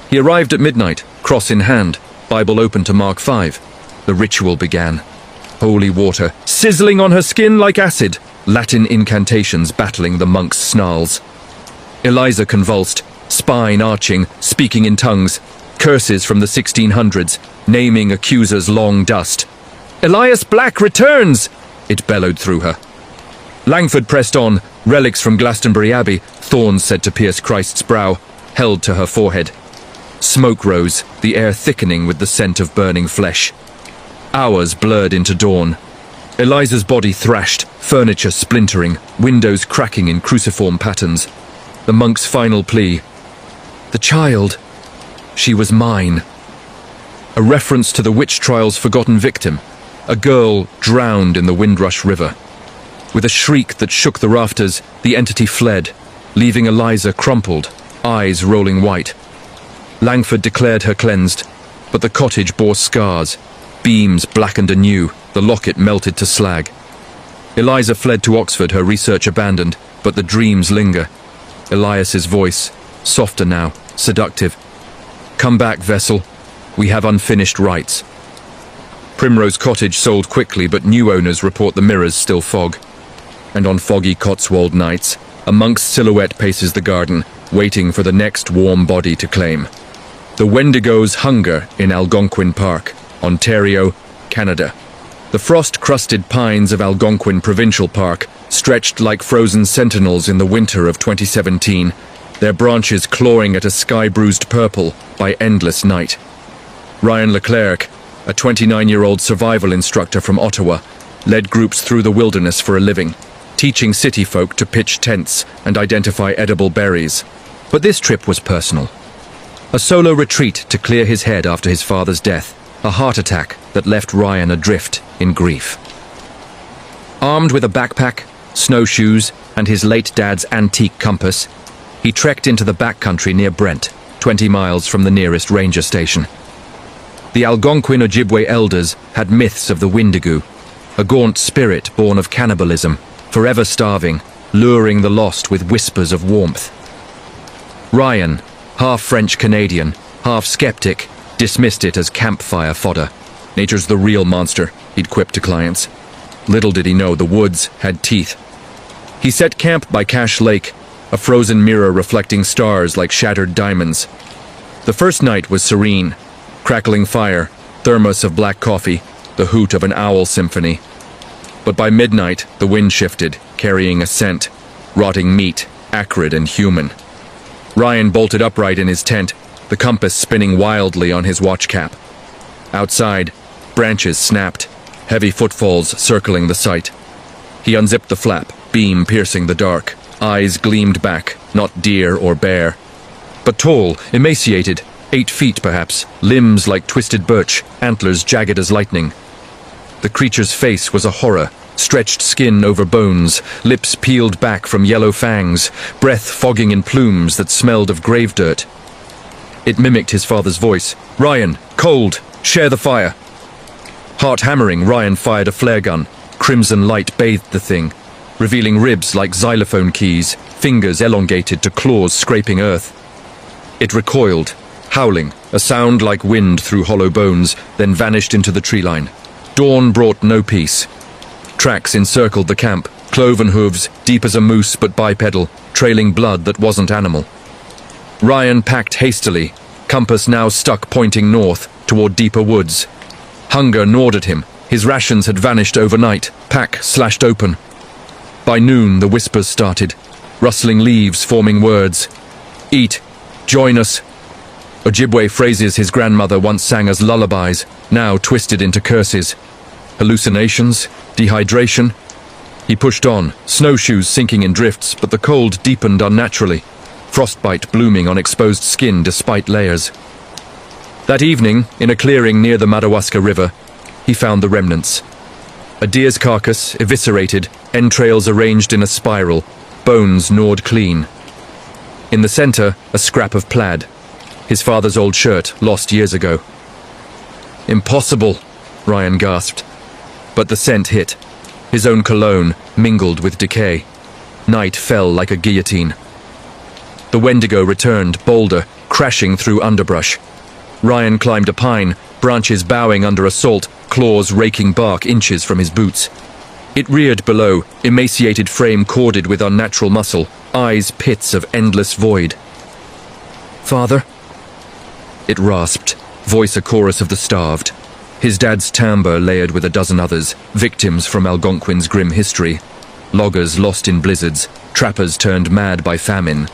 He arrived at midnight, cross in hand, Bible open to Mark 5. The ritual began. Holy water, sizzling on her skin like acid, Latin incantations battling the monk's snarls. Eliza convulsed, spine arching, speaking in tongues, curses from the 1600s, naming accusers long dust. "Elias Black returns!" it bellowed through her. Langford pressed on, relics from Glastonbury Abbey, thorns said to pierce Christ's brow, held to her forehead. Smoke rose, the air thickening with the scent of burning flesh. Hours blurred into dawn. Eliza's body thrashed, furniture splintering, windows cracking in cruciform patterns. The monk's final plea. "The child. She was mine." A reference to the witch trial's forgotten victim, a girl drowned in the Windrush River. With a shriek that shook the rafters, the entity fled, leaving Eliza crumpled, eyes rolling white. Langford declared her cleansed, but the cottage bore scars, beams blackened anew, the locket melted to slag. Eliza fled to Oxford, her research abandoned, but the dreams linger. Elias's voice, softer now, seductive. "Come back, vessel. We have unfinished rites." Primrose Cottage sold quickly, but new owners report the mirrors still fog. And on foggy Cotswold nights, a monk's silhouette paces the garden, waiting for the next warm body to claim. The Wendigos hunger in Algonquin Park, Ontario, Canada. The frost-crusted pines of Algonquin Provincial Park stretched like frozen sentinels in the winter of 2017, their branches clawing at a sky-bruised purple by endless night. Ryan Leclerc, a 29-year-old survival instructor from Ottawa, led groups through the wilderness for a living, teaching city folk to pitch tents and identify edible berries. But this trip was personal. A solo retreat to clear his head after his father's death, a heart attack that left Ryan adrift in grief. Armed with a backpack, snowshoes, and his late dad's antique compass, he trekked into the backcountry near Brent, 20 miles from the nearest ranger station. The Algonquin Ojibwe elders had myths of the Wendigo, a gaunt spirit born of cannibalism, forever starving, luring the lost with whispers of warmth. Ryan, half French-Canadian, half skeptic, dismissed it as campfire fodder. "Nature's the real monster," he'd quipped to clients. Little did he know the woods had teeth. He set camp by Cache Lake, a frozen mirror reflecting stars like shattered diamonds. The first night was serene. Crackling fire, thermos of black coffee, the hoot of an owl symphony. But by midnight, the wind shifted, carrying a scent, rotting meat, acrid and human. Ryan bolted upright in his tent, the compass spinning wildly on his watch cap. Outside, branches snapped, heavy footfalls circling the site. He unzipped the flap, beam piercing the dark. Eyes gleamed back, not deer or bear, but tall, emaciated, 8 feet perhaps, limbs like twisted birch, antlers jagged as lightning. The creature's face was a horror, stretched skin over bones, lips peeled back from yellow fangs, breath fogging in plumes that smelled of grave dirt. It mimicked his father's voice. "Ryan, cold, share the fire." Heart hammering, Ryan fired a flare gun. Crimson light bathed the thing, revealing ribs like xylophone keys, fingers elongated to claws scraping earth. It recoiled, howling, a sound like wind through hollow bones, then vanished into the tree line. Dawn brought no peace. Tracks encircled the camp, cloven hooves, deep as a moose but bipedal, trailing blood that wasn't animal. Ryan packed hastily, compass now stuck pointing north, toward deeper woods. Hunger gnawed at him. His rations had vanished overnight, pack slashed open. By noon, the whispers started, rustling leaves forming words. Eat, join us. Ojibwe phrases his grandmother once sang as lullabies, now twisted into curses. Hallucinations? Dehydration? He pushed on, snowshoes sinking in drifts, but the cold deepened unnaturally, frostbite blooming on exposed skin despite layers. That evening, in a clearing near the Madawaska River, he found the remnants. A deer's carcass, eviscerated, entrails arranged in a spiral, bones gnawed clean. In the center, a scrap of plaid, his father's old shirt, lost years ago. Impossible, Ryan gasped. But the scent hit. His own cologne mingled with decay. Night fell like a guillotine. The Wendigo returned, bolder, crashing through underbrush. Ryan climbed a pine, branches bowing under assault, claws raking bark inches from his boots. It reared below, emaciated frame corded with unnatural muscle, eyes pits of endless void. Father? It rasped, voice a chorus of the starved. His dad's timbre layered with a dozen others, victims from Algonquin's grim history. Loggers lost in blizzards, trappers turned mad by famine.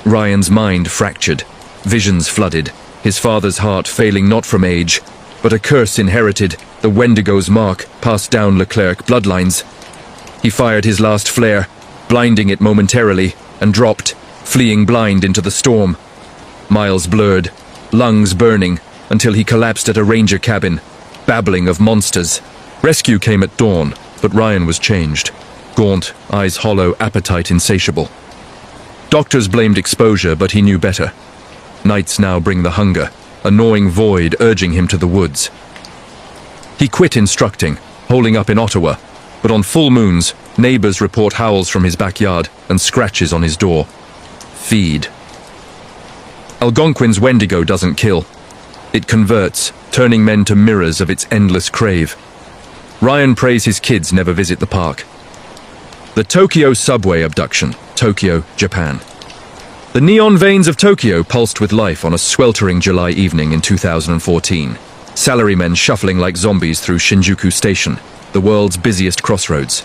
Ryan's mind fractured, visions flooded, his father's heart failing not from age, but a curse inherited, the Wendigo's mark, passed down Leclerc bloodlines. He fired his last flare, blinding it momentarily, and dropped, fleeing blind into the storm. Miles blurred, lungs burning, until he collapsed at a ranger cabin, babbling of monsters. Rescue came at dawn, but Ryan was changed. Gaunt, eyes hollow, appetite insatiable. Doctors blamed exposure, but he knew better. Nights now bring the hunger, a gnawing void urging him to the woods. He quit instructing, holing up in Ottawa, but on full moons, neighbors report howls from his backyard and scratches on his door. Feed. Algonquin's Wendigo doesn't kill. It converts, turning men to mirrors of its endless crave. Ryan prays his kids never visit the park. The Tokyo subway abduction, Tokyo, Japan. The neon veins of Tokyo pulsed with life on a sweltering July evening in 2014. Salarymen shuffling like zombies through Shinjuku Station, the world's busiest crossroads.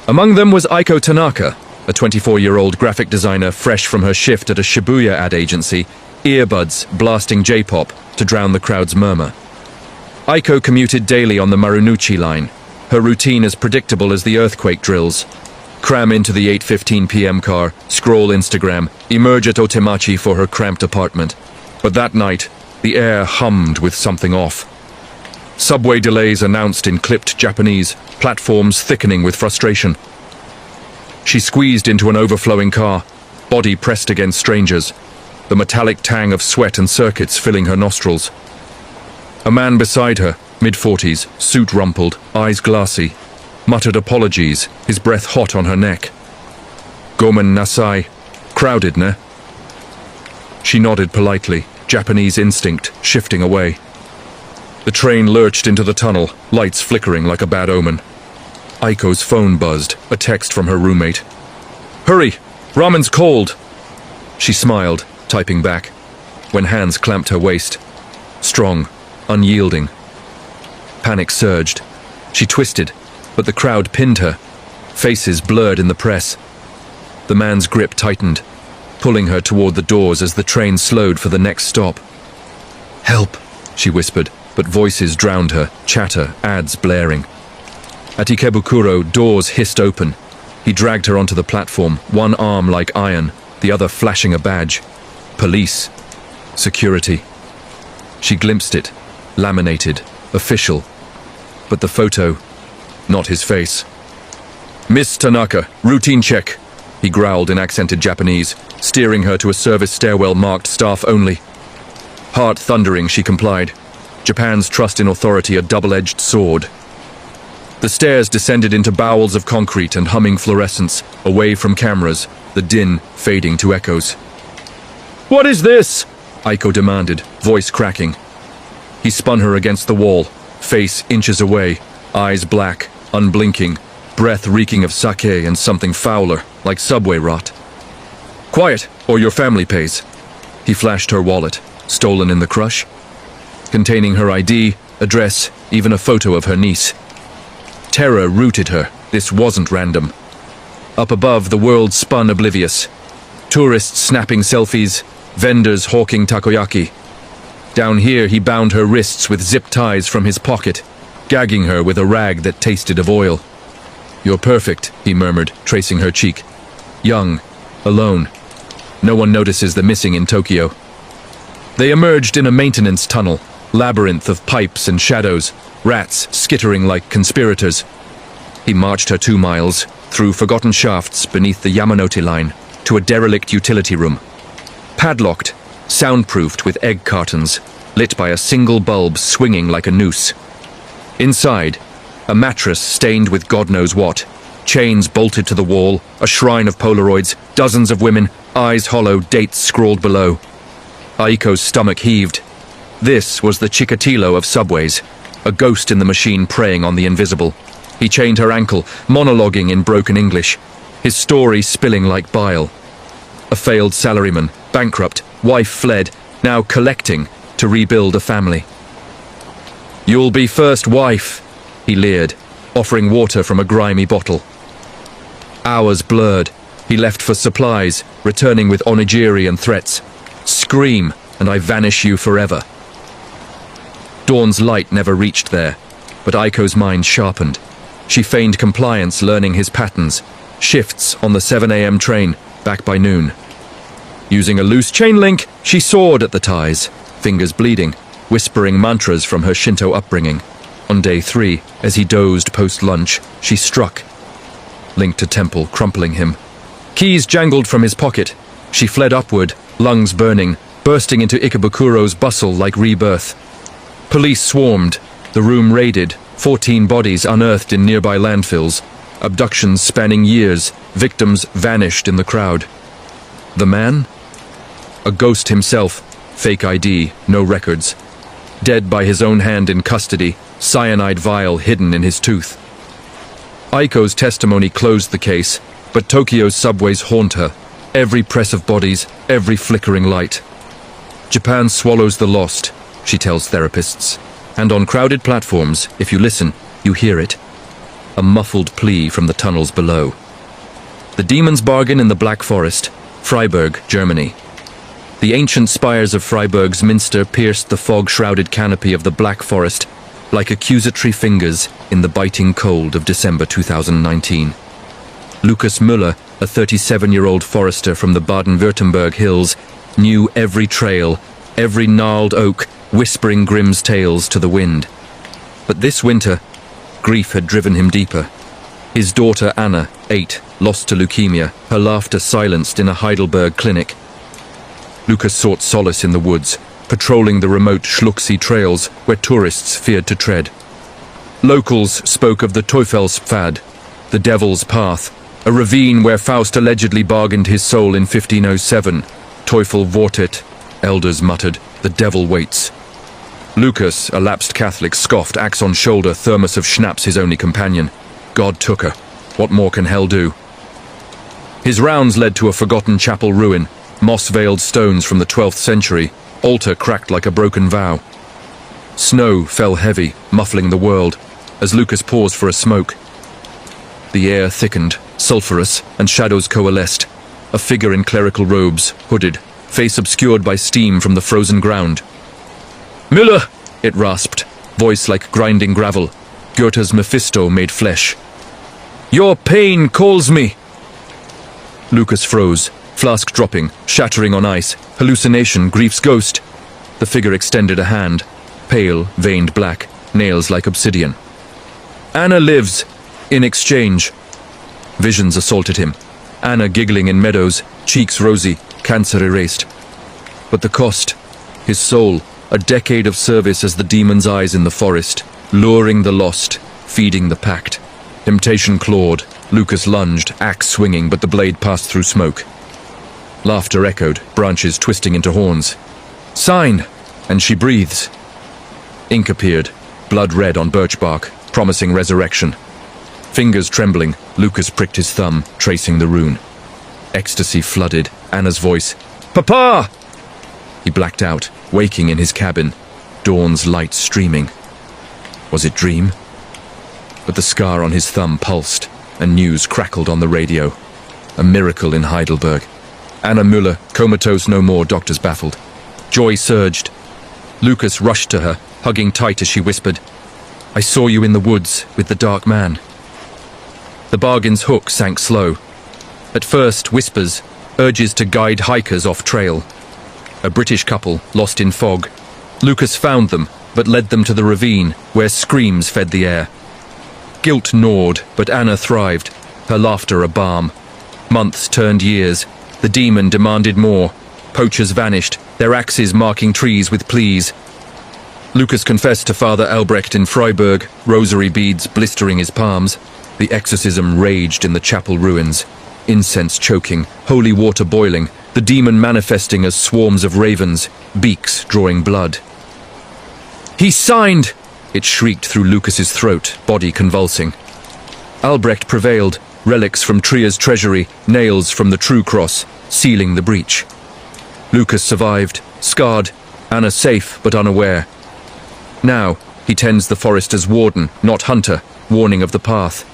Among them was Aiko Tanaka, a 24-year-old graphic designer fresh from her shift at a Shibuya ad agency, earbuds blasting J-pop to drown the crowd's murmur. Aiko commuted daily on the Marunouchi line, her routine as predictable as the earthquake drills. Cram into the 8:15 p.m. car, scroll Instagram, emerge at Otemachi for her cramped apartment. But that night, the air hummed with something off. Subway delays announced in clipped Japanese, platforms thickening with frustration. She squeezed into an overflowing car, body pressed against strangers, the metallic tang of sweat and circuits filling her nostrils. A man beside her, mid-40s, suit rumpled, eyes glassy, muttered apologies, his breath hot on her neck. Gomen nasai. Crowded, ne? She nodded politely, Japanese instinct shifting away. The train lurched into the tunnel, lights flickering like a bad omen. Aiko's phone buzzed, a text from her roommate. "Hurry! Ramen's cold!" She smiled, typing back, when hands clamped her waist. Strong, unyielding. Panic surged. She twisted, but the crowd pinned her, faces blurred in the press. The man's grip tightened, pulling her toward the doors as the train slowed for the next stop. "Help," she whispered, but voices drowned her, chatter, ads blaring. At Ikebukuro, doors hissed open. He dragged her onto the platform, one arm like iron, the other flashing a badge. Police. Security. She glimpsed it, laminated, official. But the photo, not his face. "Miss Tanaka, routine check," he growled in accented Japanese, steering her to a service stairwell marked staff only. Heart thundering, she complied. Japan's trust in authority a double-edged sword. The stairs descended into bowels of concrete and humming fluorescence, away from cameras, the din fading to echoes. What is this? Aiko demanded, voice cracking. He spun her against the wall, face inches away, eyes black, unblinking, breath reeking of sake and something fouler, like subway rot. Quiet, or your family pays. He flashed her wallet, stolen in the crush, containing her ID, address, even a photo of her niece. Terror rooted her. This wasn't random. Up above, the world spun oblivious. Tourists snapping selfies, vendors hawking takoyaki. Down here, he bound her wrists with zip ties from his pocket, gagging her with a rag that tasted of oil. You're perfect, he murmured, tracing her cheek. Young, alone. No one notices the missing in Tokyo. They emerged in a maintenance tunnel, labyrinth of pipes and shadows, rats skittering like conspirators. He marched her 2 miles, through forgotten shafts beneath the Yamanote line, to a derelict utility room. Padlocked, soundproofed with egg cartons, lit by a single bulb swinging like a noose. Inside, a mattress stained with God knows what, chains bolted to the wall, a shrine of Polaroids, dozens of women, eyes hollow, dates scrawled below. Aiko's stomach heaved. This was the Chikatilo of subways, a ghost in the machine preying on the invisible. He chained her ankle, monologuing in broken English, his story spilling like bile. A failed salaryman, bankrupt, wife fled, now collecting to rebuild a family. You'll be first wife, he leered, offering water from a grimy bottle. Hours blurred. He left for supplies, returning with onigiri and threats. Scream, and I vanish you forever. Dawn's light never reached there, but Aiko's mind sharpened. She feigned compliance, learning his patterns. Shifts on the 7 a.m. train, back by noon. Using a loose chain link, she sawed at the ties, fingers bleeding, whispering mantras from her Shinto upbringing. On day 3, as he dozed post-lunch, she struck. Linked to temple, crumpling him. Keys jangled from his pocket. She fled upward, lungs burning, bursting into Ikabukuro's bustle like rebirth. Police swarmed, the room raided, 14 bodies unearthed in nearby landfills, abductions spanning years, victims vanished in the crowd. The man? A ghost himself, fake ID, no records. Dead by his own hand in custody, cyanide vial hidden in his tooth. Aiko's testimony closed the case, but Tokyo's subways haunt her. Every press of bodies, every flickering light. Japan swallows the lost, she tells therapists. And on crowded platforms, if you listen, you hear it. A muffled plea from the tunnels below. The demon's bargain in the Black Forest, Freiburg, Germany. The ancient spires of Freiburg's minster pierced the fog-shrouded canopy of the Black Forest like accusatory fingers in the biting cold of December 2019. Lucas Müller, a 37-year-old forester from the Baden-Württemberg hills, knew every trail, every gnarled oak, whispering Grimm's tales to the wind. But this winter, grief had driven him deeper. His daughter Anna, 8, lost to leukemia, her laughter silenced in a Heidelberg clinic. Lucas sought solace in the woods, patrolling the remote Schluchsee trails where tourists feared to tread. Locals spoke of the Teufelspfad, the Devil's Path, a ravine where Faust allegedly bargained his soul in 1507. Teufel vortet, elders muttered, the devil waits. Lucas, a lapsed Catholic, scoffed, axe on shoulder, thermos of schnapps his only companion. God took her. What more can hell do? His rounds led to a forgotten chapel ruin, moss-veiled stones from the 12th century, altar cracked like a broken vow. Snow fell heavy, muffling the world, as Lucas paused for a smoke. The air thickened, sulphurous, and shadows coalesced. A figure in clerical robes, hooded, face obscured by steam from the frozen ground. Müller! It rasped, voice like grinding gravel. Goethe's Mephisto made flesh. Your pain calls me! Lucas froze, flask dropping, shattering on ice. Hallucination, grief's ghost. The figure extended a hand, pale, veined black, nails like obsidian. Anna lives, in exchange. Visions assaulted him. Anna giggling in meadows, cheeks rosy, cancer erased. But the cost, his soul, a decade of service as the demon's eyes in the forest, luring the lost, feeding the packed. Temptation clawed. Lucas lunged, axe swinging, but the blade passed through smoke. Laughter echoed, branches twisting into horns. Sign! And she breathes. Ink appeared, blood red on birch bark, promising resurrection. Fingers trembling, Lucas pricked his thumb, tracing the rune. Ecstasy flooded, Anna's voice. Papa! He blacked out, waking in his cabin, dawn's light streaming. Was it dream? But the scar on his thumb pulsed, and news crackled on the radio. A miracle in Heidelberg. Anna Müller, comatose no more, doctors baffled. Joy surged. Lucas rushed to her, hugging tight as she whispered, I saw you in the woods with the dark man. The bargain's hook sank slow. At first, whispers, urges to guide hikers off trail. A British couple, lost in fog. Lucas found them, but led them to the ravine, where screams fed the air. Guilt gnawed, but Anna thrived, her laughter a balm. Months turned years. The demon demanded more. Poachers vanished, their axes marking trees with pleas. Lucas confessed to Father Albrecht in Freiburg, rosary beads blistering his palms. The exorcism raged in the chapel ruins. Incense choking, holy water boiling, the demon manifesting as swarms of ravens, beaks drawing blood. He signed! It shrieked through Lucas's throat, body convulsing. Albrecht prevailed, relics from Tria's treasury, nails from the true cross, sealing the breach. Lucas survived, scarred, Anna safe but unaware. Now, he tends the forest as warden, not hunter, warning of the path.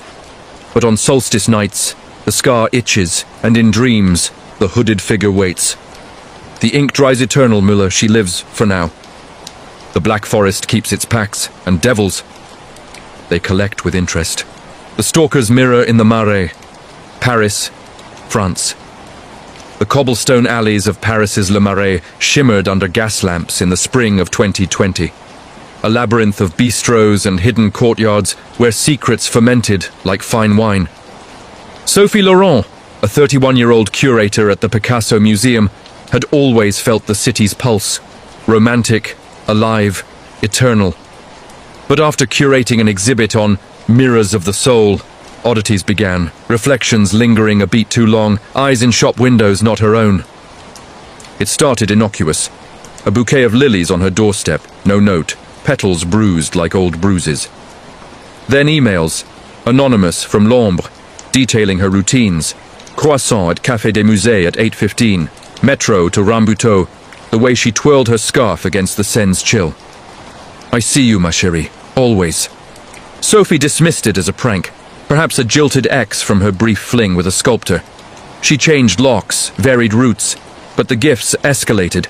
But on solstice nights, the scar itches, and in dreams, the hooded figure waits. The ink dries eternal, Müller, she lives, for now. The Black Forest keeps its packs, and devils. They collect with interest. The stalker's mirror in the Marais. Paris, France. The cobblestone alleys of Paris's Le Marais shimmered under gas lamps in the spring of 2020. A labyrinth of bistros and hidden courtyards where secrets fermented like fine wine. Sophie Laurent, a 31-year-old curator at the Picasso Museum, had always felt the city's pulse. Romantic, alive, eternal. But after curating an exhibit on mirrors of the soul, oddities began, reflections lingering a beat too long, eyes in shop windows not her own. It started innocuous. A bouquet of lilies on her doorstep, no note, petals bruised like old bruises. Then emails, anonymous from L'Ombre, detailing her routines. Croissant at Café des Musées at 8:15, metro to Rambuteau, the way she twirled her scarf against the Seine's chill. I see you, ma chérie, always. Sophie dismissed it as a prank, perhaps a jilted ex from her brief fling with a sculptor. She changed locks, varied routes, but the gifts escalated.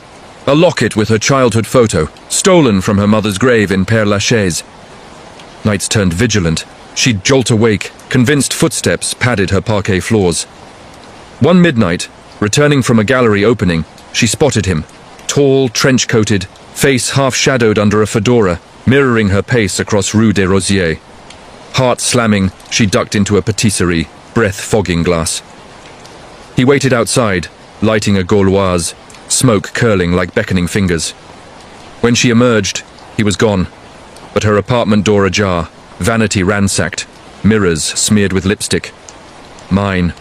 A locket with her childhood photo, stolen from her mother's grave in Père Lachaise. Nights turned vigilant. She'd jolt awake, convinced footsteps padded her parquet floors. One midnight, returning from a gallery opening, she spotted him, tall, trench-coated, face half-shadowed under a fedora, mirroring her pace across Rue des Rosiers. Heart slamming, she ducked into a patisserie, breath fogging glass. He waited outside, lighting a Gauloise, smoke curling like beckoning fingers. When she emerged, he was gone, but her apartment door ajar, vanity ransacked, mirrors smeared with lipstick. Mine.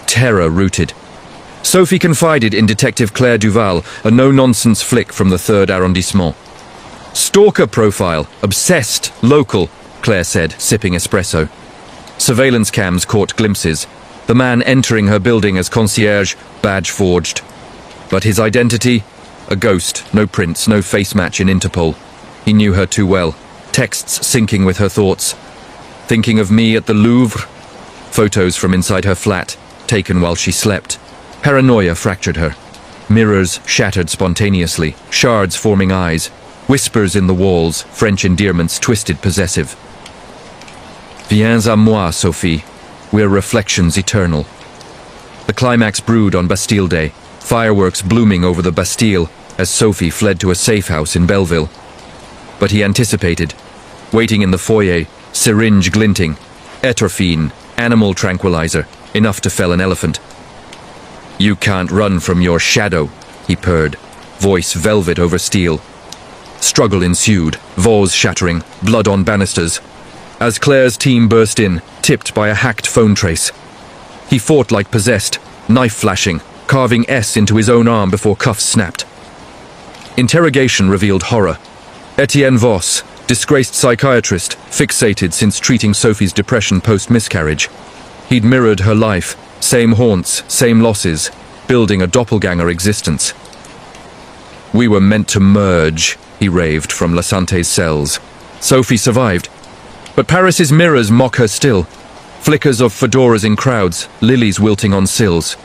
Terror rooted. Sophie confided in Detective Claire Duval, a no-nonsense flick from the 3rd arrondissement. Stalker profile, obsessed, local, Claire said, sipping espresso. Surveillance cams caught glimpses. The man entering her building as concierge, badge forged. But his identity? A ghost, no prints, no face match in Interpol. He knew her too well. Texts syncing with her thoughts. Thinking of me at the Louvre? Photos from inside her flat, taken while she slept. Paranoia fractured her. Mirrors shattered spontaneously, shards forming eyes. Whispers in the walls, French endearments twisted possessive. Viens à moi, Sophie. We're reflections eternal. The climax brewed on Bastille Day, fireworks blooming over the Bastille as Sophie fled to a safe house in Belleville. But he anticipated. Waiting in the foyer, syringe glinting, Etorphine, animal tranquilizer, enough to fell an elephant. You can't run from your shadow, he purred, voice velvet over steel. Struggle ensued, vase shattering, blood on banisters. As Claire's team burst in, tipped by a hacked phone trace. He fought like possessed, knife flashing, carving S into his own arm before cuffs snapped. Interrogation revealed horror. Etienne Voss, disgraced psychiatrist, fixated since treating Sophie's depression post-miscarriage. He'd mirrored her life, same haunts, same losses, building a doppelganger existence. "We were meant to merge," he raved from Lasante's cells. Sophie survived. But Paris's mirrors mock her still. Flickers of fedoras in crowds, lilies wilting on sills.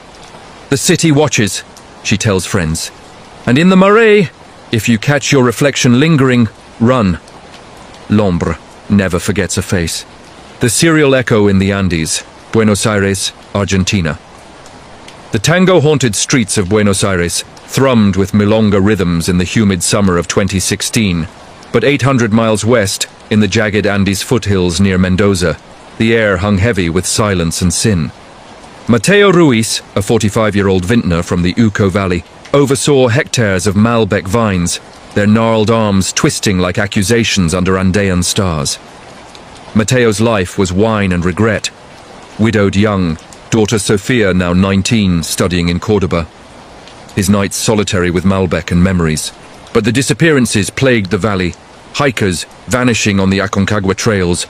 "The city watches," she tells friends. "And in the Marais, if you catch your reflection lingering, run." L'ombre never forgets a face. The serial echo in the Andes, Buenos Aires, Argentina. The tango-haunted streets of Buenos Aires thrummed with milonga rhythms in the humid summer of 2016, but 800 miles west, in the jagged Andes foothills near Mendoza, the air hung heavy with silence and sin. Mateo Ruiz, a 45-year-old vintner from the Uco Valley, oversaw hectares of Malbec vines, their gnarled arms twisting like accusations under Andean stars. Mateo's life was wine and regret. Widowed young, daughter Sofia, now 19, studying in Cordoba. His nights solitary with Malbec and memories. But the disappearances plagued the valley, hikers vanishing on the Aconcagua trails,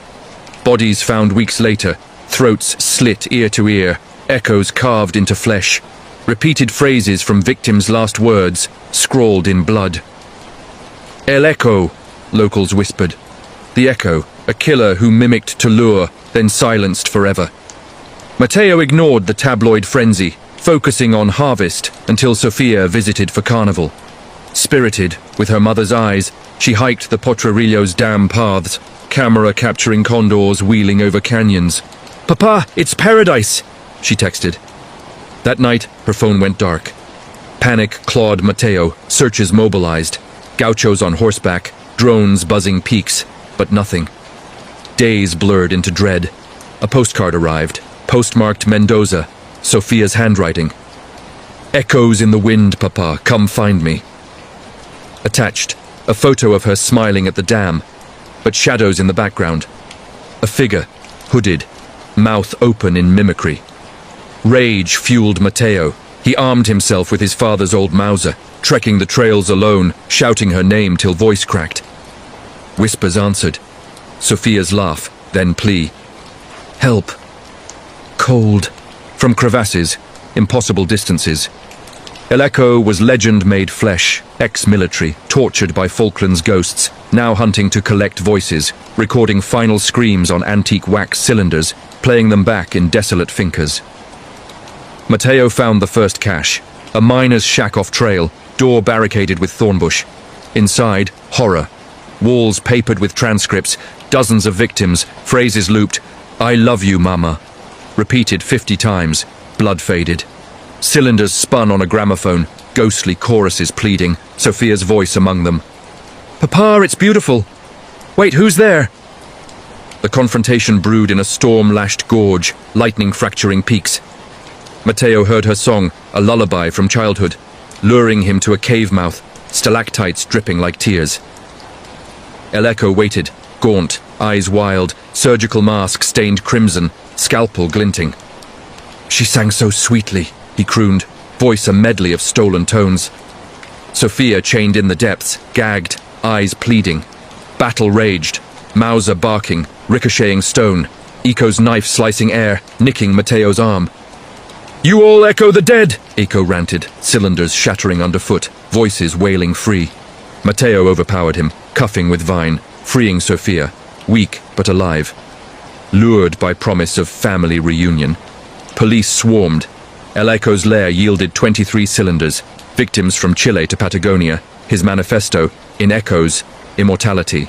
bodies found weeks later, throats slit ear to ear, echoes carved into flesh, repeated phrases from victims' last words, scrawled in blood. "El Echo," locals whispered. The Echo, a killer who mimicked to lure, then silenced forever. Mateo ignored the tabloid frenzy, focusing on harvest until Sofia visited for carnival. Spirited, with her mother's eyes, she hiked the Potrerillo's dam paths, camera capturing condors wheeling over canyons. "Papa, it's paradise," she texted. That night, her phone went dark. Panic clawed Mateo, searches mobilized, gauchos on horseback, drones buzzing peaks, but nothing. Days blurred into dread. A postcard arrived, postmarked Mendoza, Sofia's handwriting. "Echoes in the wind, Papa, come find me." Attached, a photo of her smiling at the dam, but shadows in the background. A figure, hooded, mouth open in mimicry. Rage fueled Mateo. He armed himself with his father's old Mauser, trekking the trails alone, shouting her name till voice cracked. Whispers answered. Sofia's laugh, then plea. "Help." Cold. From crevasses, impossible distances. El Echo was legend made flesh, ex-military, tortured by Falkland's ghosts, now hunting to collect voices, recording final screams on antique wax cylinders, playing them back in desolate fincas. Mateo found the first cache, a miner's shack off trail, door barricaded with thornbush. Inside, horror. Walls papered with transcripts, dozens of victims, phrases looped, "I love you, Mama," repeated 50 times, blood faded. Cylinders spun on a gramophone, ghostly choruses pleading, Sofia's voice among them. "Papa, it's beautiful. Wait, who's there?" The confrontation brewed in a storm-lashed gorge, lightning-fracturing peaks. Mateo heard her song, a lullaby from childhood, luring him to a cave mouth, stalactites dripping like tears. El Echo waited, gaunt, eyes wild, surgical mask stained crimson, scalpel glinting. "She sang so sweetly," he crooned, voice a medley of stolen tones. Sofia chained in the depths, gagged, eyes pleading. Battle raged, Mauser barking, ricocheting stone, Eco's knife slicing air, nicking Mateo's arm. "You all echo the dead!" Eco ranted, cylinders shattering underfoot, voices wailing free. Mateo overpowered him, cuffing with Vine, freeing Sofia, weak but alive. Lured by promise of family reunion. Police swarmed. El Eco's lair yielded 23 cylinders, victims from Chile to Patagonia, his manifesto, in echoes, immortality.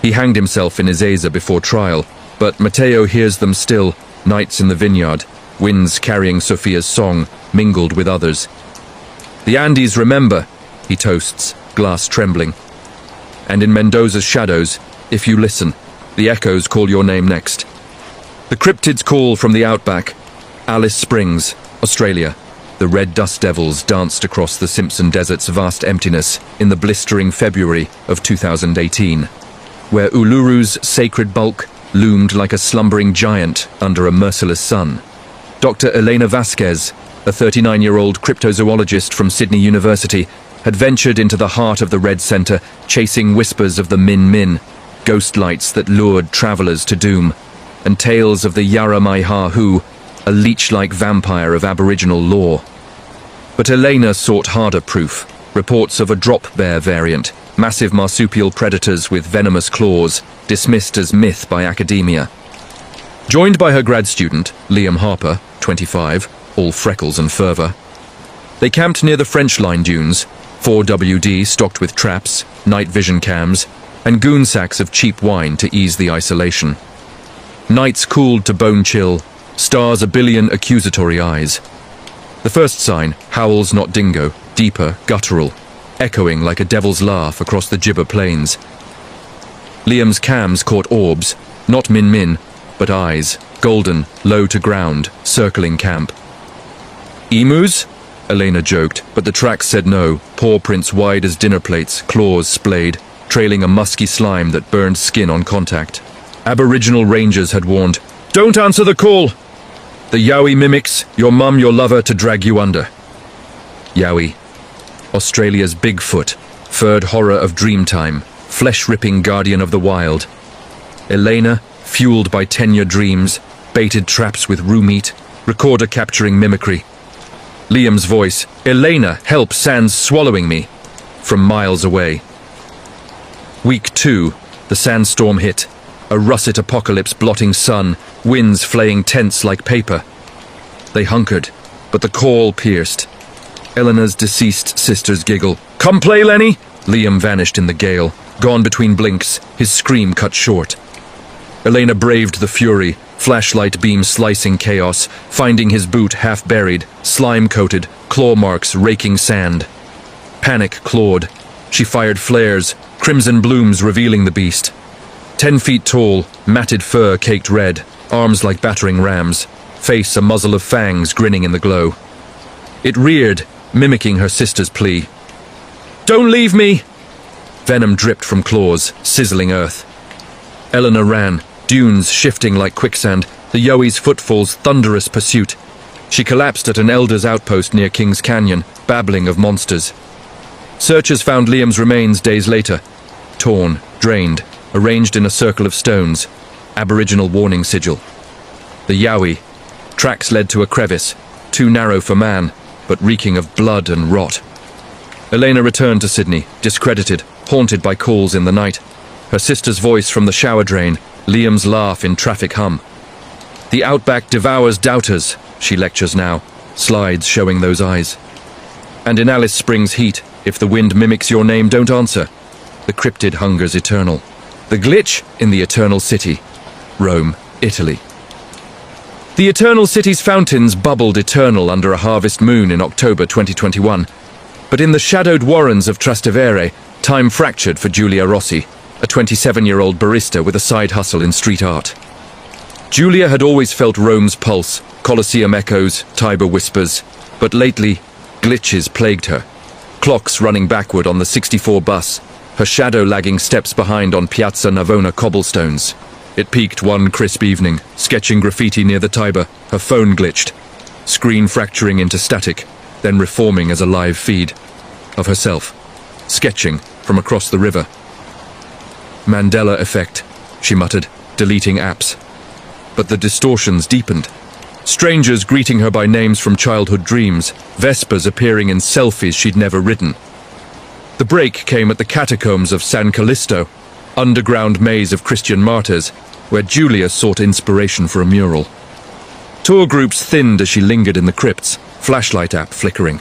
He hanged himself in Ezeiza before trial, but Mateo hears them still, nights in the vineyard, winds carrying Sofia's song, mingled with others. "The Andes remember," he toasts, glass trembling. And in Mendoza's shadows, if you listen, the echoes call your name next. The cryptids call from the outback. Alice Springs, Australia. The red dust devils danced across the Simpson Desert's vast emptiness in the blistering February of 2018, where Uluru's sacred bulk loomed like a slumbering giant under a merciless sun. Dr. Elena Vasquez, a 39-year-old cryptozoologist from Sydney University, had ventured into the heart of the Red Centre, chasing whispers of the Min Min, ghost lights that lured travellers to doom, and tales of the Yara Mai Ha-Hu, a leech-like vampire of Aboriginal lore. But Elena sought harder proof, reports of a drop bear variant, massive marsupial predators with venomous claws, dismissed as myth by academia. Joined by her grad student, Liam Harper, 25, all freckles and fervour, they camped near the French Line dunes, 4WD stocked with traps, night vision cams, and goon sacks of cheap wine to ease the isolation. Nights cooled to bone chill, stars a billion accusatory eyes. The first sign, howls not dingo, deeper, guttural, echoing like a devil's laugh across the Gibber Plains. Liam's cams caught orbs, not Min Min, but eyes, golden, low to ground, circling camp. Emus? Elena joked, but the tracks said no, paw prints wide as dinner plates, claws splayed, trailing a musky slime that burned skin on contact. Aboriginal rangers had warned, "Don't answer the call! The Yowie mimics, your mum, your lover, to drag you under." Yowie. Australia's Bigfoot, furred horror of dreamtime, flesh-ripping guardian of the wild. Elena, fueled by tenure dreams, baited traps with roo meat, recorder capturing mimicry. Liam's voice, "Elena, help, Sand's swallowing me," from miles away. Week 2, the sandstorm hit, a russet apocalypse blotting sun, winds flaying tents like paper. They hunkered, but the call pierced. Eleanor's deceased sister's giggle, "Come play, Lenny!" Liam vanished in the gale, gone between blinks, his scream cut short. Elena braved the fury, flashlight beam slicing chaos, finding his boot half-buried, slime-coated, claw marks raking sand. Panic clawed. She fired flares, crimson blooms revealing the beast. 10 feet tall, matted fur caked red, arms like battering rams, face a muzzle of fangs grinning in the glow. It reared, mimicking her sister's plea. "Don't leave me!" Venom dripped from claws, sizzling earth. Eleanor ran, dunes shifting like quicksand, the Yowie's footfalls thunderous pursuit. She collapsed at an elder's outpost near Kings Canyon, babbling of monsters. Searchers found Liam's remains days later, torn, drained, arranged in a circle of stones, Aboriginal warning sigil. The Yowie. Tracks led to a crevice, too narrow for man, but reeking of blood and rot. Elena returned to Sydney, discredited, haunted by calls in the night. Her sister's voice from the shower drain, Liam's laugh in traffic hum. "The outback devours doubters," she lectures now, slides showing those eyes. And in Alice Springs' heat, if the wind mimics your name, don't answer. The cryptid hunger's eternal. The glitch in the Eternal City. Rome, Italy. The Eternal City's fountains bubbled eternal under a harvest moon in October 2021. But in the shadowed warrens of Trastevere, time fractured for Giulia Rossi, a 27-year-old barista with a side hustle in street art. Giulia had always felt Rome's pulse, Colosseum echoes, Tiber whispers, but lately, glitches plagued her. Clocks running backward on the 64 bus, her shadow lagging steps behind on Piazza Navona cobblestones. It peaked one crisp evening, sketching graffiti near the Tiber, her phone glitched, screen fracturing into static, then reforming as a live feed of herself, sketching from across the river. Mandela effect, she muttered, deleting apps. But the distortions deepened. Strangers greeting her by names from childhood dreams, Vespers appearing in selfies she'd never ridden. The break came at the catacombs of San Callisto, underground maze of Christian martyrs, where Giulia sought inspiration for a mural. Tour groups thinned as she lingered in the crypts, flashlight app flickering.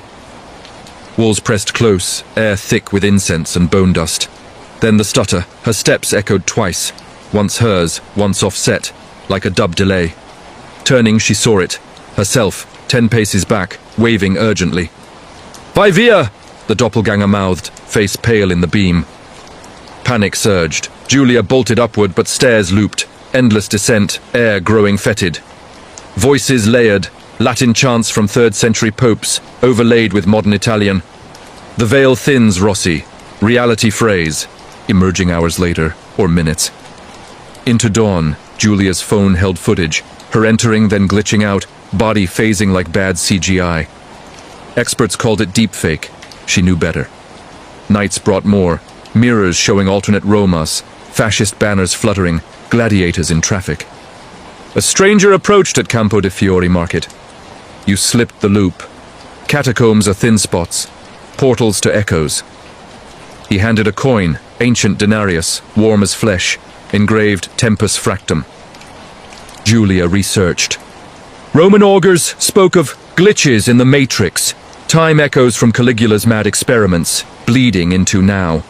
Walls pressed close, air thick with incense and bone dust. Then the stutter, her steps echoed twice, once hers, once offset, like a dub delay. Turning, she saw it, herself, 10 paces back, waving urgently. "Vai via!" the doppelganger mouthed, face pale in the beam. Panic surged. Giulia bolted upward, but stairs looped, endless descent, air growing fetid. Voices layered, Latin chants from 3rd century popes, overlaid with modern Italian. The veil thins, Rossi. Reality phrase, emerging hours later, or minutes. Into dawn, Giulia's phone held footage, her entering then glitching out, body phasing like bad CGI. Experts called it deepfake. She knew better. Nights brought more, mirrors showing alternate Romas, fascist banners fluttering, gladiators in traffic. A stranger approached at Campo de Fiori market. You slipped the loop. Catacombs are thin spots, portals to echoes. He handed a coin, ancient denarius, warm as flesh, engraved Tempus Fractum. Julia researched. Roman augurs spoke of glitches in the matrix, time echoes from Caligula's mad experiments, bleeding into now.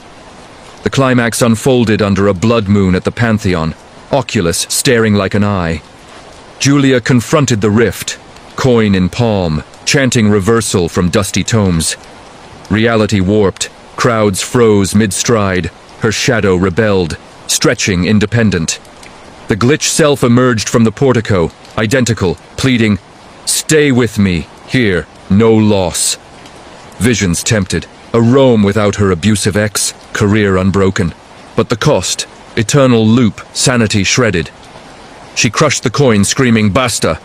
The climax unfolded under a blood moon at the Pantheon, Oculus staring like an eye. Julia confronted the rift, coin in palm, chanting reversal from dusty tomes. Reality warped, crowds froze mid-stride, her shadow rebelled, stretching independent. The glitch self emerged from the portico, identical, pleading, "Stay with me, here, no loss." Visions tempted, a Rome without her abusive ex, career unbroken. But the cost, eternal loop, sanity shredded. She crushed the coin, screaming, "Basta!"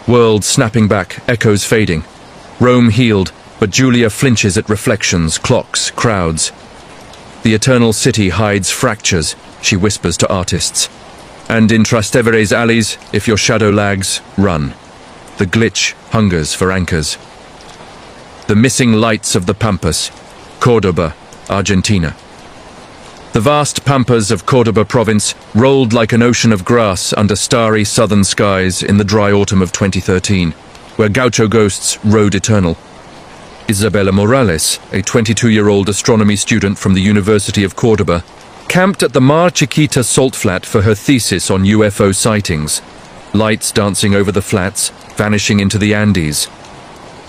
World snapping back, echoes fading. Rome healed, but Julia flinches at reflections, clocks, crowds. The eternal city hides fractures, she whispers to artists. And in Trastevere's alleys, if your shadow lags, run. The glitch hungers for anchors. The missing lights of the Pampas, Córdoba, Argentina. The vast pampas of Córdoba province rolled like an ocean of grass under starry southern skies in the dry autumn of 2013, where gaucho ghosts rode eternal. Isabella Morales, a 22-year-old astronomy student from the University of Córdoba, camped at the Mar Chiquita salt flat for her thesis on UFO sightings, lights dancing over the flats, vanishing into the Andes.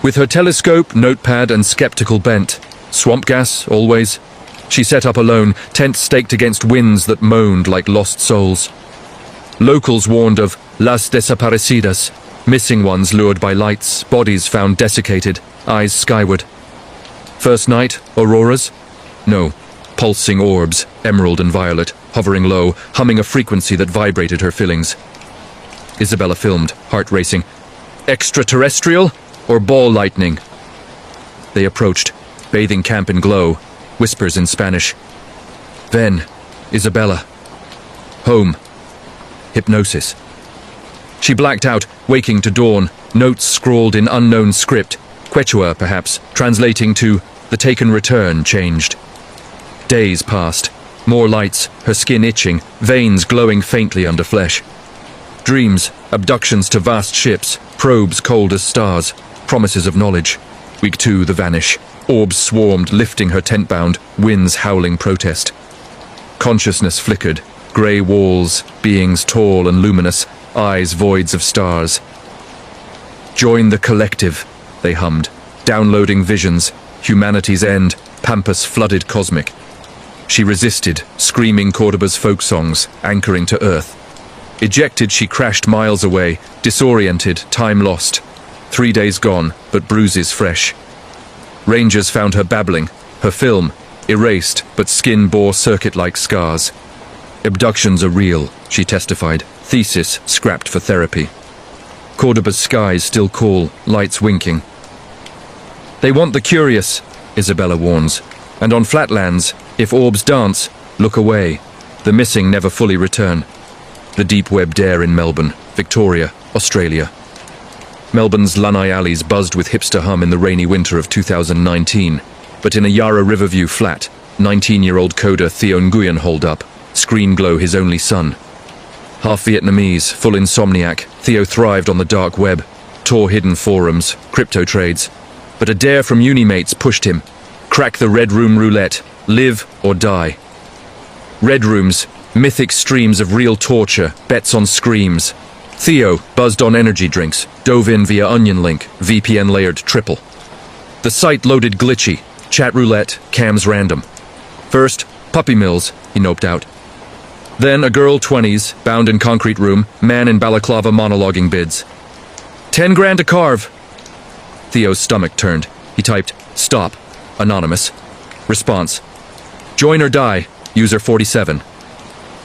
With her telescope, notepad, and skeptical bent, swamp gas, always, she set up alone, tent staked against winds that moaned like lost souls. Locals warned of las desaparecidas, missing ones lured by lights, bodies found desiccated, eyes skyward. First night, auroras? No, pulsing orbs, emerald and violet, hovering low, humming a frequency that vibrated her fillings. Isabella filmed, heart racing. Extraterrestrial or ball lightning? They approached, bathing camp in glow, whispers in Spanish. Ven, Isabella. Home. Hypnosis. She blacked out, waking to dawn, notes scrawled in unknown script, Quechua perhaps, translating to the taken return changed. Days passed, more lights, her skin itching, veins glowing faintly under flesh. Dreams, abductions to vast ships, probes cold as stars, promises of knowledge. Week 2, the vanish. Orbs swarmed, lifting her tent-bound, winds howling protest. Consciousness flickered, grey walls, beings tall and luminous, eyes voids of stars. Join the collective, they hummed, downloading visions, humanity's end, pampas flooded cosmic. She resisted, screaming Córdoba's folk songs, anchoring to earth. Ejected, she crashed miles away, disoriented, time lost. 3 days gone, but bruises fresh. Rangers found her babbling, her film, erased, but skin bore circuit-like scars. Abductions are real, she testified, thesis scrapped for therapy. Córdoba's skies still call, lights winking. They want the curious, Isabella warns, and on flatlands, if orbs dance, look away. The missing never fully return. The deep web dare in Melbourne, Victoria, Australia. Melbourne's Lanai alleys buzzed with hipster hum in the rainy winter of 2019, but in a Yarra Riverview flat, 19-year-old coder Theo Nguyen holed up, screen glow his only son. Half Vietnamese, full insomniac, Theo thrived on the dark web, tore hidden forums, crypto trades, but a dare from uni-mates pushed him. Crack the Red Room roulette, live or die. Red Rooms, mythic streams of real torture, bets on screams. Theo, buzzed on energy drinks, dove in via Onion Link, VPN layered triple. The site loaded glitchy, chat roulette, cams random. First, puppy mills, he noped out. Then a girl 20s, bound in concrete room, man in balaclava monologuing bids. 10 grand to carve. Theo's stomach turned. He typed, stop, anonymous. Response, join or die, user 47.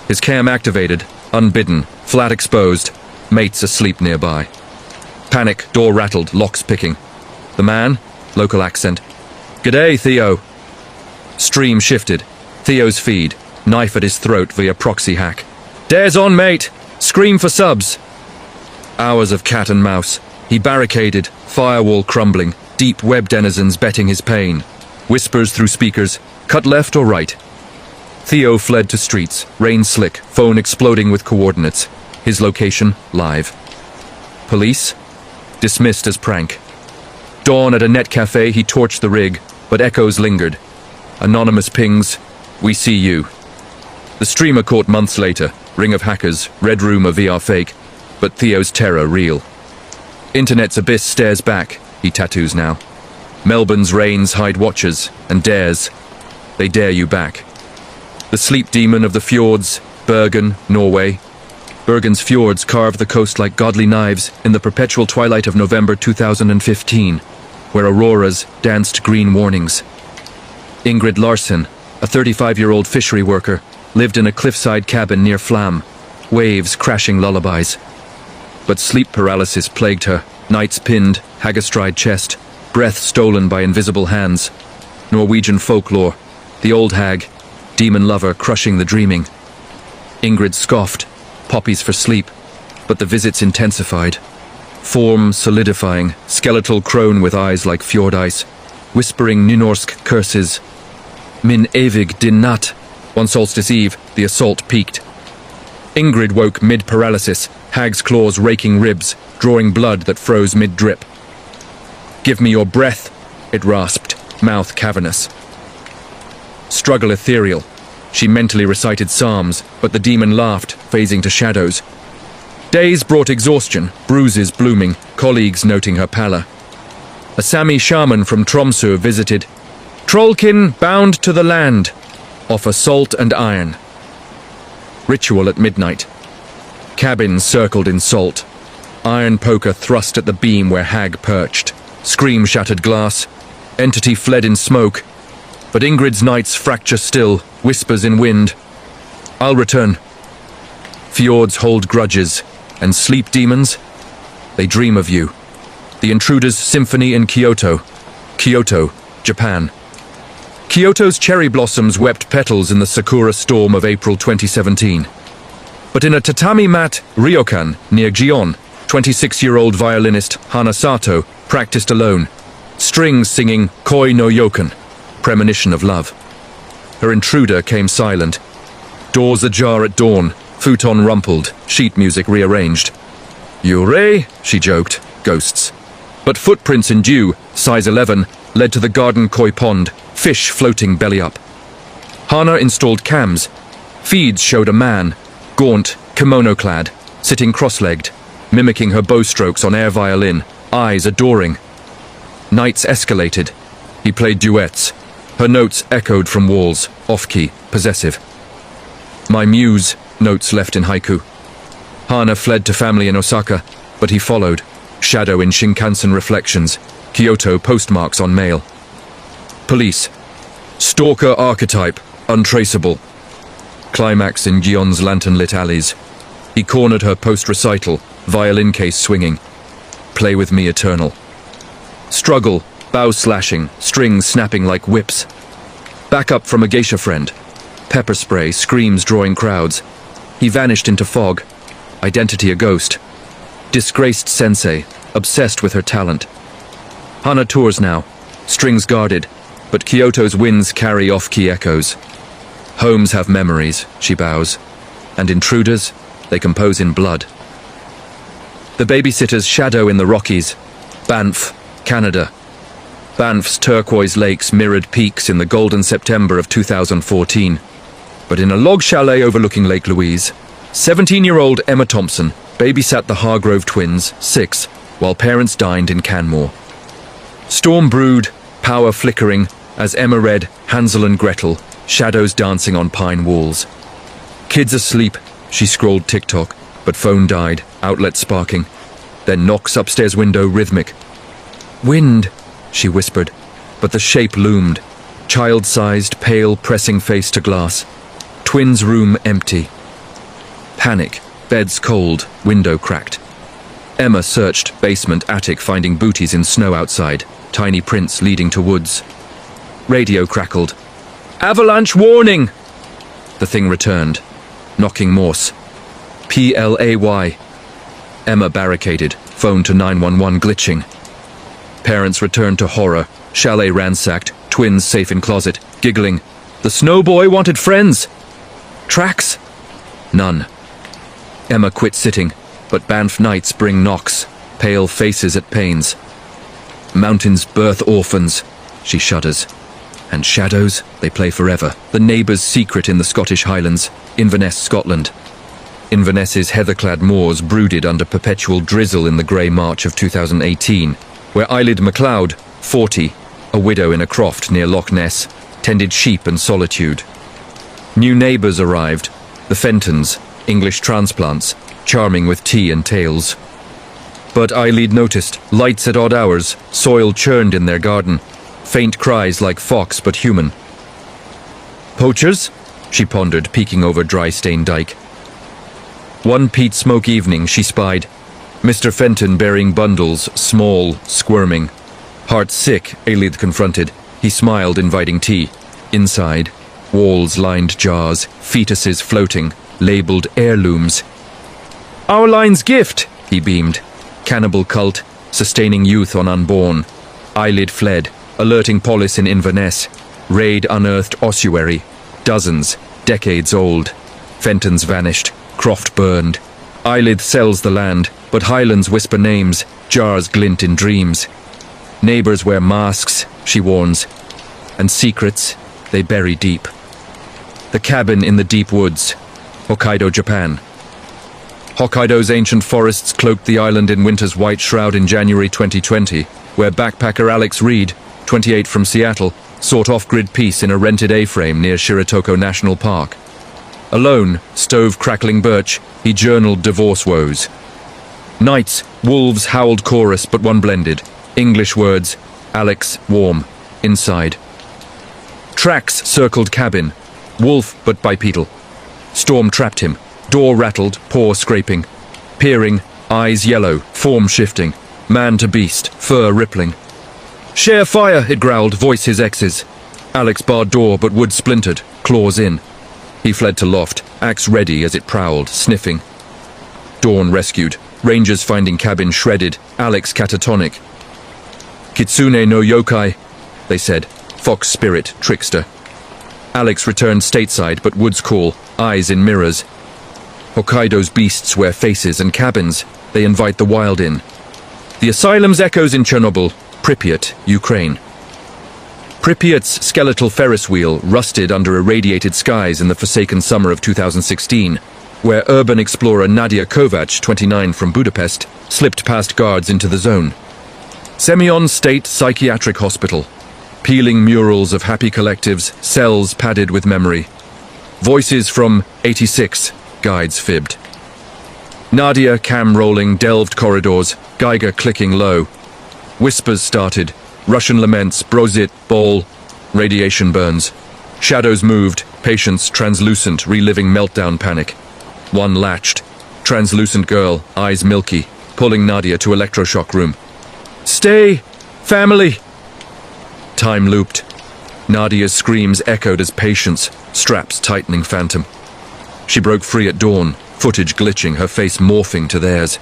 His cam activated, unbidden, flat exposed, mates asleep nearby. Panic, door rattled, locks picking. The man, local accent. "G'day, Theo." Stream shifted. Theo's feed, knife at his throat via proxy hack. "Dare's on, mate! Scream for subs!" Hours of cat and mouse. He barricaded, firewall crumbling, deep web denizens betting his pain. Whispers through speakers, cut left or right. Theo fled to streets, rain slick, phone exploding with coordinates. His location, live. Police? Dismissed as prank. Dawn at a net cafe, he torched the rig, but echoes lingered. Anonymous pings, "We see you." The streamer caught months later, ring of hackers, red room a VR fake, but Theo's terror real. Internet's abyss stares back, he tattoos now. Melbourne's rains hide watchers, and dares. They dare you back. The sleep demon of the fjords, Bergen, Norway. Bergen's fjords carve the coast like godly knives in the perpetual twilight of November 2015, where auroras danced green warnings. Ingrid Larsen, a 35-year-old fishery worker, lived in a cliffside cabin near Flam, waves crashing lullabies. But sleep paralysis plagued her, nights pinned, hag astride chest, breath stolen by invisible hands. Norwegian folklore, the old hag, demon lover crushing the dreaming. Ingrid scoffed, poppies for sleep, but the visits intensified. Form solidifying, skeletal crone with eyes like fjord ice, whispering Nynorsk curses. Min evig din natt. On solstice eve, the assault peaked. Ingrid woke mid-paralysis, hag's claws raking ribs, drawing blood that froze mid-drip. "Give me your breath," it rasped, mouth cavernous. Struggle ethereal. She mentally recited psalms, but the demon laughed, phasing to shadows. Days brought exhaustion, bruises blooming, colleagues noting her pallor. A Sami shaman from Tromsø visited. "Trollkin bound to the land. Offer salt and iron." Ritual at midnight. Cabins circled in salt. Iron poker thrust at the beam where hag perched. Scream shattered glass. Entity fled in smoke. But Ingrid's nights fracture still, whispers in wind. "I'll return." Fjords hold grudges, and sleep demons? They dream of you. The Intruder's Symphony in Kyoto. Kyoto, Japan. Kyoto's cherry blossoms wept petals in the sakura storm of April 2017. But in a tatami mat, ryokan, near Gion, 26-year-old violinist Hana Sato practiced alone, strings singing Koi no Yokan, premonition of love. Her intruder came silent. Doors ajar at dawn, futon rumpled, sheet music rearranged. "Yurei," she joked, ghosts. But footprints in dew, size 11, led to the garden koi pond, fish floating belly up. Hana installed cams. Feeds showed a man, gaunt, kimono-clad, sitting cross-legged, mimicking her bow strokes on air violin, eyes adoring. Nights escalated. He played duets. Her notes echoed from walls, off-key, possessive. "My muse," notes left in haiku. Hana fled to family in Osaka, but he followed. Shadow in Shinkansen reflections. Kyoto postmarks on mail. Police. Stalker archetype, untraceable. Climax in Gion's lantern-lit alleys. He cornered her post-recital, violin case swinging. "Play with me, eternal." Struggle, bow slashing, strings snapping like whips. Backup from a geisha friend. Pepper spray, screams drawing crowds. He vanished into fog. Identity a ghost. Disgraced sensei, obsessed with her talent. Hana tours now, strings guarded, but Kyoto's winds carry off-key echoes. Homes have memories, she bows, and intruders, they compose in blood. The babysitter's shadow in the Rockies. Banff, Canada. Banff's turquoise lakes mirrored peaks in the golden September of 2014. But in a log chalet overlooking Lake Louise, 17-year-old Emma Thompson babysat the Hargrove twins, 6, while parents dined in Canmore. Storm brewed, power flickering, as Emma read Hansel and Gretel, shadows dancing on pine walls. Kids asleep, she scrolled TikTok, but phone died, outlet sparking. Then knocks upstairs window rhythmic. "Wind," she whispered, but the shape loomed. Child-sized, pale, pressing face to glass. Twins' room empty. Panic, beds cold, window cracked. Emma searched basement, attic, finding booties in snow outside, tiny prints leading to woods. Radio crackled. "Avalanche warning!" The thing returned, knocking Morse. PLAY. Emma barricaded, phone to 911 glitching. Parents returned to horror, chalet ransacked, twins safe in closet, giggling. The snowboy wanted friends. Tracks? None. Emma quit sitting, but Banff nights bring knocks, pale faces at pains. Mountains birth orphans, she shudders. And shadows, they play forever. The neighbour's secret in the Scottish Highlands, Inverness, Scotland. Inverness's heather-clad moors brooded under perpetual drizzle in the grey March of 2018, where Eilidh MacLeod, 40, a widow in a croft near Loch Ness, tended sheep and solitude. New neighbours arrived, the Fentons, English transplants, charming with tea and tales. But Eilidh noticed, lights at odd hours, soil churned in their garden, faint cries like fox but human. Poachers? She pondered, peeking over dry-stained dyke. One peat smoke evening she spied Mr. Fenton bearing bundles, small, squirming. Heart sick, Eilidh confronted. He smiled, inviting tea. Inside, walls lined jars, fetuses floating, labelled heirlooms. Our line's gift, he beamed. Cannibal cult, sustaining youth on unborn. Eilidh fled, alerting police in Inverness. Raid unearthed ossuary. Dozens, decades old. Fentons vanished, croft burned. Eilidh sells the land, but highlands whisper names, jars glint in dreams. Neighbours wear masks, she warns, and secrets they bury deep. The cabin in the deep woods, Hokkaido, Japan. Hokkaido's ancient forests cloaked the island in winter's white shroud in January 2020, where backpacker Alex Reed, 28 from Seattle, sought off-grid peace in a rented A-frame near Shiratoko National Park. Alone, stove-crackling birch, he journaled divorce woes. Nights, wolves howled chorus, but one blended. English words, Alex, warm, inside. Tracks circled cabin, wolf but bipedal. Storm trapped him, door rattled, paw scraping. Peering, eyes yellow, form shifting. Man to beast, fur rippling. Share fire, it growled, voice his ex's. Alex barred door, but wood splintered, claws in. He fled to loft, axe ready as it prowled, sniffing. Dawn rescued, rangers finding cabin shredded, Alex catatonic. Kitsune no yokai, they said, fox spirit, trickster. Alex returned stateside, but woods call, eyes in mirrors. Hokkaido's beasts wear faces and cabins, they invite the wild in. The asylum's echoes in Chernobyl, Pripyat, Ukraine. Pripyat's skeletal Ferris wheel rusted under irradiated skies in the forsaken summer of 2016, where urban explorer Nadia Kovac, 29 from Budapest, slipped past guards into the zone. Semyon State Psychiatric Hospital. Peeling murals of happy collectives, cells padded with memory. Voices from 86, guides fibbed. Nadia, cam rolling, delved corridors, Geiger clicking low. Whispers started. Russian laments, brozit, ball, radiation burns. Shadows moved, patients translucent, reliving meltdown panic. One latched. Translucent girl, eyes milky, pulling Nadia to electroshock room. Stay! Family! Time looped. Nadia's screams echoed as patients, straps tightening phantom. She broke free at dawn, footage glitching, her face morphing to theirs.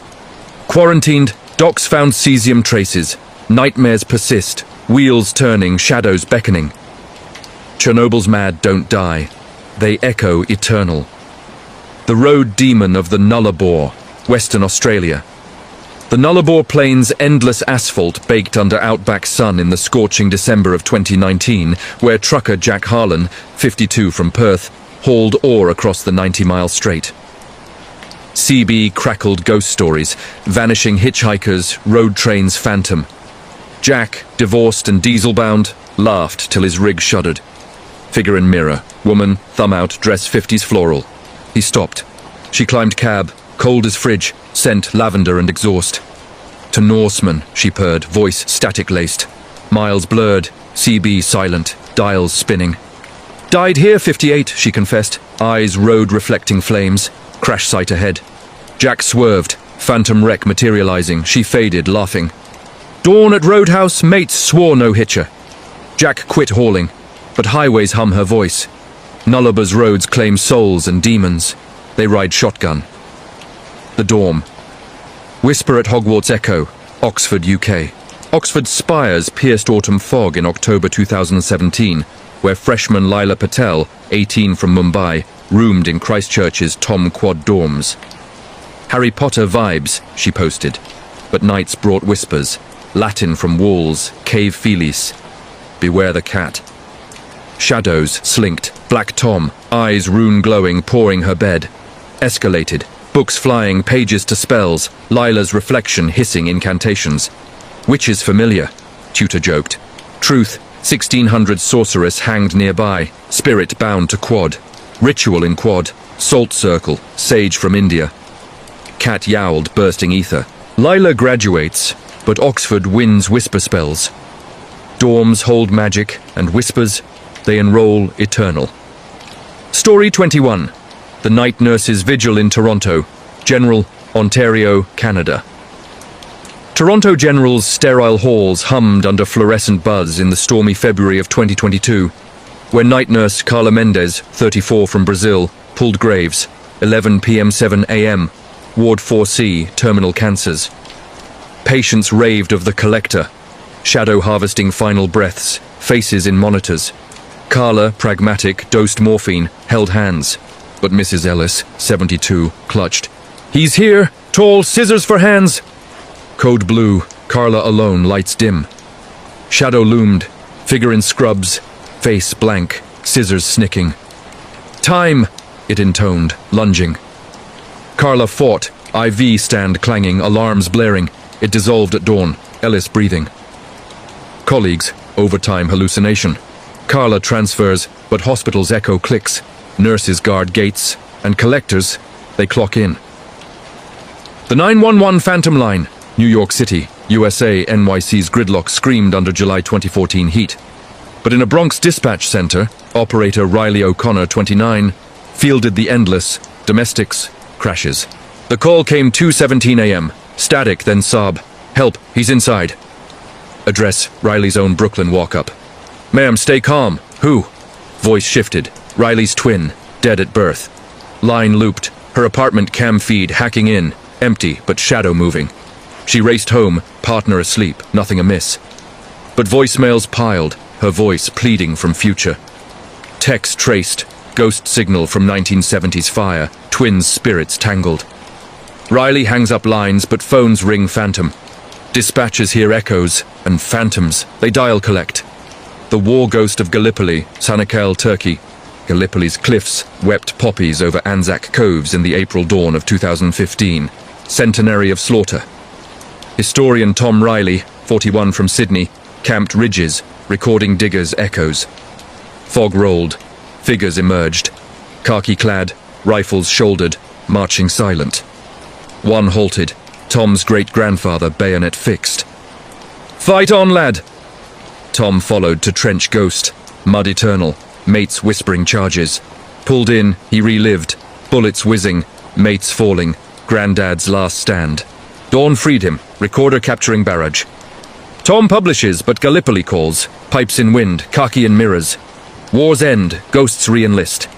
Quarantined, docs found cesium traces. Nightmares persist, wheels turning, shadows beckoning. Chernobyl's mad don't die. They echo eternal. The road demon of the Nullarbor, Western Australia. The Nullarbor Plains' endless asphalt baked under outback sun in the scorching December of 2019, where trucker Jack Harlan, 52 from Perth, hauled ore across the 90-mile strait. CB crackled ghost stories, vanishing hitchhikers, road trains phantom. Jack, divorced and diesel-bound, laughed till his rig shuddered. Figure in mirror, woman, thumb out, dress 50s floral. He stopped. She climbed cab, cold as fridge, scent lavender and exhaust. To Norseman, she purred, voice static-laced. Miles blurred, CB silent, dials spinning. Died here, 58, she confessed, eyes road-reflecting flames. Crash site ahead. Jack swerved, Phantom wreck materializing, she faded, laughing. Dawn at Roadhouse, mates swore no hitcher. Jack quit hauling, but highways hum her voice. Nullaba's roads claim souls and demons. They ride shotgun. The Dorm. Whisper at Hogwarts Echo, Oxford, UK. Oxford spires pierced autumn fog in October 2017, where freshman Lila Patel, 18 from Mumbai, roomed in Christchurch's Tom Quad dorms. Harry Potter vibes, she posted, but nights brought whispers, Latin from walls, cave felis. Beware the cat. Shadows slinked, Black Tom, eyes rune glowing, pouring her bed. Escalated, books flying, pages to spells, Lila's reflection hissing incantations. Witches familiar, Tutor joked. Truth, 1600 sorceress hanged nearby, spirit bound to Quad. Ritual in Quad, salt circle, sage from India. Cat yowled, bursting ether. Lila graduates, but Oxford wins whisper spells. Dorms hold magic, and whispers, they enroll eternal. Story 21. The Night Nurses' Vigil in Toronto, General, Ontario, Canada. Toronto General's sterile halls hummed under fluorescent buzz in the stormy February of 2022, when night nurse Carla Mendez, 34 from Brazil, pulled graves, 11 p.m. 7 a.m., Ward 4C, terminal cancers. Patients raved of the collector, shadow harvesting final breaths, faces in monitors. Carla, pragmatic, dosed morphine, held hands, but Mrs. Ellis, 72, clutched. He's here! Tall, scissors for hands! Code blue, Carla alone, lights dim. Shadow loomed, figure in scrubs, face blank, scissors snicking. Time, it intoned, lunging. Carla fought, IV stand clanging, alarms blaring. It dissolved at dawn, Ellis breathing. Colleagues, overtime hallucination. Carla transfers, but hospital's echo clicks. Nurses guard gates, and collectors, they clock in. The 911 Phantom Line, New York City, USA, NYC's gridlock screamed under July 2014 heat. But in a Bronx dispatch center, operator Riley O'Connor, 29, fielded the endless domestics crashes. The call came 2:17 a.m. Static, then sob. Help, he's inside. Address, Riley's own Brooklyn walk-up. Ma'am, stay calm. Who? Voice shifted. Riley's twin, dead at birth. Line looped, her apartment cam feed hacking in, empty but shadow moving. She raced home, partner asleep, nothing amiss. But voicemails piled, her voice pleading from future. Text traced, ghost signal from 1970s fire, twins' spirits tangled. Riley hangs up lines, but phones ring phantom. Dispatchers hear echoes, and phantoms, they dial collect. The war ghost of Gallipoli, Sanakel, Turkey. Gallipoli's cliffs wept poppies over Anzac Coves in the April dawn of 2015. Centenary of slaughter. Historian Tom Riley, 41 from Sydney, camped ridges, recording diggers' echoes. Fog rolled, figures emerged, khaki-clad, rifles shouldered, marching silent. One halted, Tom's great-grandfather bayonet fixed. Fight on, lad! Tom followed to trench ghost, mud eternal, mates whispering charges. Pulled in, he relived, bullets whizzing, mates falling, granddad's last stand. Dawn freed him, recorder capturing barrage. Tom publishes, but Gallipoli calls, pipes in wind, khaki in mirrors. War's end, ghosts re-enlist.